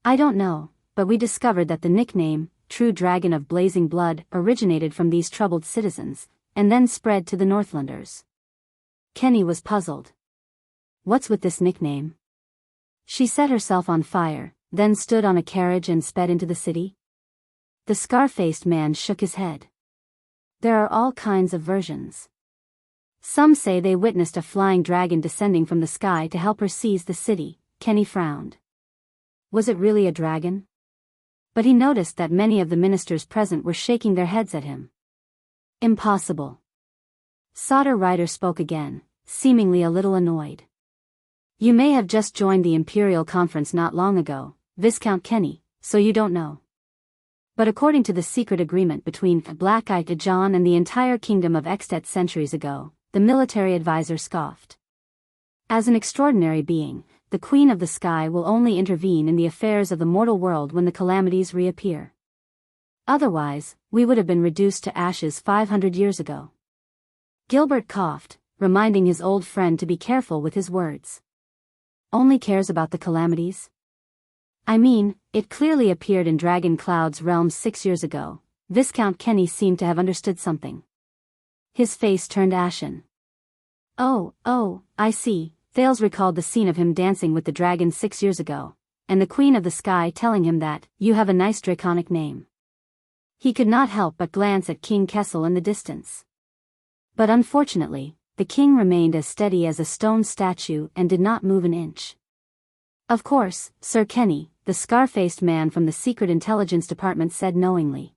I don't know, but we discovered that the nickname, True Dragon of Blazing Blood, originated from these troubled citizens, and then spread to the Northlanders. Kenny was puzzled. What's with this nickname? She set herself on fire, then stood on a carriage and sped into the city? The scar-faced man shook his head. There are all kinds of versions. Some say they witnessed a flying dragon descending from the sky to help her seize the city. Kenny frowned. Was it really a dragon? But he noticed that many of the ministers present were shaking their heads at him. Impossible. Sauter Ryder spoke again, seemingly a little annoyed. You may have just joined the Imperial Conference not long ago, Viscount Kenny, so you don't know. But according to the secret agreement between Black-Eyed John and the entire kingdom of Extet centuries ago, the military advisor scoffed. As an extraordinary being, the Queen of the Sky will only intervene in the affairs of the mortal world when the calamities reappear. Otherwise, we would have been reduced to ashes 500 years ago. Gilbert coughed, reminding his old friend to be careful with his words. Only cares about the calamities? I mean, it clearly appeared in Dragon Cloud's realm 6 years ago. Viscount Kenny seemed to have understood something. His face turned ashen. Oh, I see. Thales recalled the scene of him dancing with the dragon 6 years ago, and the Queen of the Sky telling him that, you have a nice draconic name. He could not help but glance at King Kessel in the distance. But unfortunately, the king remained as steady as a stone statue and did not move an inch. Of course, Sir Kenny, the scar-faced man from the Secret Intelligence Department said knowingly.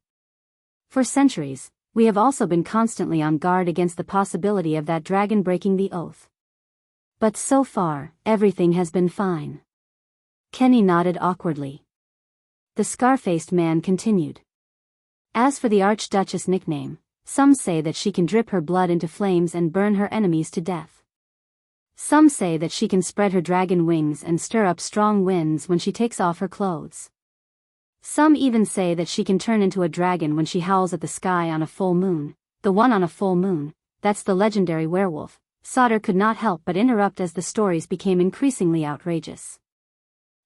For centuries, we have also been constantly on guard against the possibility of that dragon breaking the oath. But so far, everything has been fine. Kenny nodded awkwardly. The scar-faced man continued. As for the Archduchess nickname, some say that she can drip her blood into flames and burn her enemies to death. Some say that she can spread her dragon wings and stir up strong winds when she takes off her clothes. Some even say that she can turn into a dragon when she howls at the sky on a full moon. The one on a full moon, that's the legendary werewolf. Sauter could not help but interrupt as the stories became increasingly outrageous.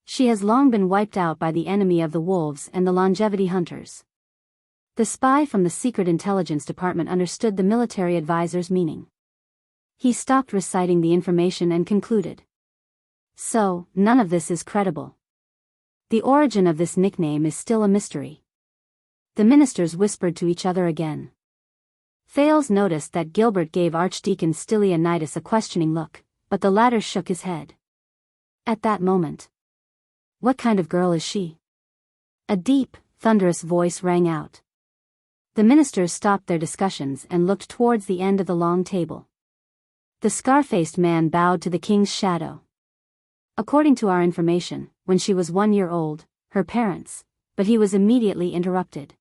She has long been wiped out by the enemy of the wolves and the longevity hunters. The spy from the Secret Intelligence Department understood the military advisor's meaning. He stopped reciting the information and concluded. So, none of this is credible. The origin of this nickname is still a mystery. The ministers whispered to each other again. Thales noticed that Gilbert gave Archdeacon Stylianides a questioning look, but the latter shook his head. At that moment. What kind of girl is she? A deep, thunderous voice rang out. The ministers stopped their discussions and looked towards the end of the long table. The scar-faced man bowed to the king's shadow. According to our information, when she was 1 year old, her parents, but he was immediately interrupted.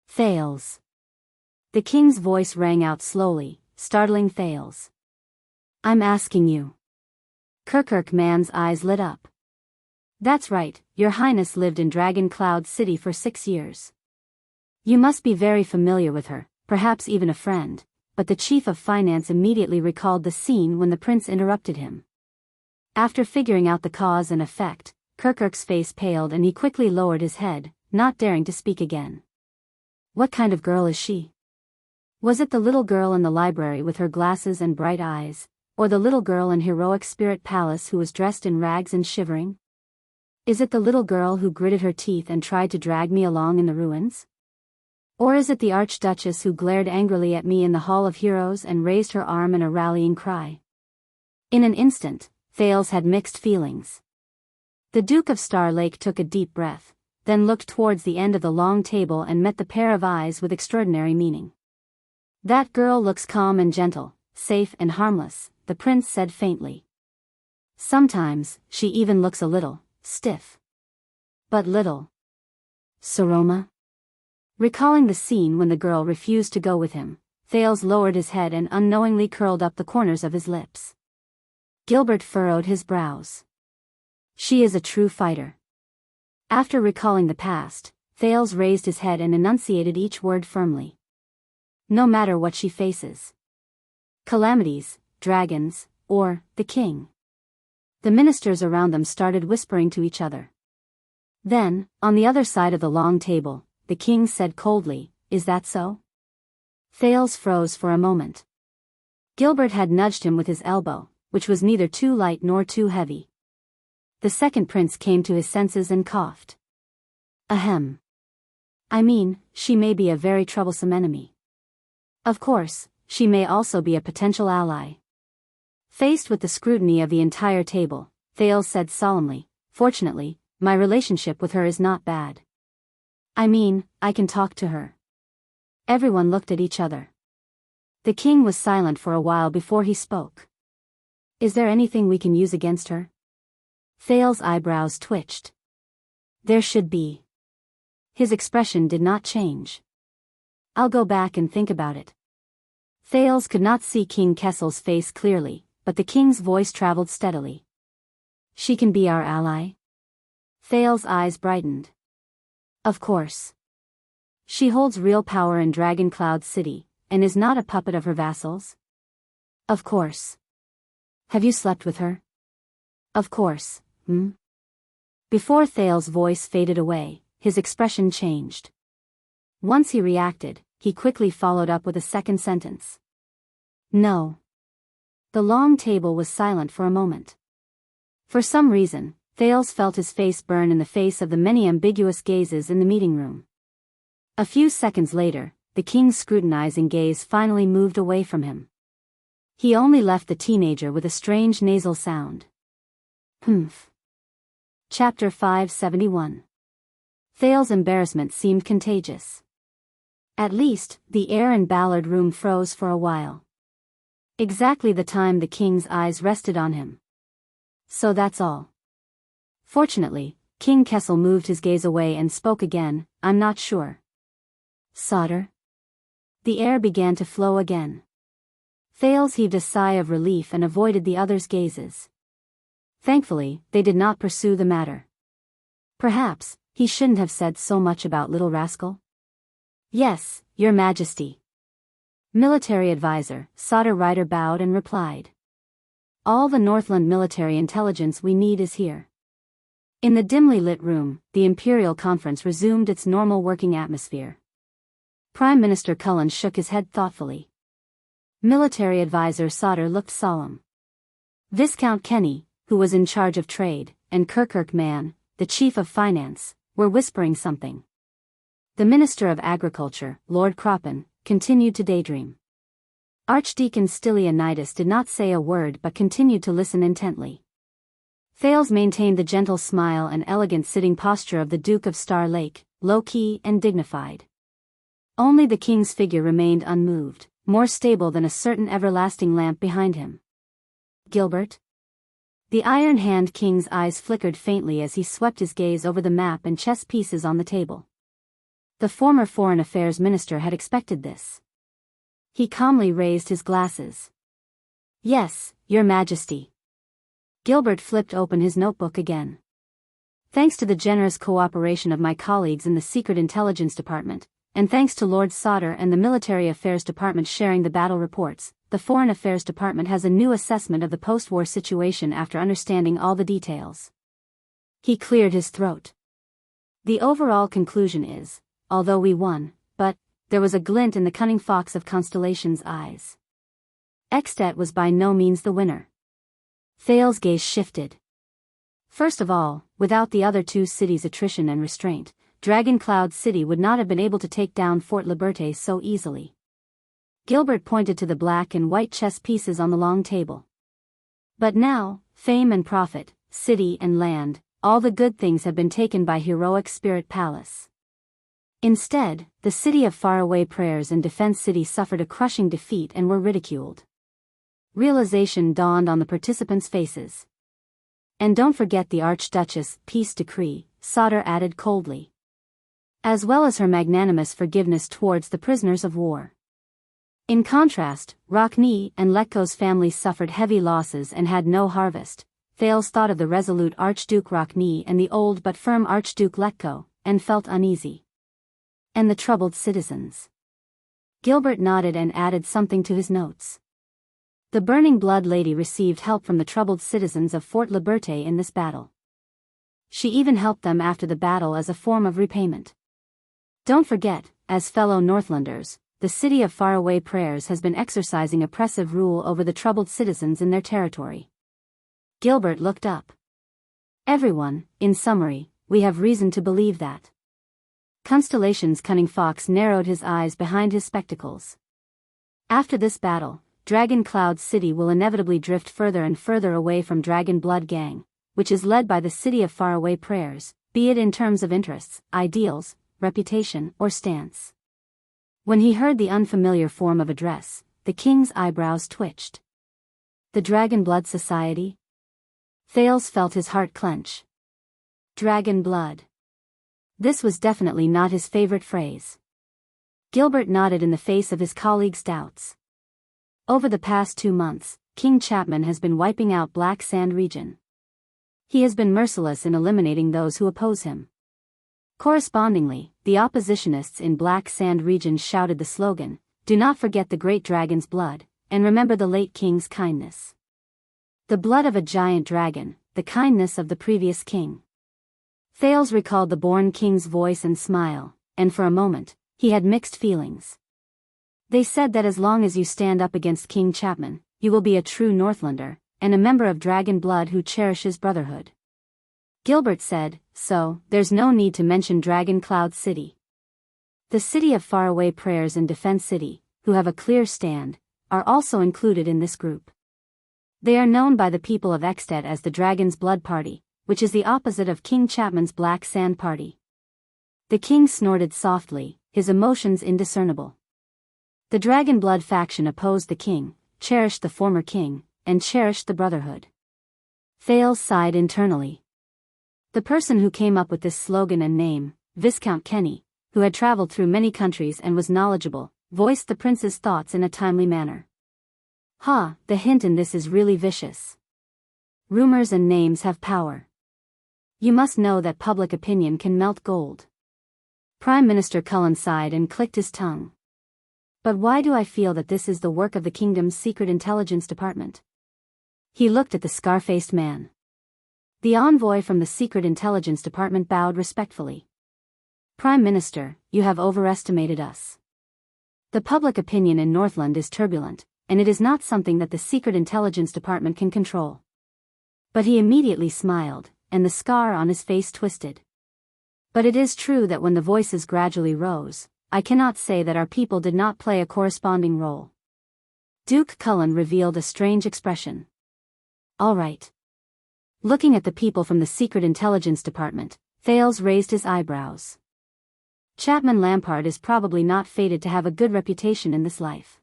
Thales. The king's voice rang out slowly, startling Thales. I'm asking you. Kirkman's eyes lit up. That's right, your highness lived in Dragon Cloud City for 6 years. You must be very familiar with her, perhaps even a friend, but the chief of finance immediately recalled the scene when the prince interrupted him. After figuring out the cause and effect, Kirk's face paled and he quickly lowered his head, not daring to speak again. What kind of girl is she? Was it the little girl in the library with her glasses and bright eyes, Or the little girl in heroic spirit palace who was dressed in rags and shivering? Is it the little girl who gritted her teeth and tried to drag me along in the ruins? Or is it the Archduchess who glared angrily at me in the Hall of Heroes and raised her arm in a rallying cry? In an instant, Thales had mixed feelings. The Duke of Star Lake took a deep breath, then looked towards the end of the long table and met the pair of eyes with extraordinary meaning. "That girl looks calm and gentle, safe and harmless," the prince said faintly. "Sometimes, she even looks a little stiff." "But little Saroma?" Recalling the scene when the girl refused to go with him, Thales lowered his head and unknowingly curled up the corners of his lips. Gilbert furrowed his brows. "She is a true fighter." After recalling the past, Thales raised his head and enunciated each word firmly. "No matter what she faces. Calamities, dragons, or the king." The ministers around them started whispering to each other. Then, on the other side of the long table, the king said coldly, "Is that so?" Thales froze for a moment. Gilbert had nudged him with his elbow, which was neither too light nor too heavy. The second prince came to his senses and coughed. "Ahem. I mean, she may be a very troublesome enemy. Of course, she may also be a potential ally." Faced with the scrutiny of the entire table, Thales said solemnly, "Fortunately, my relationship with her is not bad. I mean, I can talk to her." Everyone looked at each other. The king was silent for a while before he spoke. "Is there anything we can use against her?" Thales' eyebrows twitched. "There should be." His expression did not change. "I'll go back and think about it." Thales could not see King Kessel's face clearly, but the king's voice traveled steadily. "She can be our ally?" Thales' eyes brightened. "Of course. She holds real power in Dragon Cloud City, and is not a puppet of her vassals?" "Of course." "Have you slept with her?" "Of course." Before Thales' voice faded away, his expression changed. Once he reacted, he quickly followed up with a second sentence. "No." The long table was silent for a moment. For some reason, Thales felt his face burn in the face of the many ambiguous gazes in the meeting room. A few seconds later, the king's scrutinizing gaze finally moved away from him. He only left the teenager with a strange nasal sound. Humph. Chapter 571. Thales' embarrassment seemed contagious. At least, the air in Ballard Room froze for a while. Exactly the time the king's eyes rested on him. "So that's all." Fortunately, King Kessel moved his gaze away and spoke again, "I'm not sure." "Solder?" The air began to flow again. Thales heaved a sigh of relief and avoided the others' gazes. Thankfully, they did not pursue the matter. Perhaps, he shouldn't have said so much about Little Rascal. "Yes, Your Majesty." Military advisor, Solder Ryder bowed and replied. "All the Northland military intelligence we need is here." In the dimly lit room, the Imperial Conference resumed its normal working atmosphere. Prime Minister Cullen shook his head thoughtfully. Military advisor Solder looked solemn. Viscount Kenny, who was in charge of trade, and Kirkirk Man, the chief of finance, were whispering something. The Minister of Agriculture, Lord Croppen, continued to daydream. Archdeacon Stylianides did not say a word but continued to listen intently. Thales maintained the gentle smile and elegant sitting posture of the Duke of Star Lake, low-key and dignified. Only the king's figure remained unmoved, more stable than a certain everlasting lamp behind him. "Gilbert?" The Iron Hand King's eyes flickered faintly as he swept his gaze over the map and chess pieces on the table. The former Foreign Affairs Minister had expected this. He calmly raised his glasses. "Yes, Your Majesty." Gilbert flipped open his notebook again. "Thanks to the generous cooperation of my colleagues in the Secret Intelligence Department, and thanks to Lord Solder and the Military Affairs Department sharing the battle reports, the Foreign Affairs Department has a new assessment of the post-war situation after understanding all the details." He cleared his throat. "The overall conclusion is, although we won, but," there was a glint in the cunning fox of Constellation's eyes. Extet was by no means the winner. Thales's gaze shifted. First of all, without the other two cities' attrition and restraint, Dragon Cloud City would not have been able to take down Fort Liberté so easily. Gilbert pointed to the black and white chess pieces on the long table. But now, fame and profit, city and land, all the good things have been taken by heroic Spirit Palace. Instead, the city of faraway prayers and Defense City suffered a crushing defeat and were ridiculed. Realization dawned on the participants' faces. And don't forget the Archduchess' peace decree, Sauter added coldly. As well as her magnanimous forgiveness towards the prisoners of war. In contrast, Rockne and Letko's families suffered heavy losses and had no harvest. Thales thought of the resolute Archduke Rockne and the old but firm Archduke Letko, and felt uneasy. And the troubled citizens. Gilbert nodded and added something to his notes. The Burning Blood Lady received help from the troubled citizens of Fort Liberté in this battle. She even helped them after the battle as a form of repayment. Don't forget, as fellow Northlanders, the city of faraway prayers has been exercising oppressive rule over the troubled citizens in their territory. Gilbert looked up. Everyone, in summary, we have reason to believe that. Constellation's cunning fox narrowed his eyes behind his spectacles. After this battle, Dragon Cloud City will inevitably drift further and further away from Dragon Blood Gang, which is led by the city of faraway prayers, be it in terms of interests, ideals, reputation, or stance. When he heard the unfamiliar form of address, the king's eyebrows twitched. The Dragon Blood Society? Thales felt his heart clench. Dragon Blood. This was definitely not his favorite phrase. Gilbert nodded in the face of his colleague's doubts. Over the past 2 months, King Chapman has been wiping out Black Sand region. He has been merciless in eliminating those who oppose him. Correspondingly, the oppositionists in Black Sand region shouted the slogan, "Do not forget the great dragon's blood, and remember the late king's kindness." The blood of a giant dragon, the kindness of the previous king. Thales recalled the born king's voice and smile, and for a moment, he had mixed feelings. They said that as long as you stand up against King Chapman, you will be a true Northlander, and a member of Dragon Blood who cherishes brotherhood. Gilbert said, so, there's no need to mention Dragon Cloud City. The city of faraway prayers and Defense City, who have a clear stand, are also included in this group. They are known by the people of Extet as the Dragon's Blood Party, which is the opposite of King Chapman's Black Sand Party. The king snorted softly, his emotions indiscernible. The Dragon Blood faction opposed the king, cherished the former king, and cherished the brotherhood. Thales sighed internally. The person who came up with this slogan and name, Viscount Kenny, who had traveled through many countries and was knowledgeable, voiced the prince's thoughts in a timely manner. The hint in this is really vicious. Rumors and names have power. You must know that public opinion can melt gold. Prime Minister Cullen sighed and clicked his tongue. But why do I feel that this is the work of the kingdom's secret intelligence department? He looked at the scar-faced man. The envoy from the secret intelligence department bowed respectfully. Prime Minister, you have overestimated us. The public opinion in Northland is turbulent, and it is not something that the secret intelligence department can control. But he immediately smiled, and the scar on his face twisted. But it is true that when the voices gradually rose, I cannot say that our people did not play a corresponding role. Duke Cullen revealed a strange expression. All right. Looking at the people from the Secret Intelligence Department, Thales raised his eyebrows. Chapman Lampard is probably not fated to have a good reputation in this life.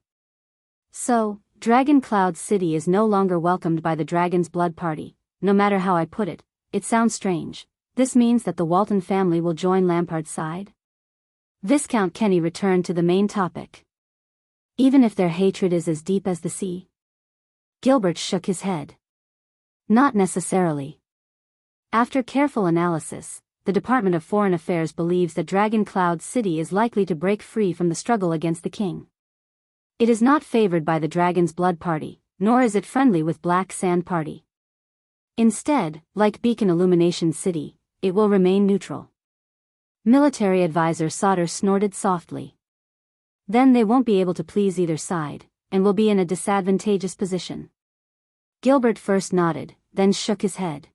So, Dragon Cloud City is no longer welcomed by the Dragon's Blood Party. No matter how I put it, it sounds strange. This means that the Walton family will join Lampard's side? Viscount Kenny returned to the main topic. Even if their hatred is as deep as the sea? Gilbert shook his head. Not necessarily. After careful analysis, the Department of Foreign Affairs believes that Dragon Cloud City is likely to break free from the struggle against the king. It is not favored by the Dragon's Blood Party, nor is it friendly with Black Sand Party. Instead, like Beacon Illumination City, it will remain neutral. Military advisor Sauter snorted softly. Then they won't be able to please either side, and will be in a disadvantageous position. Gilbert first nodded, then shook his head.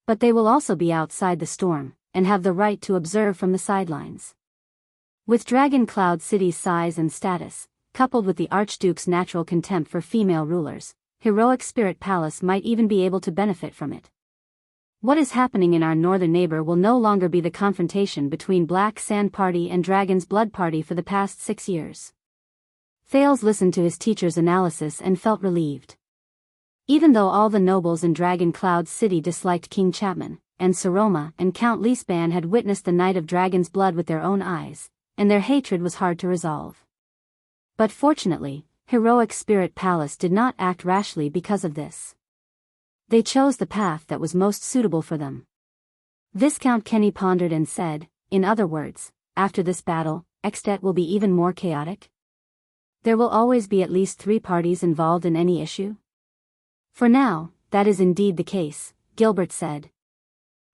But they will also be outside the storm, and have the right to observe from the sidelines. With Dragon Cloud City's size and status, coupled with the Archduke's natural contempt for female rulers, Heroic Spirit Palace might even be able to benefit from it. What is happening in our northern neighbor will no longer be the confrontation between Black Sand Party and Dragon's Blood Party for the past 6 years. Thales listened to his teacher's analysis and felt relieved. Even though all the nobles in Dragon Cloud City disliked King Chapman, and Saroma and Count Leaspan had witnessed the night of Dragon's blood with their own eyes, and their hatred was hard to resolve. But fortunately, Heroic Spirit Palace did not act rashly because of this. They chose the path that was most suitable for them. Viscount Kenny pondered and said, in other words, after this battle, Extet will be even more chaotic? There will always be at least 3 parties involved in any issue? For now, that is indeed the case, Gilbert said.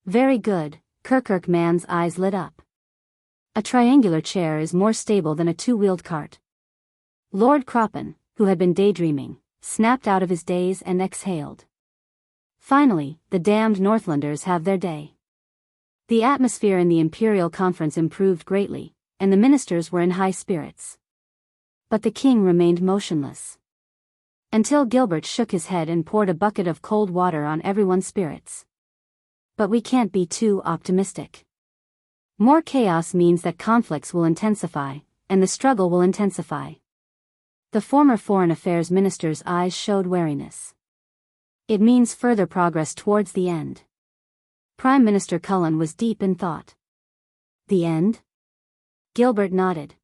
Very good, Kirkirk man's eyes lit up. A triangular chair is more stable than a 2-wheeled cart. Lord Croppen, who had been daydreaming, snapped out of his daze and exhaled. Finally, the damned Northlanders have their day. The atmosphere in the Imperial Conference improved greatly, and the ministers were in high spirits. But the king remained motionless. Until Gilbert shook his head and poured a bucket of cold water on everyone's spirits. But we can't be too optimistic. More chaos means that conflicts will intensify, and the struggle will intensify. The former Foreign Affairs Minister's eyes showed wariness. It means further progress towards the end. Prime Minister Cullen was deep in thought. The end? Gilbert nodded.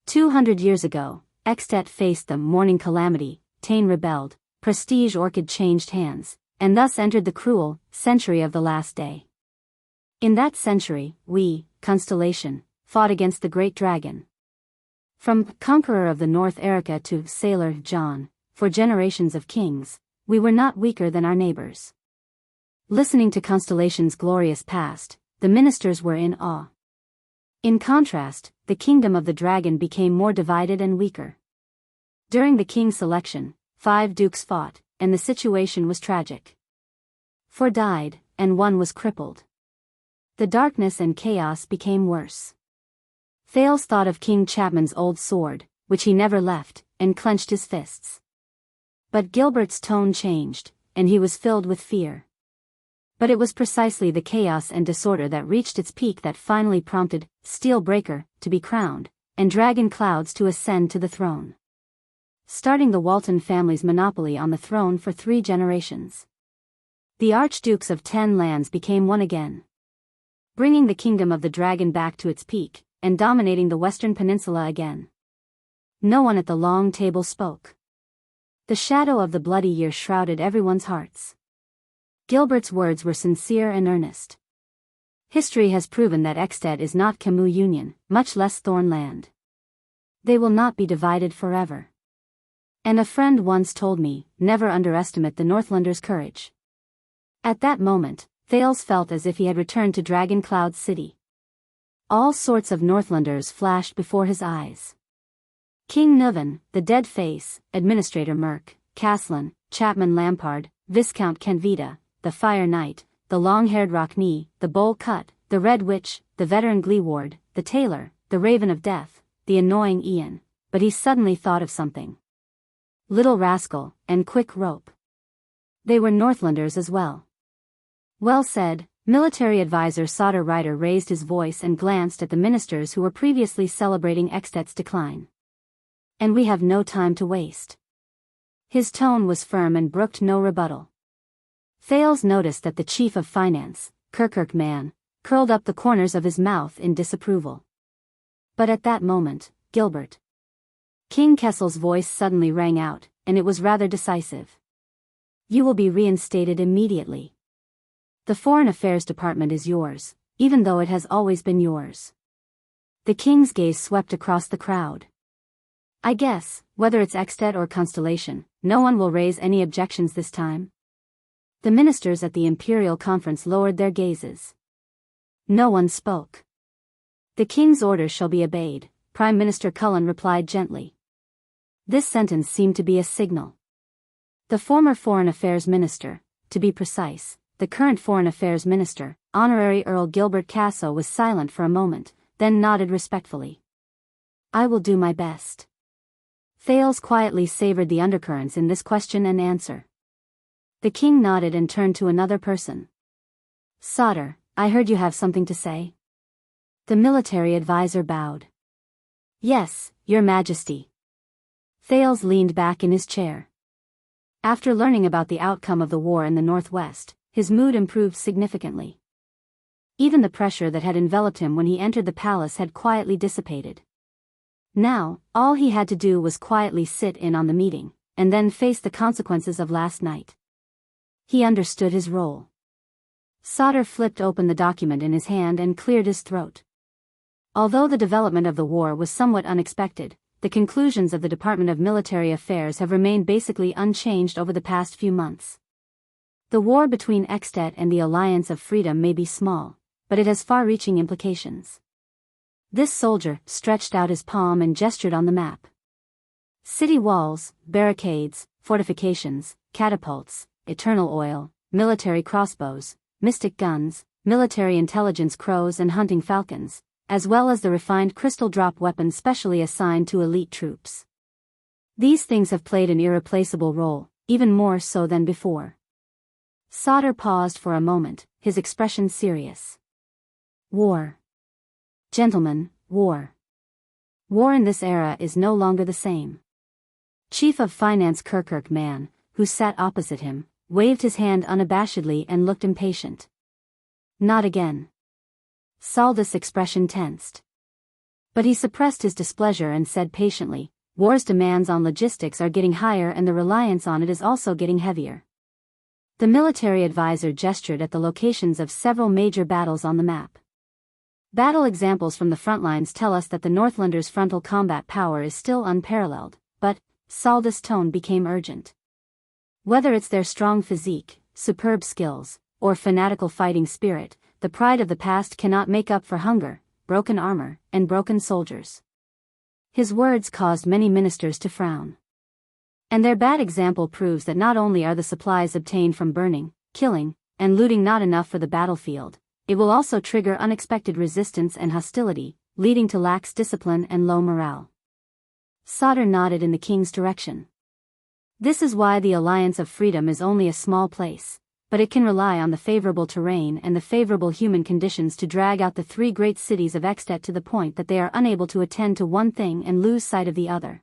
200 years ago, Extet faced the mourning calamity, Tain rebelled, Prestige Orchid changed hands, and thus entered the cruel century of the last day. In that century, we, Constellation, fought against the Great Dragon. From Conqueror of the North Erica to Sailor John, for generations of kings, we were not weaker than our neighbors. Listening to Constellation's glorious past, the ministers were in awe. In contrast, the kingdom of the dragon became more divided and weaker. During the king's selection, 5 dukes fought, and the situation was tragic. 4 died, and 1 was crippled. The darkness and chaos became worse. Thales thought of King Chapman's old sword, which he never left, and clenched his fists. But Gilbert's tone changed, and he was filled with fear. But it was precisely the chaos and disorder that reached its peak that finally prompted Steelbreaker to be crowned, and Dragon Clouds to ascend to the throne, starting the Walton family's monopoly on the throne for 3 generations. The Archdukes of 10 lands became one again, bringing the kingdom of the dragon back to its peak, and dominating the Western Peninsula again. No one at the long table spoke. The shadow of the bloody year shrouded everyone's hearts. Gilbert's words were sincere and earnest. History has proven that Extet is not Camus Union, much less Thornland. They will not be divided forever. And a friend once told me, never underestimate the Northlanders' courage. At that moment, Thales felt as if he had returned to Dragon Cloud City. All sorts of Northlanders flashed before his eyes. King Nuvan, the Dead Face, Administrator Merk, Caslin, Chapman Lampard, Viscount Kenvita, the Fire Knight, the long-haired Rockney, the Bowl Cut, the Red Witch, the veteran Gleeward, the Tailor, the Raven of Death, the annoying Ian, but he suddenly thought of something. Little Rascal, and Quick Rope. They were Northlanders as well. Well said, military advisor Sauter Ryder raised his voice and glanced at the ministers who were previously celebrating Extet's decline. And we have no time to waste. His tone was firm and brooked no rebuttal. Thales noticed that the chief of finance, Kirkirk man, curled up the corners of his mouth in disapproval. But at that moment, Gilbert. King Kessel's voice suddenly rang out, and it was rather decisive. You will be reinstated immediately. The Foreign Affairs Department is yours, even though it has always been yours. The king's gaze swept across the crowd. I guess, whether it's Extet or Constellation, no one will raise any objections this time. The ministers at the Imperial Conference lowered their gazes. No one spoke. The king's orders shall be obeyed, Prime Minister Cullen replied gently. This sentence seemed to be a signal. The former Foreign Affairs Minister, to be precise, the current Foreign Affairs Minister, Honorary Earl Gilbert Casso, was silent for a moment, then nodded respectfully. "I will do my best." Thales quietly savored the undercurrents in this question and answer. The king nodded and turned to another person. "Sauter, I heard you have something to say?" The military advisor bowed. "Yes, Your Majesty." Thales leaned back in his chair. After learning about the outcome of the war in the Northwest, his mood improved significantly. Even the pressure that had enveloped him when he entered the palace had quietly dissipated. Now, all he had to do was quietly sit in on the meeting, and then face the consequences of last night. He understood his role. Sauter flipped open the document in his hand and cleared his throat. Although the development of the war was somewhat unexpected, the conclusions of the Department of Military Affairs have remained basically unchanged over the past few months. The war between Extet and the Alliance of Freedom may be small, but it has far-reaching implications. This soldier stretched out his palm and gestured on the map. City walls, barricades, fortifications, catapults, eternal oil, military crossbows, mystic guns, military intelligence crows and hunting falcons, as well as the refined crystal drop weapons specially assigned to elite troops. These things have played an irreplaceable role, even more so than before. Sauter paused for a moment, his expression serious. War. Gentlemen, war. War in this era is no longer the same. Chief of Finance Kirkirk Man, who sat opposite him, waved his hand unabashedly and looked impatient. Not again. Saldus' expression tensed. But he suppressed his displeasure and said patiently, "War's demands on logistics are getting higher and the reliance on it is also getting heavier." The military advisor gestured at the locations of several major battles on the map. Battle examples from the front lines tell us that the Northlanders' frontal combat power is still unparalleled, but Saldus' tone became urgent. Whether it's their strong physique, superb skills, or fanatical fighting spirit, the pride of the past cannot make up for hunger, broken armor, and broken soldiers. His words caused many ministers to frown. And their bad example proves that not only are the supplies obtained from burning, killing, and looting not enough for the battlefield, it will also trigger unexpected resistance and hostility, leading to lax discipline and low morale. Sauter nodded in the king's direction. This is why the Alliance of Freedom is only a small place, but it can rely on the favorable terrain and the favorable human conditions to drag out the three great cities of Extet to the point that they are unable to attend to one thing and lose sight of the other.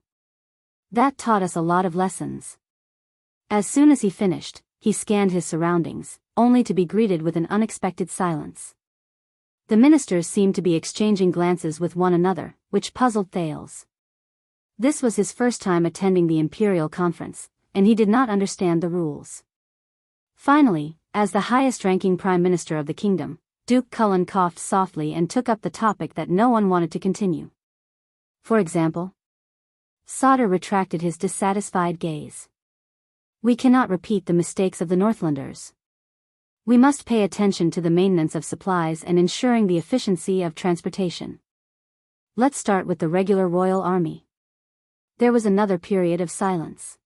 That taught us a lot of lessons. As soon as he finished, he scanned his surroundings, only to be greeted with an unexpected silence. The ministers seemed to be exchanging glances with one another, which puzzled Thales. This was his first time attending the Imperial Conference, and he did not understand the rules. Finally, as the highest-ranking Prime Minister of the kingdom, Duke Cullen coughed softly and took up the topic that no one wanted to continue. For example? Sauter retracted his dissatisfied gaze. "We cannot repeat the mistakes of the Northlanders. We must pay attention to the maintenance of supplies and ensuring the efficiency of transportation. Let's start with the regular Royal Army." There was another period of silence.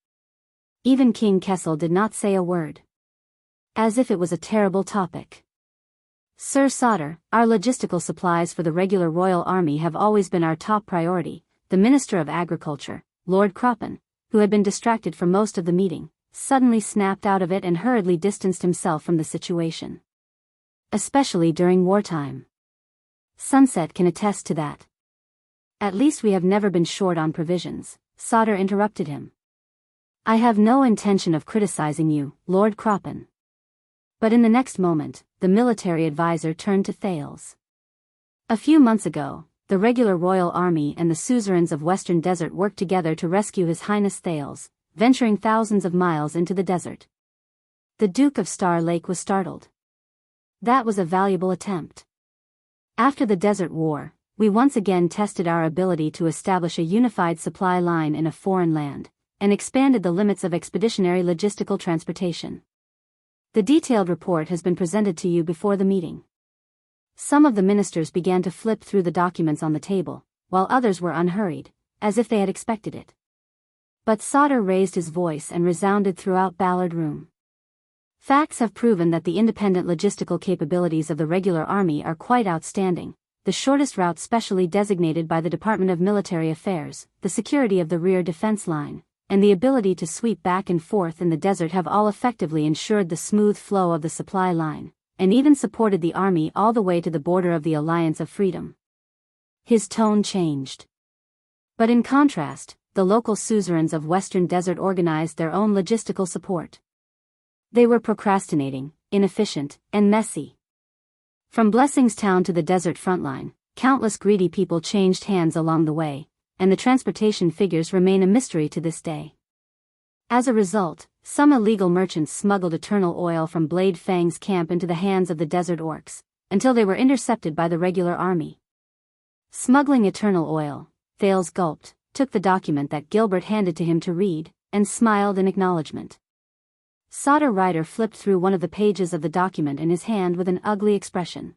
Even King Kessel did not say a word. As if it was a terrible topic. "Sir Sauter, our logistical supplies for the regular Royal Army have always been our top priority," the Minister of Agriculture, Lord Croppen, who had been distracted for most of the meeting, suddenly snapped out of it and hurriedly distanced himself from the situation. "Especially during wartime. Sunset can attest to that." "At least we have never been short on provisions," Sauter interrupted him. "I have no intention of criticizing you, Lord Croppen." But in the next moment, the military advisor turned to Thales. "A few months ago, the regular Royal Army and the suzerains of Western Desert worked together to rescue His Highness Thales, venturing thousands of miles into the desert." The Duke of Star Lake was startled. That was a valuable attempt. After the Desert War, we once again tested our ability to establish a unified supply line in a foreign land, and expanded the limits of expeditionary logistical transportation. The detailed report has been presented to you before the meeting. Some of the ministers began to flip through the documents on the table, while others were unhurried, as if they had expected it. But Sauter raised his voice and resounded throughout Ballard Room. Facts have proven that the independent logistical capabilities of the regular army are quite outstanding. The shortest route specially designated by the Department of Military Affairs, the security of the rear defense line, and the ability to sweep back and forth in the desert have all effectively ensured the smooth flow of the supply line, and even supported the army all the way to the border of the Alliance of Freedom. His tone changed. But in contrast, the local suzerains of Western Desert organized their own logistical support. They were procrastinating, inefficient, and messy. From Blessingstown to the desert frontline, countless greedy people changed hands along the way, and the transportation figures remain a mystery to this day. As a result, some illegal merchants smuggled eternal oil from Blade Fang's camp into the hands of the desert orcs, until they were intercepted by the regular army. Smuggling eternal oil, Thales gulped, took the document that Gilbert handed to him to read, and smiled in acknowledgement. Sauter Ryder flipped through one of the pages of the document in his hand with an ugly expression.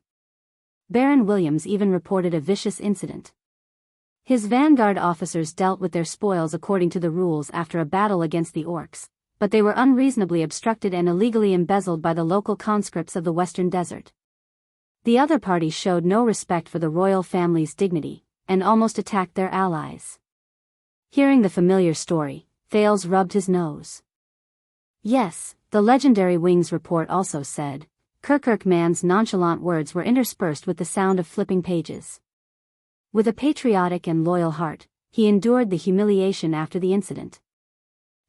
Baron Williams even reported a vicious incident. His vanguard officers dealt with their spoils according to the rules after a battle against the orcs, but they were unreasonably obstructed and illegally embezzled by the local conscripts of the Western Desert. The other party showed no respect for the royal family's dignity, and almost attacked their allies. Hearing the familiar story, Thales rubbed his nose. Yes, the legendary Wings report also said. Kirkirkman's nonchalant words were interspersed with the sound of flipping pages. With a patriotic and loyal heart, he endured the humiliation after the incident.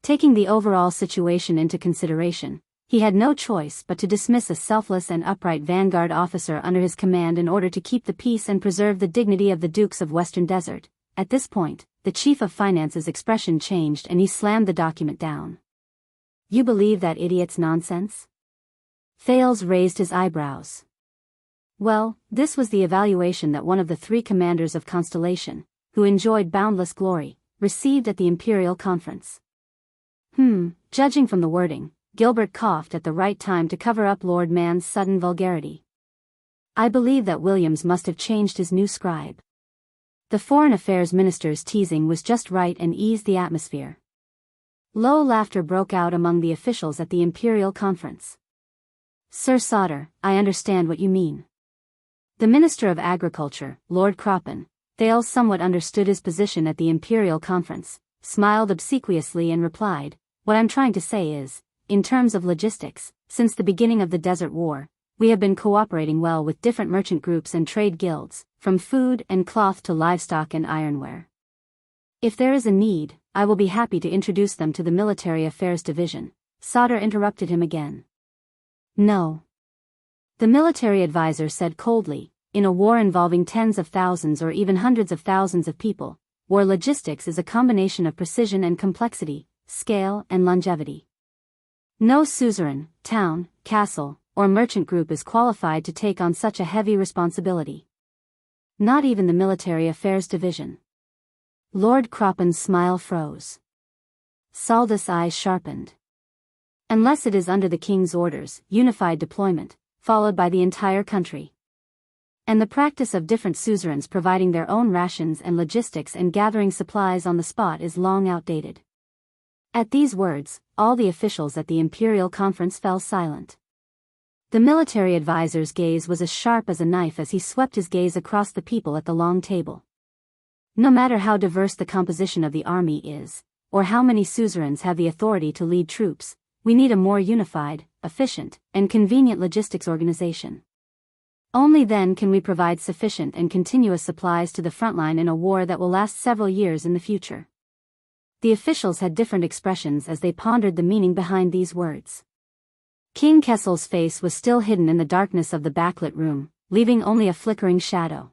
Taking the overall situation into consideration, he had no choice but to dismiss a selfless and upright vanguard officer under his command in order to keep the peace and preserve the dignity of the Dukes of Western Desert. At this point, the Chief of Finance's expression changed and he slammed the document down. You believe that idiot's nonsense? Thales raised his eyebrows. Well, this was the evaluation that one of the 3 commanders of Constellation, who enjoyed boundless glory, received at the Imperial Conference. Judging from the wording, Gilbert coughed at the right time to cover up Lord Man's sudden vulgarity. I believe that Williams must have changed his new scribe. The Foreign Affairs Minister's teasing was just right and eased the atmosphere. Low laughter broke out among the officials at the Imperial Conference. Sir Sauter, I understand what you mean. The Minister of Agriculture, Lord Croppen, Thales somewhat understood his position at the Imperial Conference, smiled obsequiously and replied, what I'm trying to say is, in terms of logistics, since the beginning of the Desert War, we have been cooperating well with different merchant groups and trade guilds, from food and cloth to livestock and ironware. If there is a need, I will be happy to introduce them to the Military Affairs Division. Sauter interrupted him again. No. The military advisor said coldly, in a war involving tens of thousands or even hundreds of thousands of people, war logistics is a combination of precision and complexity, scale and longevity. No suzerain, town, castle, or merchant group is qualified to take on such a heavy responsibility. Not even the Military Affairs Division. Lord Croppen's smile froze. Saldus' eyes sharpened. Unless it is under the King's orders, unified deployment, followed by the entire country. And the practice of different suzerains providing their own rations and logistics and gathering supplies on the spot is long outdated. At these words, all the officials at the Imperial Conference fell silent. The military advisor's gaze was as sharp as a knife as he swept his gaze across the people at the long table. No matter how diverse the composition of the army is, or how many suzerains have the authority to lead troops, we need a more unified, efficient, and convenient logistics organization. Only then can we provide sufficient and continuous supplies to the frontline in a war that will last several years in the future. The officials had different expressions as they pondered the meaning behind these words. King Kessel's face was still hidden in the darkness of the backlit room, leaving only a flickering shadow.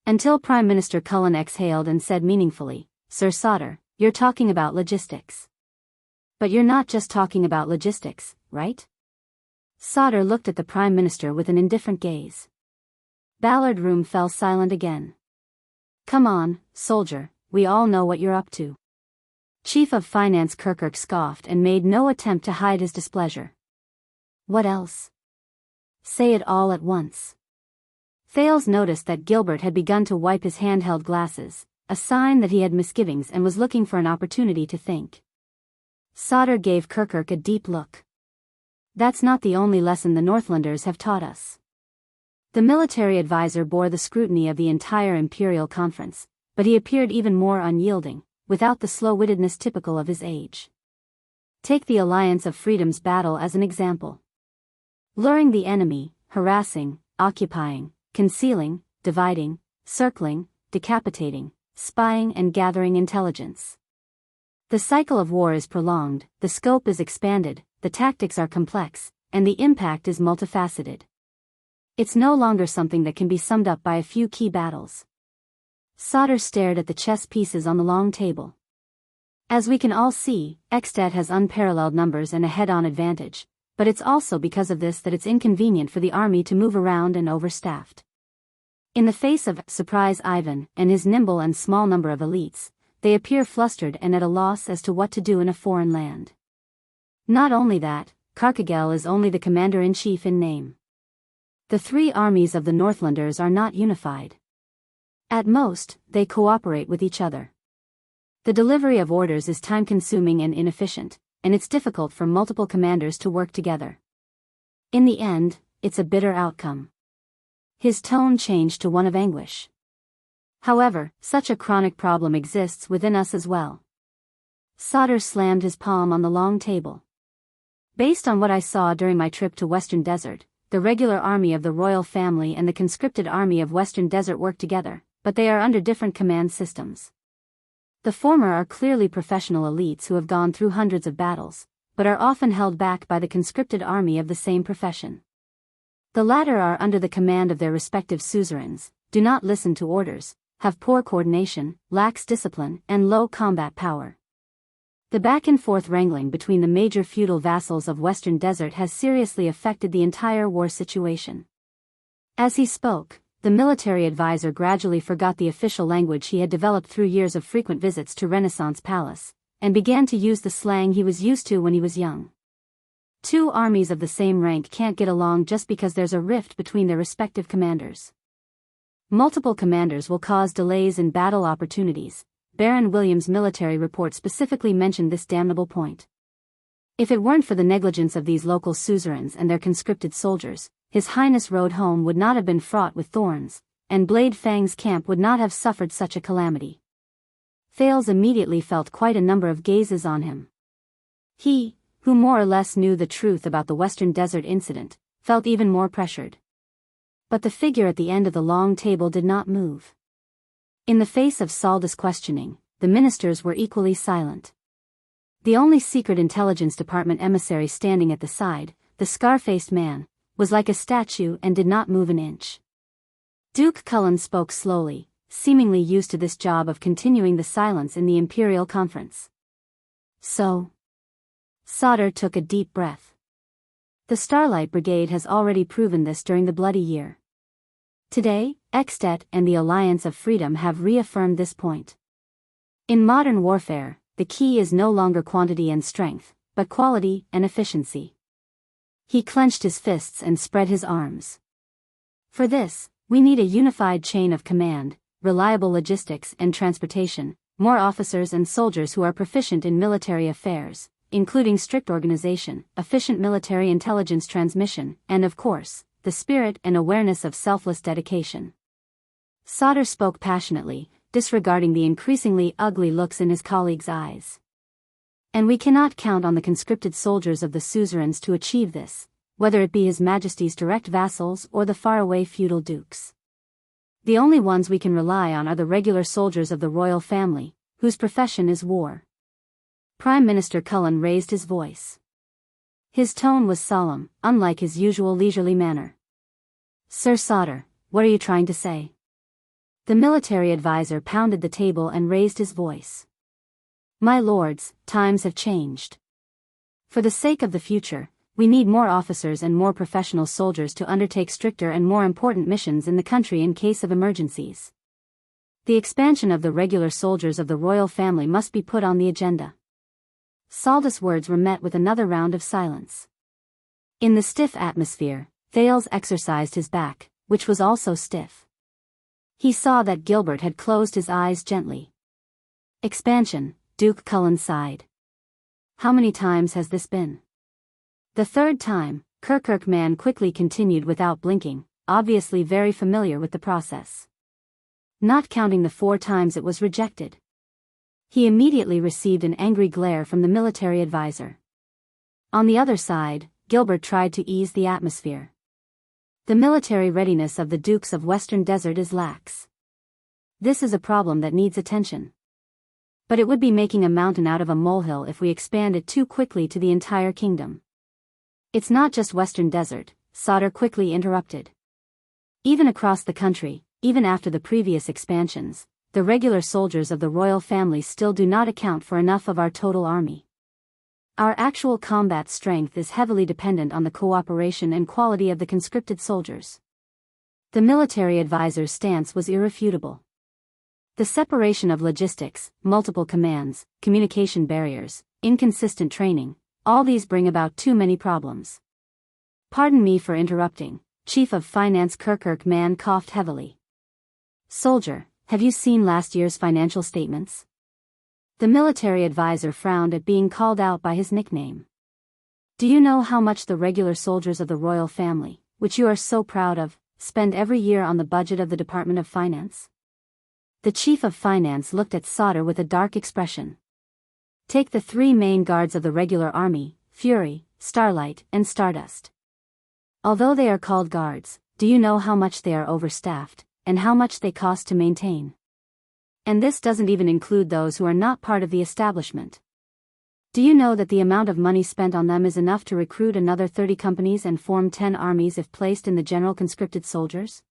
Until Prime Minister Cullen exhaled and said meaningfully, Sir Sauter, you're talking about logistics. But you're not just talking about logistics, right? Sauter looked at the Prime Minister with an indifferent gaze. Ballard Room fell silent again. Come on, soldier, we all know what you're up to. Chief of Finance Kirkirk scoffed and made no attempt to hide his displeasure. What else? Say it all at once. Thales noticed that Gilbert had begun to wipe his handheld glasses, a sign that he had misgivings and was looking for an opportunity to think. Sodder gave Kirkuk a deep look. That's not the only lesson the Northlanders have taught us. The military advisor bore the scrutiny of the entire Imperial Conference, but he appeared even more unyielding, without the slow-wittedness typical of his age. Take the Alliance of Freedom's battle as an example. Luring the enemy, harassing, occupying, concealing, dividing, circling, decapitating, spying and gathering intelligence. The cycle of war is prolonged, the scope is expanded, the tactics are complex, and the impact is multifaceted. It's no longer something that can be summed up by a few key battles. Sodder stared at the chess pieces on the long table. As we can all see, Ekstedt has unparalleled numbers and a head-on advantage, but it's also because of this that it's inconvenient for the army to move around and overstaffed. In the face of Surprise Ivan and his nimble and small number of elites, they appear flustered and at a loss as to what to do in a foreign land. Not only that, Karkagel is only the commander-in-chief in name. The three armies of the Northlanders are not unified. At most, they cooperate with each other. The delivery of orders is time-consuming and inefficient, and it's difficult for multiple commanders to work together. In the end, it's a bitter outcome. His tone changed to one of anguish. However, such a chronic problem exists within us as well. Sodder slammed his palm on the long table. Based on what I saw during my trip to Western Desert, the regular army of the royal family and the conscripted army of Western Desert work together, but they are under different command systems. The former are clearly professional elites who have gone through hundreds of battles, but are often held back by the conscripted army of the same profession. The latter are under the command of their respective suzerains, do not listen to orders, have poor coordination, lacks discipline, and low combat power. The back-and-forth wrangling between the major feudal vassals of Western Desert has seriously affected the entire war situation. As he spoke, the military advisor gradually forgot the official language he had developed through years of frequent visits to Renaissance Palace, and began to use the slang he was used to when he was young. Two armies of the same rank can't get along just because there's a rift between their respective commanders. Multiple commanders will cause delays in battle opportunities. Baron Williams' military report specifically mentioned this damnable point. If it weren't for the negligence of these local suzerains and their conscripted soldiers, His Highness Road home would not have been fraught with thorns, and Blade Fang's camp would not have suffered such a calamity. Thales immediately felt quite a number of gazes on him. He, who more or less knew the truth about the Western Desert incident, felt even more pressured. But the figure at the end of the long table did not move. In the face of Saldus' questioning, the ministers were equally silent. The only secret intelligence department emissary standing at the side, the scar-faced man, was like a statue and did not move an inch. Duke Cullen spoke slowly, seemingly used to this job of continuing the silence in the Imperial Conference. So? Sodder took a deep breath. The Starlight Brigade has already proven this during the Bloody Year. Today, Ekstedt and the Alliance of Freedom have reaffirmed this point. In modern warfare, the key is no longer quantity and strength, but quality and efficiency. He clenched his fists and spread his arms. For this, we need a unified chain of command, reliable logistics and transportation, more officers and soldiers who are proficient in military affairs, including strict organization, efficient military intelligence transmission, and of course, the spirit and awareness of selfless dedication. Sodder spoke passionately, disregarding the increasingly ugly looks in his colleagues' eyes. And we cannot count on the conscripted soldiers of the suzerains to achieve this, whether it be His Majesty's direct vassals or the faraway feudal dukes. The only ones we can rely on are the regular soldiers of the royal family, whose profession is war. Prime Minister Cullen raised his voice. His tone was solemn, unlike his usual leisurely manner. Sir Sodder, what are you trying to say? The military advisor pounded the table and raised his voice. My lords, times have changed. For the sake of the future, we need more officers and more professional soldiers to undertake stricter and more important missions in the country in case of emergencies. The expansion of the regular soldiers of the royal family must be put on the agenda. Saldus' words were met with another round of silence. In the stiff atmosphere, Thales exercised his back, which was also stiff. He saw that Gilbert had closed his eyes gently. Expansion, Duke Cullen sighed. How many times has this been? The third time, Kirkirkman quickly continued without blinking, obviously very familiar with the process. Not counting the 4 times it was rejected. He immediately received an angry glare from the military advisor. On the other side, Gilbert tried to ease the atmosphere. The military readiness of the Dukes of Western Desert is lax. This is a problem that needs attention. But it would be making a mountain out of a molehill if we expand it too quickly to the entire kingdom. It's not just Western Desert, Sauter quickly interrupted. Even across the country, even after the previous expansions, the regular soldiers of the royal family still do not account for enough of our total army. Our actual combat strength is heavily dependent on the cooperation and quality of the conscripted soldiers. The military advisor's stance was irrefutable. The separation of logistics, multiple commands, communication barriers, inconsistent training, all these bring about too many problems. Pardon me for interrupting, Chief of Finance Kirkirkman coughed heavily. Soldier, have you seen last year's financial statements? The military advisor frowned at being called out by his nickname. Do you know how much the regular soldiers of the royal family, which you are so proud of, spend every year on the budget of the Department of Finance? The Chief of Finance looked at Sauter with a dark expression. Take the 3 main guards of the regular army, Fury, Starlight, and Stardust. Although they are called guards, do you know how much they are overstaffed, and how much they cost to maintain? And this doesn't even include those who are not part of the establishment. Do you know that the amount of money spent on them is enough to recruit another 30 companies and form 10 armies if placed in the general conscripted soldiers?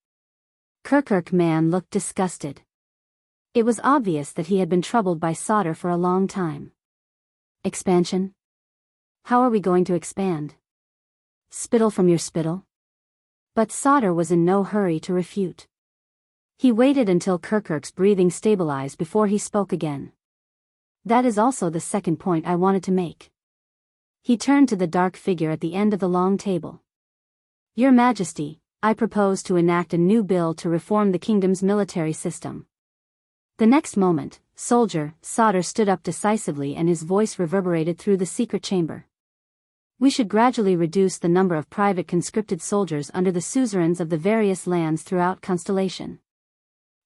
Kirkirkman looked disgusted. It was obvious that he had been troubled by Sauter for a long time. Expansion? How are we going to expand? Spittle from your spittle? But Sauter was in no hurry to refute. He waited until Kirkirk's breathing stabilized before he spoke again. That is also the second point I wanted to make. He turned to the dark figure at the end of the long table. Your Majesty, I propose to enact a new bill to reform the kingdom's military system. The next moment, Soldier, Sauter stood up decisively and his voice reverberated through the secret chamber. We should gradually reduce the number of private conscripted soldiers under the suzerains of the various lands throughout Constellation.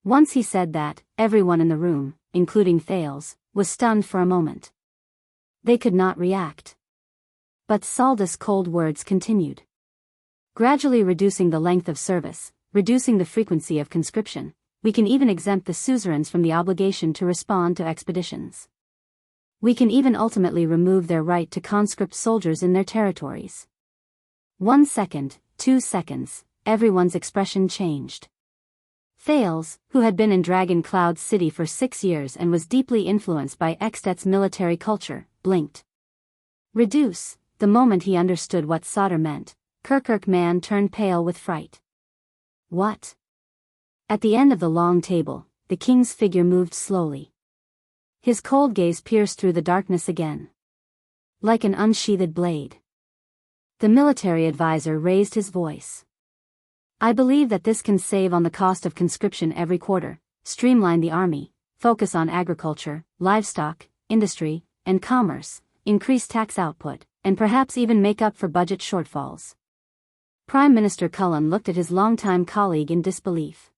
Once he said that, everyone in the room, including Thales, was stunned for a moment. They could not react. But Saldus' cold words continued. Gradually reducing the length of service, reducing the frequency of conscription, we can even exempt the suzerains from the obligation to respond to expeditions. We can even ultimately remove their right to conscript soldiers in their territories. 1 second, 2 seconds, everyone's expression changed. Thales, who had been in Dragon Cloud City for 6 years and was deeply influenced by Extet's military culture, blinked. Reduce. The moment he understood what Sauter meant, Kirkirkman turned pale with fright. What? At the end of the long table, the king's figure moved slowly. His cold gaze pierced through the darkness again. Like an unsheathed blade. The military advisor raised his voice. I believe that this can save on the cost of conscription every quarter, streamline the army, focus on agriculture, livestock, industry, and commerce, increase tax output, and perhaps even make up for budget shortfalls. Prime Minister Cullen looked at his longtime colleague in disbelief.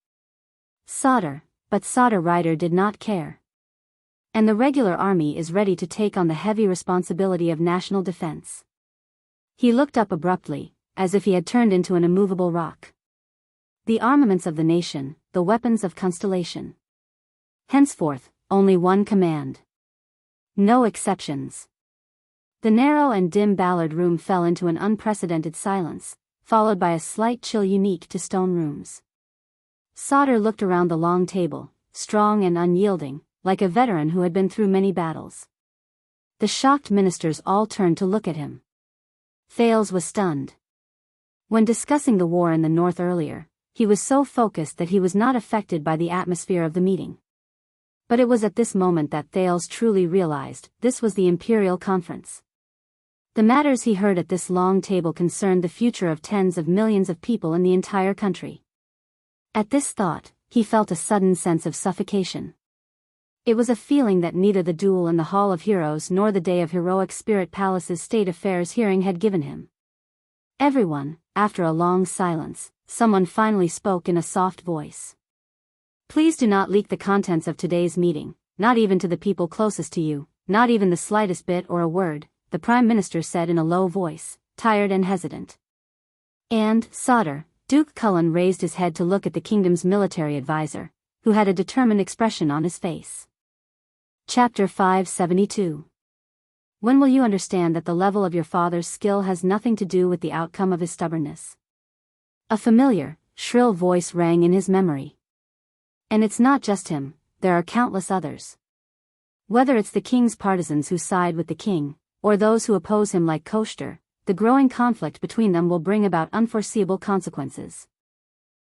Sauter, but Sauter Ryder did not care. And the regular army is ready to take on the heavy responsibility of national defense. He looked up abruptly, as if he had turned into an immovable rock. The armaments of the nation, the weapons of Constellation. Henceforth, only one command. No exceptions. The narrow and dim Ballard room fell into an unprecedented silence, followed by a slight chill unique to stone rooms. Sauter looked around the long table, strong and unyielding, like a veteran who had been through many battles. The shocked ministers all turned to look at him. Thales was stunned. When discussing the war in the north earlier, he was so focused that he was not affected by the atmosphere of the meeting. But it was at this moment that Thales truly realized this was the Imperial Conference. The matters he heard at this long table concerned the future of tens of millions of people in the entire country. At this thought, he felt a sudden sense of suffocation. It was a feeling that neither the duel in the Hall of Heroes nor the Day of Heroic Spirit Palace's State Affairs hearing had given him. Everyone, after a long silence, someone finally spoke in a soft voice. Please do not leak the contents of today's meeting, not even to the people closest to you, not even the slightest bit or a word, the Prime Minister said in a low voice, tired and hesitant. And, Sodder, Duke Cullen raised his head to look at the kingdom's military advisor, who had a determined expression on his face. Chapter 572. When will you understand that the level of your father's skill has nothing to do with the outcome of his stubbornness? A familiar, shrill voice rang in his memory. And it's not just him, there are countless others. Whether it's the king's partisans who side with the king, or those who oppose him like Koshter, the growing conflict between them will bring about unforeseeable consequences.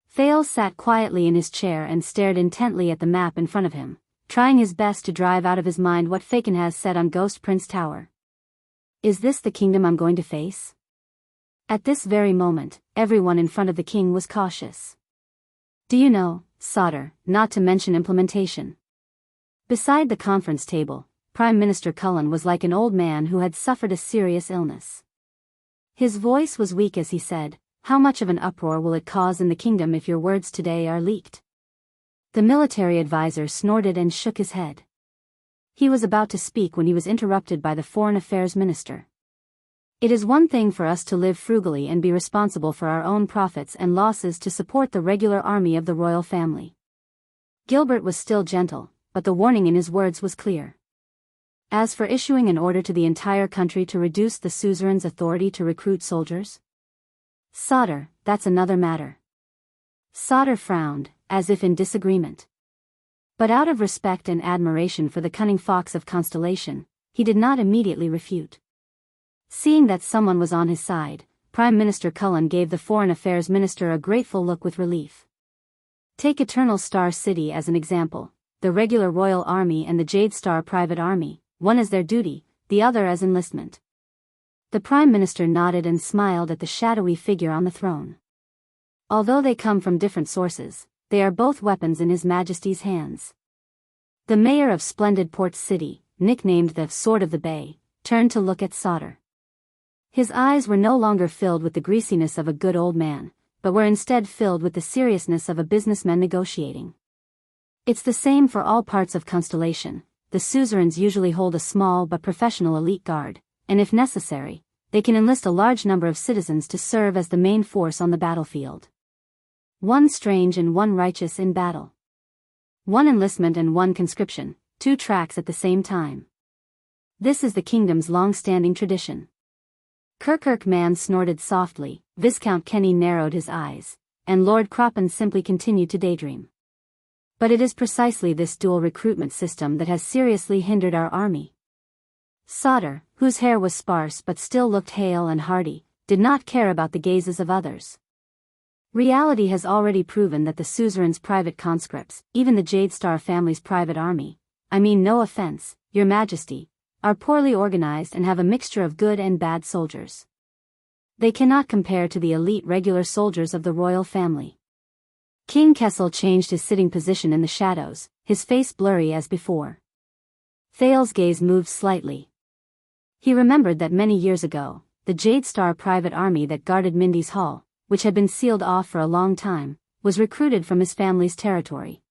Thales sat quietly in his chair and stared intently at the map in front of him, trying his best to drive out of his mind what Faken has said on Ghost Prince Tower. Is this the kingdom I'm going to face? At this very moment, everyone in front of the king was cautious. Do you know, Sodder, not to mention implementation. Beside the conference table, Prime Minister Cullen was like an old man who had suffered a serious illness. His voice was weak as he said, "How much of an uproar will it cause in the kingdom if your words today are leaked?" The military advisor snorted and shook his head. He was about to speak when he was interrupted by the Foreign Affairs Minister. It is one thing for us to live frugally and be responsible for our own profits and losses to support the regular army of the royal family. Gilbert was still gentle, but the warning in his words was clear. As for issuing an order to the entire country to reduce the suzerain's authority to recruit soldiers? Sodder, that's another matter. Sodder frowned, as if in disagreement. But out of respect and admiration for the cunning fox of Constellation, he did not immediately refute. Seeing that someone was on his side, Prime Minister Cullen gave the Foreign Affairs Minister a grateful look with relief. Take Eternal Star City as an example, the regular Royal Army and the Jade Star Private Army, one as their duty, the other as enlistment. The Prime Minister nodded and smiled at the shadowy figure on the throne. Although they come from different sources, they are both weapons in His Majesty's hands. The mayor of splendid Port City, nicknamed the Sword of the Bay, turned to look at Sodder. His eyes were no longer filled with the greasiness of a good old man, but were instead filled with the seriousness of a businessman negotiating. It's the same for all parts of Constellation. The suzerains usually hold a small but professional elite guard, and if necessary, they can enlist a large number of citizens to serve as the main force on the battlefield. One strange and one righteous in battle. One enlistment and one conscription, two tracks at the same time. This is the kingdom's long-standing tradition. Kirkirk Man snorted softly, Viscount Kenny narrowed his eyes, and Lord Croppen simply continued to daydream. But it is precisely this dual recruitment system that has seriously hindered our army. Sodder, whose hair was sparse but still looked hale and hearty, did not care about the gazes of others. Reality has already proven that the suzerain's private conscripts, even the Jade Star family's private army, I mean no offense, Your Majesty, are poorly organized and have a mixture of good and bad soldiers. They cannot compare to the elite regular soldiers of the royal family. King Kessel changed his sitting position in the shadows, his face blurry as before. Thales' gaze moved slightly. He remembered that many years ago, the Jade Star private army that guarded Mindy's Hall, which had been sealed off for a long time, was recruited from his family's territory.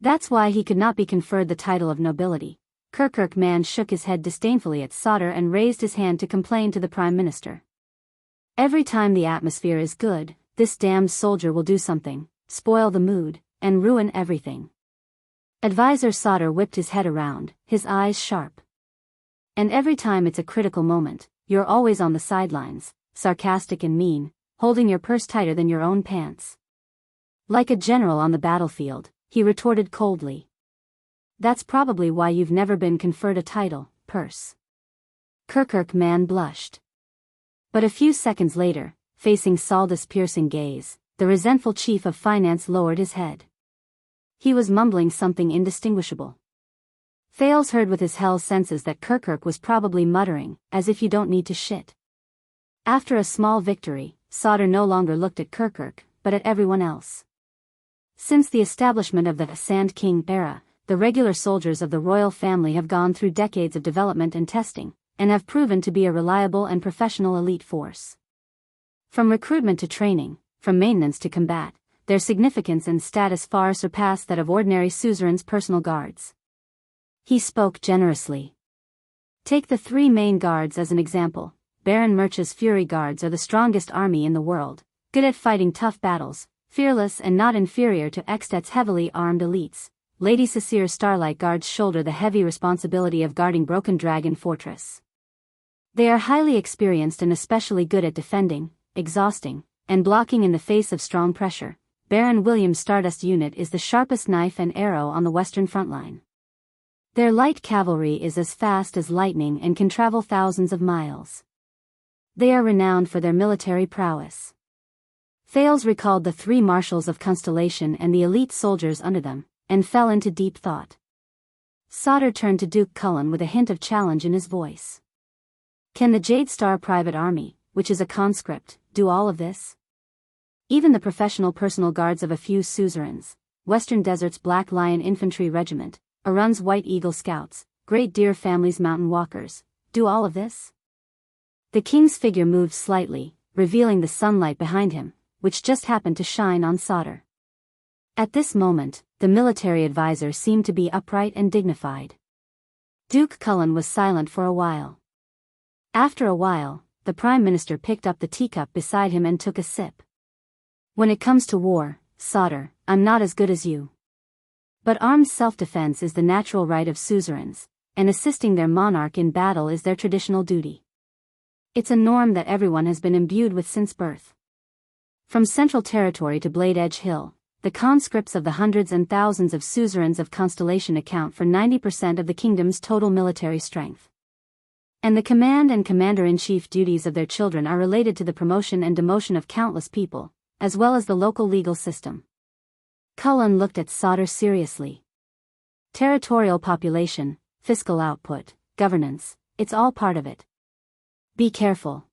That's why he could not be conferred the title of nobility. Kirkirk Man shook his head disdainfully at Sodder and raised his hand to complain to the Prime Minister. Every time the atmosphere is good, this damned soldier will do something, spoil the mood, and ruin everything. Advisor Sodder whipped his head around, his eyes sharp. And every time it's a critical moment, you're always on the sidelines, sarcastic and mean, holding your purse tighter than your own pants. Like a general on the battlefield, he retorted coldly. That's probably why you've never been conferred a title, Purse. Kirkirk Man blushed. But a few seconds later, facing Saldus' piercing gaze, the resentful chief of finance lowered his head. He was mumbling something indistinguishable. Thales heard with his hell senses that Kirkirk was probably muttering, as if you don't need to shit. After a small victory, Sodder no longer looked at Kirkirk, but at everyone else. Since the establishment of the Sand King era, the regular soldiers of the royal family have gone through decades of development and testing, and have proven to be a reliable and professional elite force. From recruitment to training, from maintenance to combat, their significance and status far surpass that of ordinary suzerain's personal guards. He spoke generously. Take the 3 main guards as an example. Baron Murch's Fury Guards are the strongest army in the world, good at fighting tough battles, fearless and not inferior to Extet's heavily armed elites. Lady Cecir's Starlight Guards shoulder the heavy responsibility of guarding Broken Dragon Fortress. They are highly experienced and especially good at defending, exhausting, and blocking in the face of strong pressure. Baron William's Stardust Unit is the sharpest knife and arrow on the western front line. Their light cavalry is as fast as lightning and can travel thousands of miles. They are renowned for their military prowess. Thales recalled the 3 marshals of Constellation and the elite soldiers under them, and fell into deep thought. Sauter turned to Duke Cullen with a hint of challenge in his voice. Can the Jade Star Private Army, which is a conscript, do all of this? Even the professional personal guards of a few suzerains, Western Desert's Black Lion Infantry Regiment, Arun's White Eagle Scouts, Great Deer Family's Mountain Walkers, do all of this? The king's figure moved slightly, revealing the sunlight behind him, which just happened to shine on Sauter. At this moment, the military advisor seemed to be upright and dignified. Duke Cullen was silent for a while. After a while, the Prime Minister picked up the teacup beside him and took a sip. When it comes to war, Sauter, I'm not as good as you. But armed self-defense is the natural right of suzerains, and assisting their monarch in battle is their traditional duty. It's a norm that everyone has been imbued with since birth. From Central Territory to Blade Edge Hill, the conscripts of the hundreds and thousands of suzerains of Constellation account for 90% of the kingdom's total military strength. And the command and commander-in-chief duties of their children are related to the promotion and demotion of countless people, as well as the local legal system. Cullen looked at Sauter seriously. Territorial population, fiscal output, governance, it's all part of it. Be careful.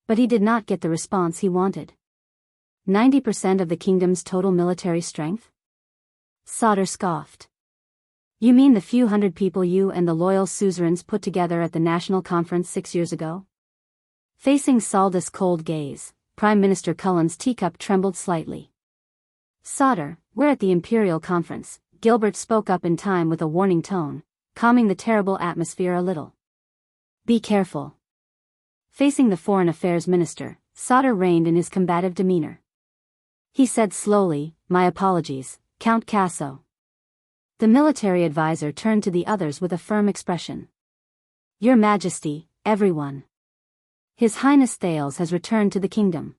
But he did not get the response he wanted. 90% of the kingdom's total military strength? Sauter scoffed. You mean the few hundred people you and the loyal suzerains put together at the National Conference 6 years ago? Facing Saldus' cold gaze, Prime Minister Cullen's teacup trembled slightly. Sauter, we're at the Imperial Conference, Gilbert spoke up in time with a warning tone, calming the terrible atmosphere a little. Be careful. Facing the Foreign Affairs Minister, Sauter reined in his combative demeanor. He said slowly, my apologies, Count Casso. The military advisor turned to the others with a firm expression. Your Majesty, everyone. His Highness Thales has returned to the kingdom.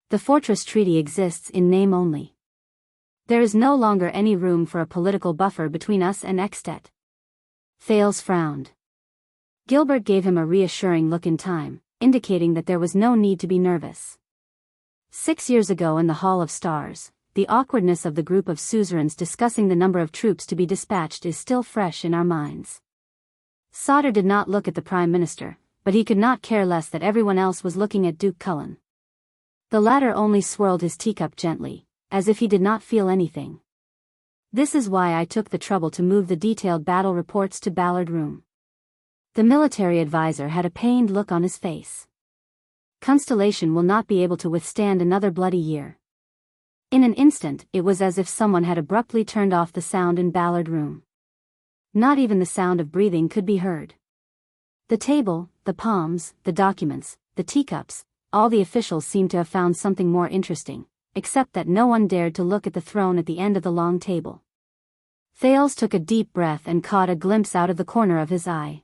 The fortress treaty exists in name only. There is no longer any room for a political buffer between us and Extet. Thales frowned. Gilbert gave him a reassuring look in time, indicating that there was no need to be nervous. 6 years ago in the Hall of Stars, the awkwardness of the group of suzerains discussing the number of troops to be dispatched is still fresh in our minds. Sauter did not look at the Prime Minister, but he could not care less that everyone else was looking at Duke Cullen. The latter only swirled his teacup gently, as if he did not feel anything. This is why I took the trouble to move the detailed battle reports to Ballard Room. The military advisor had a pained look on his face. Constellation will not be able to withstand another bloody year. In an instant, it was as if someone had abruptly turned off the sound in Ballard Room. Not even the sound of breathing could be heard. The table, the palms, the documents, the teacups, all the officials seemed to have found something more interesting, except that no one dared to look at the throne at the end of the long table. Thales took a deep breath and caught a glimpse out of the corner of his eye.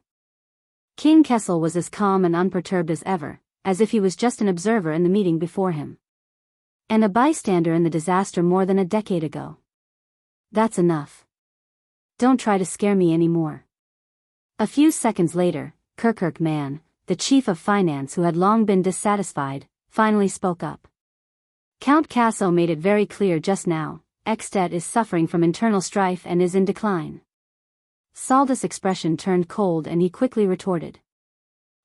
King Kessel was as calm and unperturbed as ever, as if he was just an observer in the meeting before him. And a bystander in the disaster more than a decade ago. That's enough. Don't try to scare me anymore. A few seconds later, Kirkirk Man, the chief of finance who had long been dissatisfied, finally spoke up. Count Casso made it very clear just now, Extet is suffering from internal strife and is in decline. Saldus' expression turned cold and he quickly retorted.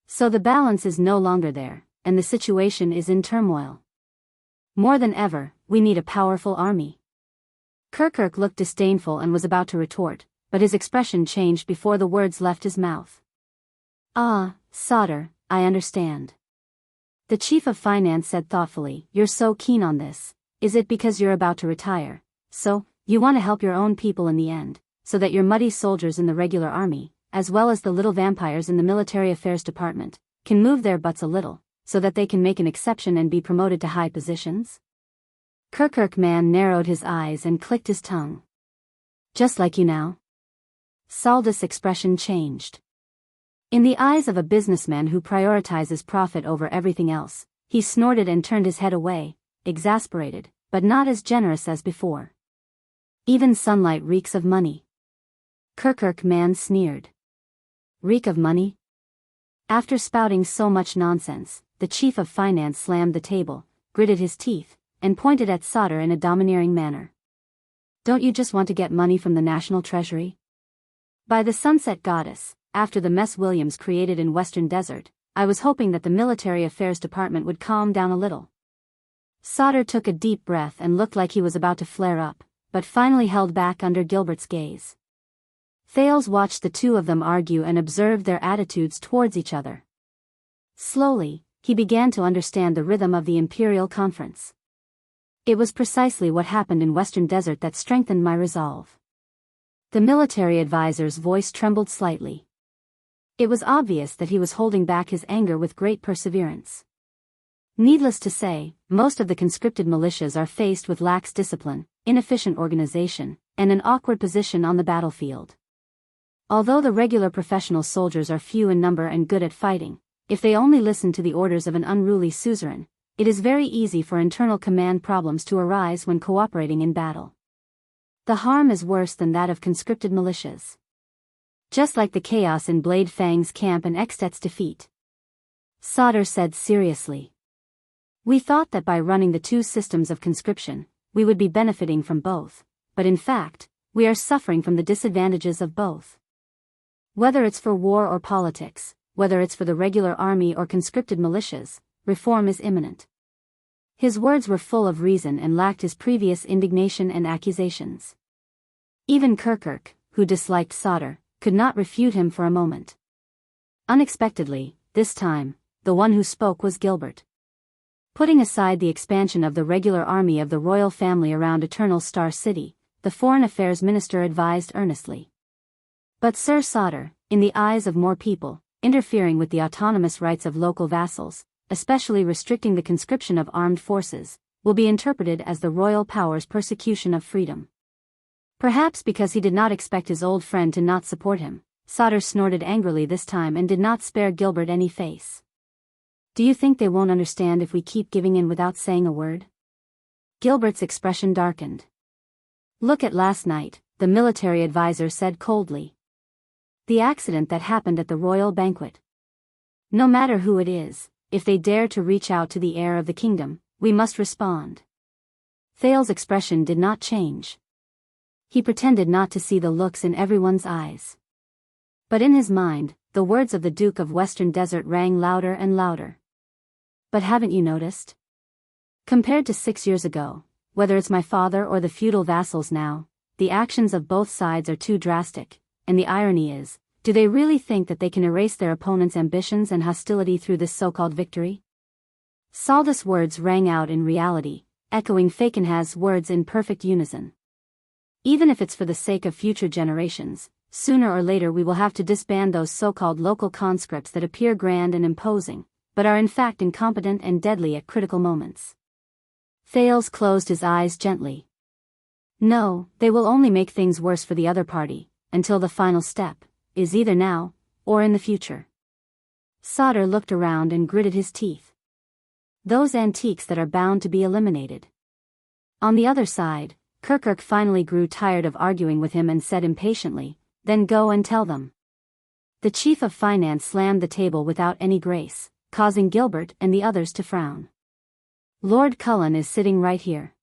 So the balance is no longer there, and the situation is in turmoil. More than ever, we need a powerful army. Kirkuk looked disdainful and was about to retort, but his expression changed before the words left his mouth. "Ah, Sauter, I understand." The chief of finance said thoughtfully, "You're so keen on this. Is it because you're about to retire? So, you want to help your own people in the end, so that your muddy soldiers in the regular army, as well as the little vampires in the military affairs department, can move their butts a little, so that they can make an exception and be promoted to high positions?" Kirkuk man narrowed his eyes and clicked his tongue. "Just like you now?" Saldus' expression changed. In the eyes of a businessman who prioritizes profit over everything else, he snorted and turned his head away, exasperated, but not as generous as before. "Even sunlight reeks of money." Kirkuk man sneered. "Reek of money?" After spouting so much nonsense, the chief of finance slammed the table, gritted his teeth, and pointed at Sauter in a domineering manner. "Don't you just want to get money from the national treasury? By the sunset goddess, after the mess Williams created in Western Desert, I was hoping that the military affairs department would calm down a little." Sauter took a deep breath and looked like he was about to flare up, but finally held back under Gilbert's gaze. Thales watched the two of them argue and observed their attitudes towards each other. Slowly, he began to understand the rhythm of the Imperial Conference. It was precisely what happened in Western Desert that strengthened my resolve. The military advisor's voice trembled slightly. It was obvious that he was holding back his anger with great perseverance. Needless to say, most of the conscripted militias are faced with lax discipline, inefficient organization, and an awkward position on the battlefield. Although the regular professional soldiers are few in number and good at fighting, if they only listen to the orders of an unruly suzerain, it is very easy for internal command problems to arise when cooperating in battle. The harm is worse than that of conscripted militias. Just like the chaos in Blade Fang's camp and Extet's defeat. Sauter said seriously. "We thought that by running the two systems of conscription, we would be benefiting from both, but in fact, we are suffering from the disadvantages of both. Whether it's for war or politics, whether it's for the regular army or conscripted militias, reform is imminent." His words were full of reason and lacked his previous indignation and accusations. Even Kirkuk, who disliked Sauter, could not refute him for a moment. Unexpectedly, this time, the one who spoke was Gilbert. Putting aside the expansion of the regular army of the royal family around Eternal Star City, the Foreign Affairs Minister advised earnestly. "But Sir Sauter, in the eyes of more people, interfering with the autonomous rights of local vassals, especially restricting the conscription of armed forces, will be interpreted as the royal power's persecution of freedom." Perhaps because he did not expect his old friend to not support him, Sauter snorted angrily this time and did not spare Gilbert any face. "Do you think they won't understand if we keep giving in without saying a word?" Gilbert's expression darkened. "Look at last night," the military advisor said coldly. "The accident that happened at the royal banquet. No matter who it is, if they dare to reach out to the heir of the kingdom, we must respond." Thales' expression did not change. He pretended not to see the looks in everyone's eyes. But in his mind, the words of the Duke of Western Desert rang louder and louder. "But haven't you noticed? Compared to 6 years ago, whether it's my father or the feudal vassals now, the actions of both sides are too drastic, and the irony is, do they really think that they can erase their opponent's ambitions and hostility through this so-called victory?" Saldus' words rang out in reality, echoing Fakenhaz's words in perfect unison. "Even if it's for the sake of future generations, sooner or later we will have to disband those so-called local conscripts that appear grand and imposing, but are in fact incompetent and deadly at critical moments." Thales closed his eyes gently. "No, they will only make things worse for the other party, until the final step is either now, or in the future." Sauter looked around and gritted his teeth. "Those antiques that are bound to be eliminated." On the other side, Kirkuk finally grew tired of arguing with him and said impatiently, "Then go and tell them." The chief of finance slammed the table without any grace, causing Gilbert and the others to frown. "Lord Cullen is sitting right here.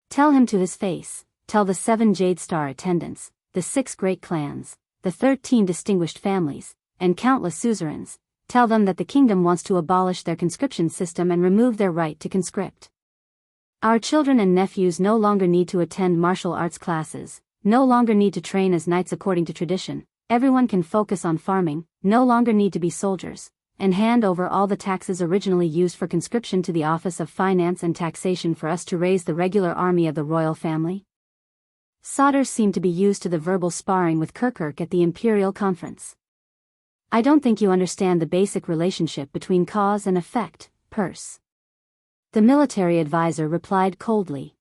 Tell him to his face, tell the 7 Jade Star attendants, the 6 great clans, the 13 distinguished families, and countless suzerains, tell them that the kingdom wants to abolish their conscription system and remove their right to conscript." Our children and nephews no longer need to attend martial arts classes, no longer need to train as knights according to tradition, everyone can focus on farming, no longer need to be soldiers, and hand over all the taxes originally used for conscription to the Office of Finance and Taxation for us to raise the regular army of the royal family? Sauter seemed to be used to the verbal sparring with Kirkuk at the Imperial Conference. I don't think you understand the basic relationship between cause and effect, Purse. The military advisor replied coldly.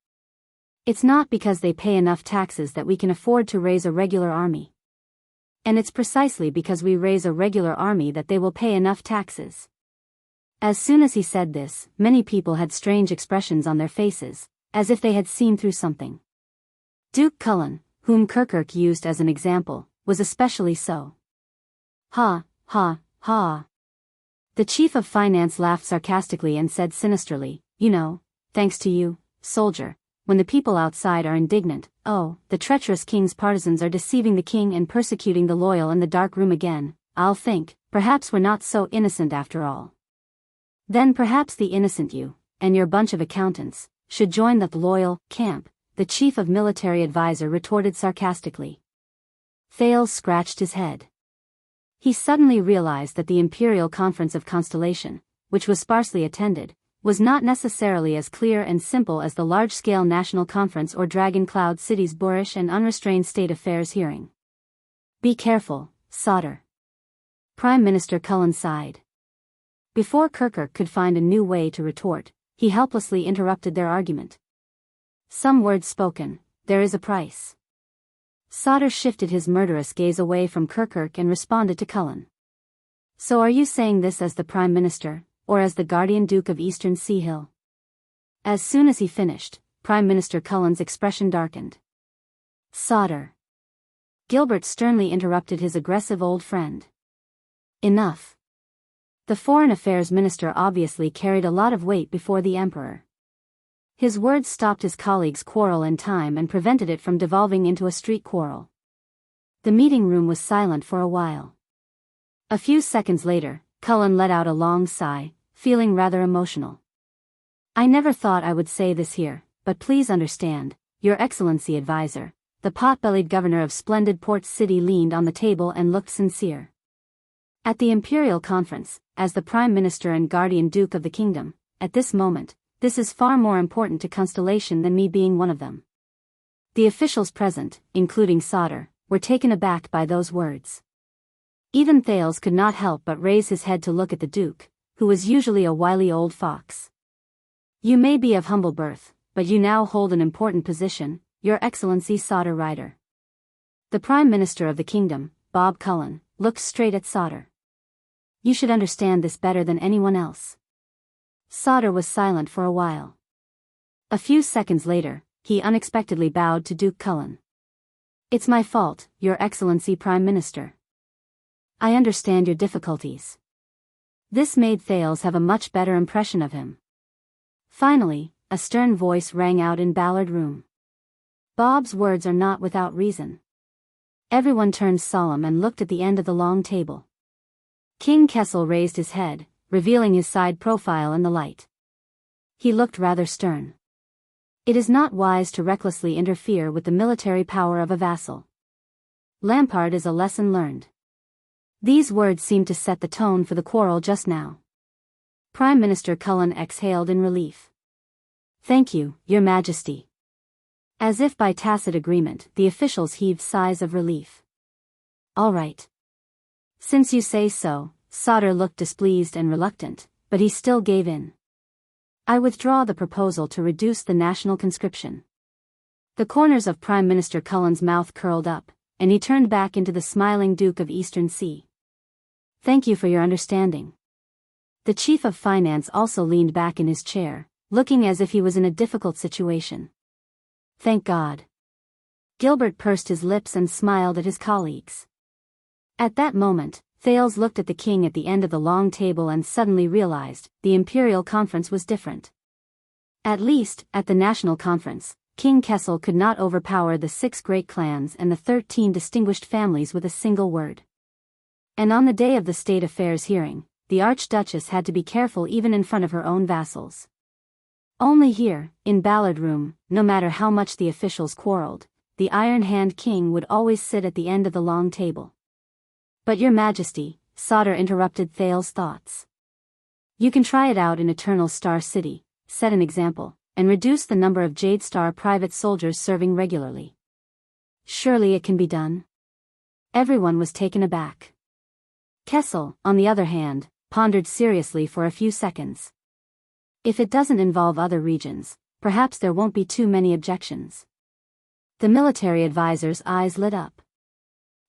It's not because they pay enough taxes that we can afford to raise a regular army. And it's precisely because we raise a regular army that they will pay enough taxes. As soon as he said this, many people had strange expressions on their faces, as if they had seen through something. Duke Cullen, whom Kirkuk used as an example, was especially so. Ha, ha, ha. The chief of finance laughed sarcastically and said sinisterly, you know, thanks to you, soldier, when the people outside are indignant, oh, the treacherous king's partisans are deceiving the king and persecuting the loyal in the dark room again, I'll think, perhaps we're not so innocent after all. Then perhaps the innocent you, and your bunch of accountants, should join the loyal camp, the chief of military advisor retorted sarcastically. Thales scratched his head. He suddenly realized that the Imperial Conference of Constellation, which was sparsely attended, was not necessarily as clear and simple as the large-scale National Conference or Dragon Cloud City's boorish and unrestrained state affairs hearing. Be careful, Sauter. Prime Minister Cullen sighed. Before Kirkuk could find a new way to retort, he helplessly interrupted their argument. Some words spoken, there is a price. Sauter shifted his murderous gaze away from Kirkuk and responded to Cullen. So are you saying this as the Prime Minister, or as the Guardian Duke of Eastern Sea Hill? As soon as he finished, Prime Minister Cullen's expression darkened. Sauter. Gilbert sternly interrupted his aggressive old friend. Enough. The Foreign Affairs Minister obviously carried a lot of weight before the Emperor. His words stopped his colleague's quarrel in time and prevented it from devolving into a street quarrel. The meeting room was silent for a while. A few seconds later, Cullen let out a long sigh, feeling rather emotional. I never thought I would say this here, but please understand, Your Excellency Advisor, the pot-bellied governor of splendid Port City leaned on the table and looked sincere. At the Imperial Conference, as the Prime Minister and Guardian Duke of the Kingdom, at this moment, this is far more important to Constellation than me being one of them. The officials present, including Sauter, were taken aback by those words. Even Thales could not help but raise his head to look at the Duke, who was usually a wily old fox. You may be of humble birth, but you now hold an important position, Your Excellency Sauter Ryder. The Prime Minister of the Kingdom, Bob Cullen, looked straight at Sauter. You should understand this better than anyone else. Sauter was silent for a while. A few seconds later, he unexpectedly bowed to Duke Cullen. It's my fault, Your Excellency Prime Minister. I understand your difficulties. This made Thales have a much better impression of him. Finally, a stern voice rang out in Ballard Room. Bob's words are not without reason. Everyone turned solemn and looked at the end of the long table. King Kessel raised his head, revealing his side profile in the light. He looked rather stern. It is not wise to recklessly interfere with the military power of a vassal. Lampard is a lesson learned. These words seemed to set the tone for the quarrel just now. Prime Minister Cullen exhaled in relief. Thank you, Your Majesty. As if by tacit agreement, the officials heaved sighs of relief. All right. Since you say so, Sauter looked displeased and reluctant, but he still gave in. I withdraw the proposal to reduce the national conscription. The corners of Prime Minister Cullen's mouth curled up, and he turned back into the smiling Duke of Eastern Sea. Thank you for your understanding. The Chief of Finance also leaned back in his chair, looking as if he was in a difficult situation. Thank God. Gilbert pursed his lips and smiled at his colleagues. At that moment, Thales looked at the king at the end of the long table and suddenly realized, the Imperial Conference was different. At least, at the National Conference, King Kessel could not overpower the 6 great clans and the 13 distinguished families with a single word. And on the day of the State Affairs hearing, the Archduchess had to be careful even in front of her own vassals. Only here, in Ballard Room, no matter how much the officials quarreled, the Iron Hand King would always sit at the end of the long table. But your majesty, Sodder interrupted Thale's thoughts. You can try it out in Eternal Star City, set an example, and reduce the number of Jade Star private soldiers serving regularly. Surely it can be done? Everyone was taken aback. Kessel, on the other hand, pondered seriously for a few seconds. If it doesn't involve other regions, perhaps there won't be too many objections. The military advisor's eyes lit up.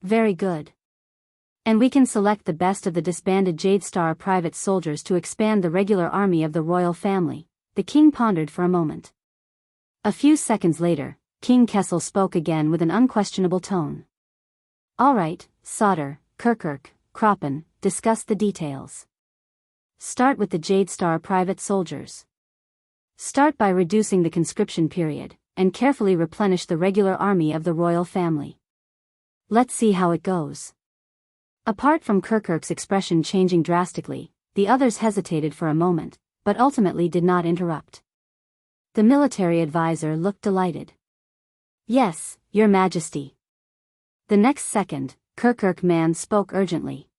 Very good. And we can select the best of the disbanded Jade Star private soldiers to expand the regular army of the royal family. The king pondered for a moment. A few seconds later, King Kessel spoke again with an unquestionable tone. All right, Sodder, Kirkirk, Croppen, discuss the details. Start with the Jade Star private soldiers. Start by reducing the conscription period, and carefully replenish the regular army of the royal family. Let's see how it goes. Apart from Kirkirk's expression changing drastically, the others hesitated for a moment, but ultimately did not interrupt. The military advisor looked delighted. Yes, Your Majesty. The next second, Kirkirk man spoke urgently.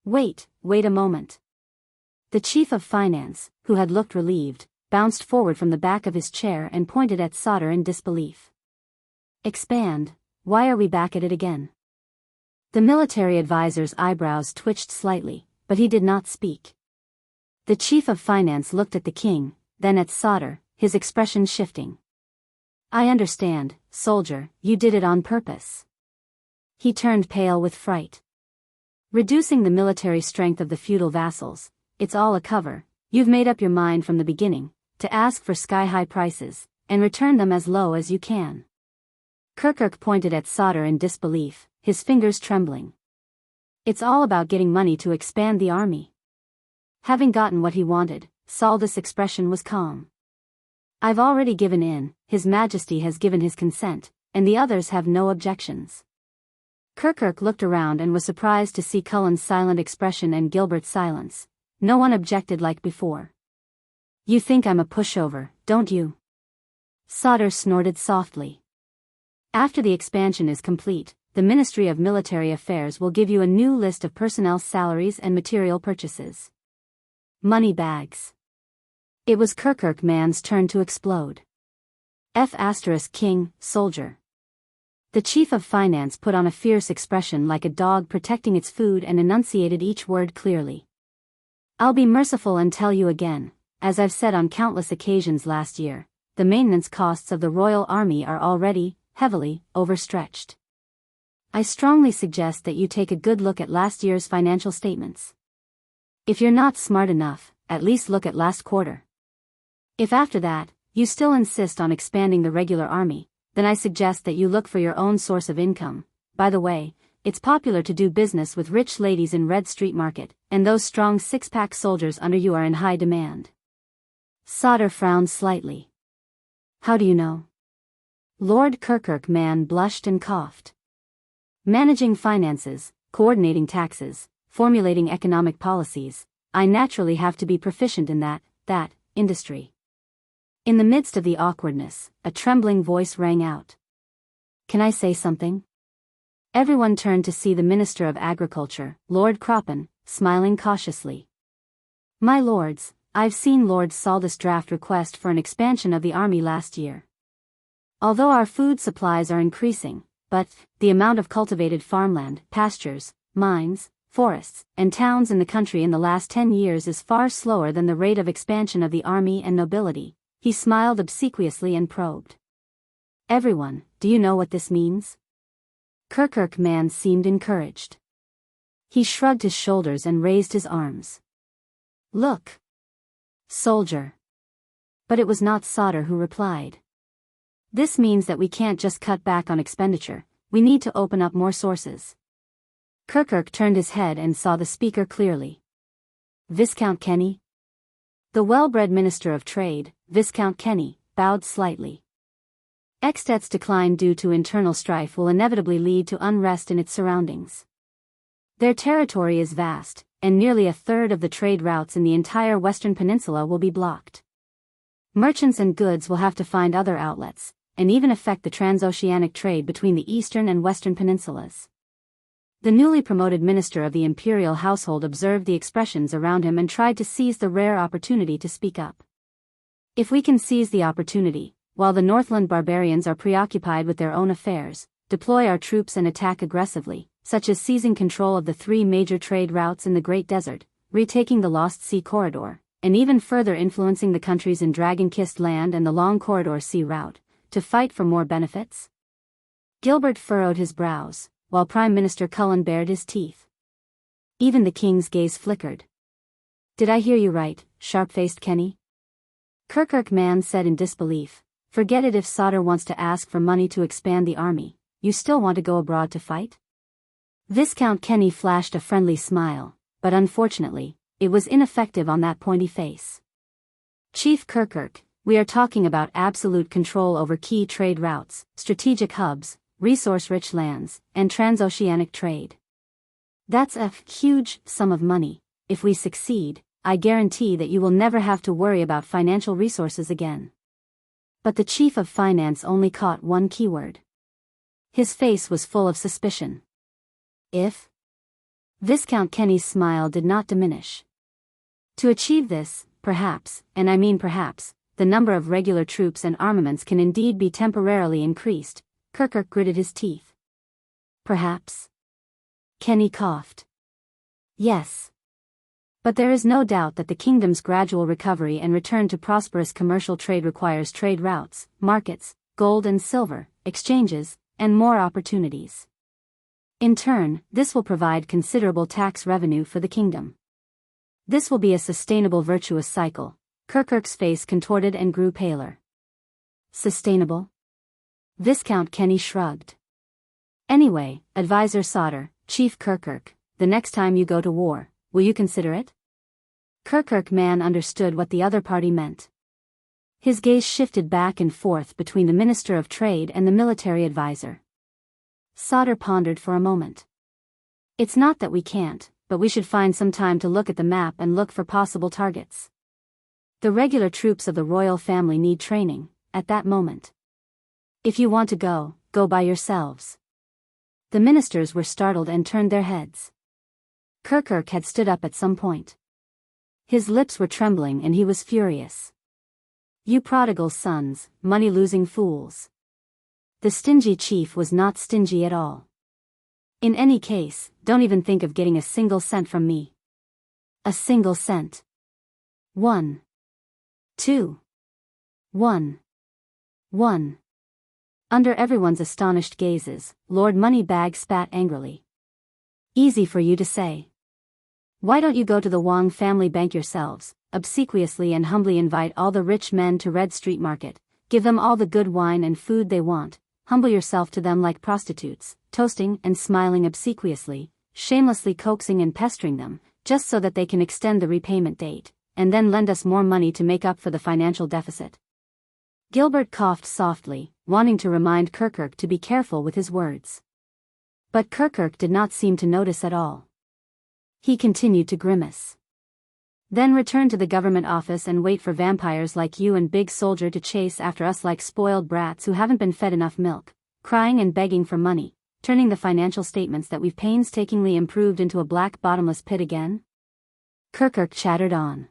Wait a moment. The chief of finance, who had looked relieved, bounced forward from the back of his chair and pointed at Sodder in disbelief. Expand, why are we back at it again? The military advisor's eyebrows twitched slightly, but he did not speak. The chief of finance looked at the king, then at Sodder, his expression shifting. I understand, soldier, you did it on purpose. He turned pale with fright. Reducing the military strength of the feudal vassals, it's all a cover. You've made up your mind from the beginning, to ask for sky-high prices, and return them as low as you can. Kirkirk pointed at Sodder in disbelief, his fingers trembling. It's all about getting money to expand the army. Having gotten what he wanted, Saldus' expression was calm. I've already given in, His Majesty has given his consent, and the others have no objections. Kirkirk looked around and was surprised to see Cullen's silent expression and Gilbert's silence. No one objected like before. You think I'm a pushover, don't you? Sodder snorted softly. After the expansion is complete, the Ministry of Military Affairs will give you a new list of personnel's salaries and material purchases. Money bags. It was Kirkirk man's turn to explode. King, soldier. The chief of finance put on a fierce expression like a dog protecting its food and enunciated each word clearly. I'll be merciful and tell you again, as I've said on countless occasions last year, the maintenance costs of the royal army are already, heavily, overstretched. I strongly suggest that you take a good look at last year's financial statements. If you're not smart enough, at least look at last quarter. If after that, you still insist on expanding the regular army, then I suggest that you look for your own source of income. By the way, it's popular to do business with rich ladies in Red Street Market, and those strong six-pack soldiers under you are in high demand. Sodder frowned slightly. How do you know? Lord Kirkirk man blushed and coughed. Managing finances, coordinating taxes, formulating economic policies, I naturally have to be proficient in that industry. In the midst of the awkwardness, a trembling voice rang out. Can I say something? Everyone turned to see the Minister of Agriculture, Lord Croppen, smiling cautiously. My lords, I've seen Lord Saldus' draft request for an expansion of the army last year. Although our food supplies are increasing, but the amount of cultivated farmland, pastures, mines, forests, and towns in the country in the last 10 years is far slower than the rate of expansion of the army and nobility. He smiled obsequiously and probed. Everyone, do you know what this means? Kirkirk man seemed encouraged. He shrugged his shoulders and raised his arms. Look. Soldier. But it was not Sodder who replied. This means that we can't just cut back on expenditure, we need to open up more sources. Kirkirk turned his head and saw the speaker clearly. Viscount Kenny? The well-bred Minister of Trade, Viscount Kenny, bowed slightly. Extet's decline due to internal strife will inevitably lead to unrest in its surroundings. Their territory is vast, and nearly a third of the trade routes in the entire Western Peninsula will be blocked. Merchants and goods will have to find other outlets, and even affect the transoceanic trade between the eastern and western peninsulas. The newly promoted minister of the imperial household observed the expressions around him and tried to seize the rare opportunity to speak up. If we can seize the opportunity, while the Northland barbarians are preoccupied with their own affairs, deploy our troops and attack aggressively, such as seizing control of the 3 major trade routes in the Great Desert, retaking the Lost Sea Corridor, and even further influencing the countries in Dragon-Kissed Land and the Long Corridor Sea Route, to fight for more benefits? Gilbert furrowed his brows, while Prime Minister Cullen bared his teeth. Even the king's gaze flickered. "Did I hear you right, sharp-faced Kenny?" Kirkirk man said in disbelief. "Forget it. If Sodder wants to ask for money to expand the army, you still want to go abroad to fight?" Viscount Kenny flashed a friendly smile, but unfortunately, it was ineffective on that pointy face. "Chief Kirkirk, we are talking about absolute control over key trade routes, strategic hubs, resource-rich lands, and transoceanic trade. That's a huge sum of money. If we succeed, I guarantee that you will never have to worry about financial resources again." But the chief of finance only caught one keyword. His face was full of suspicion. "If?" Viscount Kenny's smile did not diminish. "To achieve this, perhaps, and I mean perhaps, the number of regular troops and armaments can indeed be temporarily increased." Kirkirk gritted his teeth. "Perhaps?" Kenny coughed. "Yes. But there is no doubt that the kingdom's gradual recovery and return to prosperous commercial trade requires trade routes, markets, gold and silver, exchanges, and more opportunities. In turn, this will provide considerable tax revenue for the kingdom. This will be a sustainable virtuous cycle." Kirkirk's face contorted and grew paler. "Sustainable?" Viscount Kenny shrugged. "Anyway, Advisor Sodder, Chief Kirkirk, the next time you go to war, will you consider it?" Kirkirk man understood what the other party meant. His gaze shifted back and forth between the Minister of Trade and the military advisor. Sodder pondered for a moment. "It's not that we can't, but we should find some time to look at the map and look for possible targets. The regular troops of the royal family need training, at that moment. If you want to go, go by yourselves." The ministers were startled and turned their heads. Kirkirk had stood up at some point. His lips were trembling and he was furious. "You prodigal sons, money-losing fools." The stingy chief was not stingy at all. "In any case, don't even think of getting a single cent from me." "A single cent." 1. 2. 1. 1. Under everyone's astonished gazes, Lord Moneybag spat angrily. "Easy for you to say. Why don't you go to the Wang family bank yourselves, obsequiously and humbly invite all the rich men to Red Street Market, give them all the good wine and food they want, humble yourself to them like prostitutes, toasting and smiling obsequiously, shamelessly coaxing and pestering them, just so that they can extend the repayment date, and then lend us more money to make up for the financial deficit." Gilbert coughed softly, wanting to remind Kirkirk to be careful with his words. But Kirkirk did not seem to notice at all. He continued to grimace. "Then return to the government office and wait for vampires like you and Big Soldier to chase after us like spoiled brats who haven't been fed enough milk, crying and begging for money, turning the financial statements that we've painstakingly improved into a black bottomless pit again?" Kirkirk chattered on.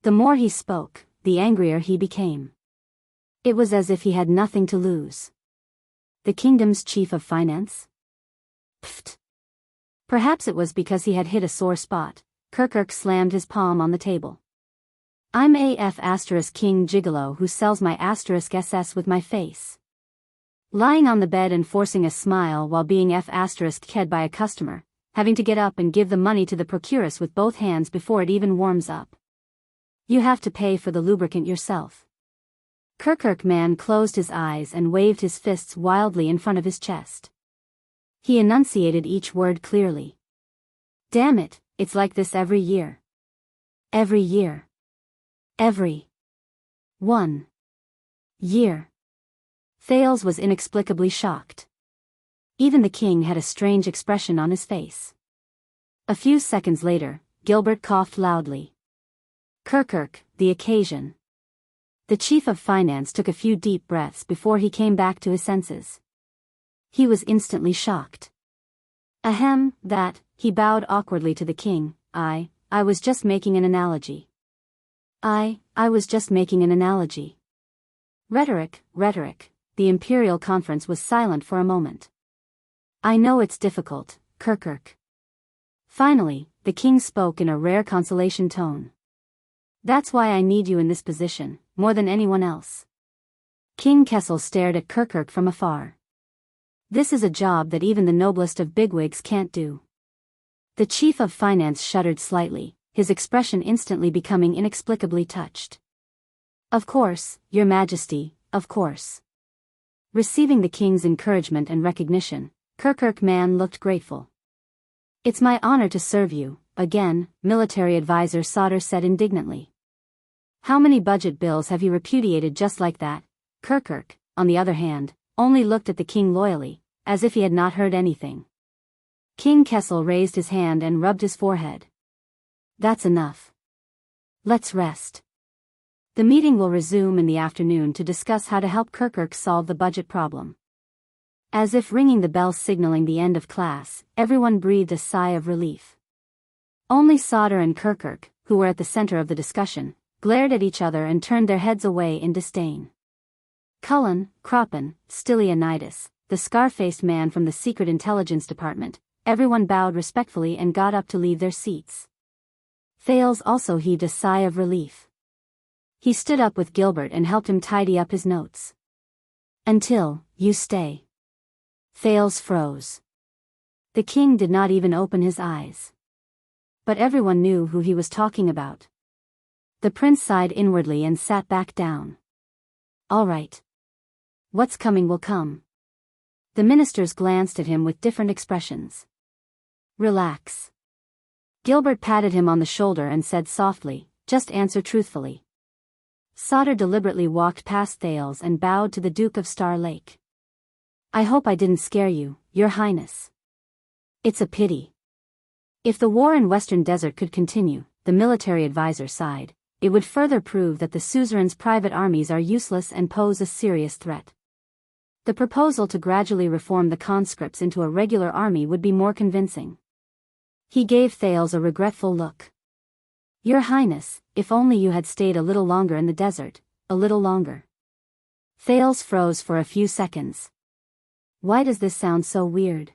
The more he spoke, the angrier he became. It was as if he had nothing to lose. The kingdom's chief of finance? Pfft. Perhaps it was because he had hit a sore spot. Kirkirk slammed his palm on the table. "I'm AF King Gigolo who sells my SS with my face." Lying on the bed and forcing a smile while being ked by a customer, having to get up and give the money to the procuress with both hands before it even warms up. "You have to pay for the lubricant yourself." Kirkirk man closed his eyes and waved his fists wildly in front of his chest. He enunciated each word clearly. "Damn it, it's like this every year. Every year. Every 1 year." Thales was inexplicably shocked. Even the king had a strange expression on his face. A few seconds later, Gilbert coughed loudly. "Kirkirk, the occasion." The chief of finance took a few deep breaths before he came back to his senses. He was instantly shocked. Ahem, that, he bowed awkwardly to the king. I was just making an analogy. I was just making an analogy. Rhetoric. The Imperial Conference was silent for a moment. I know it's difficult, Kirkirk. Finally, the king spoke in a rare consolation tone. That's why I need you in this position, more than anyone else. King Kessel stared at Kirkirk from afar. This is a job that even the noblest of bigwigs can't do. The chief of finance shuddered slightly, his expression instantly becoming inexplicably touched. Of course, your majesty, of course. Receiving the king's encouragement and recognition, Kirkirk man looked grateful. It's my honor to serve you, again, military advisor Sauter said indignantly. How many budget bills have you repudiated just like that? Kirkirk, on the other hand, only looked at the king loyally, as if he had not heard anything. King Kessel raised his hand and rubbed his forehead. That's enough. Let's rest. The meeting will resume in the afternoon to discuss how to help Kirkirk solve the budget problem. As if ringing the bell signaling the end of class, everyone breathed a sigh of relief. Only Sauter and Kirkirk, who were at the center of the discussion, glared at each other and turned their heads away in disdain. Cullen, Croppen, Stylianides, the scar-faced man from the Secret Intelligence Department, everyone bowed respectfully and got up to leave their seats. Thales also heaved a sigh of relief. He stood up with Gilbert and helped him tidy up his notes. Until, you stay. Thales froze. The king did not even open his eyes. But everyone knew who he was talking about. The prince sighed inwardly and sat back down. All right. What's coming will come. The ministers glanced at him with different expressions. Relax. Gilbert patted him on the shoulder and said softly, just answer truthfully. Sauter deliberately walked past Thales and bowed to the Duke of Star Lake. I hope I didn't scare you, Your Highness. It's a pity. If the war in Western Desert could continue, the military advisor sighed, it would further prove that the suzerain's private armies are useless and pose a serious threat. The proposal to gradually reform the conscripts into a regular army would be more convincing. He gave Thales a regretful look. Your Highness, if only you had stayed a little longer in the desert, a little longer. Thales froze for a few seconds. Why does this sound so weird?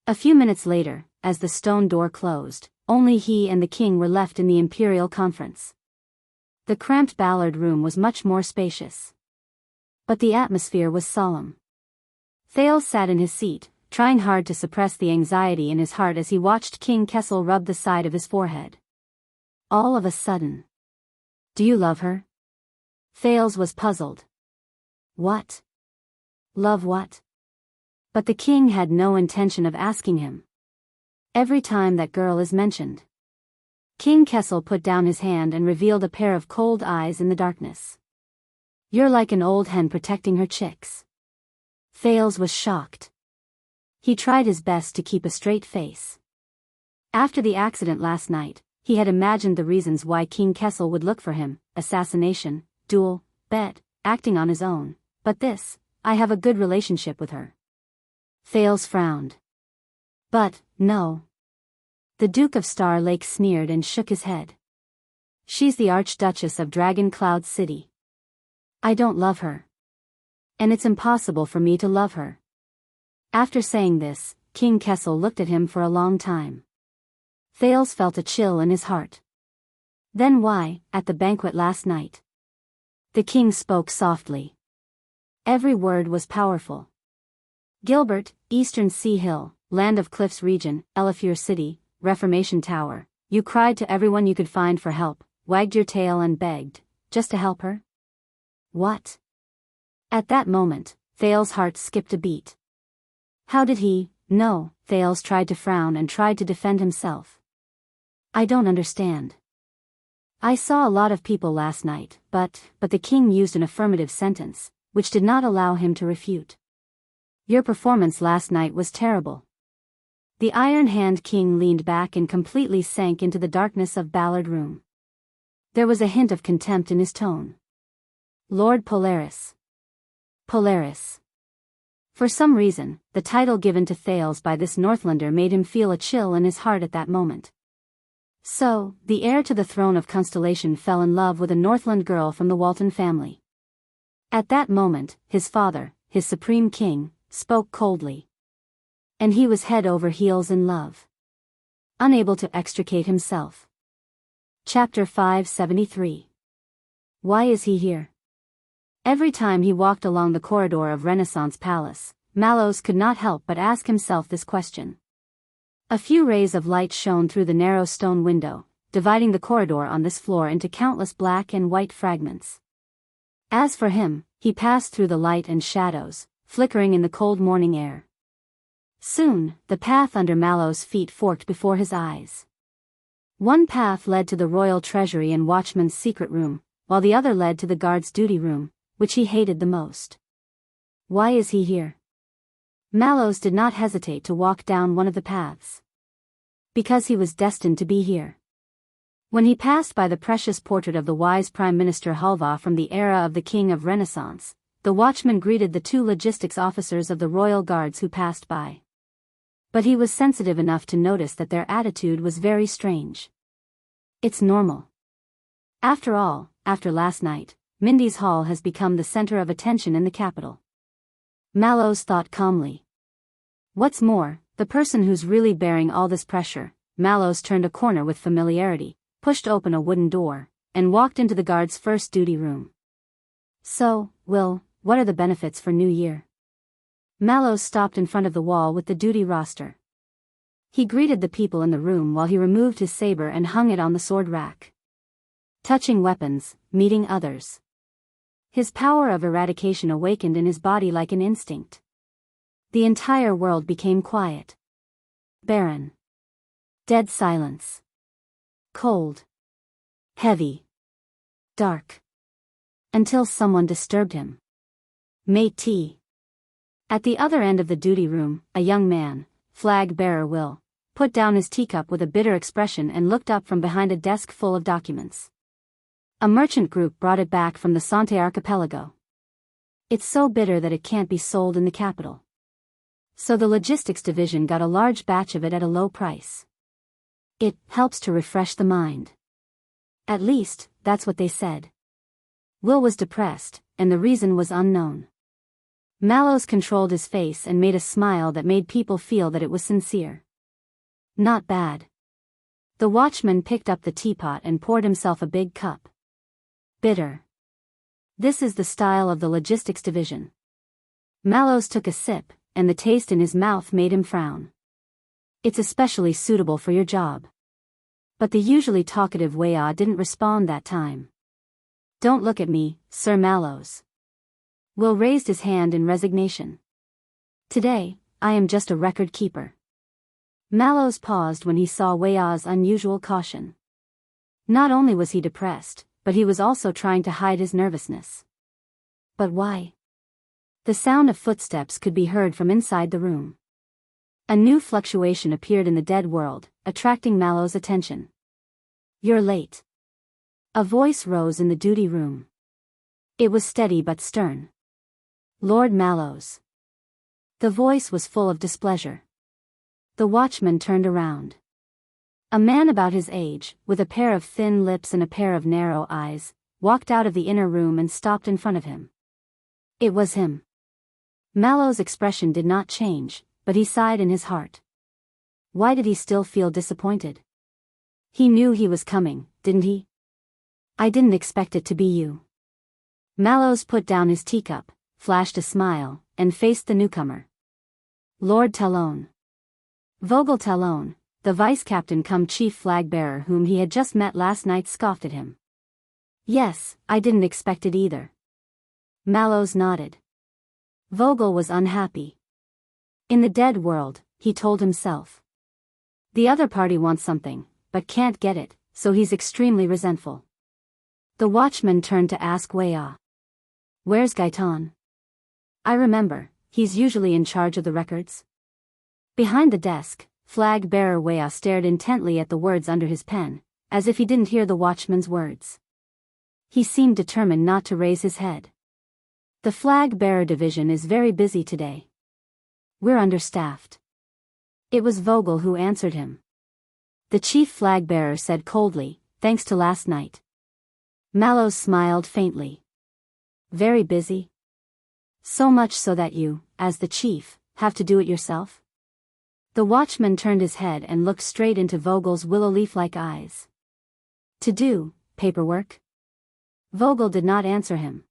A few minutes later, as the stone door closed, only he and the king were left in the Imperial Conference. The cramped Ballard room was much more spacious. But the atmosphere was solemn. Thales sat in his seat, trying hard to suppress the anxiety in his heart as he watched King Kessel rub the side of his forehead. All of a sudden. Do you love her? Thales was puzzled. What? Love what? But the king had no intention of asking him. Every time that girl is mentioned. King Kessel put down his hand and revealed a pair of cold eyes in the darkness. You're like an old hen protecting her chicks. Thales was shocked. He tried his best to keep a straight face. After the accident last night, he had imagined the reasons why King Kessel would look for him: assassination, duel, bet, acting on his own. But this, I have a good relationship with her. Thales frowned. But, no. The Duke of Star Lake sneered and shook his head. She's the Archduchess of Dragon Cloud City. I don't love her. And it's impossible for me to love her. After saying this, King Kessel looked at him for a long time. Thales felt a chill in his heart. Then why, at the banquet last night? The king spoke softly. Every word was powerful. Gilbert, Eastern Sea Hill, Land of Cliffs region, Elafir City, Reformation Tower, you cried to everyone you could find for help, wagged your tail and begged, just to help her? What? At that moment, Thales' heart skipped a beat. How did he know? Thales tried to frown and tried to defend himself. I don't understand. I saw a lot of people last night, but the king used an affirmative sentence, which did not allow him to refute. Your performance last night was terrible. The Iron Hand King leaned back and completely sank into the darkness of Ballard Room. There was a hint of contempt in his tone. Lord Polaris. Polaris. For some reason, the title given to Thales by this Northlander made him feel a chill in his heart at that moment. So, the heir to the throne of Constellation fell in love with a Northland girl from the Walton family. At that moment, his father, his supreme king, spoke coldly. And he was head over heels in love. Unable to extricate himself. Chapter 573. Why is he here? Every time he walked along the corridor of Renaissance Palace, Mallows could not help but ask himself this question. A few rays of light shone through the narrow stone window, dividing the corridor on this floor into countless black and white fragments. As for him, he passed through the light and shadows, flickering in the cold morning air. Soon, the path under Mallow's feet forked before his eyes. One path led to the royal treasury and watchman's secret room, while the other led to the guard's duty room, which he hated the most. Why is he here? Mallows did not hesitate to walk down one of the paths. Because he was destined to be here. When he passed by the precious portrait of the wise Prime Minister Halva from the era of the King of Renaissance, the watchman greeted the two logistics officers of the royal guards who passed by. But he was sensitive enough to notice that their attitude was very strange. It's normal. After all, after last night, Mindy's Hall has become the center of attention in the capital. Mallows thought calmly. What's more, the person who's really bearing all this pressure. Mallows turned a corner with familiarity, pushed open a wooden door, and walked into the guard's first duty room. So, Will, what are the benefits for New Year? Mallows stopped in front of the wall with the duty roster. He greeted the people in the room while he removed his saber and hung it on the sword rack. Touching weapons, meeting others. His power of eradication awakened in his body like an instinct. The entire world became quiet. Barren. Dead silence. Cold. Heavy. Dark. Until someone disturbed him. Mate T. At the other end of the duty room, a young man, flag bearer Will, put down his teacup with a bitter expression and looked up from behind a desk full of documents. A merchant group brought it back from the Sante archipelago. It's so bitter that it can't be sold in the capital. So the logistics division got a large batch of it at a low price. It helps to refresh the mind. At least, that's what they said. Will was depressed, and the reason was unknown. Mallows controlled his face and made a smile that made people feel that it was sincere. Not bad. The watchman picked up the teapot and poured himself a big cup. Bitter. This is the style of the logistics division. Mallows took a sip, and the taste in his mouth made him frown. It's especially suitable for your job. But the usually talkative Weah didn't respond that time. Don't look at me, Sir Mallows. Will raised his hand in resignation. Today, I am just a record keeper. Mallows paused when he saw Weah's unusual caution. Not only was he depressed, but he was also trying to hide his nervousness. But why? The sound of footsteps could be heard from inside the room. A new fluctuation appeared in the dead world, attracting Mallow's attention. You're late. A voice rose in the duty room. It was steady but stern. Lord Mallows. The voice was full of displeasure. The watchman turned around. A man about his age, with a pair of thin lips and a pair of narrow eyes, walked out of the inner room and stopped in front of him. It was him. Mallow's expression did not change, but he sighed in his heart. Why did he still feel disappointed? He knew he was coming, didn't he? I didn't expect it to be you. Mallows put down his teacup, flashed a smile, and faced the newcomer. Lord Talon. Vogel Talon, the vice-captain cum chief flag-bearer whom he had just met last night, scoffed at him. Yes, I didn't expect it either. Mallows nodded. Vogel was unhappy. In the dead world, he told himself. The other party wants something, but can't get it, so he's extremely resentful. The watchman turned to ask Weah. Where's Gaetan? I remember, he's usually in charge of the records. Behind the desk, flag-bearer Weah stared intently at the words under his pen, as if he didn't hear the watchman's words. He seemed determined not to raise his head. The flag-bearer division is very busy today. We're understaffed. It was Vogel who answered him. The chief flag-bearer said coldly, thanks to last night. Mallows smiled faintly. Very busy? So much so that you, as the chief, have to do it yourself? The watchman turned his head and looked straight into Vogel's willow leaf-like eyes. To do paperwork? Vogel did not answer him.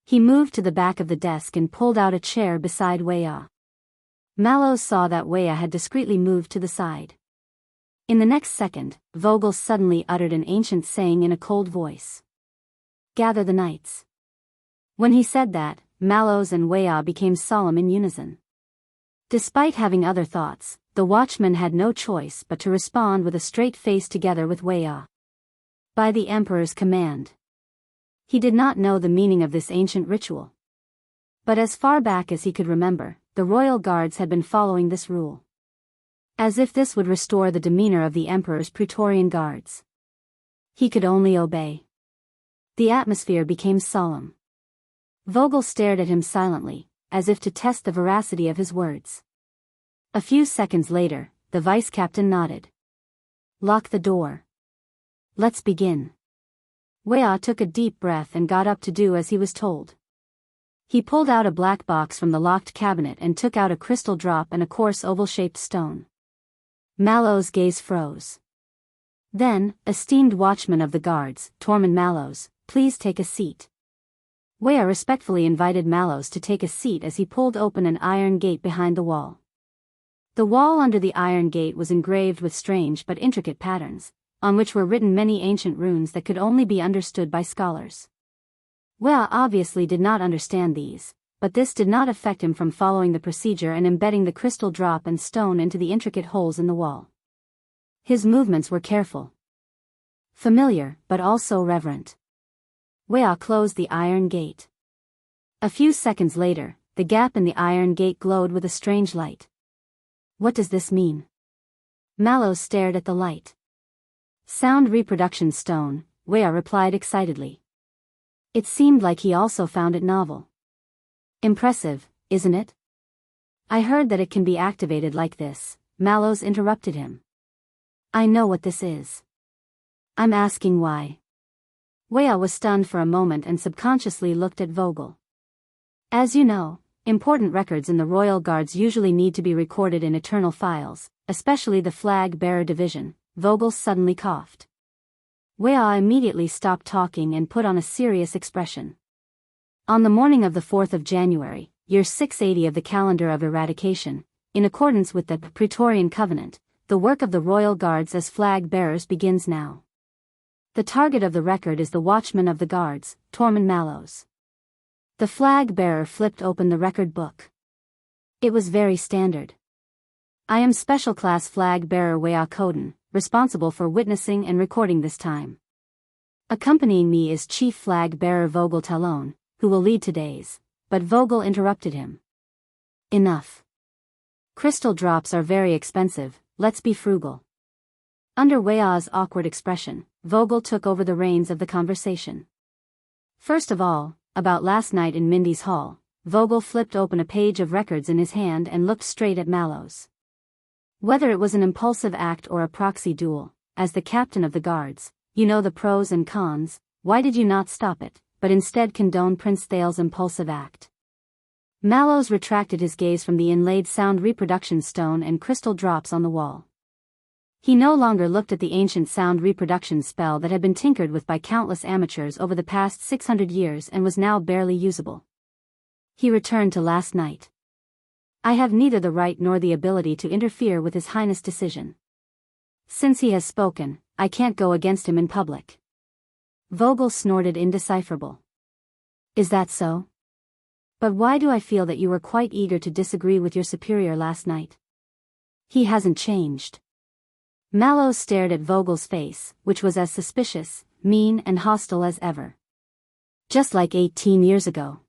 He moved to the back of the desk and pulled out a chair beside Weah. Mallows saw that Weah had discreetly moved to the side. In the next second, Vogel suddenly uttered an ancient saying in a cold voice. Gather the knights. When he said that, Mallows and Weah became solemn in unison. Despite having other thoughts, the watchman had no choice but to respond with a straight face together with Weah. By the Emperor's command. He did not know the meaning of this ancient ritual. But as far back as he could remember, the royal guards had been following this rule. As if this would restore the demeanor of the Emperor's Praetorian guards. He could only obey. The atmosphere became solemn. Vogel stared at him silently, as if to test the veracity of his words. A few seconds later, the vice-captain nodded. Lock the door. Let's begin. Weah took a deep breath and got up to do as he was told. He pulled out a black box from the locked cabinet and took out a crystal drop and a coarse oval-shaped stone. Mallows' gaze froze. Then, esteemed watchman of the guards, Tormund Mallows, please take a seat. Weah respectfully invited Mallows to take a seat as he pulled open an iron gate behind the wall. The wall under the iron gate was engraved with strange but intricate patterns, on which were written many ancient runes that could only be understood by scholars. Weah obviously did not understand these, but this did not affect him from following the procedure and embedding the crystal drop and stone into the intricate holes in the wall. His movements were careful. Familiar, but also reverent. Weah closed the iron gate. A few seconds later, the gap in the iron gate glowed with a strange light. What does this mean? Mallows stared at the light. Sound reproduction stone, Weah replied excitedly. It seemed like he also found it novel. Impressive, isn't it? I heard that it can be activated like this, Mallows interrupted him. I know what this is. I'm asking why. Weah was stunned for a moment and subconsciously looked at Vogel. As you know, important records in the royal guards usually need to be recorded in eternal files, especially the flag-bearer division. Vogel suddenly coughed. Weah immediately stopped talking and put on a serious expression. On the morning of the 4th of January, year 680 of the calendar of eradication, in accordance with the Praetorian Covenant, the work of the royal guards as flag-bearers begins now. The target of the record is the watchman of the guards, Tormund Mallows. The flag-bearer flipped open the record book. It was very standard. I am Special Class Flag-bearer Weah Coden, responsible for witnessing and recording this time. Accompanying me is Chief Flag-bearer Vogel Talon, who will lead today's, but Vogel interrupted him. Enough. Crystal drops are very expensive, let's be frugal. Under Weah's awkward expression, Vogel took over the reins of the conversation. First of all, about last night in Mindy's hall, Vogel flipped open a page of records in his hand and looked straight at Mallows. Whether it was an impulsive act or a proxy duel, as the captain of the guards, you know the pros and cons, why did you not stop it, but instead condone Prince Thal's impulsive act? Mallows retracted his gaze from the inlaid sound reproduction stone and crystal drops on the wall. He no longer looked at the ancient sound reproduction spell that had been tinkered with by countless amateurs over the past 600 years and was now barely usable. He returned to last night. I have neither the right nor the ability to interfere with His Highness' decision. Since he has spoken, I can't go against him in public. Vogel snorted indecipherable. Is that so? But why do I feel that you were quite eager to disagree with your superior last night? He hasn't changed. Mallows stared at Vogel's face, which was as suspicious, mean and hostile as ever. Just like 18 years ago.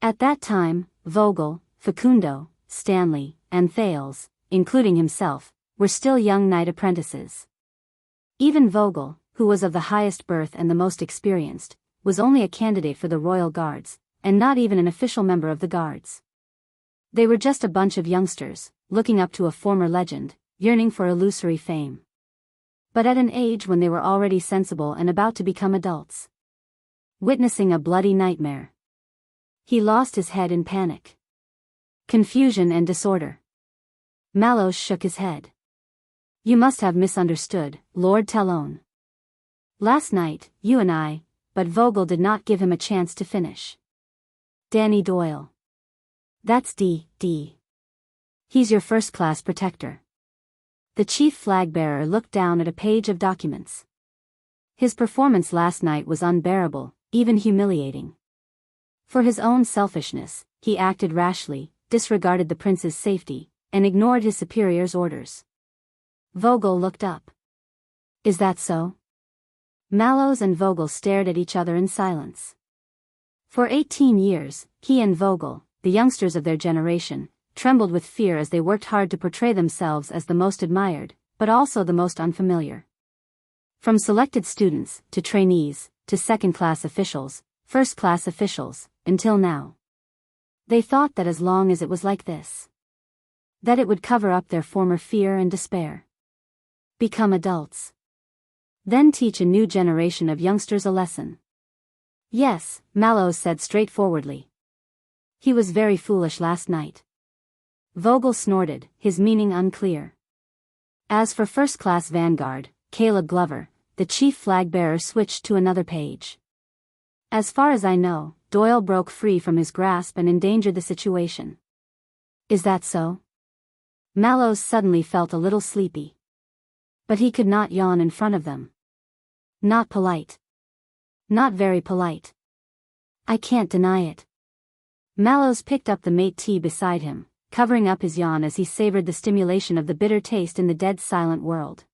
At that time, Vogel, Facundo, Stanley, and Thales, including himself, were still young knight apprentices. Even Vogel, who was of the highest birth and the most experienced, was only a candidate for the Royal Guards, and not even an official member of the Guards. They were just a bunch of youngsters, looking up to a former legend, yearning for illusory fame. But at an age when they were already sensible and about to become adults. Witnessing a bloody nightmare. He lost his head in panic. Confusion and disorder. Mallows shook his head. You must have misunderstood, Lord Talon. Last night, you and I, but Vogel did not give him a chance to finish. Danny Doyle. That's D. He's your first-class protector. The chief flag-bearer looked down at a page of documents. His performance last night was unbearable, even humiliating. For his own selfishness, he acted rashly, disregarded the prince's safety, and ignored his superior's orders. Vogel looked up. Is that so? Mallows and Vogel stared at each other in silence. For 18 years, he and Vogel, the youngsters of their generation, trembled with fear as they worked hard to portray themselves as the most admired, but also the most unfamiliar. From selected students, to trainees, to second-class officials, first-class officials, until now. They thought that as long as it was like this, that it would cover up their former fear and despair. Become adults. Then teach a new generation of youngsters a lesson. Yes, Mallows said straightforwardly. He was very foolish last night. Vogel snorted, his meaning unclear. As for first-class vanguard, Caleb Glover, the chief flag-bearer switched to another page. As far as I know, Doyle broke free from his grasp and endangered the situation. Is that so? Mallows suddenly felt a little sleepy. But he could not yawn in front of them. Not polite. Not very polite. I can't deny it. Mallows picked up the mate tea beside him, covering up his yawn as he savored the stimulation of the bitter taste in the dead silent world.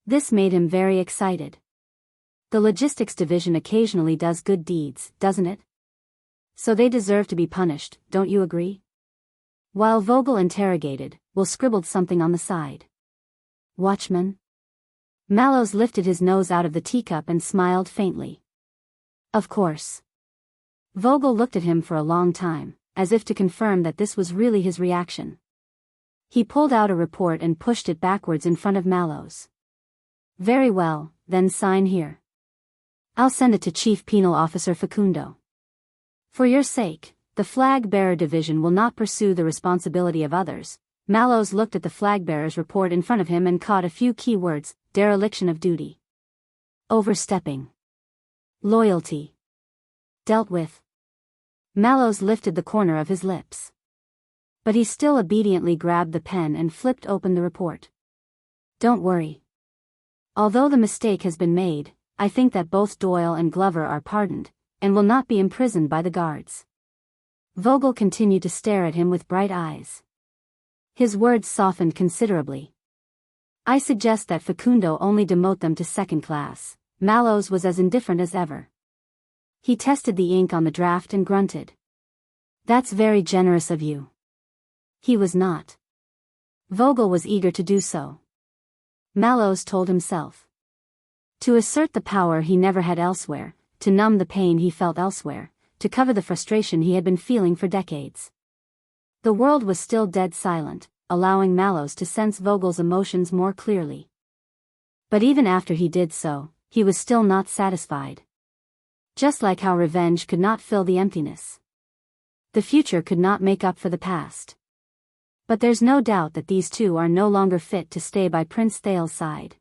This made him very excited. The logistics division occasionally does good deeds, doesn't it? So they deserve to be punished, don't you agree? While Vogel interrogated, Will scribbled something on the side. Watchman? Mallows lifted his nose out of the teacup and smiled faintly. Of course. Vogel looked at him for a long time, as if to confirm that this was really his reaction. He pulled out a report and pushed it backwards in front of Mallows. Very well, then sign here. I'll send it to Chief Penal Officer Facundo. For your sake, the flag-bearer division will not pursue the responsibility of others. Mallows looked at the flag-bearer's report in front of him and caught a few key words: dereliction of duty. Overstepping. Loyalty. Dealt with. Mallows lifted the corner of his lips. But he still obediently grabbed the pen and flipped open the report. Don't worry. Although the mistake has been made, I think that both Doyle and Glover are pardoned, and will not be imprisoned by the guards. Vogel continued to stare at him with bright eyes. His words softened considerably. I suggest that Facundo only demote them to second class. Mallows was as indifferent as ever. He tested the ink on the draft and grunted. That's very generous of you. He was not. Vogel was eager to do so. Mallows told himself. To assert the power he never had elsewhere, to numb the pain he felt elsewhere, to cover the frustration he had been feeling for decades. The world was still dead silent, allowing Mallows to sense Vogel's emotions more clearly. But even after he did so, he was still not satisfied. Just like how revenge could not fill the emptiness. The future could not make up for the past. But there's no doubt that these two are no longer fit to stay by Prince Thale's side.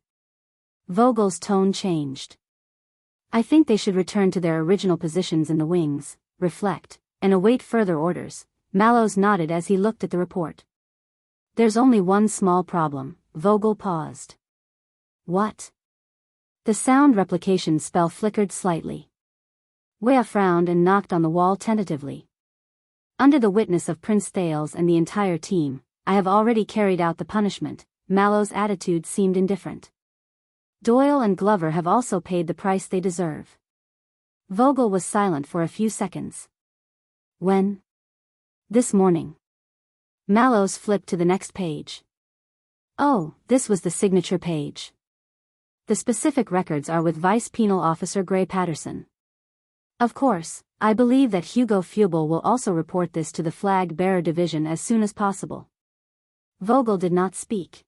Vogel's tone changed. I think they should return to their original positions in the wings, reflect, and await further orders. Mallows nodded as he looked at the report. There's only one small problem. Vogel paused. What? The sound replication spell flickered slightly. Wea frowned and knocked on the wall tentatively. Under the witness of Prince Thales and the entire team, I have already carried out the punishment. Mallows' attitude seemed indifferent. Doyle and Glover have also paid the price they deserve. Vogel was silent for a few seconds. When? This morning. Mallows flipped to the next page. Oh, this was the signature page. The specific records are with Vice Penal Officer Gray Patterson. Of course, I believe that Hugo Fubel will also report this to the Flag Bearer Division as soon as possible. Vogel did not speak.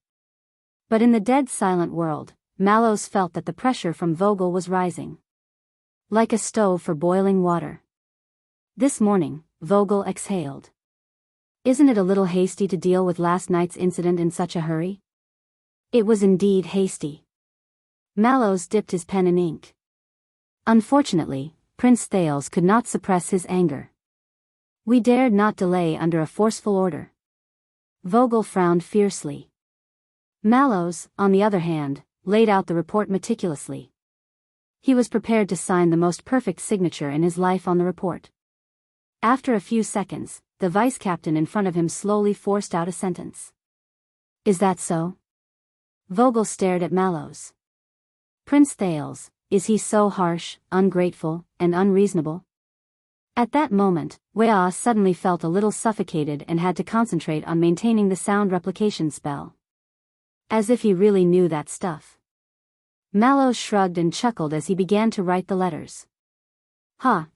But in the dead silent world, Mallows felt that the pressure from Vogel was rising. Like a stove for boiling water. This morning, Vogel exhaled. Isn't it a little hasty to deal with last night's incident in such a hurry? It was indeed hasty. Mallows dipped his pen in ink. Unfortunately, Prince Thales could not suppress his anger. We dared not delay under a forceful order. Vogel frowned fiercely. Mallows, on the other hand, laid out the report meticulously. He was prepared to sign the most perfect signature in his life on the report. After a few seconds, the vice captain in front of him slowly forced out a sentence. Is that so? Vogel stared at Mallows. Prince Thales, is he so harsh, ungrateful, and unreasonable? At that moment, Weah suddenly felt a little suffocated and had to concentrate on maintaining the sound replication spell. As if he really knew that stuff. Mallows shrugged and chuckled as he began to write the letters.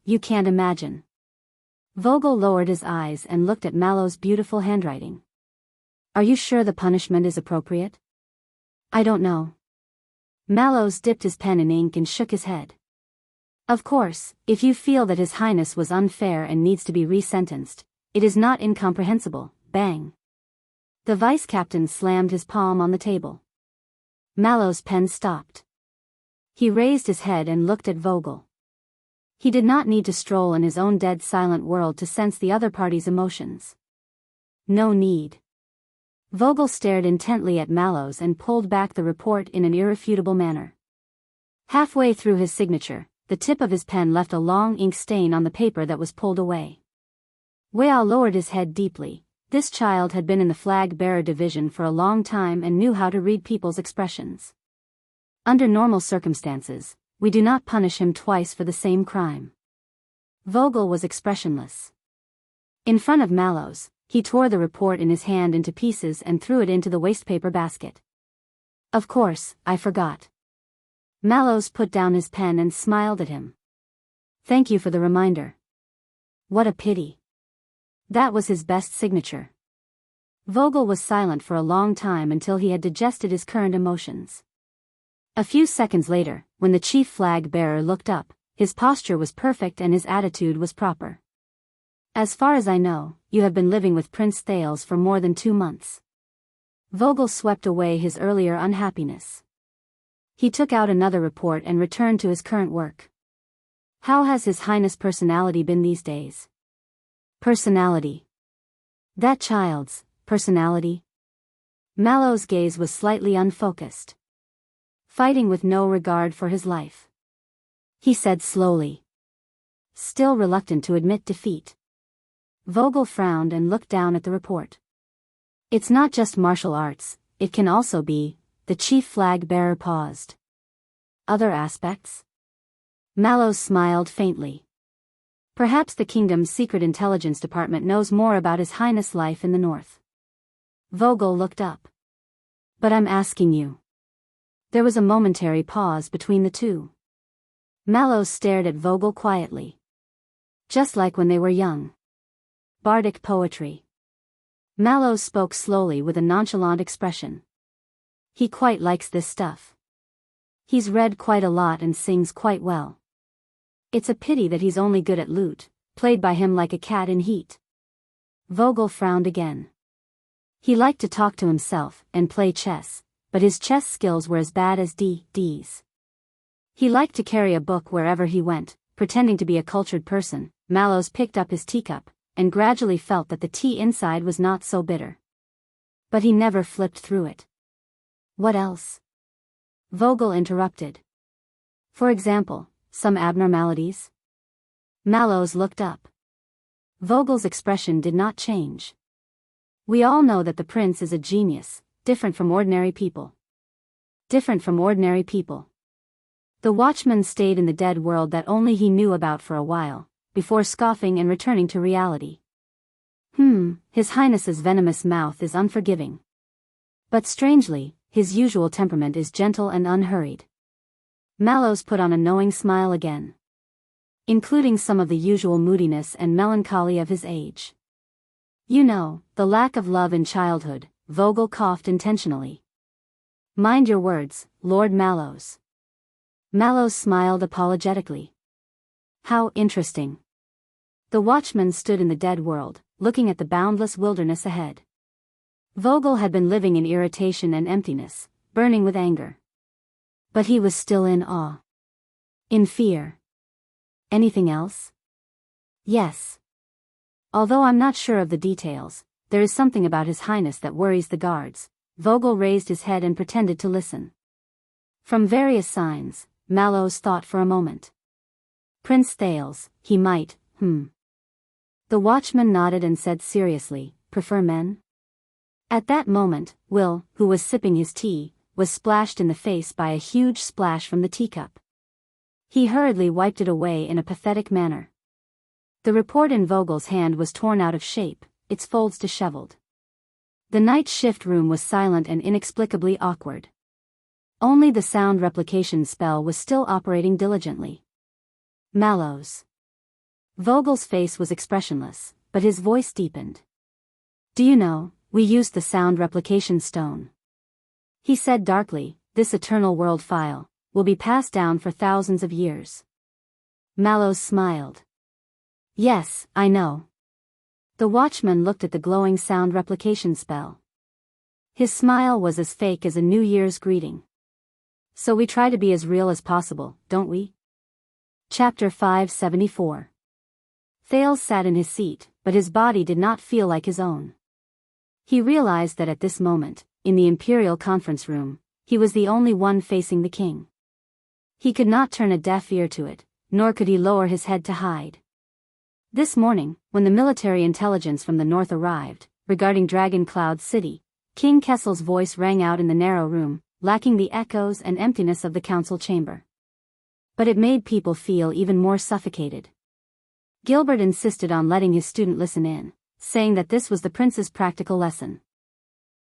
You can't imagine. Vogel lowered his eyes and looked at Mallows' beautiful handwriting. Are you sure the punishment is appropriate? I don't know. Mallows dipped his pen in ink and shook his head. Of course, if you feel that His Highness was unfair and needs to be resentenced, it is not incomprehensible. Bang. The vice captain slammed his palm on the table. Mallows' pen stopped. He raised his head and looked at Vogel. He did not need to stroll in his own dead silent world to sense the other party's emotions. No need. Vogel stared intently at Mallows and pulled back the report in an irrefutable manner. Halfway through his signature, the tip of his pen left a long ink stain on the paper that was pulled away. Weah lowered his head deeply. This child had been in the Flag Bearer Division for a long time and knew how to read people's expressions. Under normal circumstances, we do not punish him twice for the same crime. Vogel was expressionless. In front of Mallows, he tore the report in his hand into pieces and threw it into the wastepaper basket. Of course, I forgot. Mallows put down his pen and smiled at him. Thank you for the reminder. What a pity. That was his best signature. Vogel was silent for a long time until he had digested his current emotions. A few seconds later, when the chief flag bearer looked up, his posture was perfect and his attitude was proper. As far as I know, you have been living with Prince Thales for more than 2 months. Vogel swept away his earlier unhappiness. He took out another report and returned to his current work. How has His Highness' personality been these days? Personality. That child's personality? Mallows' gaze was slightly unfocused. Fighting with no regard for his life. He said slowly. Still reluctant to admit defeat. Vogel frowned and looked down at the report. It's not just martial arts, it can also be, the chief flag bearer paused. Other aspects? Mallows smiled faintly. Perhaps the kingdom's secret intelligence department knows more about His Highness' life in the north. Vogel looked up. But I'm asking you. There was a momentary pause between the two. Mallows stared at Vogel quietly. Just like when they were young. Bardic poetry. Mallows spoke slowly with a nonchalant expression. He quite likes this stuff. He's read quite a lot and sings quite well. It's a pity that he's only good at lute, played by him like a cat in heat. Vogel frowned again. He liked to talk to himself and play chess, but his chess skills were as bad as D's. He liked to carry a book wherever he went, pretending to be a cultured person. Mallows picked up his teacup, and gradually felt that the tea inside was not so bitter. But he never flipped through it. What else? Vogel interrupted. For example, some abnormalities? Mallows looked up. Vogel's expression did not change. We all know that the prince is a genius, different from ordinary people. Different from ordinary people. The watchman stayed in the dead world that only he knew about for a while, before scoffing and returning to reality. His Highness's venomous mouth is unforgiving. But strangely, his usual temperament is gentle and unhurried. Mallows put on a knowing smile again, including some of the usual moodiness and melancholy of his age. You know, the lack of love in childhood. Vogel coughed intentionally. Mind your words, Lord Mallows. Mallows smiled apologetically. How interesting. The watchman stood in the dead world, looking at the boundless wilderness ahead. Vogel had been living in irritation and emptiness, burning with anger. But he was still in awe. In fear. Anything else? Yes. Although I'm not sure of the details, there is something about His Highness that worries the guards. Vogel raised his head and pretended to listen. From various signs, Mallows thought for a moment. Prince Thales, he might, The watchman nodded and said seriously, prefer men? At that moment, Will, who was sipping his tea, was splashed in the face by a huge splash from the teacup. He hurriedly wiped it away in a pathetic manner. The report in Vogel's hand was torn out of shape, its folds disheveled. The night shift room was silent and inexplicably awkward. Only the sound replication spell was still operating diligently. Mallows. Vogel's face was expressionless, but his voice deepened. Do you know, we used the sound replication stone. He said darkly, this eternal world file will be passed down for thousands of years. Mallows smiled. Yes, I know. The watchman looked at the glowing sound replication spell. His smile was as fake as a New Year's greeting. So we try to be as real as possible, don't we? Chapter 574. Thales sat in his seat, but his body did not feel like his own. He realized that at this moment, in the Imperial Conference Room, he was the only one facing the king. He could not turn a deaf ear to it, nor could he lower his head to hide. This morning, when the military intelligence from the north arrived, regarding Dragon Cloud City, King Kessel's voice rang out in the narrow room, lacking the echoes and emptiness of the council chamber. But it made people feel even more suffocated. Gilbert insisted on letting his student listen in, saying that this was the prince's practical lesson.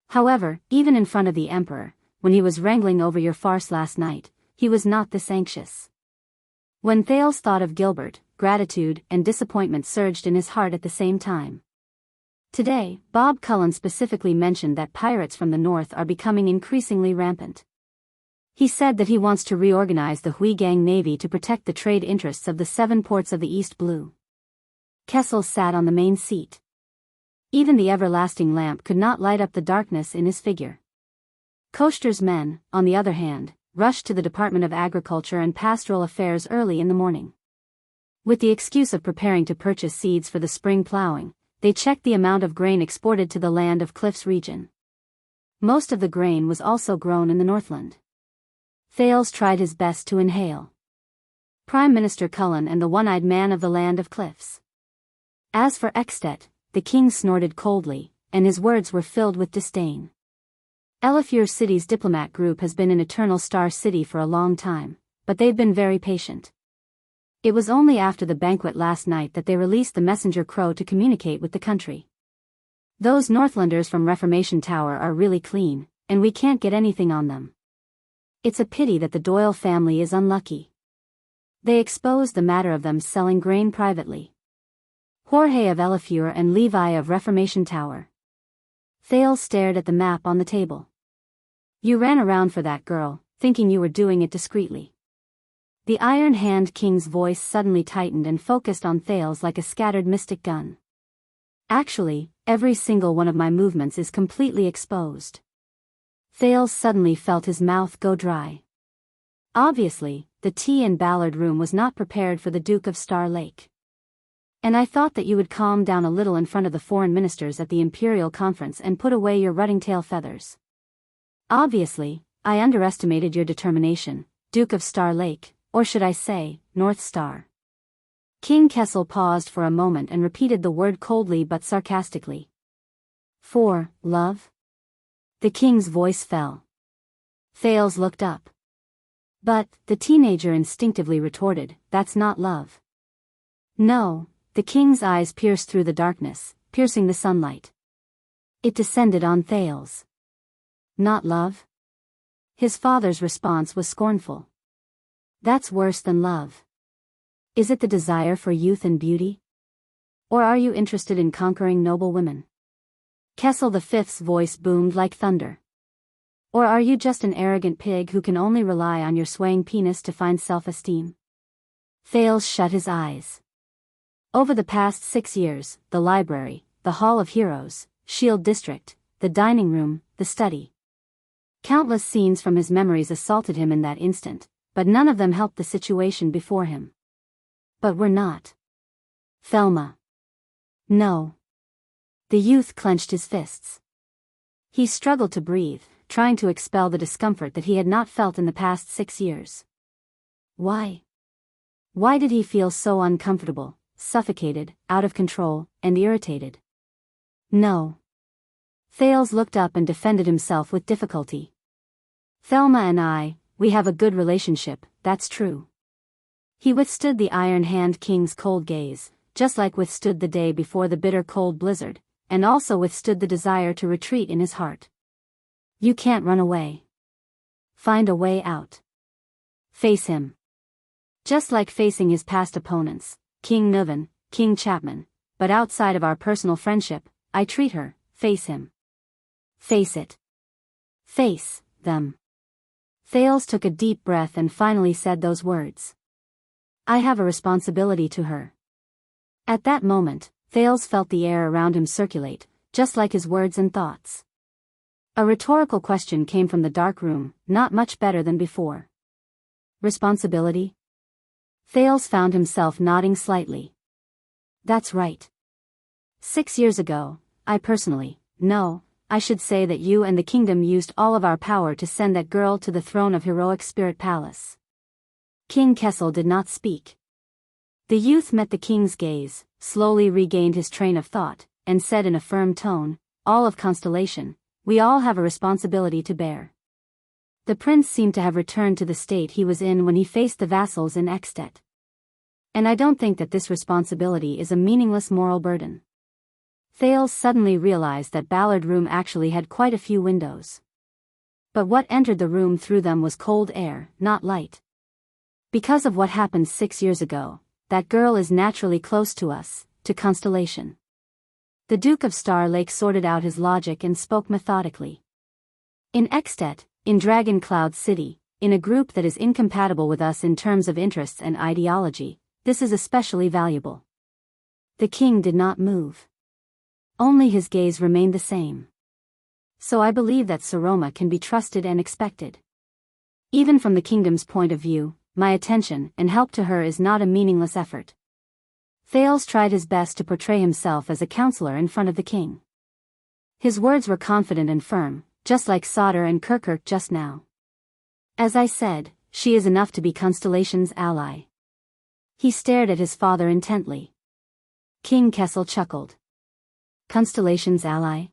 However, even in front of the emperor, when he was wrangling over your farce last night, he was not this anxious. When Thales thought of Gilbert, gratitude and disappointment surged in his heart at the same time. Today, Bob Cullen specifically mentioned that pirates from the north are becoming increasingly rampant. He said that he wants to reorganize the Huigang Navy to protect the trade interests of the 7 ports of the East Blue. Kessel sat on the main seat. Even the everlasting lamp could not light up the darkness in his figure. Koster's men, on the other hand, rushed to the Department of Agriculture and Pastoral Affairs early in the morning. With the excuse of preparing to purchase seeds for the spring plowing, they checked the amount of grain exported to the land of Cliffs region. Most of the grain was also grown in the Northland. Thales tried his best to inhale. Prime Minister Cullen and the one-eyed man of the land of Cliffs. As for Extet, the king snorted coldly, and his words were filled with disdain. Elifure City's diplomat group has been in Eternal Star City for a long time, but they've been very patient. It was only after the banquet last night that they released the messenger crow to communicate with the country. Those Northlanders from Reformation Tower are really clean, and we can't get anything on them. It's a pity that the Doyle family is unlucky. They exposed the matter of them selling grain privately. Jorge of Elifure and Levi of Reformation Tower. Thales stared at the map on the table. You ran around for that girl, thinking you were doing it discreetly. The Iron Hand King's voice suddenly tightened and focused on Thales like a scattered mystic gun. Actually, every single one of my movements is completely exposed. Thales suddenly felt his mouth go dry. Obviously, the tea and Ballard room was not prepared for the Duke of Star Lake. And I thought that you would calm down a little in front of the foreign ministers at the Imperial Conference and put away your rutting tail feathers. Obviously, I underestimated your determination, Duke of Star Lake, or should I say, North Star. King Kessel paused for a moment and repeated the word coldly but sarcastically. For love? The king's voice fell. Thales looked up. But, the teenager instinctively retorted, that's not love. No, the king's eyes pierced through the darkness, piercing the sunlight. It descended on Thales. Not love? His father's response was scornful. That's worse than love. Is it the desire for youth and beauty? Or are you interested in conquering noble women? Kessel V's voice boomed like thunder. Or are you just an arrogant pig who can only rely on your swaying penis to find self-esteem? Thales shut his eyes. Over the past 6 years, the library, the Hall of Heroes, Shield District, the dining room, the study. Countless scenes from his memories assaulted him in that instant, but none of them helped the situation before him. But we're not. Thelma. No. The youth clenched his fists. He struggled to breathe, trying to expel the discomfort that he had not felt in the past 6 years. Why? Why did he feel so uncomfortable, suffocated, out of control, and irritated? No. Thales looked up and defended himself with difficulty. Thelma and we have a good relationship, that's true. He withstood the Iron Hand King's cold gaze, just like withstood the day before the bitter cold blizzard, and also withstood the desire to retreat in his heart. You can't run away. Find a way out. Face him. Just like facing his past opponents, King Nuvan, King Chapman, but outside of our personal friendship, I treat her, face him. Face it. Face them. Thales took a deep breath and finally said those words. I have a responsibility to her. At that moment, Thales felt the air around him circulate, just like his words and thoughts. A rhetorical question came from the dark room, not much better than before. Responsibility? Thales found himself nodding slightly. That's right. 6 years ago, I should say that you and the kingdom used all of our power to send that girl to the throne of Heroic Spirit Palace. King Kessel did not speak. The youth met the king's gaze, slowly regained his train of thought, and said in a firm tone, all of Constellation, we all have a responsibility to bear. The prince seemed to have returned to the state he was in when he faced the vassals in Extet. And I don't think that this responsibility is a meaningless moral burden. Thales suddenly realized that Ballard Room actually had quite a few windows. But what entered the room through them was cold air, not light. Because of what happened 6 years ago, that girl is naturally close to us, to Constellation. The Duke of Star Lake sorted out his logic and spoke methodically. In Extet, in Dragon Cloud City, in a group that is incompatible with us in terms of interests and ideology, this is especially valuable. The king did not move. Only his gaze remained the same. So I believe that Saroma can be trusted and expected. Even from the kingdom's point of view, my attention and help to her is not a meaningless effort. Thales tried his best to portray himself as a counselor in front of the king. His words were confident and firm, just like Sauter and Kirkirk just now. As I said, she is enough to be Constellation's ally. He stared at his father intently. King Kessel chuckled. Constellation's ally?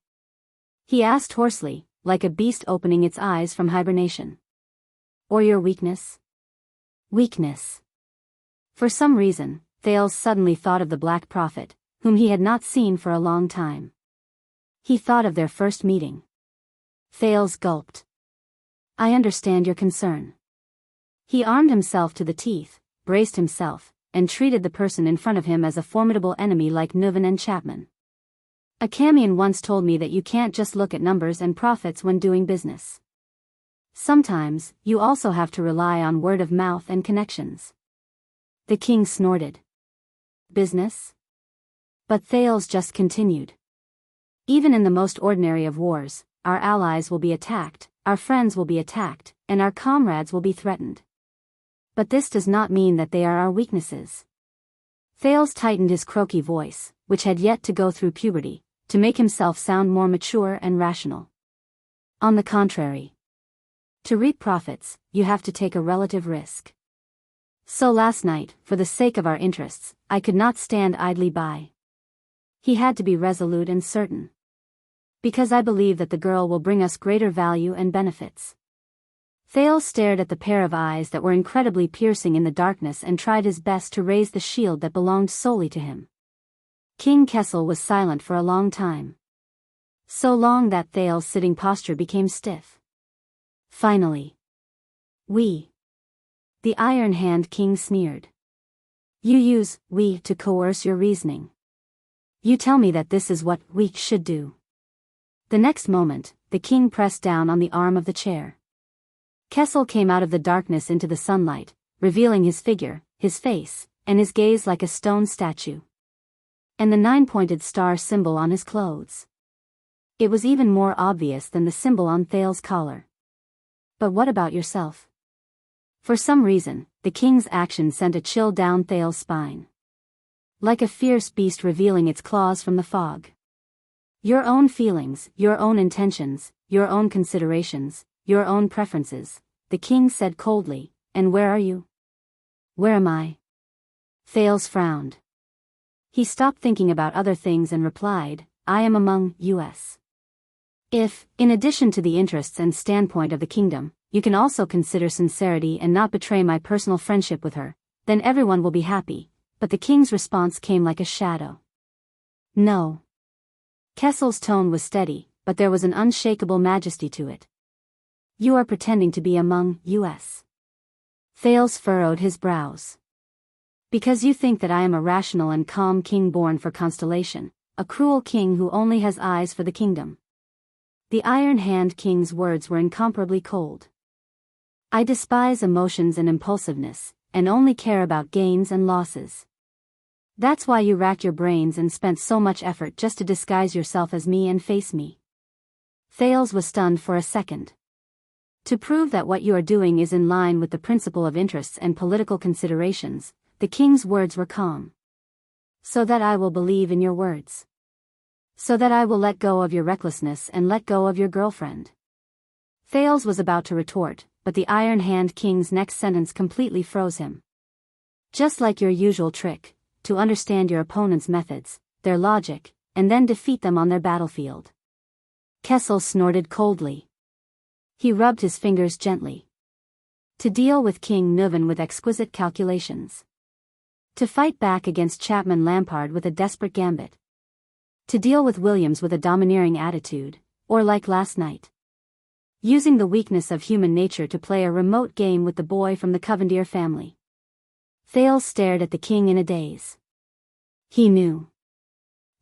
He asked hoarsely, like a beast opening its eyes from hibernation. Or your weakness? Weakness. For some reason, Thales suddenly thought of the Black Prophet, whom he had not seen for a long time. He thought of their first meeting. Thales gulped. I understand your concern. He armed himself to the teeth, braced himself, and treated the person in front of him as a formidable enemy like Nuvan and Chapman. A Camion once told me that you can't just look at numbers and profits when doing business. Sometimes, you also have to rely on word of mouth and connections. The king snorted. Business? But Thales just continued. Even in the most ordinary of wars, our allies will be attacked, our friends will be attacked, and our comrades will be threatened. But this does not mean that they are our weaknesses. Thales tightened his croaky voice, which had yet to go through puberty, to make himself sound more mature and rational. On the contrary. To reap profits, you have to take a relative risk. So last night, for the sake of our interests, I could not stand idly by. He had to be resolute and certain. Because I believe that the girl will bring us greater value and benefits. Thales stared at the pair of eyes that were incredibly piercing in the darkness and tried his best to raise the shield that belonged solely to him. King Kessel was silent for a long time. So long that Thales' sitting posture became stiff. Finally. We The Iron Hand King sneered. You use we to coerce your reasoning. You tell me that this is what we should do. The next moment, the king pressed down on the arm of the chair. Kessel came out of the darkness into the sunlight, revealing his figure, his face, and his gaze like a stone statue. And the 9-pointed star symbol on his clothes. It was even more obvious than the symbol on Thale's collar. But what about yourself? For some reason, the king's action sent a chill down Thale's spine. Like a fierce beast revealing its claws from the fog. Your own feelings, your own intentions, your own considerations, your own preferences, the king said coldly, and where are you? Where am I? Thales frowned. He stopped thinking about other things and replied, I am among us. If, in addition to the interests and standpoint of the kingdom, you can also consider sincerity and not betray my personal friendship with her, then everyone will be happy. But the king's response came like a shadow. No. Kessel's tone was steady, but there was an unshakable majesty to it. You are pretending to be among us. Thales furrowed his brows. Because you think that I am a rational and calm king born for constellation, a cruel king who only has eyes for the kingdom. The Iron Hand King's words were incomparably cold. I despise emotions and impulsiveness, and only care about gains and losses. That's why you racked your brains and spent so much effort just to disguise yourself as me and face me. Thales was stunned for a second. To prove that what you are doing is in line with the principle of interests and political considerations, the king's words were calm. So that I will believe in your words. So that I will let go of your recklessness and let go of your girlfriend. Thales was about to retort, but the Iron Hand King's next sentence completely froze him. Just like your usual trick, to understand your opponent's methods, their logic, and then defeat them on their battlefield. Kessel snorted coldly. He rubbed his fingers gently. To deal with King Nuven with exquisite calculations. To fight back against Chapman Lampard with a desperate gambit. To deal with Williams with a domineering attitude, or like last night. Using the weakness of human nature to play a remote game with the boy from the Covendier family. Thales stared at the king in a daze. He knew.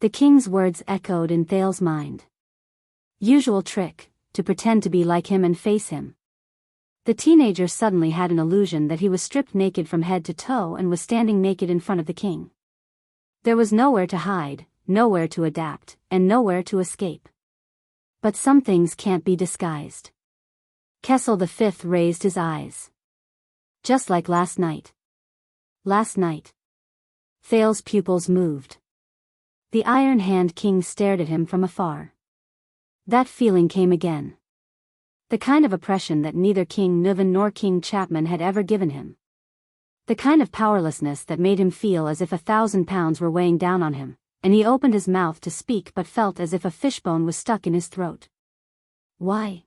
The king's words echoed in Thales' mind. Usual trick, to pretend to be like him and face him. The teenager suddenly had an illusion that he was stripped naked from head to toe and was standing naked in front of the king. There was nowhere to hide, nowhere to adapt, and nowhere to escape. But some things can't be disguised. Kessel V raised his eyes. Just like last night. Last night. Thales' pupils moved. The Iron Hand King stared at him from afar. That feeling came again. The kind of oppression that neither King Nuven nor King Chapman had ever given him. The kind of powerlessness that made him feel as if 1,000 pounds were weighing down on him, and he opened his mouth to speak but felt as if a fishbone was stuck in his throat. Why?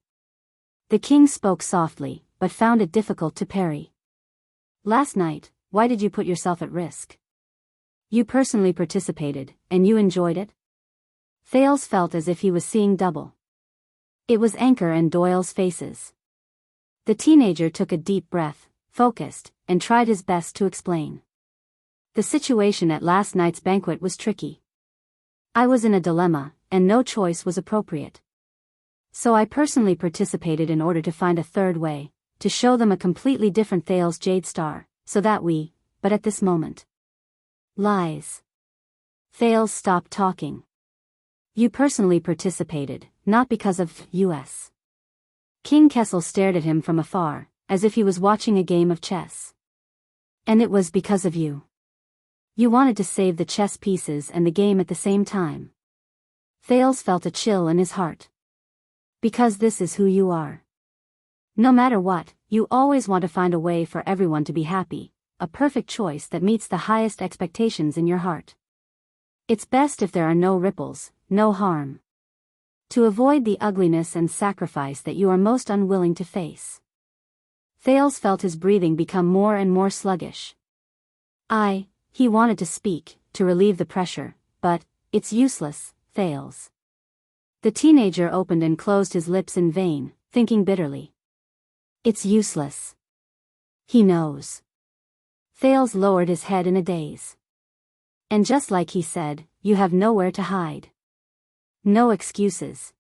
The king spoke softly, but found it difficult to parry. Last night, why did you put yourself at risk? You personally participated, and you enjoyed it? Thales felt as if he was seeing double. It was Anchor and Doyle's faces. The teenager took a deep breath, focused, and tried his best to explain. The situation at last night's banquet was tricky. I was in a dilemma, and no choice was appropriate. So I personally participated in order to find a third way, to show them a completely different Thales Jade Star, so that but at this moment. Lies. Thales stopped talking. You personally participated, not because of us. King Kessel stared at him from afar, as if he was watching a game of chess. And it was because of you. You wanted to save the chess pieces and the game at the same time. Thales felt a chill in his heart. Because this is who you are. No matter what, you always want to find a way for everyone to be happy, a perfect choice that meets the highest expectations in your heart. It's best if there are no ripples, no harm. To avoid the ugliness and sacrifice that you are most unwilling to face. Thales felt his breathing become more and more sluggish. He wanted to speak, to relieve the pressure, but, it's useless, Thales. The teenager opened and closed his lips in vain, thinking bitterly. It's useless. He knows. Thales lowered his head in a daze. And just like he said, you have nowhere to hide. No excuses.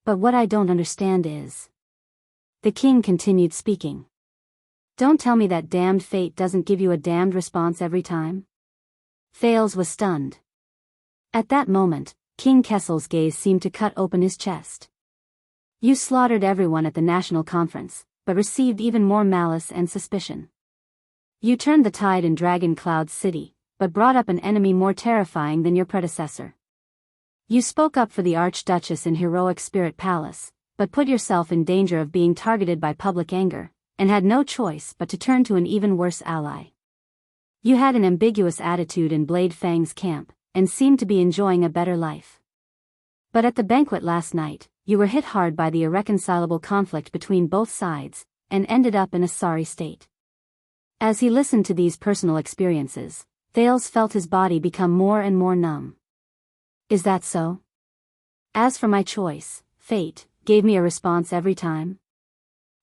But what I don't understand is... The king continued speaking. Don't tell me that damned fate doesn't give you a damned response every time. Thales was stunned. At that moment, King Kessel's gaze seemed to cut open his chest. You slaughtered everyone at the national conference, but received even more malice and suspicion. You turned the tide in Dragon Cloud City, but brought up an enemy more terrifying than your predecessor. You spoke up for the Archduchess in Heroic Spirit Palace, but put yourself in danger of being targeted by public anger, and had no choice but to turn to an even worse ally. You had an ambiguous attitude in Blade Fang's camp, and seemed to be enjoying a better life. But at the banquet last night, you were hit hard by the irreconcilable conflict between both sides, and ended up in a sorry state. As he listened to these personal experiences, Thales felt his body become more and more numb. Is that so? As for my choice, fate gave me a response every time.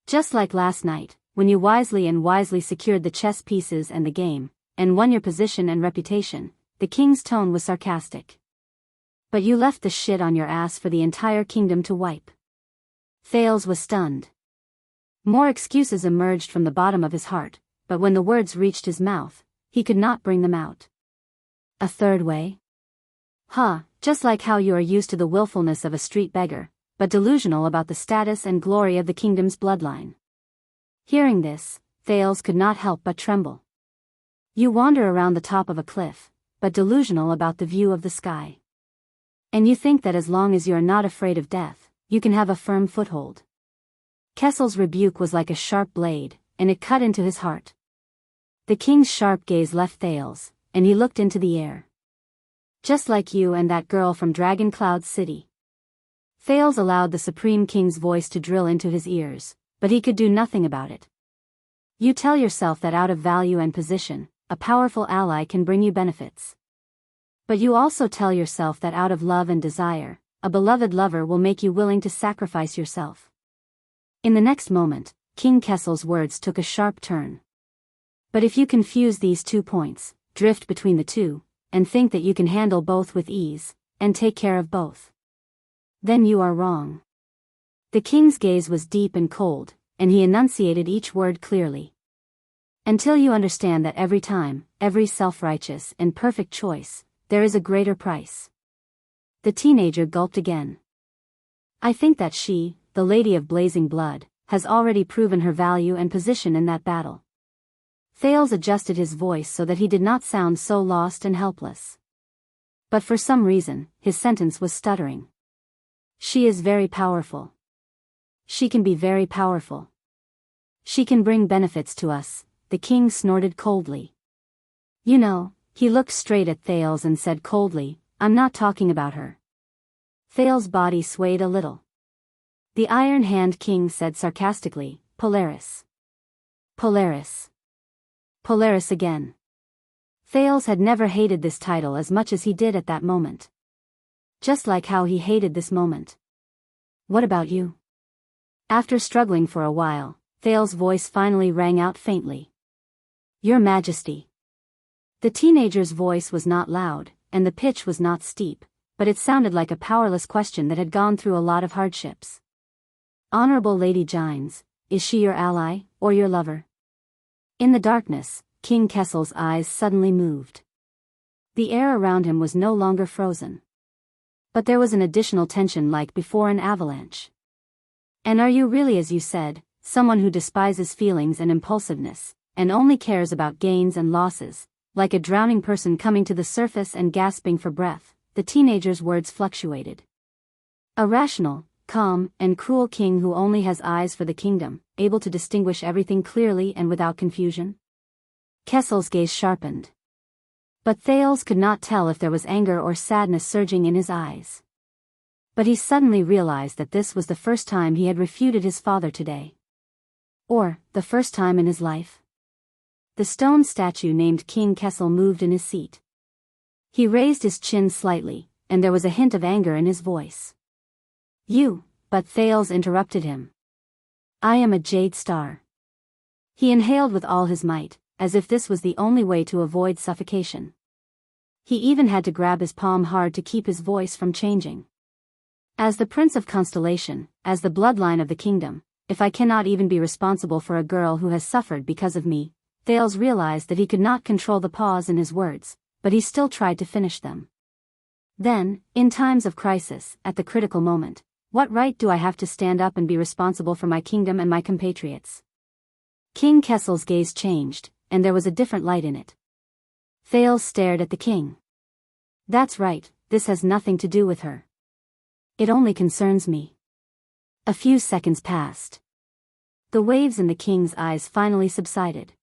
Just like last night, when you wisely secured the chess pieces and the game, and won your position and reputation, the king's tone was sarcastic. But you left the shit on your ass for the entire kingdom to wipe. Thales was stunned. More excuses emerged from the bottom of his heart, but when the words reached his mouth, he could not bring them out. A third way? Just like how you are used to the willfulness of a street beggar, but delusional about the status and glory of the kingdom's bloodline. Hearing this, Thales could not help but tremble. You wander around the top of a cliff, but delusional about the view of the sky. And you think that as long as you are not afraid of death, you can have a firm foothold. Kessel's rebuke was like a sharp blade, and it cut into his heart. The king's sharp gaze left Thales, and he looked into the air. Just like you and that girl from Dragon Cloud City. Thales allowed the Supreme King's voice to drill into his ears, but he could do nothing about it. You tell yourself that out of value and position, a powerful ally can bring you benefits. But you also tell yourself that out of love and desire, a beloved lover will make you willing to sacrifice yourself. In the next moment, King Kessel's words took a sharp turn. But if you confuse these 2 points, drift between the two, and think that you can handle both with ease, and take care of both, then you are wrong. The king's gaze was deep and cold, and he enunciated each word clearly. Until you understand that every time, every self-righteous and perfect choice, there is a greater price. The teenager gulped again. I think that she, the Lady of Blazing Blood, has already proven her value and position in that battle. Thales adjusted his voice so that he did not sound so lost and helpless. But for some reason, his sentence was stuttering. She is very powerful. She can be very powerful. She can bring benefits to us, the king snorted coldly. You know, he looked straight at Thales and said coldly, I'm not talking about her. Thales' body swayed a little. The Iron Hand King said sarcastically, Polaris. Polaris. Polaris again. Thales had never hated this title as much as he did at that moment. Just like how he hated this moment. What about you? After struggling for a while, Thales' voice finally rang out faintly. Your Majesty. The teenager's voice was not loud, and the pitch was not steep, but it sounded like a powerless question that had gone through a lot of hardships. Honorable Lady Gines, is she your ally, or your lover? In the darkness, King Kessel's eyes suddenly moved. The air around him was no longer frozen. But there was an additional tension like before an avalanche. And are you really, as you said, someone who despises feelings and impulsiveness, and only cares about gains and losses, like a drowning person coming to the surface and gasping for breath? The teenager's words fluctuated. A rational, calm, and cruel king who only has eyes for the kingdom, able to distinguish everything clearly and without confusion? Kessel's gaze sharpened. But Thales could not tell if there was anger or sadness surging in his eyes. But he suddenly realized that this was the first time he had refuted his father today. Or, the first time in his life. The stone statue named King Kessel moved in his seat. He raised his chin slightly, and there was a hint of anger in his voice. But Thales interrupted him. I am a jade star. He inhaled with all his might, as if this was the only way to avoid suffocation. He even had to grab his palm hard to keep his voice from changing. As the Prince of Constellation, as the bloodline of the kingdom, if I cannot even be responsible for a girl who has suffered because of me, Thales realized that he could not control the pause in his words, but he still tried to finish them. Then, in times of crisis, at the critical moment, what right do I have to stand up and be responsible for my kingdom and my compatriots? King Kessel's gaze changed, and there was a different light in it. Thales stared at the king. That's right, this has nothing to do with her. It only concerns me. A few seconds passed. The waves in the king's eyes finally subsided.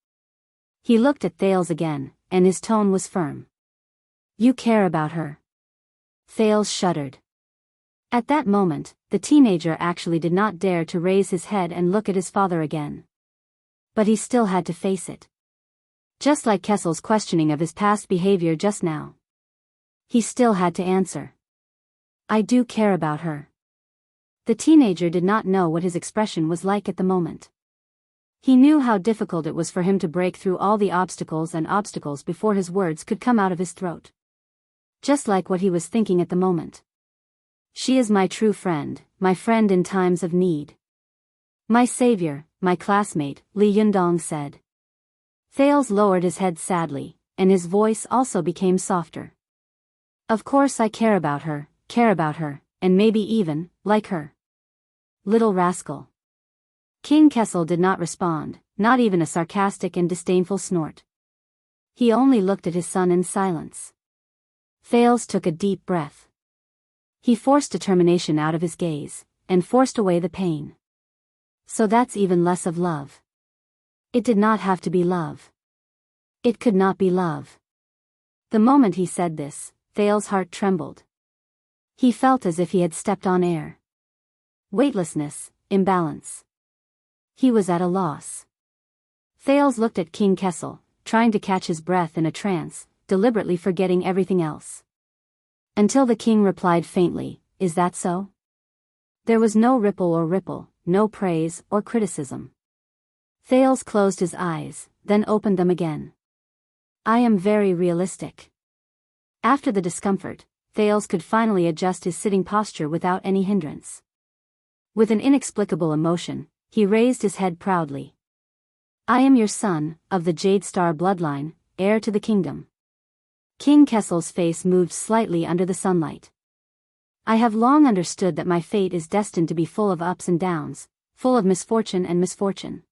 He looked at Thales again, and his tone was firm. You care about her. Thales shuddered. At that moment, the teenager actually did not dare to raise his head and look at his father again. But he still had to face it. Just like Kessel's questioning of his past behavior just now. He still had to answer. I do care about her. The teenager did not know what his expression was like at the moment. He knew how difficult it was for him to break through all the obstacles before his words could come out of his throat. Just like what he was thinking at the moment. She is my true friend, my friend in times of need. My savior, my classmate, Li Yundong said. Thales lowered his head sadly, and his voice also became softer. Of course I care about her, and maybe even, like her. Little rascal. King Kessel did not respond, not even a sarcastic and disdainful snort. He only looked at his son in silence. Thales took a deep breath. He forced determination out of his gaze, and forced away the pain. So that's even less of love. It did not have to be love. It could not be love. The moment he said this, Thales' heart trembled. He felt as if he had stepped on air. Weightlessness, imbalance. He was at a loss. Thales looked at King Kessel, trying to catch his breath in a trance, deliberately forgetting everything else. Until the king replied faintly, "Is that so?" There was no ripple, no praise or criticism. Thales closed his eyes, then opened them again. I am very realistic. After the discomfort, Thales could finally adjust his sitting posture without any hindrance. With an inexplicable emotion, he raised his head proudly. I am your son, of the Jade Star bloodline, heir to the kingdom. King Kessel's face moved slightly under the sunlight. I have long understood that my fate is destined to be full of ups and downs, full of misfortune and misfortune.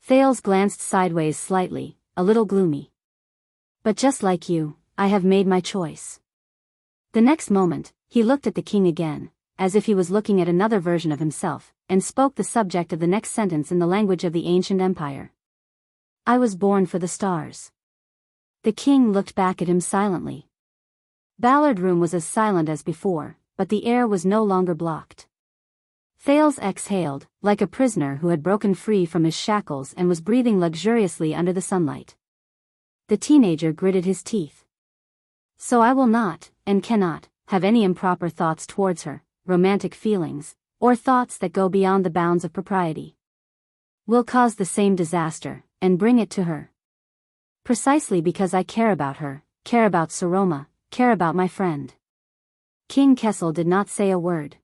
Thales glanced sideways slightly, a little gloomy. But just like you, I have made my choice. The next moment, he looked at the king again, as if he was looking at another version of himself, and spoke the subject of the next sentence in the language of the ancient empire. I was born for the stars. The king looked back at him silently. Ballard Room was as silent as before, but the air was no longer blocked. Thales exhaled, like a prisoner who had broken free from his shackles and was breathing luxuriously under the sunlight. The teenager gritted his teeth. So I will not, and cannot, have any improper thoughts towards her, romantic feelings, or thoughts that go beyond the bounds of propriety. Will cause the same disaster, and bring it to her. Precisely because I care about her, care about Saroma, care about my friend. King Kessel did not say a word.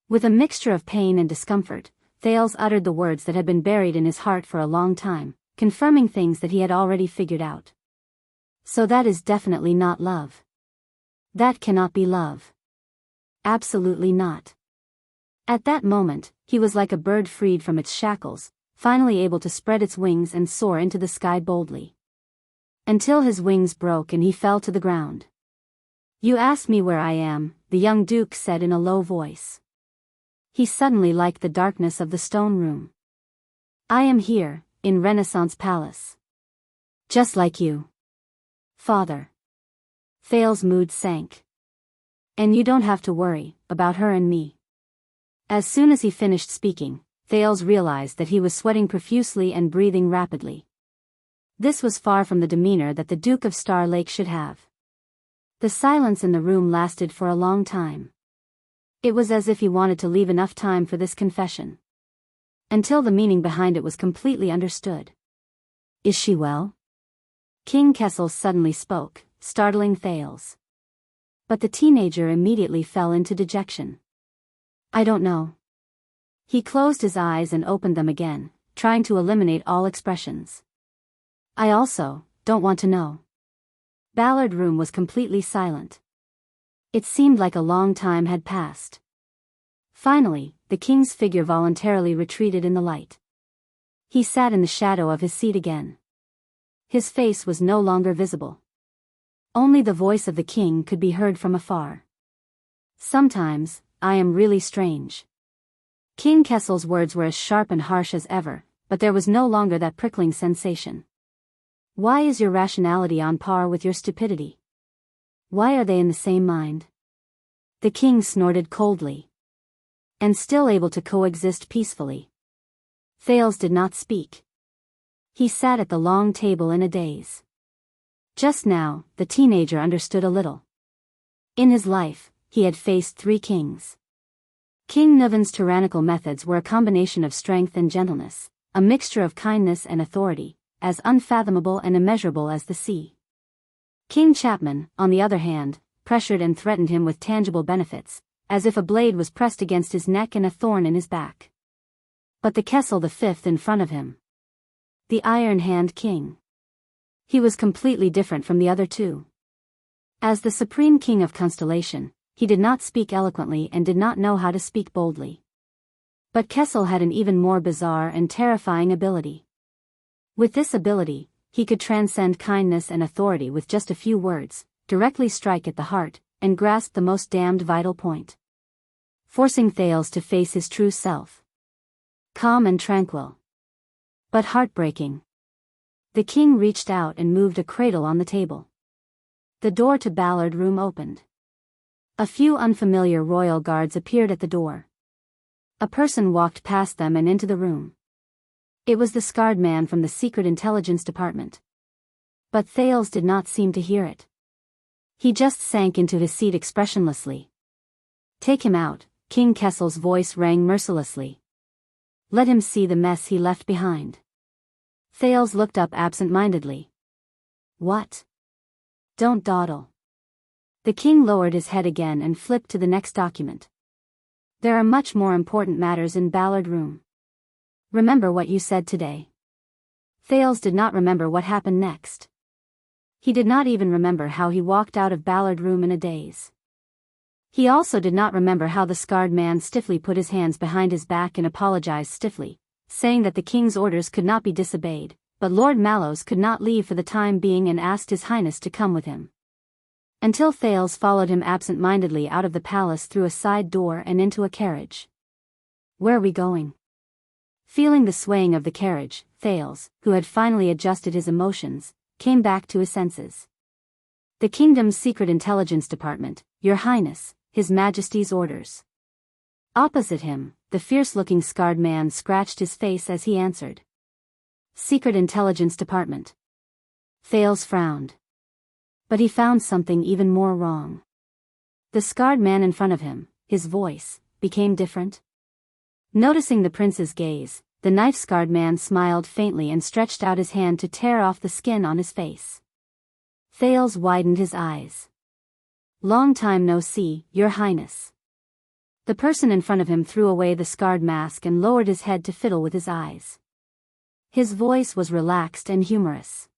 With a mixture of pain and discomfort, Thales uttered the words that had been buried in his heart for a long time, confirming things that he had already figured out. So that is definitely not love. That cannot be love. Absolutely not. At that moment, he was like a bird freed from its shackles, finally able to spread its wings and soar into the sky boldly. Until his wings broke and he fell to the ground. You asked me where I am, the young duke said in a low voice. He suddenly liked the darkness of the stone room. I am here, in Renaissance Palace. Just like you. Father. Thales' mood sank. And you don't have to worry about her and me. As soon as he finished speaking, Thales realized that he was sweating profusely and breathing rapidly. This was far from the demeanor that the Duke of Star Lake should have. The silence in the room lasted for a long time. It was as if he wanted to leave enough time for this confession. until the meaning behind it was completely understood. Is she well? King Kessel suddenly spoke, startling Thales. But the teenager immediately fell into dejection. I don't know. He closed his eyes and opened them again, trying to eliminate all expressions. I also don't want to know. Ballard Room was completely silent. It seemed like a long time had passed. Finally, the king's figure voluntarily retreated in the light. He sat in the shadow of his seat again. His face was no longer visible. Only the voice of the king could be heard from afar. Sometimes, I am really strange. King Kessel's words were as sharp and harsh as ever, but there was no longer that prickling sensation. Why is your rationality on par with your stupidity? Why are they in the same mind? The king snorted coldly. And still able to coexist peacefully. Thales did not speak. He sat at the long table in a daze. Just now, the teenager understood a little. In his life, he had faced 3 kings. King Nuvan's tyrannical methods were a combination of strength and gentleness, a mixture of kindness and authority, as unfathomable and immeasurable as the sea. King Chapman, on the other hand, pressured and threatened him with tangible benefits, as if a blade was pressed against his neck and a thorn in his back. But the Kessel V in front of him. The Iron Hand King. He was completely different from the other 2. As the supreme king of Constellation, he did not speak eloquently and did not know how to speak boldly. But Kessel had an even more bizarre and terrifying ability. With this ability, he could transcend kindness and authority with just a few words, directly strike at the heart, and grasp the most damned vital point. Forcing Thales to face his true self. Calm and tranquil. But heartbreaking. The king reached out and moved a cradle on the table. The door to Ballard Room opened. A few unfamiliar royal guards appeared at the door. A person walked past them and into the room. It was the scarred man from the Secret Intelligence Department. But Thales did not seem to hear it. He just sank into his seat expressionlessly. Take him out, King Kessel's voice rang mercilessly. Let him see the mess he left behind. Thales looked up absent-mindedly. What? Don't dawdle. The king lowered his head again and flipped to the next document. There are much more important matters in Ballard Room. Remember what you said today. Thales did not remember what happened next. He did not even remember how he walked out of Ballard Room in a daze. He also did not remember how the scarred man stiffly put his hands behind his back and apologized stiffly, saying that the king's orders could not be disobeyed, but Lord Mallows could not leave for the time being and asked His Highness to come with him. Until Thales followed him absent-mindedly out of the palace through a side door and into a carriage. Where are we going? Feeling the swaying of the carriage, Thales, who had finally adjusted his emotions, came back to his senses. The kingdom's Secret Intelligence Department, Your Highness, His Majesty's orders. Opposite him, the fierce-looking scarred man scratched his face as he answered. Secret Intelligence Department. Thales frowned. But he found something even more wrong. The scarred man in front of him, his voice, became different. Noticing the prince's gaze, the knife-scarred man smiled faintly and stretched out his hand to tear off the skin on his face. Thales widened his eyes. Long time no see, Your Highness. The person in front of him threw away the scarred mask and lowered his head to fiddle with his eyes. His voice was relaxed and humorous.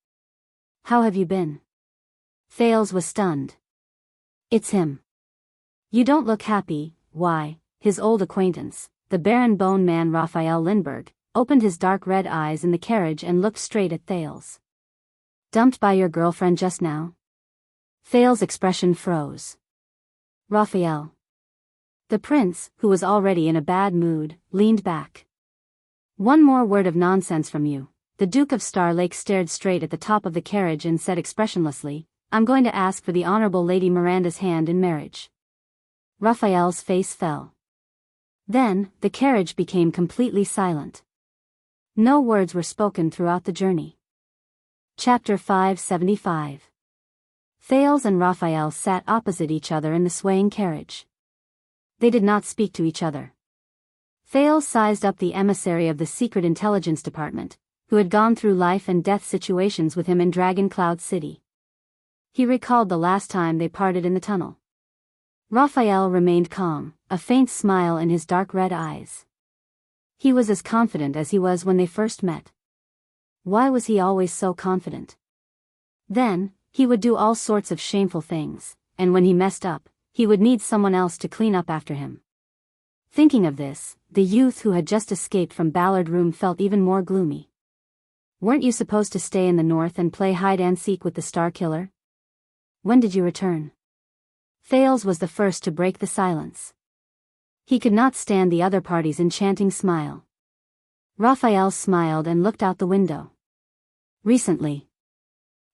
How have you been? Thales was stunned. It's him. You don't look happy. Why? His old acquaintance, the Baron Bone Man Raphael Lindbergh, opened his dark red eyes in the carriage and looked straight at Thales. Dumped by your girlfriend just now? Thales' expression froze. Raphael. The prince, who was already in a bad mood, leaned back. One more word of nonsense from you. The Duke of Star Lake stared straight at the top of the carriage and said expressionlessly, I'm going to ask for the Honorable Lady Miranda's hand in marriage. Raphael's face fell. Then, the carriage became completely silent. No words were spoken throughout the journey. Chapter 575. Thales and Raphael sat opposite each other in the swaying carriage. They did not speak to each other. Thales sized up the emissary of the Secret Intelligence Department, who had gone through life and death situations with him in Dragon Cloud City. He recalled the last time they parted in the tunnel. Raphael remained calm, a faint smile in his dark red eyes. He was as confident as he was when they first met. Why was he always so confident? Then, he would do all sorts of shameful things, and when he messed up, he would need someone else to clean up after him. Thinking of this, the youth who had just escaped from Ballard Room felt even more gloomy. Weren't you supposed to stay in the north and play hide-and-seek with the Star Killer? When did you return? Thales was the first to break the silence. He could not stand the other party's enchanting smile. Raphael smiled and looked out the window. Recently.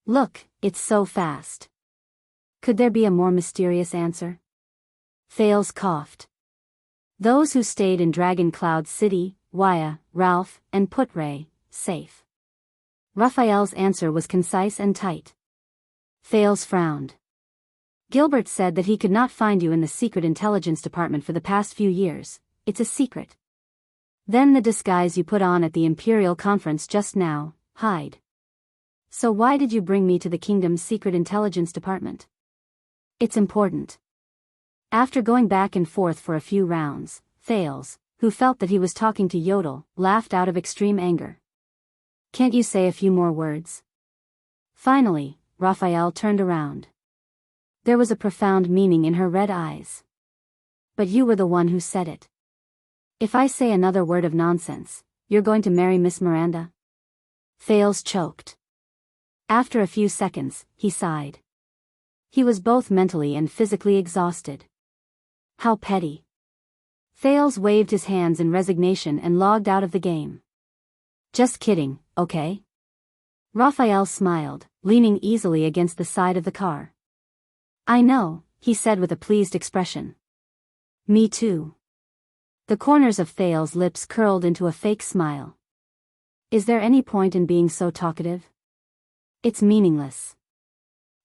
Look, it's so fast. Could there be a more mysterious answer? Thales coughed. Those who stayed in Dragon Cloud City, Waya, Ralph, and Putray, safe. Raphael's answer was concise and tight. Thales frowned. Gilbert said that he could not find you in the Secret Intelligence Department for the past few years. It's a secret. Then the disguise you put on at the Imperial Conference just now, hide. So why did you bring me to the Kingdom's Secret Intelligence Department? It's important. After going back and forth for a few rounds, Thales, who felt that he was talking to Yodel, laughed out of extreme anger. Can't you say a few more words? Finally, Raphael turned around. There was a profound meaning in her red eyes. But you were the one who said it. If I say another word of nonsense, you're going to marry Miss Miranda? Thales choked. After a few seconds, he sighed. He was both mentally and physically exhausted. How petty. Thales waved his hands in resignation and logged out of the game. Just kidding, okay? Raphael smiled, leaning easily against the side of the car. I know, he said with a pleased expression. Me too. The corners of Thales' lips curled into a fake smile. Is there any point in being so talkative? It's meaningless.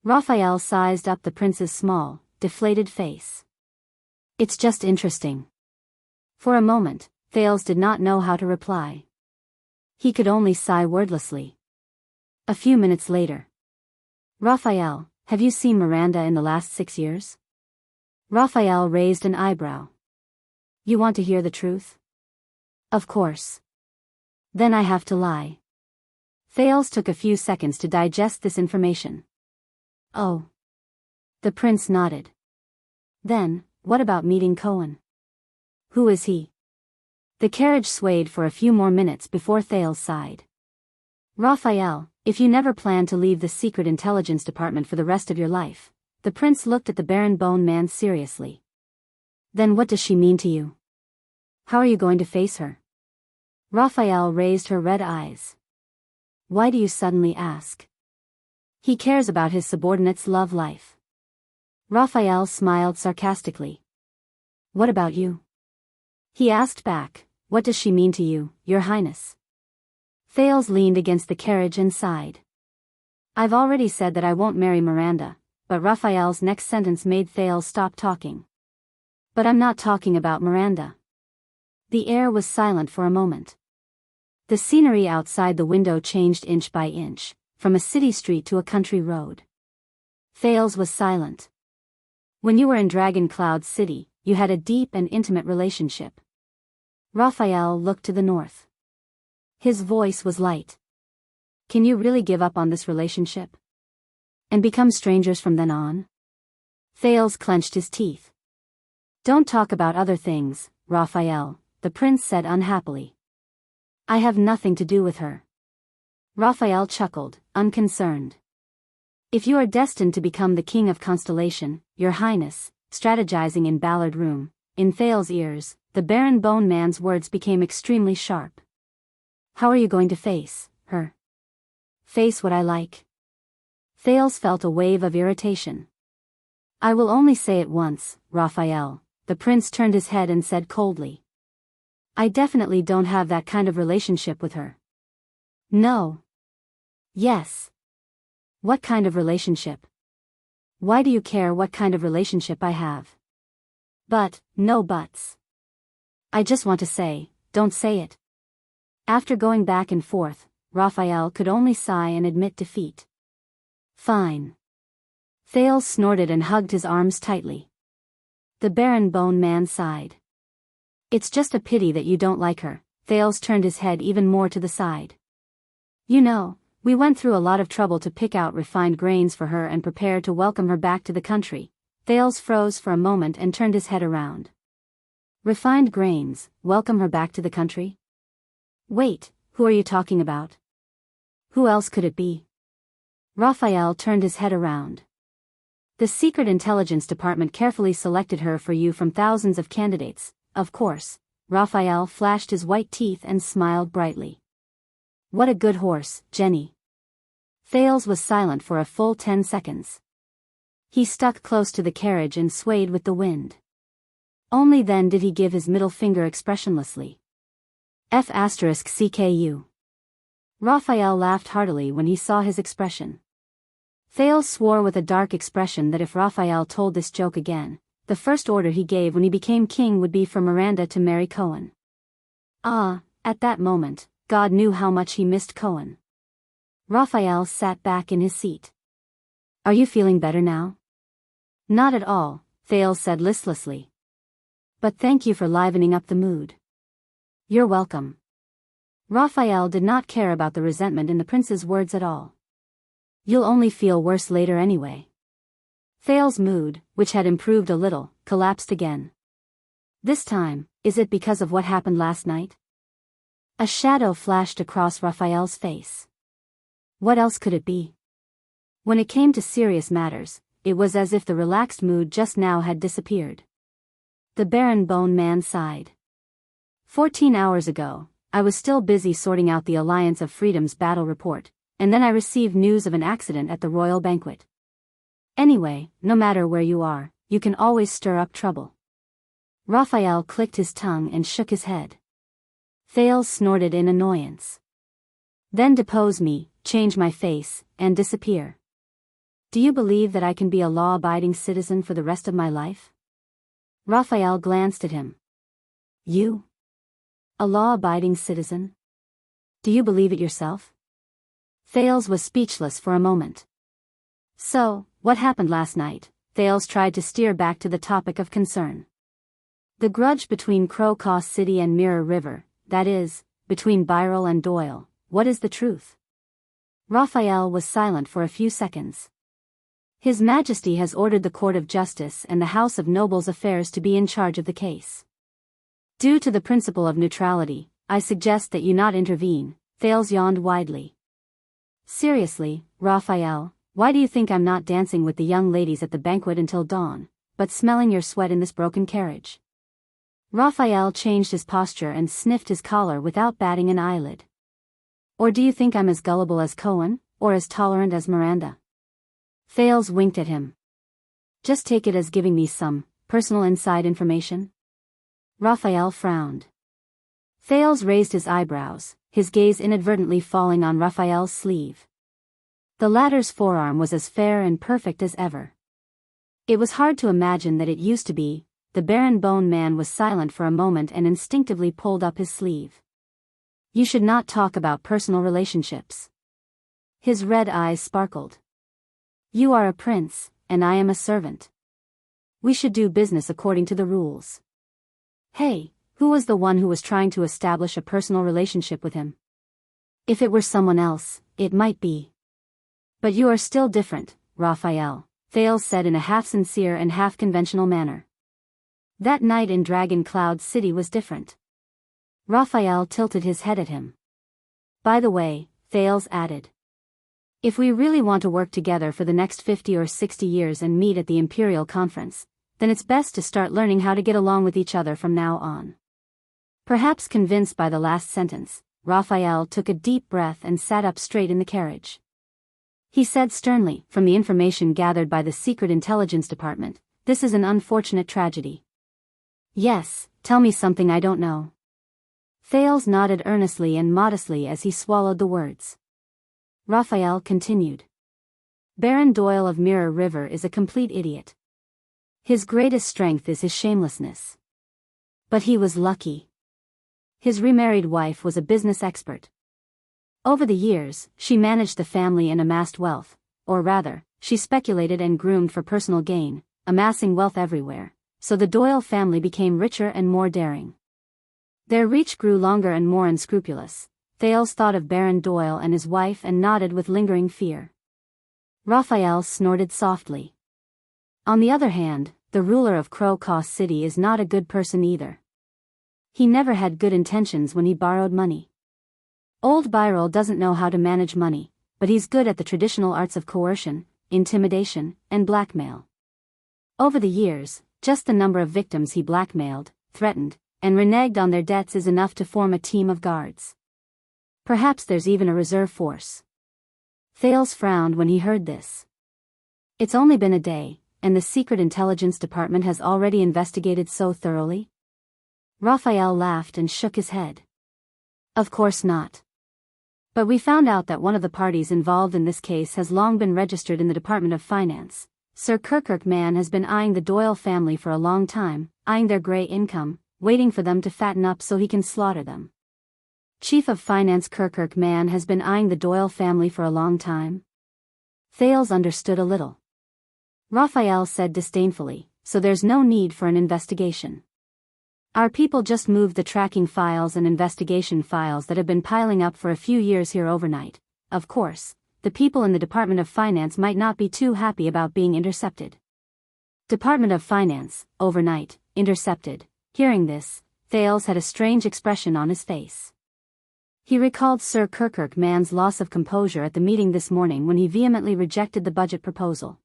Raphael sized up the prince's small, deflated face. It's just interesting. For a moment, Thales did not know how to reply. He could only sigh wordlessly. A few minutes later. Raphael, have you seen Miranda in the last 6 years? Raphael raised an eyebrow. You want to hear the truth? Of course. Then I have to lie. Thales took a few seconds to digest this information. Oh. The prince nodded. Then, what about meeting Cohen? Who is he? The carriage swayed for a few more minutes before Thales sighed. Raphael, if you never plan to leave the Secret Intelligence Department for the rest of your life, the prince looked at the Baron Bone Man seriously. Then what does she mean to you? How are you going to face her? Raphael raised her red eyes. Why do you suddenly ask? He cares about his subordinate's love life. Raphael smiled sarcastically. What about you? He asked back, what does she mean to you, Your Highness? Thales leaned against the carriage and sighed. I've already said that I won't marry Miranda, but Raphael's next sentence made Thales stop talking. But I'm not talking about Miranda. The air was silent for a moment. The scenery outside the window changed inch by inch, from a city street to a country road. Thales was silent. When you were in Dragon Cloud City, you had a deep and intimate relationship. Raphael looked to the north. His voice was light. Can you really give up on this relationship? And become strangers from then on? Thales clenched his teeth. Don't talk about other things, Raphael, the prince said unhappily. I have nothing to do with her. Raphael chuckled, unconcerned. If you are destined to become the king of Constellation, Your Highness, strategizing in Ballard Room, in Thales' ears, the Baron Bone Man's words became extremely sharp. How are you going to face her? Face what I like? Thales felt a wave of irritation. I will only say it once, Raphael, the prince turned his head and said coldly. I definitely don't have that kind of relationship with her. No. Yes. What kind of relationship? Why do you care what kind of relationship I have? But, no buts. I just want to say, don't say it. After going back and forth, Raphael could only sigh and admit defeat. Fine. Thales snorted and hugged his arms tightly. The Baron Bone Man sighed. It's just a pity that you don't like her. Thales turned his head even more to the side. You know, we went through a lot of trouble to pick out refined grains for her and prepare to welcome her back to the country. Thales froze for a moment and turned his head around. Refined grains, welcome her back to the country? Wait, who are you talking about? Who else could it be? Raphael turned his head around. The Secret Intelligence Department carefully selected her for you from thousands of candidates, of course. Raphael flashed his white teeth and smiled brightly. What a good horse, Jenny. Thales was silent for a full 10 seconds. He stuck close to the carriage and swayed with the wind. Only then did he give his middle finger expressionlessly. F***CKU. Raphael laughed heartily when he saw his expression. Thales swore with a dark expression that if Raphael told this joke again, the first order he gave when he became king would be for Miranda to marry Cohen. At that moment, God knew how much he missed Cohen. Raphael sat back in his seat. Are you feeling better now? Not at all, Thales said listlessly. But thank you for livening up the mood. You're welcome. Raphael did not care about the resentment in the prince's words at all. You'll only feel worse later anyway. Thales' mood, which had improved a little, collapsed again. This time, is it because of what happened last night? A shadow flashed across Raphael's face. What else could it be? When it came to serious matters, it was as if the relaxed mood just now had disappeared. The Baron Bone Man sighed. 14 hours ago, I was still busy sorting out the Alliance of Freedom's battle report, and then I received news of an accident at the royal banquet. Anyway, no matter where you are, you can always stir up trouble. Raphael clicked his tongue and shook his head. Thales snorted in annoyance. Then depose me, change my face, and disappear. Do you believe that I can be a law-abiding citizen for the rest of my life? Raphael glanced at him. You? A law-abiding citizen? Do you believe it yourself? Thales was speechless for a moment. So, what happened last night? Thales tried to steer back to the topic of concern. The grudge between Crow City and Mirror River, that is, between Byrel and Doyle, what is the truth? Raphael was silent for a few seconds. His Majesty has ordered the Court of Justice and the House of Nobles Affairs to be in charge of the case. Due to the principle of neutrality, I suggest that you not intervene. Thales yawned widely. Seriously, Raphael, why do you think I'm not dancing with the young ladies at the banquet until dawn, but smelling your sweat in this broken carriage? Raphael changed his posture and sniffed his collar without batting an eyelid. Or do you think I'm as gullible as Cohen, or as tolerant as Miranda? Thales winked at him. Just take it as giving me some personal inside information. Raphael frowned. Thales raised his eyebrows, his gaze inadvertently falling on Raphael's sleeve. The latter's forearm was as fair and perfect as ever. It was hard to imagine that it used to be. The Baron Bone Man was silent for a moment and instinctively pulled up his sleeve. You should not talk about personal relationships. His red eyes sparkled. You are a prince, and I am a servant. We should do business according to the rules. Hey, who was the one who was trying to establish a personal relationship with him? If it were someone else, it might be. But you are still different, Raphael, Thales said in a half-sincere and half-conventional manner. That night in Dragon Cloud City was different. Raphael tilted his head at him. By the way, Thales added. If we really want to work together for the next 50 or 60 years and meet at the Imperial Conference, then it's best to start learning how to get along with each other from now on. Perhaps convinced by the last sentence, Raphael took a deep breath and sat up straight in the carriage. He said sternly, from the information gathered by the Secret Intelligence Department, this is an unfortunate tragedy. Yes, tell me something I don't know. Thales nodded earnestly and modestly as he swallowed the words. Raphael continued. Baron Doyle of Mirror River is a complete idiot. His greatest strength is his shamelessness. But he was lucky. His remarried wife was a business expert. Over the years, she managed the family and amassed wealth, or rather, she speculated and groomed for personal gain, amassing wealth everywhere, so the Doyle family became richer and more daring. Their reach grew longer and more unscrupulous. Thales thought of Baron Doyle and his wife and nodded with lingering fear. Raphael snorted softly. On the other hand, the ruler of Crow Caw City is not a good person either. He never had good intentions when he borrowed money. Old Birol doesn't know how to manage money, but he's good at the traditional arts of coercion, intimidation, and blackmail. Over the years, just the number of victims he blackmailed, threatened, and reneged on their debts is enough to form a team of guards. Perhaps there's even a reserve force. Thales frowned when he heard this. It's only been a day, and the Secret Intelligence Department has already investigated so thoroughly? Raphael laughed and shook his head. Of course not. But we found out that one of the parties involved in this case has long been registered in the Department of Finance. Sir Kirkirk Man has been eyeing the Doyle family for a long time, eyeing their grey income, waiting for them to fatten up so he can slaughter them. Chief of Finance Kirkirk Man has been eyeing the Doyle family for a long time. Thales understood a little. Raphael said disdainfully, so there's no need for an investigation. Our people just moved the tracking files and investigation files that have been piling up for a few years here overnight. Of course, the people in the Department of Finance might not be too happy about being intercepted. Department of Finance, overnight, intercepted. Hearing this, Thales had a strange expression on his face. He recalled Sir Kirkirk Man's loss of composure at the meeting this morning when he vehemently rejected the budget proposal.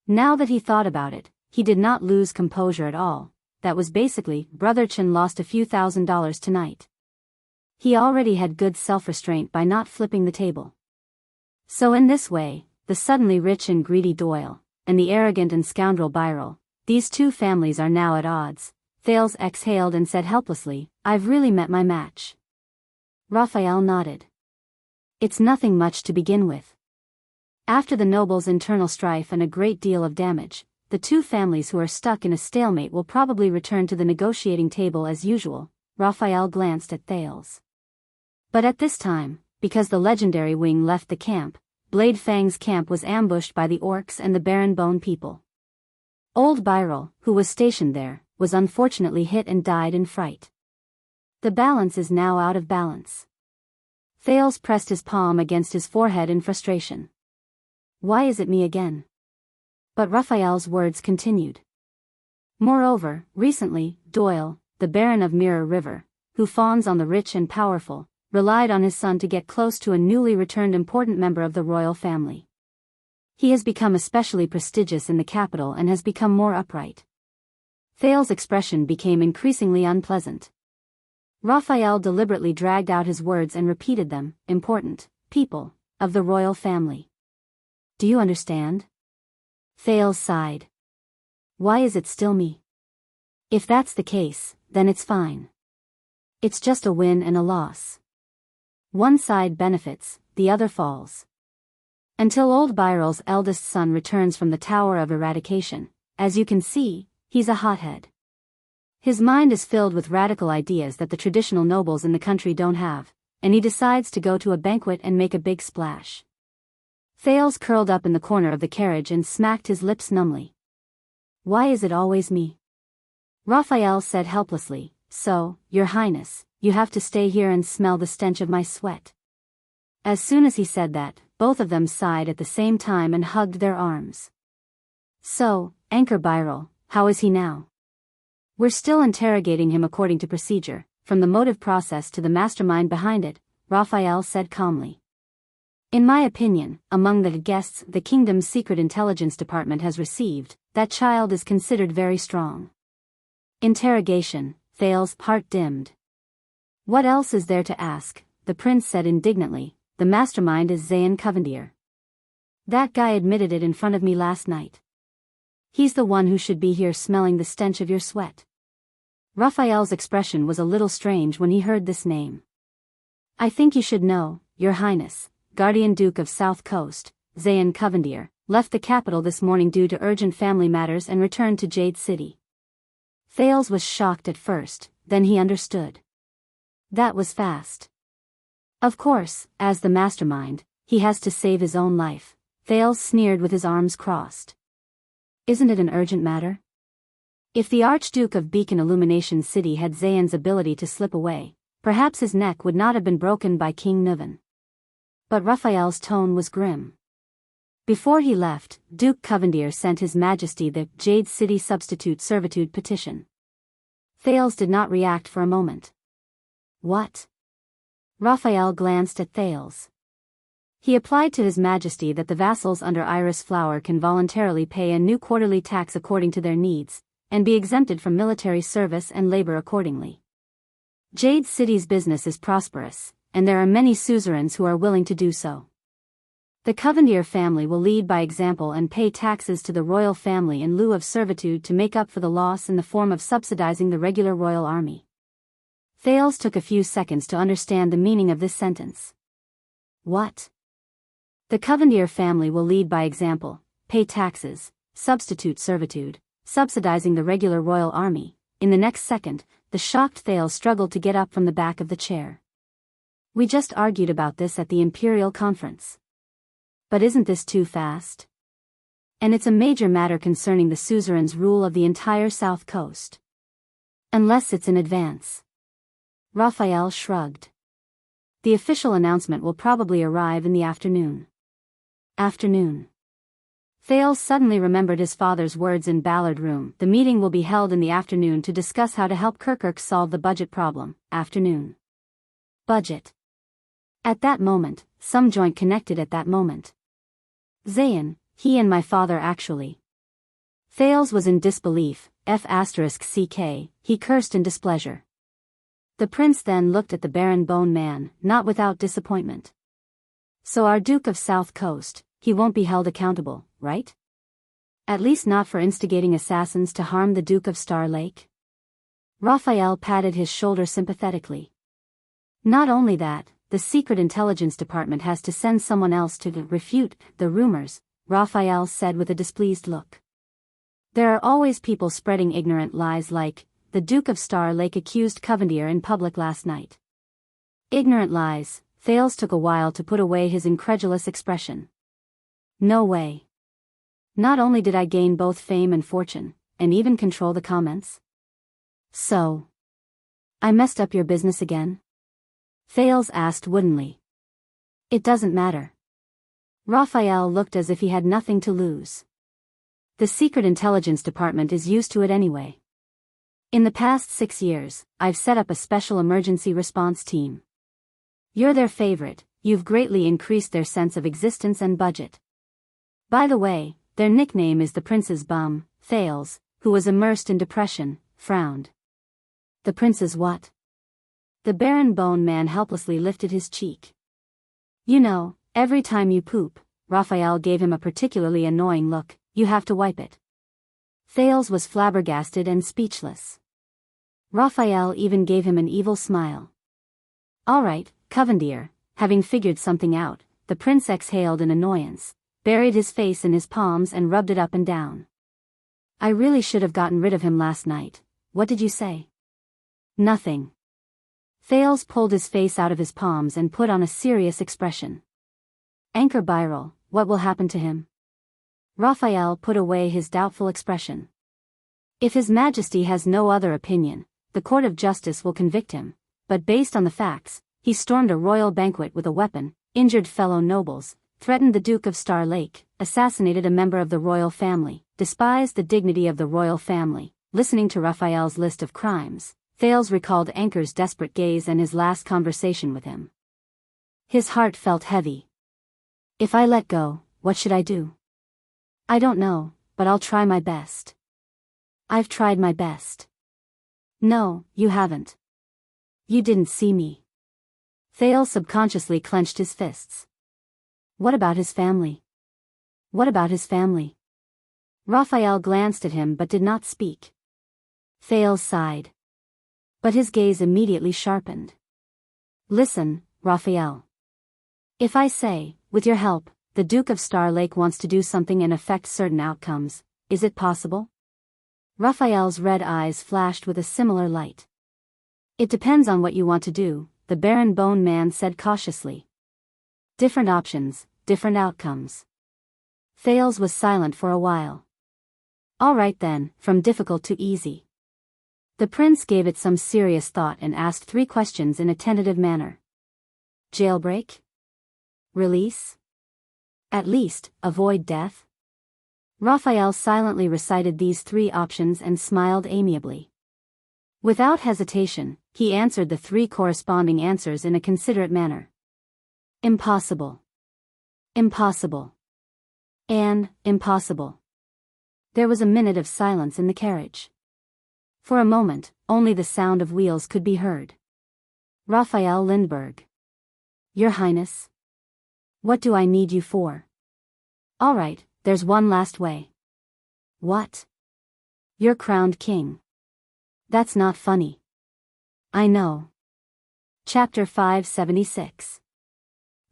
Now that he thought about it, he did not lose composure at all. That was basically, Brother Chen lost a few $1,000s tonight. He already had good self-restraint by not flipping the table. So in this way, the suddenly rich and greedy Doyle, and the arrogant and scoundrel Birol, these two families are now at odds. Thales exhaled and said helplessly, I've really met my match. Raphael nodded. It's nothing much to begin with. After the nobles' internal strife and a great deal of damage, the two families who are stuck in a stalemate will probably return to the negotiating table as usual. Raphael glanced at Thales. But at this time, because the legendary wing left the camp, Blade Fang's camp was ambushed by the orcs and the Baron Bone people. Old Birol, who was stationed there, was unfortunately hit and died in fright. The balance is now out of balance. Thales pressed his palm against his forehead in frustration. Why is it me again? But Raphael's words continued. Moreover, recently, Doyle, the Baron of Mirror River, who fawns on the rich and powerful, relied on his son to get close to a newly returned important member of the royal family. He has become especially prestigious in the capital and has become more upright. Thales' expression became increasingly unpleasant. Raphael deliberately dragged out his words and repeated them, important, people, of the royal family. Do you understand? Thales sighed. Why is it still me? If that's the case, then it's fine. It's just a win and a loss. One side benefits, the other falls. Until old Birol's eldest son returns from the Tower of Eradication, as you can see, he's a hothead. His mind is filled with radical ideas that the traditional nobles in the country don't have, and he decides to go to a banquet and make a big splash. Thales curled up in the corner of the carriage and smacked his lips numbly. Why is it always me? Raphael said helplessly, so, Your Highness, you have to stay here and smell the stench of my sweat. As soon as he said that, both of them sighed at the same time and hugged their arms. So, Anchor Birol, how is he now? We're still interrogating him according to procedure, from the motive process to the mastermind behind it, Raphael said calmly. In my opinion, among the guests the kingdom's secret intelligence department has received, that child is considered very strong. Interrogation, Thales' heart dimmed. What else is there to ask? The prince said indignantly. The mastermind is Zayn Covendier. That guy admitted it in front of me last night. He's the one who should be here smelling the stench of your sweat. Raphael's expression was a little strange when he heard this name. I think you should know, Your Highness, Guardian Duke of South Coast, Zayn Covendier, left the capital this morning due to urgent family matters and returned to Jade City. Thales was shocked at first, then he understood. That was fast. Of course, as the mastermind, he has to save his own life, Thales sneered with his arms crossed. Isn't it an urgent matter? If the Archduke of Beacon Illumination City had Zayn's ability to slip away, perhaps his neck would not have been broken by King Nuvan. But Raphael's tone was grim. Before he left, Duke Covendier sent His Majesty the Jade City Substitute Servitude petition. Thales did not react for a moment. What? Raphael glanced at Thales. He applied to His Majesty that the vassals under Iris Flower can voluntarily pay a new quarterly tax according to their needs, and be exempted from military service and labor accordingly. Jade City's business is prosperous, and there are many suzerains who are willing to do so. The Covendier family will lead by example and pay taxes to the royal family in lieu of servitude to make up for the loss in the form of subsidizing the regular royal army. Thales took a few seconds to understand the meaning of this sentence. What? The Covendier family will lead by example, pay taxes, substitute servitude, subsidizing the regular royal army. In the next second, the shocked Thales struggled to get up from the back of the chair. We just argued about this at the Imperial Conference. But isn't this too fast? And it's a major matter concerning the suzerain's rule of the entire South Coast. Unless it's in advance. Raphael shrugged. The official announcement will probably arrive in the afternoon. Afternoon. Thales suddenly remembered his father's words in Ballard Room. The meeting will be held in the afternoon to discuss how to help Kirkuk solve the budget problem. Afternoon. Budget. At that moment, some joint connected at that moment. Zayn, he and my father actually. Thales was in disbelief, F***ck, he cursed in displeasure. The prince then looked at the Baron Bone Man, not without disappointment. So our Duke of South Coast, he won't be held accountable, right? At least not for instigating assassins to harm the Duke of Star Lake? Raphael patted his shoulder sympathetically. Not only that, the Secret Intelligence Department has to send someone else to refute the rumors, Raphael said with a displeased look. There are always people spreading ignorant lies like, the Duke of Star Lake accused Covendier in public last night. Ignorant lies. Thales took a while to put away his incredulous expression. No way. Not only did I gain both fame and fortune, and even control the comments. So. I messed up your business again? Thales asked woodenly. It doesn't matter. Raphael looked as if he had nothing to lose. The Secret Intelligence Department is used to it anyway. In the past 6 years, I've set up a special emergency response team. You're their favorite, you've greatly increased their sense of existence and budget. By the way, their nickname is the Prince's Bum. Thales, who was immersed in depression, frowned. The Prince's what? The Baron Bone Man helplessly lifted his cheek. You know, every time you poop, Raphael gave him a particularly annoying look, you have to wipe it. Thales was flabbergasted and speechless. Raphael even gave him an evil smile. All right, Covendier, having figured something out, the prince exhaled in annoyance, buried his face in his palms and rubbed it up and down. I really should have gotten rid of him last night. What did you say? Nothing. Thales pulled his face out of his palms and put on a serious expression. Anchor Byril, what will happen to him? Raphael put away his doubtful expression. If His Majesty has no other opinion, the Court of Justice will convict him, but based on the facts, he stormed a royal banquet with a weapon, injured fellow nobles, threatened the Duke of Star Lake, assassinated a member of the royal family, despised the dignity of the royal family. Listening to Raphael's list of crimes, Thales recalled Anchor's desperate gaze and his last conversation with him. His heart felt heavy. If I let go, what should I do? I don't know, but I'll try my best. I've tried my best. No, you haven't. You didn't see me. Thales subconsciously clenched his fists. What about his family? What about his family? Raphael glanced at him but did not speak. Thales sighed. But his gaze immediately sharpened. Listen, Raphael. If I say, with your help, the Duke of Star Lake wants to do something and affect certain outcomes, is it possible? Raphael's red eyes flashed with a similar light. It depends on what you want to do, the Baron Bone Man said cautiously. Different options, different outcomes. Thales was silent for a while. All right then, from difficult to easy. The prince gave it some serious thought and asked 3 questions in a tentative manner. Jailbreak? Release? At least, avoid death? Raphael silently recited these 3 options and smiled amiably. Without hesitation, he answered the 3 corresponding answers in a considerate manner. Impossible. Impossible. And, impossible. There was a minute of silence in the carriage. For a moment, only the sound of wheels could be heard. Raphael Lindbergh. Your Highness? What do I need you for? All right, there's one last way. What? You're crowned king. That's not funny. I know. Chapter 576.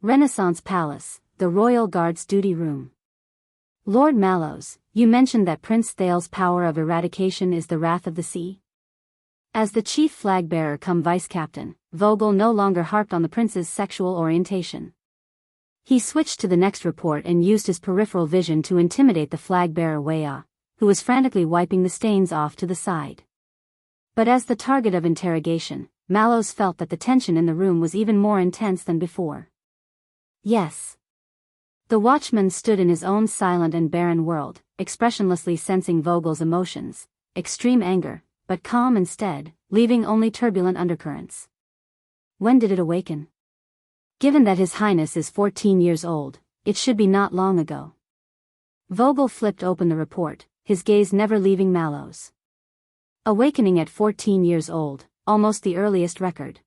Renaissance Palace, the Royal Guard's Duty Room. Lord Mallows, you mentioned that Prince Thales' power of eradication is the wrath of the sea? As the chief flag-bearer come vice-captain, Vogel no longer harped on the prince's sexual orientation. He switched to the next report and used his peripheral vision to intimidate the flag-bearer Weah, who was frantically wiping the stains off to the side. But as the target of interrogation, Mallows felt that the tension in the room was even more intense than before. Yes. The watchman stood in his own silent and barren world, expressionlessly sensing Vogel's emotions, extreme anger, but calm instead, leaving only turbulent undercurrents. When did it awaken? Given that His Highness is 14 years old, it should be not long ago. Vogel flipped open the report, his gaze never leaving Mallows. Awakening at 14 years old, almost the earliest record.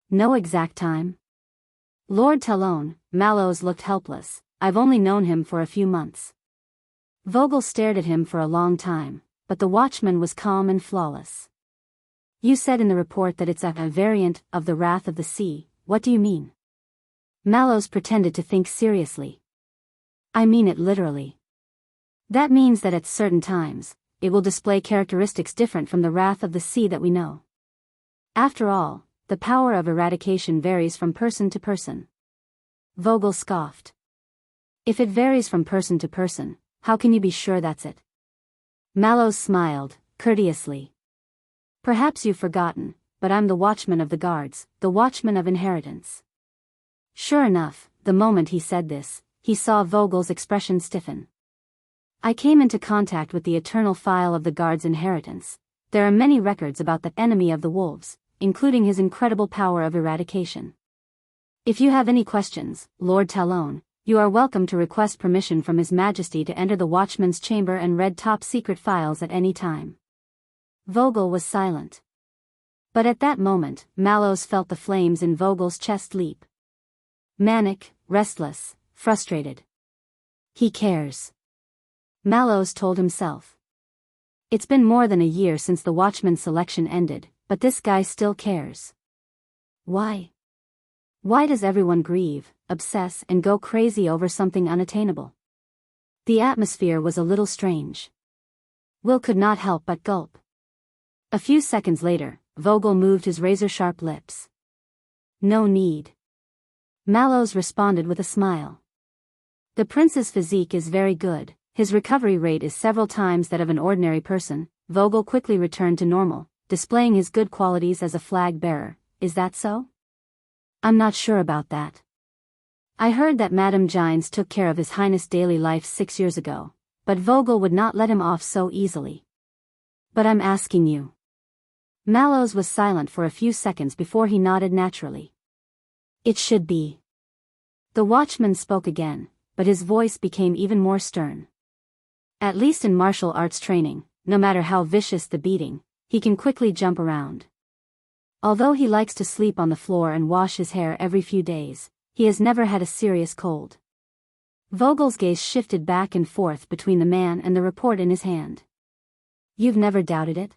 No exact time? Lord Talon, Mallows looked helpless. I've only known him for a few months. Vogel stared at him for a long time, but the watchman was calm and flawless. You said in the report that it's a variant of the wrath of the sea. What do you mean? Mallows pretended to think seriously. I mean it literally. That means that at certain times, it will display characteristics different from the wrath of the sea that we know. After all, the power of eradication varies from person to person. Vogel scoffed. If it varies from person to person, how can you be sure that's it? Mallows smiled, courteously. Perhaps you've forgotten, but I'm the watchman of the guards, the watchman of inheritance. Sure enough, the moment he said this, he saw Vogel's expression stiffen. I came into contact with the eternal file of the guard's inheritance. There are many records about the enemy of the wolves, including his incredible power of eradication. If you have any questions, Lord Talon, you are welcome to request permission from His Majesty to enter the watchman's chamber and read top-secret files at any time. Vogel was silent. But at that moment, Mallows felt the flames in Vogel's chest leap. Manic, restless, frustrated. He cares. Mallows told himself. It's been more than a year since the watchman's selection ended, but this guy still cares. Why? Why does everyone grieve, obsess, and go crazy over something unattainable? The atmosphere was a little strange. Will could not help but gulp. A few seconds later, Vogel moved his razor-sharp lips. No need. Mallows responded with a smile. The prince's physique is very good, his recovery rate is several times that of an ordinary person. Vogel quickly returned to normal, displaying his good qualities as a flag-bearer. Is that so? I'm not sure about that. I heard that Madame Gines took care of His Highness' daily life 6 years ago, but Vogel would not let him off so easily. But I'm asking you. Mallows was silent for a few seconds before he nodded naturally. It should be. The watchman spoke again, but his voice became even more stern. At least in martial arts training, no matter how vicious the beating, he can quickly jump around. Although he likes to sleep on the floor and wash his hair every few days, he has never had a serious cold. Vogel's gaze shifted back and forth between the man and the report in his hand. You've never doubted it?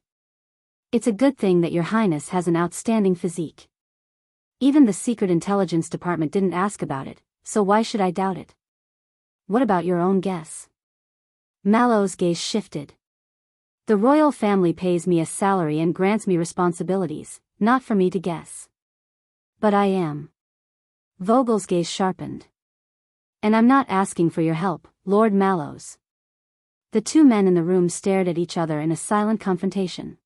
It's a good thing that Your Highness has an outstanding physique. Even the Secret Intelligence Department didn't ask about it, so why should I doubt it? What about your own guess? Mallows' gaze shifted. The royal family pays me a salary and grants me responsibilities, not for me to guess. But I am. Vogel's gaze sharpened. And I'm not asking for your help, Lord Mallows. The two men in the room stared at each other in a silent confrontation.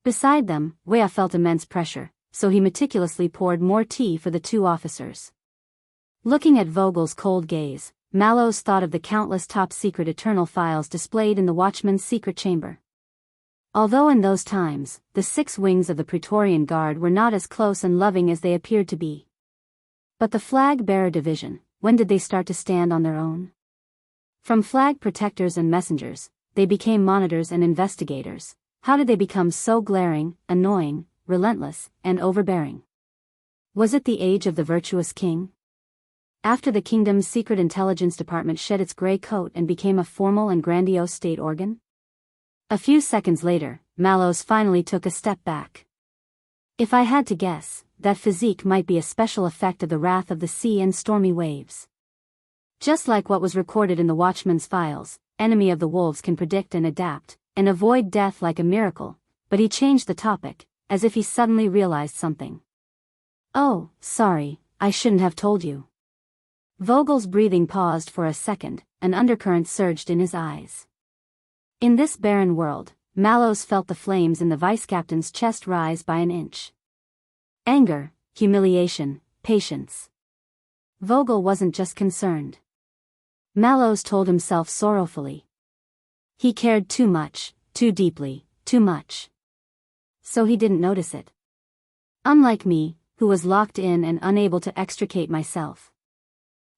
Beside them, Wea felt immense pressure, so he meticulously poured more tea for the two officers. Looking at Vogel's cold gaze, Mallows thought of the countless top-secret eternal files displayed in the Watchman's secret chamber. Although in those times, the 6 wings of the Praetorian Guard were not as close and loving as they appeared to be. But the flag-bearer division, when did they start to stand on their own? From flag protectors and messengers, they became monitors and investigators. How did they become so glaring, annoying, relentless, and overbearing? Was it the age of the virtuous king? After the kingdom's secret intelligence department shed its gray coat and became a formal and grandiose state organ? A few seconds later, Mallows finally took a step back. If I had to guess, that physique might be a special effect of the wrath of the sea and stormy waves. Just like what was recorded in the Watchman's files, Enemy of the Wolves can predict and adapt, and avoid death like a miracle, but he changed the topic, as if he suddenly realized something. Oh, sorry, I shouldn't have told you. Vogel's breathing paused for a second, an undercurrent surged in his eyes. In this barren world, Mallows felt the flames in the vice-captain's chest rise by an inch. Anger, humiliation, patience. Vogel wasn't just concerned. Mallows told himself sorrowfully. He cared too much, too deeply, too much. So he didn't notice it. Unlike me, who was locked in and unable to extricate myself.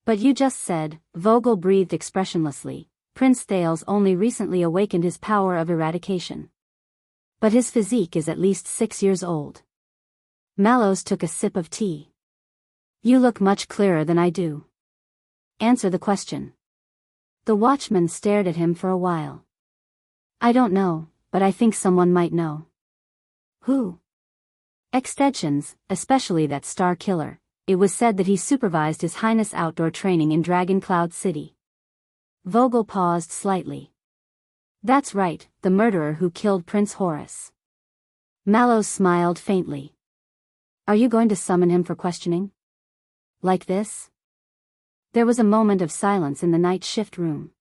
But you just said, Vogel breathed expressionlessly, Prince Thales only recently awakened his power of eradication. But his physique is at least 6 years old. Mallows took a sip of tea. You look much clearer than I do. Answer the question. The Watchman stared at him for a while. I don't know, but I think someone might know. Who? Extensions, especially that Star Killer. It was said that he supervised His Highness' outdoor training in Dragon Cloud City. Vogel paused slightly. That's right, the murderer who killed Prince Horace. Mallows smiled faintly. Are you going to summon him for questioning? Like this? There was a moment of silence in the night shift room.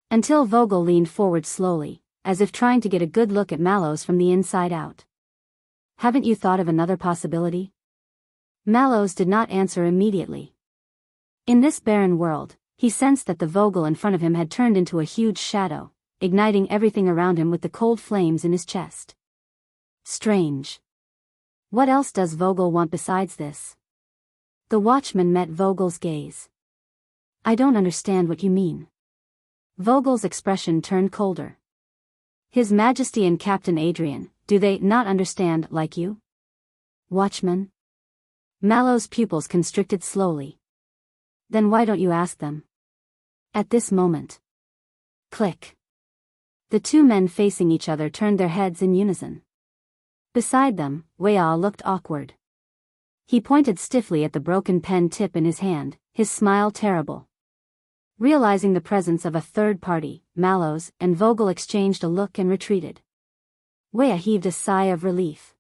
Until Vogel leaned forward slowly, as if trying to get a good look at Mallows from the inside out. Haven't you thought of another possibility? Mallows did not answer immediately. In this barren world, he sensed that the Vogel in front of him had turned into a huge shadow, igniting everything around him with the cold flames in his chest. Strange. What else does Vogel want besides this? The Watchman met Vogel's gaze. I don't understand what you mean. Vogel's expression turned colder. His Majesty and Captain Adrian, do they not understand like you? Watchman? Mallow's pupils constricted slowly. Then why don't you ask them? At this moment. Click. The two men facing each other turned their heads in unison. Beside them, Wea looked awkward. He pointed stiffly at the broken pen tip in his hand, his smile terrible. Realizing the presence of a third party, Mallows and Vogel exchanged a look and retreated. Wea heaved a sigh of relief.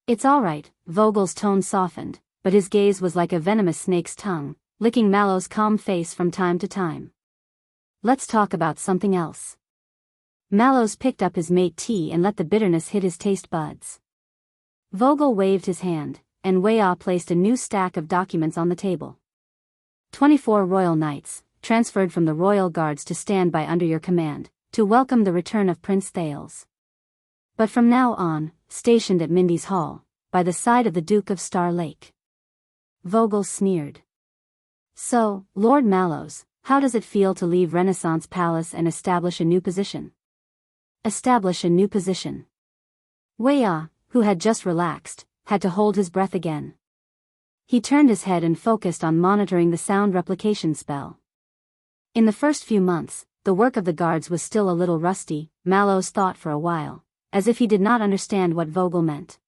It's all right, Vogel's tone softened, but his gaze was like a venomous snake's tongue, licking Mallow's calm face from time to time. Let's talk about something else. Mallows picked up his mate tea and let the bitterness hit his taste buds. Vogel waved his hand, and Wea placed a new stack of documents on the table. 24 royal knights, transferred from the royal guards to stand by under your command, to welcome the return of Prince Thales. But from now on, stationed at Mindy's Hall, by the side of the Duke of Star Lake. Vogel sneered. So, Lord Mallows, how does it feel to leave Renaissance Palace and establish a new position? Establish a new position. Wea, who had just relaxed, had to hold his breath again. He turned his head and focused on monitoring the sound replication spell. In the first few months, the work of the guards was still a little rusty, Mallows thought for a while, as if he did not understand what Vogel meant.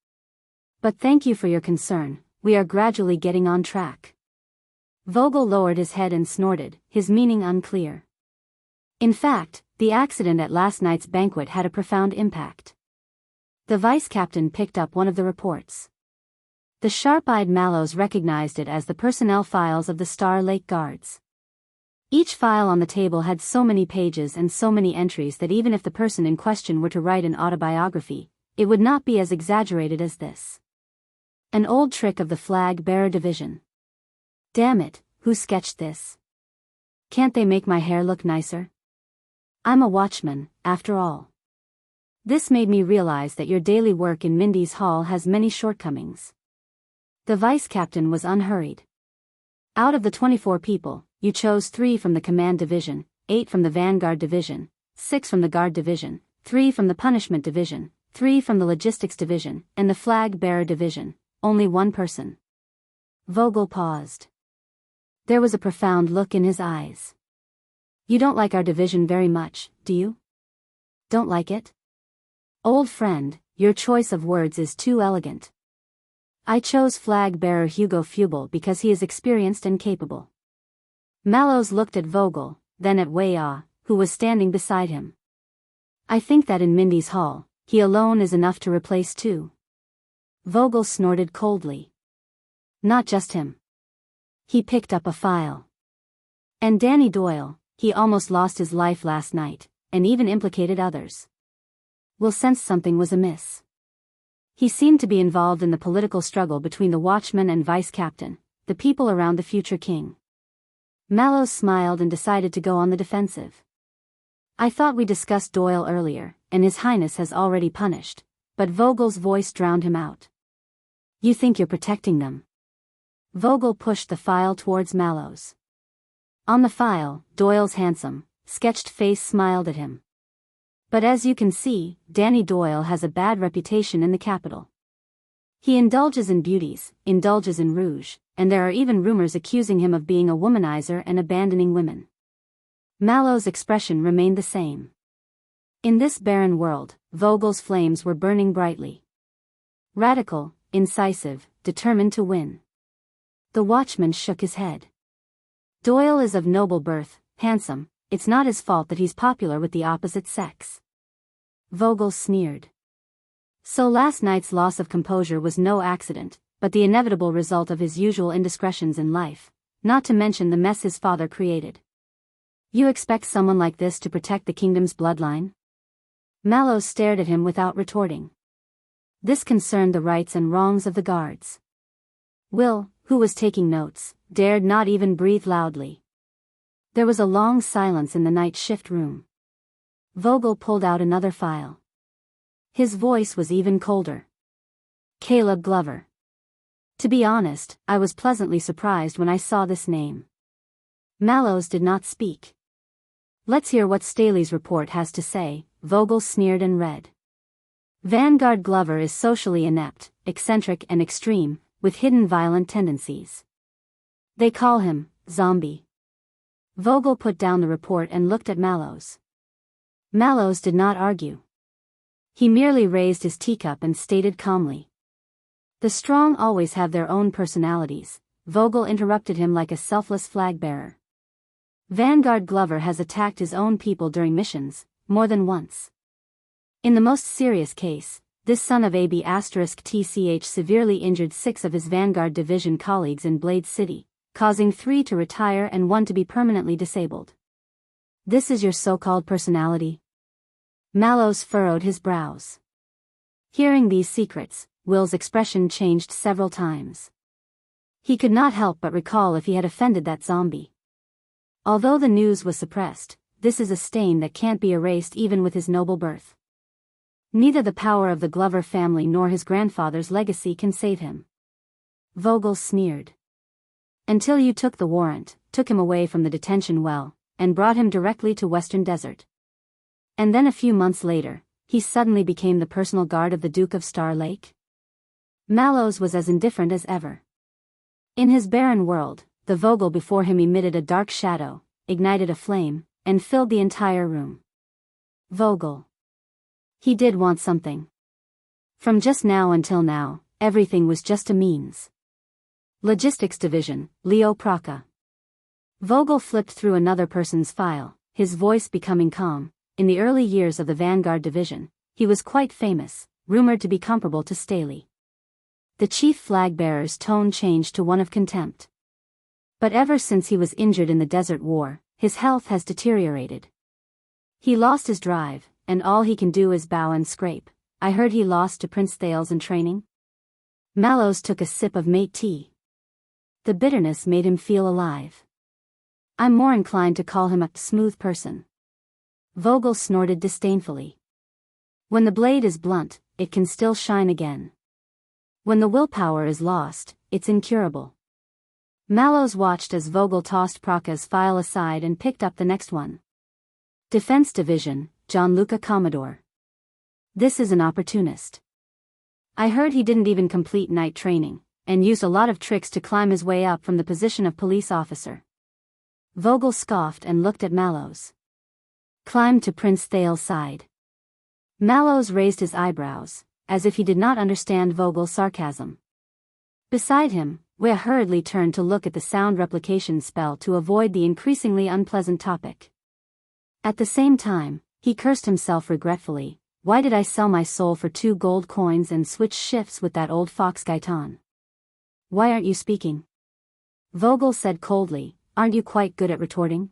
But thank you for your concern, we are gradually getting on track. Vogel lowered his head and snorted, his meaning unclear. In fact, the accident at last night's banquet had a profound impact. The vice captain picked up one of the reports. The sharp-eyed Mallows recognized it as the personnel files of the Star Lake Guards. Each file on the table had so many pages and so many entries that even if the person in question were to write an autobiography, it would not be as exaggerated as this. An old trick of the flag-bearer division. Damn it, who sketched this? Can't they make my hair look nicer? I'm a watchman, after all. This made me realize that your daily work in Mindy's Hall has many shortcomings. The vice captain was unhurried. Out of the 24 people, you chose 3 from the command division, 8 from the vanguard division, 6 from the guard division, 3 from the punishment division, 3 from the logistics division, and the flag-bearer division, only 1 person. Vogel paused. There was a profound look in his eyes. You don't like our division very much, do you? Don't like it? Old friend, your choice of words is too elegant. I chose flag-bearer Hugo Fubel because he is experienced and capable. Mallows looked at Vogel, then at Wei-Ah, who was standing beside him. I think that in Mindy's Hall, he alone is enough to replace 2. Vogel snorted coldly. Not just him. He picked up a file. And Danny Doyle, he almost lost his life last night, and even implicated others. Will sensed something was amiss. He seemed to be involved in the political struggle between the watchman and vice captain, the people around the future king. Mallows smiled and decided to go on the defensive. I thought we discussed Doyle earlier, and His Highness has already punished, but Vogel's voice drowned him out. You think you're protecting them? Vogel pushed the file towards Mallows. On the file, Doyle's handsome, sketched face smiled at him. But as you can see, Danny Doyle has a bad reputation in the capital. He indulges in beauties, indulges in rouge, and there are even rumors accusing him of being a womanizer and abandoning women. Mallows' expression remained the same. In this barren world, Vogel's flames were burning brightly. Radical, incisive, determined to win. The watchman shook his head. Doyle is of noble birth, handsome, it's not his fault that he's popular with the opposite sex. Vogel sneered. So last night's loss of composure was no accident, but the inevitable result of his usual indiscretions in life, not to mention the mess his father created. You expect someone like this to protect the kingdom's bloodline? Mallows stared at him without retorting. This concerned the rights and wrongs of the guards. Will, who was taking notes, dared not even breathe loudly. There was a long silence in the night shift room. Vogel pulled out another file. His voice was even colder. Caleb Glover. To be honest, I was pleasantly surprised when I saw this name. Mallows did not speak. Let's hear what Staley's report has to say, Vogel sneered and read. Vanguard Glover is socially inept, eccentric and extreme, with hidden violent tendencies. They call him, Zombie. Vogel put down the report and looked at Mallows. Mallows did not argue. He merely raised his teacup and stated calmly. The strong always have their own personalities, Vogel interrupted him like a selfless flag-bearer. Vanguard Glover has attacked his own people during missions, more than once. In the most serious case, this son of AB** TCH severely injured 6 of his Vanguard Division colleagues in Blade City, causing 3 to retire and 1 to be permanently disabled. This is your so-called personality? Mallows furrowed his brows. Hearing these secrets, Will's expression changed several times. He could not help but recall if he had offended that zombie. Although the news was suppressed, this is a stain that can't be erased even with his noble birth. Neither the power of the Glover family nor his grandfather's legacy can save him. Vogel sneered. Until you took the warrant, took him away from the detention well, and brought him directly to Western Desert. And then a few months later, he suddenly became the personal guard of the Duke of Star Lake? Mallows was as indifferent as ever. In his barren world, the Vogel before him emitted a dark shadow, ignited a flame, and filled the entire room. Vogel. He did want something. From just now until now, everything was just a means. Logistics Division, Leo Praca. Vogel flipped through another person's file, his voice becoming calm. In the early years of the Vanguard Division, he was quite famous, rumored to be comparable to Staley. The chief flag-bearer's tone changed to one of contempt. But ever since he was injured in the Desert War, his health has deteriorated. He lost his drive, and all he can do is bow and scrape. I heard he lost to Prince Thales in training. Mallows took a sip of mate tea. The bitterness made him feel alive. I'm more inclined to call him a smooth person. Vogel snorted disdainfully. When the blade is blunt, it can still shine again. When the willpower is lost, it's incurable. Mallows watched as Vogel tossed Praka's file aside and picked up the next one. Defense Division, Gianluca Commodore. This is an opportunist. I heard he didn't even complete night training, and used a lot of tricks to climb his way up from the position of police officer. Vogel scoffed and looked at Mallows. Climbed to Prince Thales' side. Mallows raised his eyebrows, as if he did not understand Vogel's sarcasm. Beside him, Wea hurriedly turned to look at the sound replication spell to avoid the increasingly unpleasant topic. At the same time, he cursed himself regretfully. Why did I sell my soul for 2 gold coins and switch shifts with that old fox Gaetan? Why aren't you speaking? Vogel said coldly, aren't you quite good at retorting?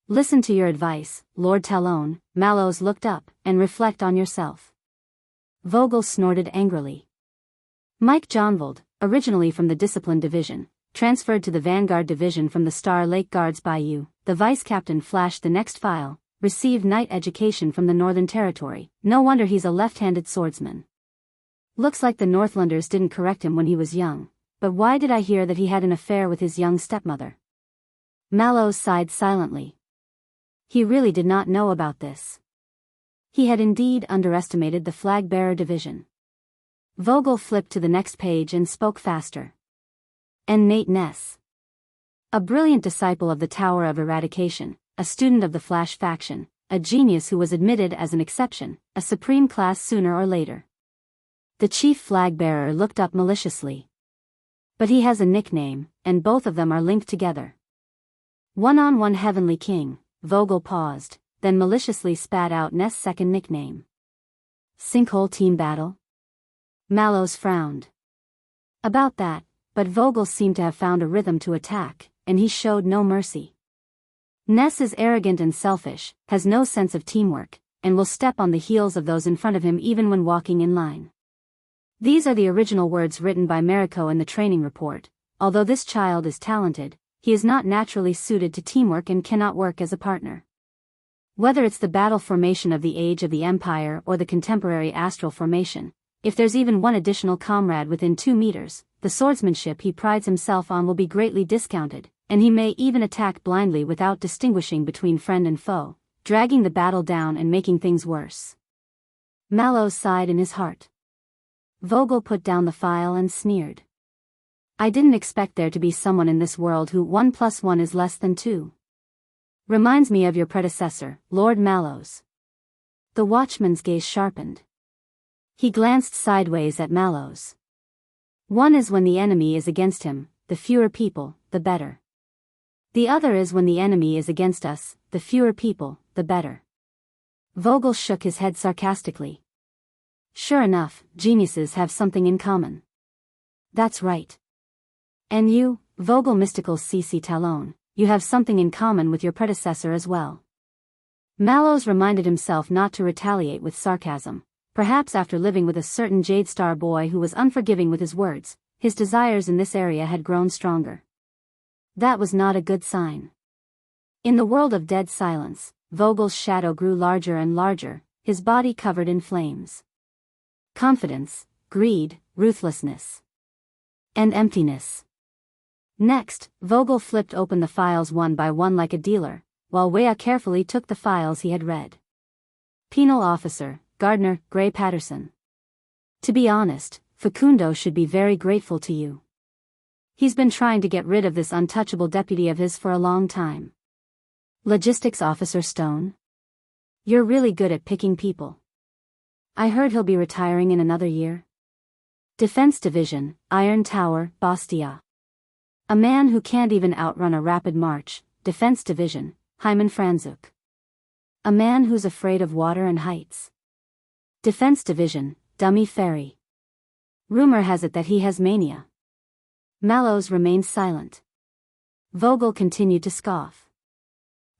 Listen to your advice, Lord Talon. Mallows looked up, and reflect on yourself. Vogel snorted angrily. Mike Johnvold, originally from the Discipline Division, transferred to the Vanguard Division from the Star Lake Guards Bayou. The vice captain flashed the next file. Received knight education from the Northern Territory. No wonder he's a left-handed swordsman. Looks like the Northlanders didn't correct him when he was young, but why did I hear that he had an affair with his young stepmother? Mallows sighed silently. He really did not know about this. He had indeed underestimated the flag-bearer division. Vogel flipped to the next page and spoke faster. And Nate Ness. A brilliant disciple of the Tower of Eradication, a student of the Flash faction, a genius who was admitted as an exception, a supreme class sooner or later. The chief flag-bearer looked up maliciously. But he has a nickname, and both of them are linked together. One-on-one Heavenly King. Vogel paused, then maliciously spat out Ness' second nickname. Sinkhole Team Battle? Mallows frowned. About that, but Vogel seemed to have found a rhythm to attack, and he showed no mercy. Ness is arrogant and selfish, has no sense of teamwork, and will step on the heels of those in front of him even when walking in line. These are the original words written by Mariko in the training report. Although this child is talented, he is not naturally suited to teamwork and cannot work as a partner. Whether it's the battle formation of the Age of the Empire or the contemporary astral formation, if there's even one additional comrade within 2 meters, the swordsmanship he prides himself on will be greatly discounted, and he may even attack blindly without distinguishing between friend and foe, dragging the battle down and making things worse. Mallows sighed in his heart. Vogel put down the file and sneered. I didn't expect there to be someone in this world who 1 + 1 is less than 2. Reminds me of your predecessor, Lord Mallows. The watchman's gaze sharpened. He glanced sideways at Mallows. 1 is when the enemy is against him, the fewer people, the better. The other is when the enemy is against us, the fewer people, the better. Vogel shook his head sarcastically. Sure enough, geniuses have something in common. That's right. And you, Vogel Mystical CC Talon, you have something in common with your predecessor as well. Mallows reminded himself not to retaliate with sarcasm. Perhaps after living with a certain Jade Star boy who was unforgiving with his words, his desires in this area had grown stronger. That was not a good sign. In the world of dead silence, Vogel's shadow grew larger and larger, his body covered in flames. Confidence, greed, ruthlessness. And emptiness. Next, Vogel flipped open the files one by one like a dealer, while Wea carefully took the files he had read. Penal Officer, Gardner, Gray Patterson. To be honest, Facundo should be very grateful to you. He's been trying to get rid of this untouchable deputy of his for a long time. Logistics Officer Stone. You're really good at picking people. I heard he'll be retiring in another year. Defense Division, Iron Tower, Bastia. A man who can't even outrun a rapid march. Defense Division, Hyman Franzuk. A man who's afraid of water and heights. Defense Division, dummy fairy. Rumor has it that he has mania. Mallows remained silent. Vogel continued to scoff.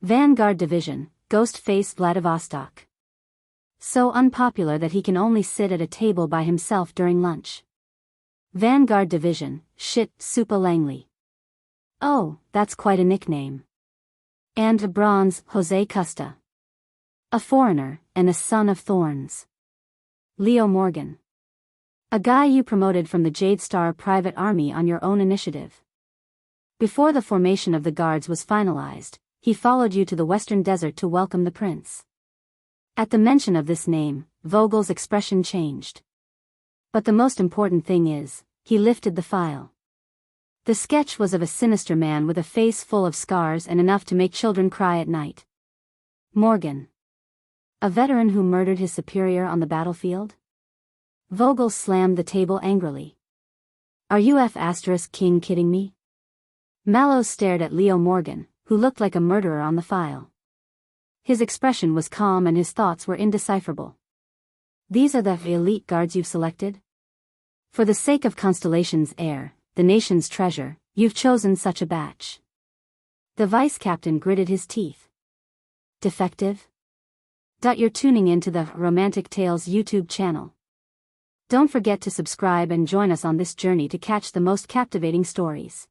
Vanguard Division, ghost face Vladivostok. So unpopular that he can only sit at a table by himself during lunch. Vanguard Division, shit, Supa Langley. Oh, that's quite a nickname. And a bronze, Jose Custa. A foreigner, and a son of thorns. Leo Morgan. A guy you promoted from the Jade Star Private Army on your own initiative. Before the formation of the guards was finalized, he followed you to the western desert to welcome the prince. At the mention of this name, Vogel's expression changed. But the most important thing is, he lifted the file. The sketch was of a sinister man with a face full of scars and enough to make children cry at night. Morgan. A veteran who murdered his superior on the battlefield? Vogel slammed the table angrily. Are you King kidding me? Mallows stared at Leo Morgan, who looked like a murderer on the file. His expression was calm and his thoughts were indecipherable. These are the elite guards you've selected? For the sake of Constellation's heir, the nation's treasure, you've chosen such a batch. The vice captain gritted his teeth. Defective? You're tuning in to the Romantic Tales YouTube channel. Don't forget to subscribe and join us on this journey to catch the most captivating stories.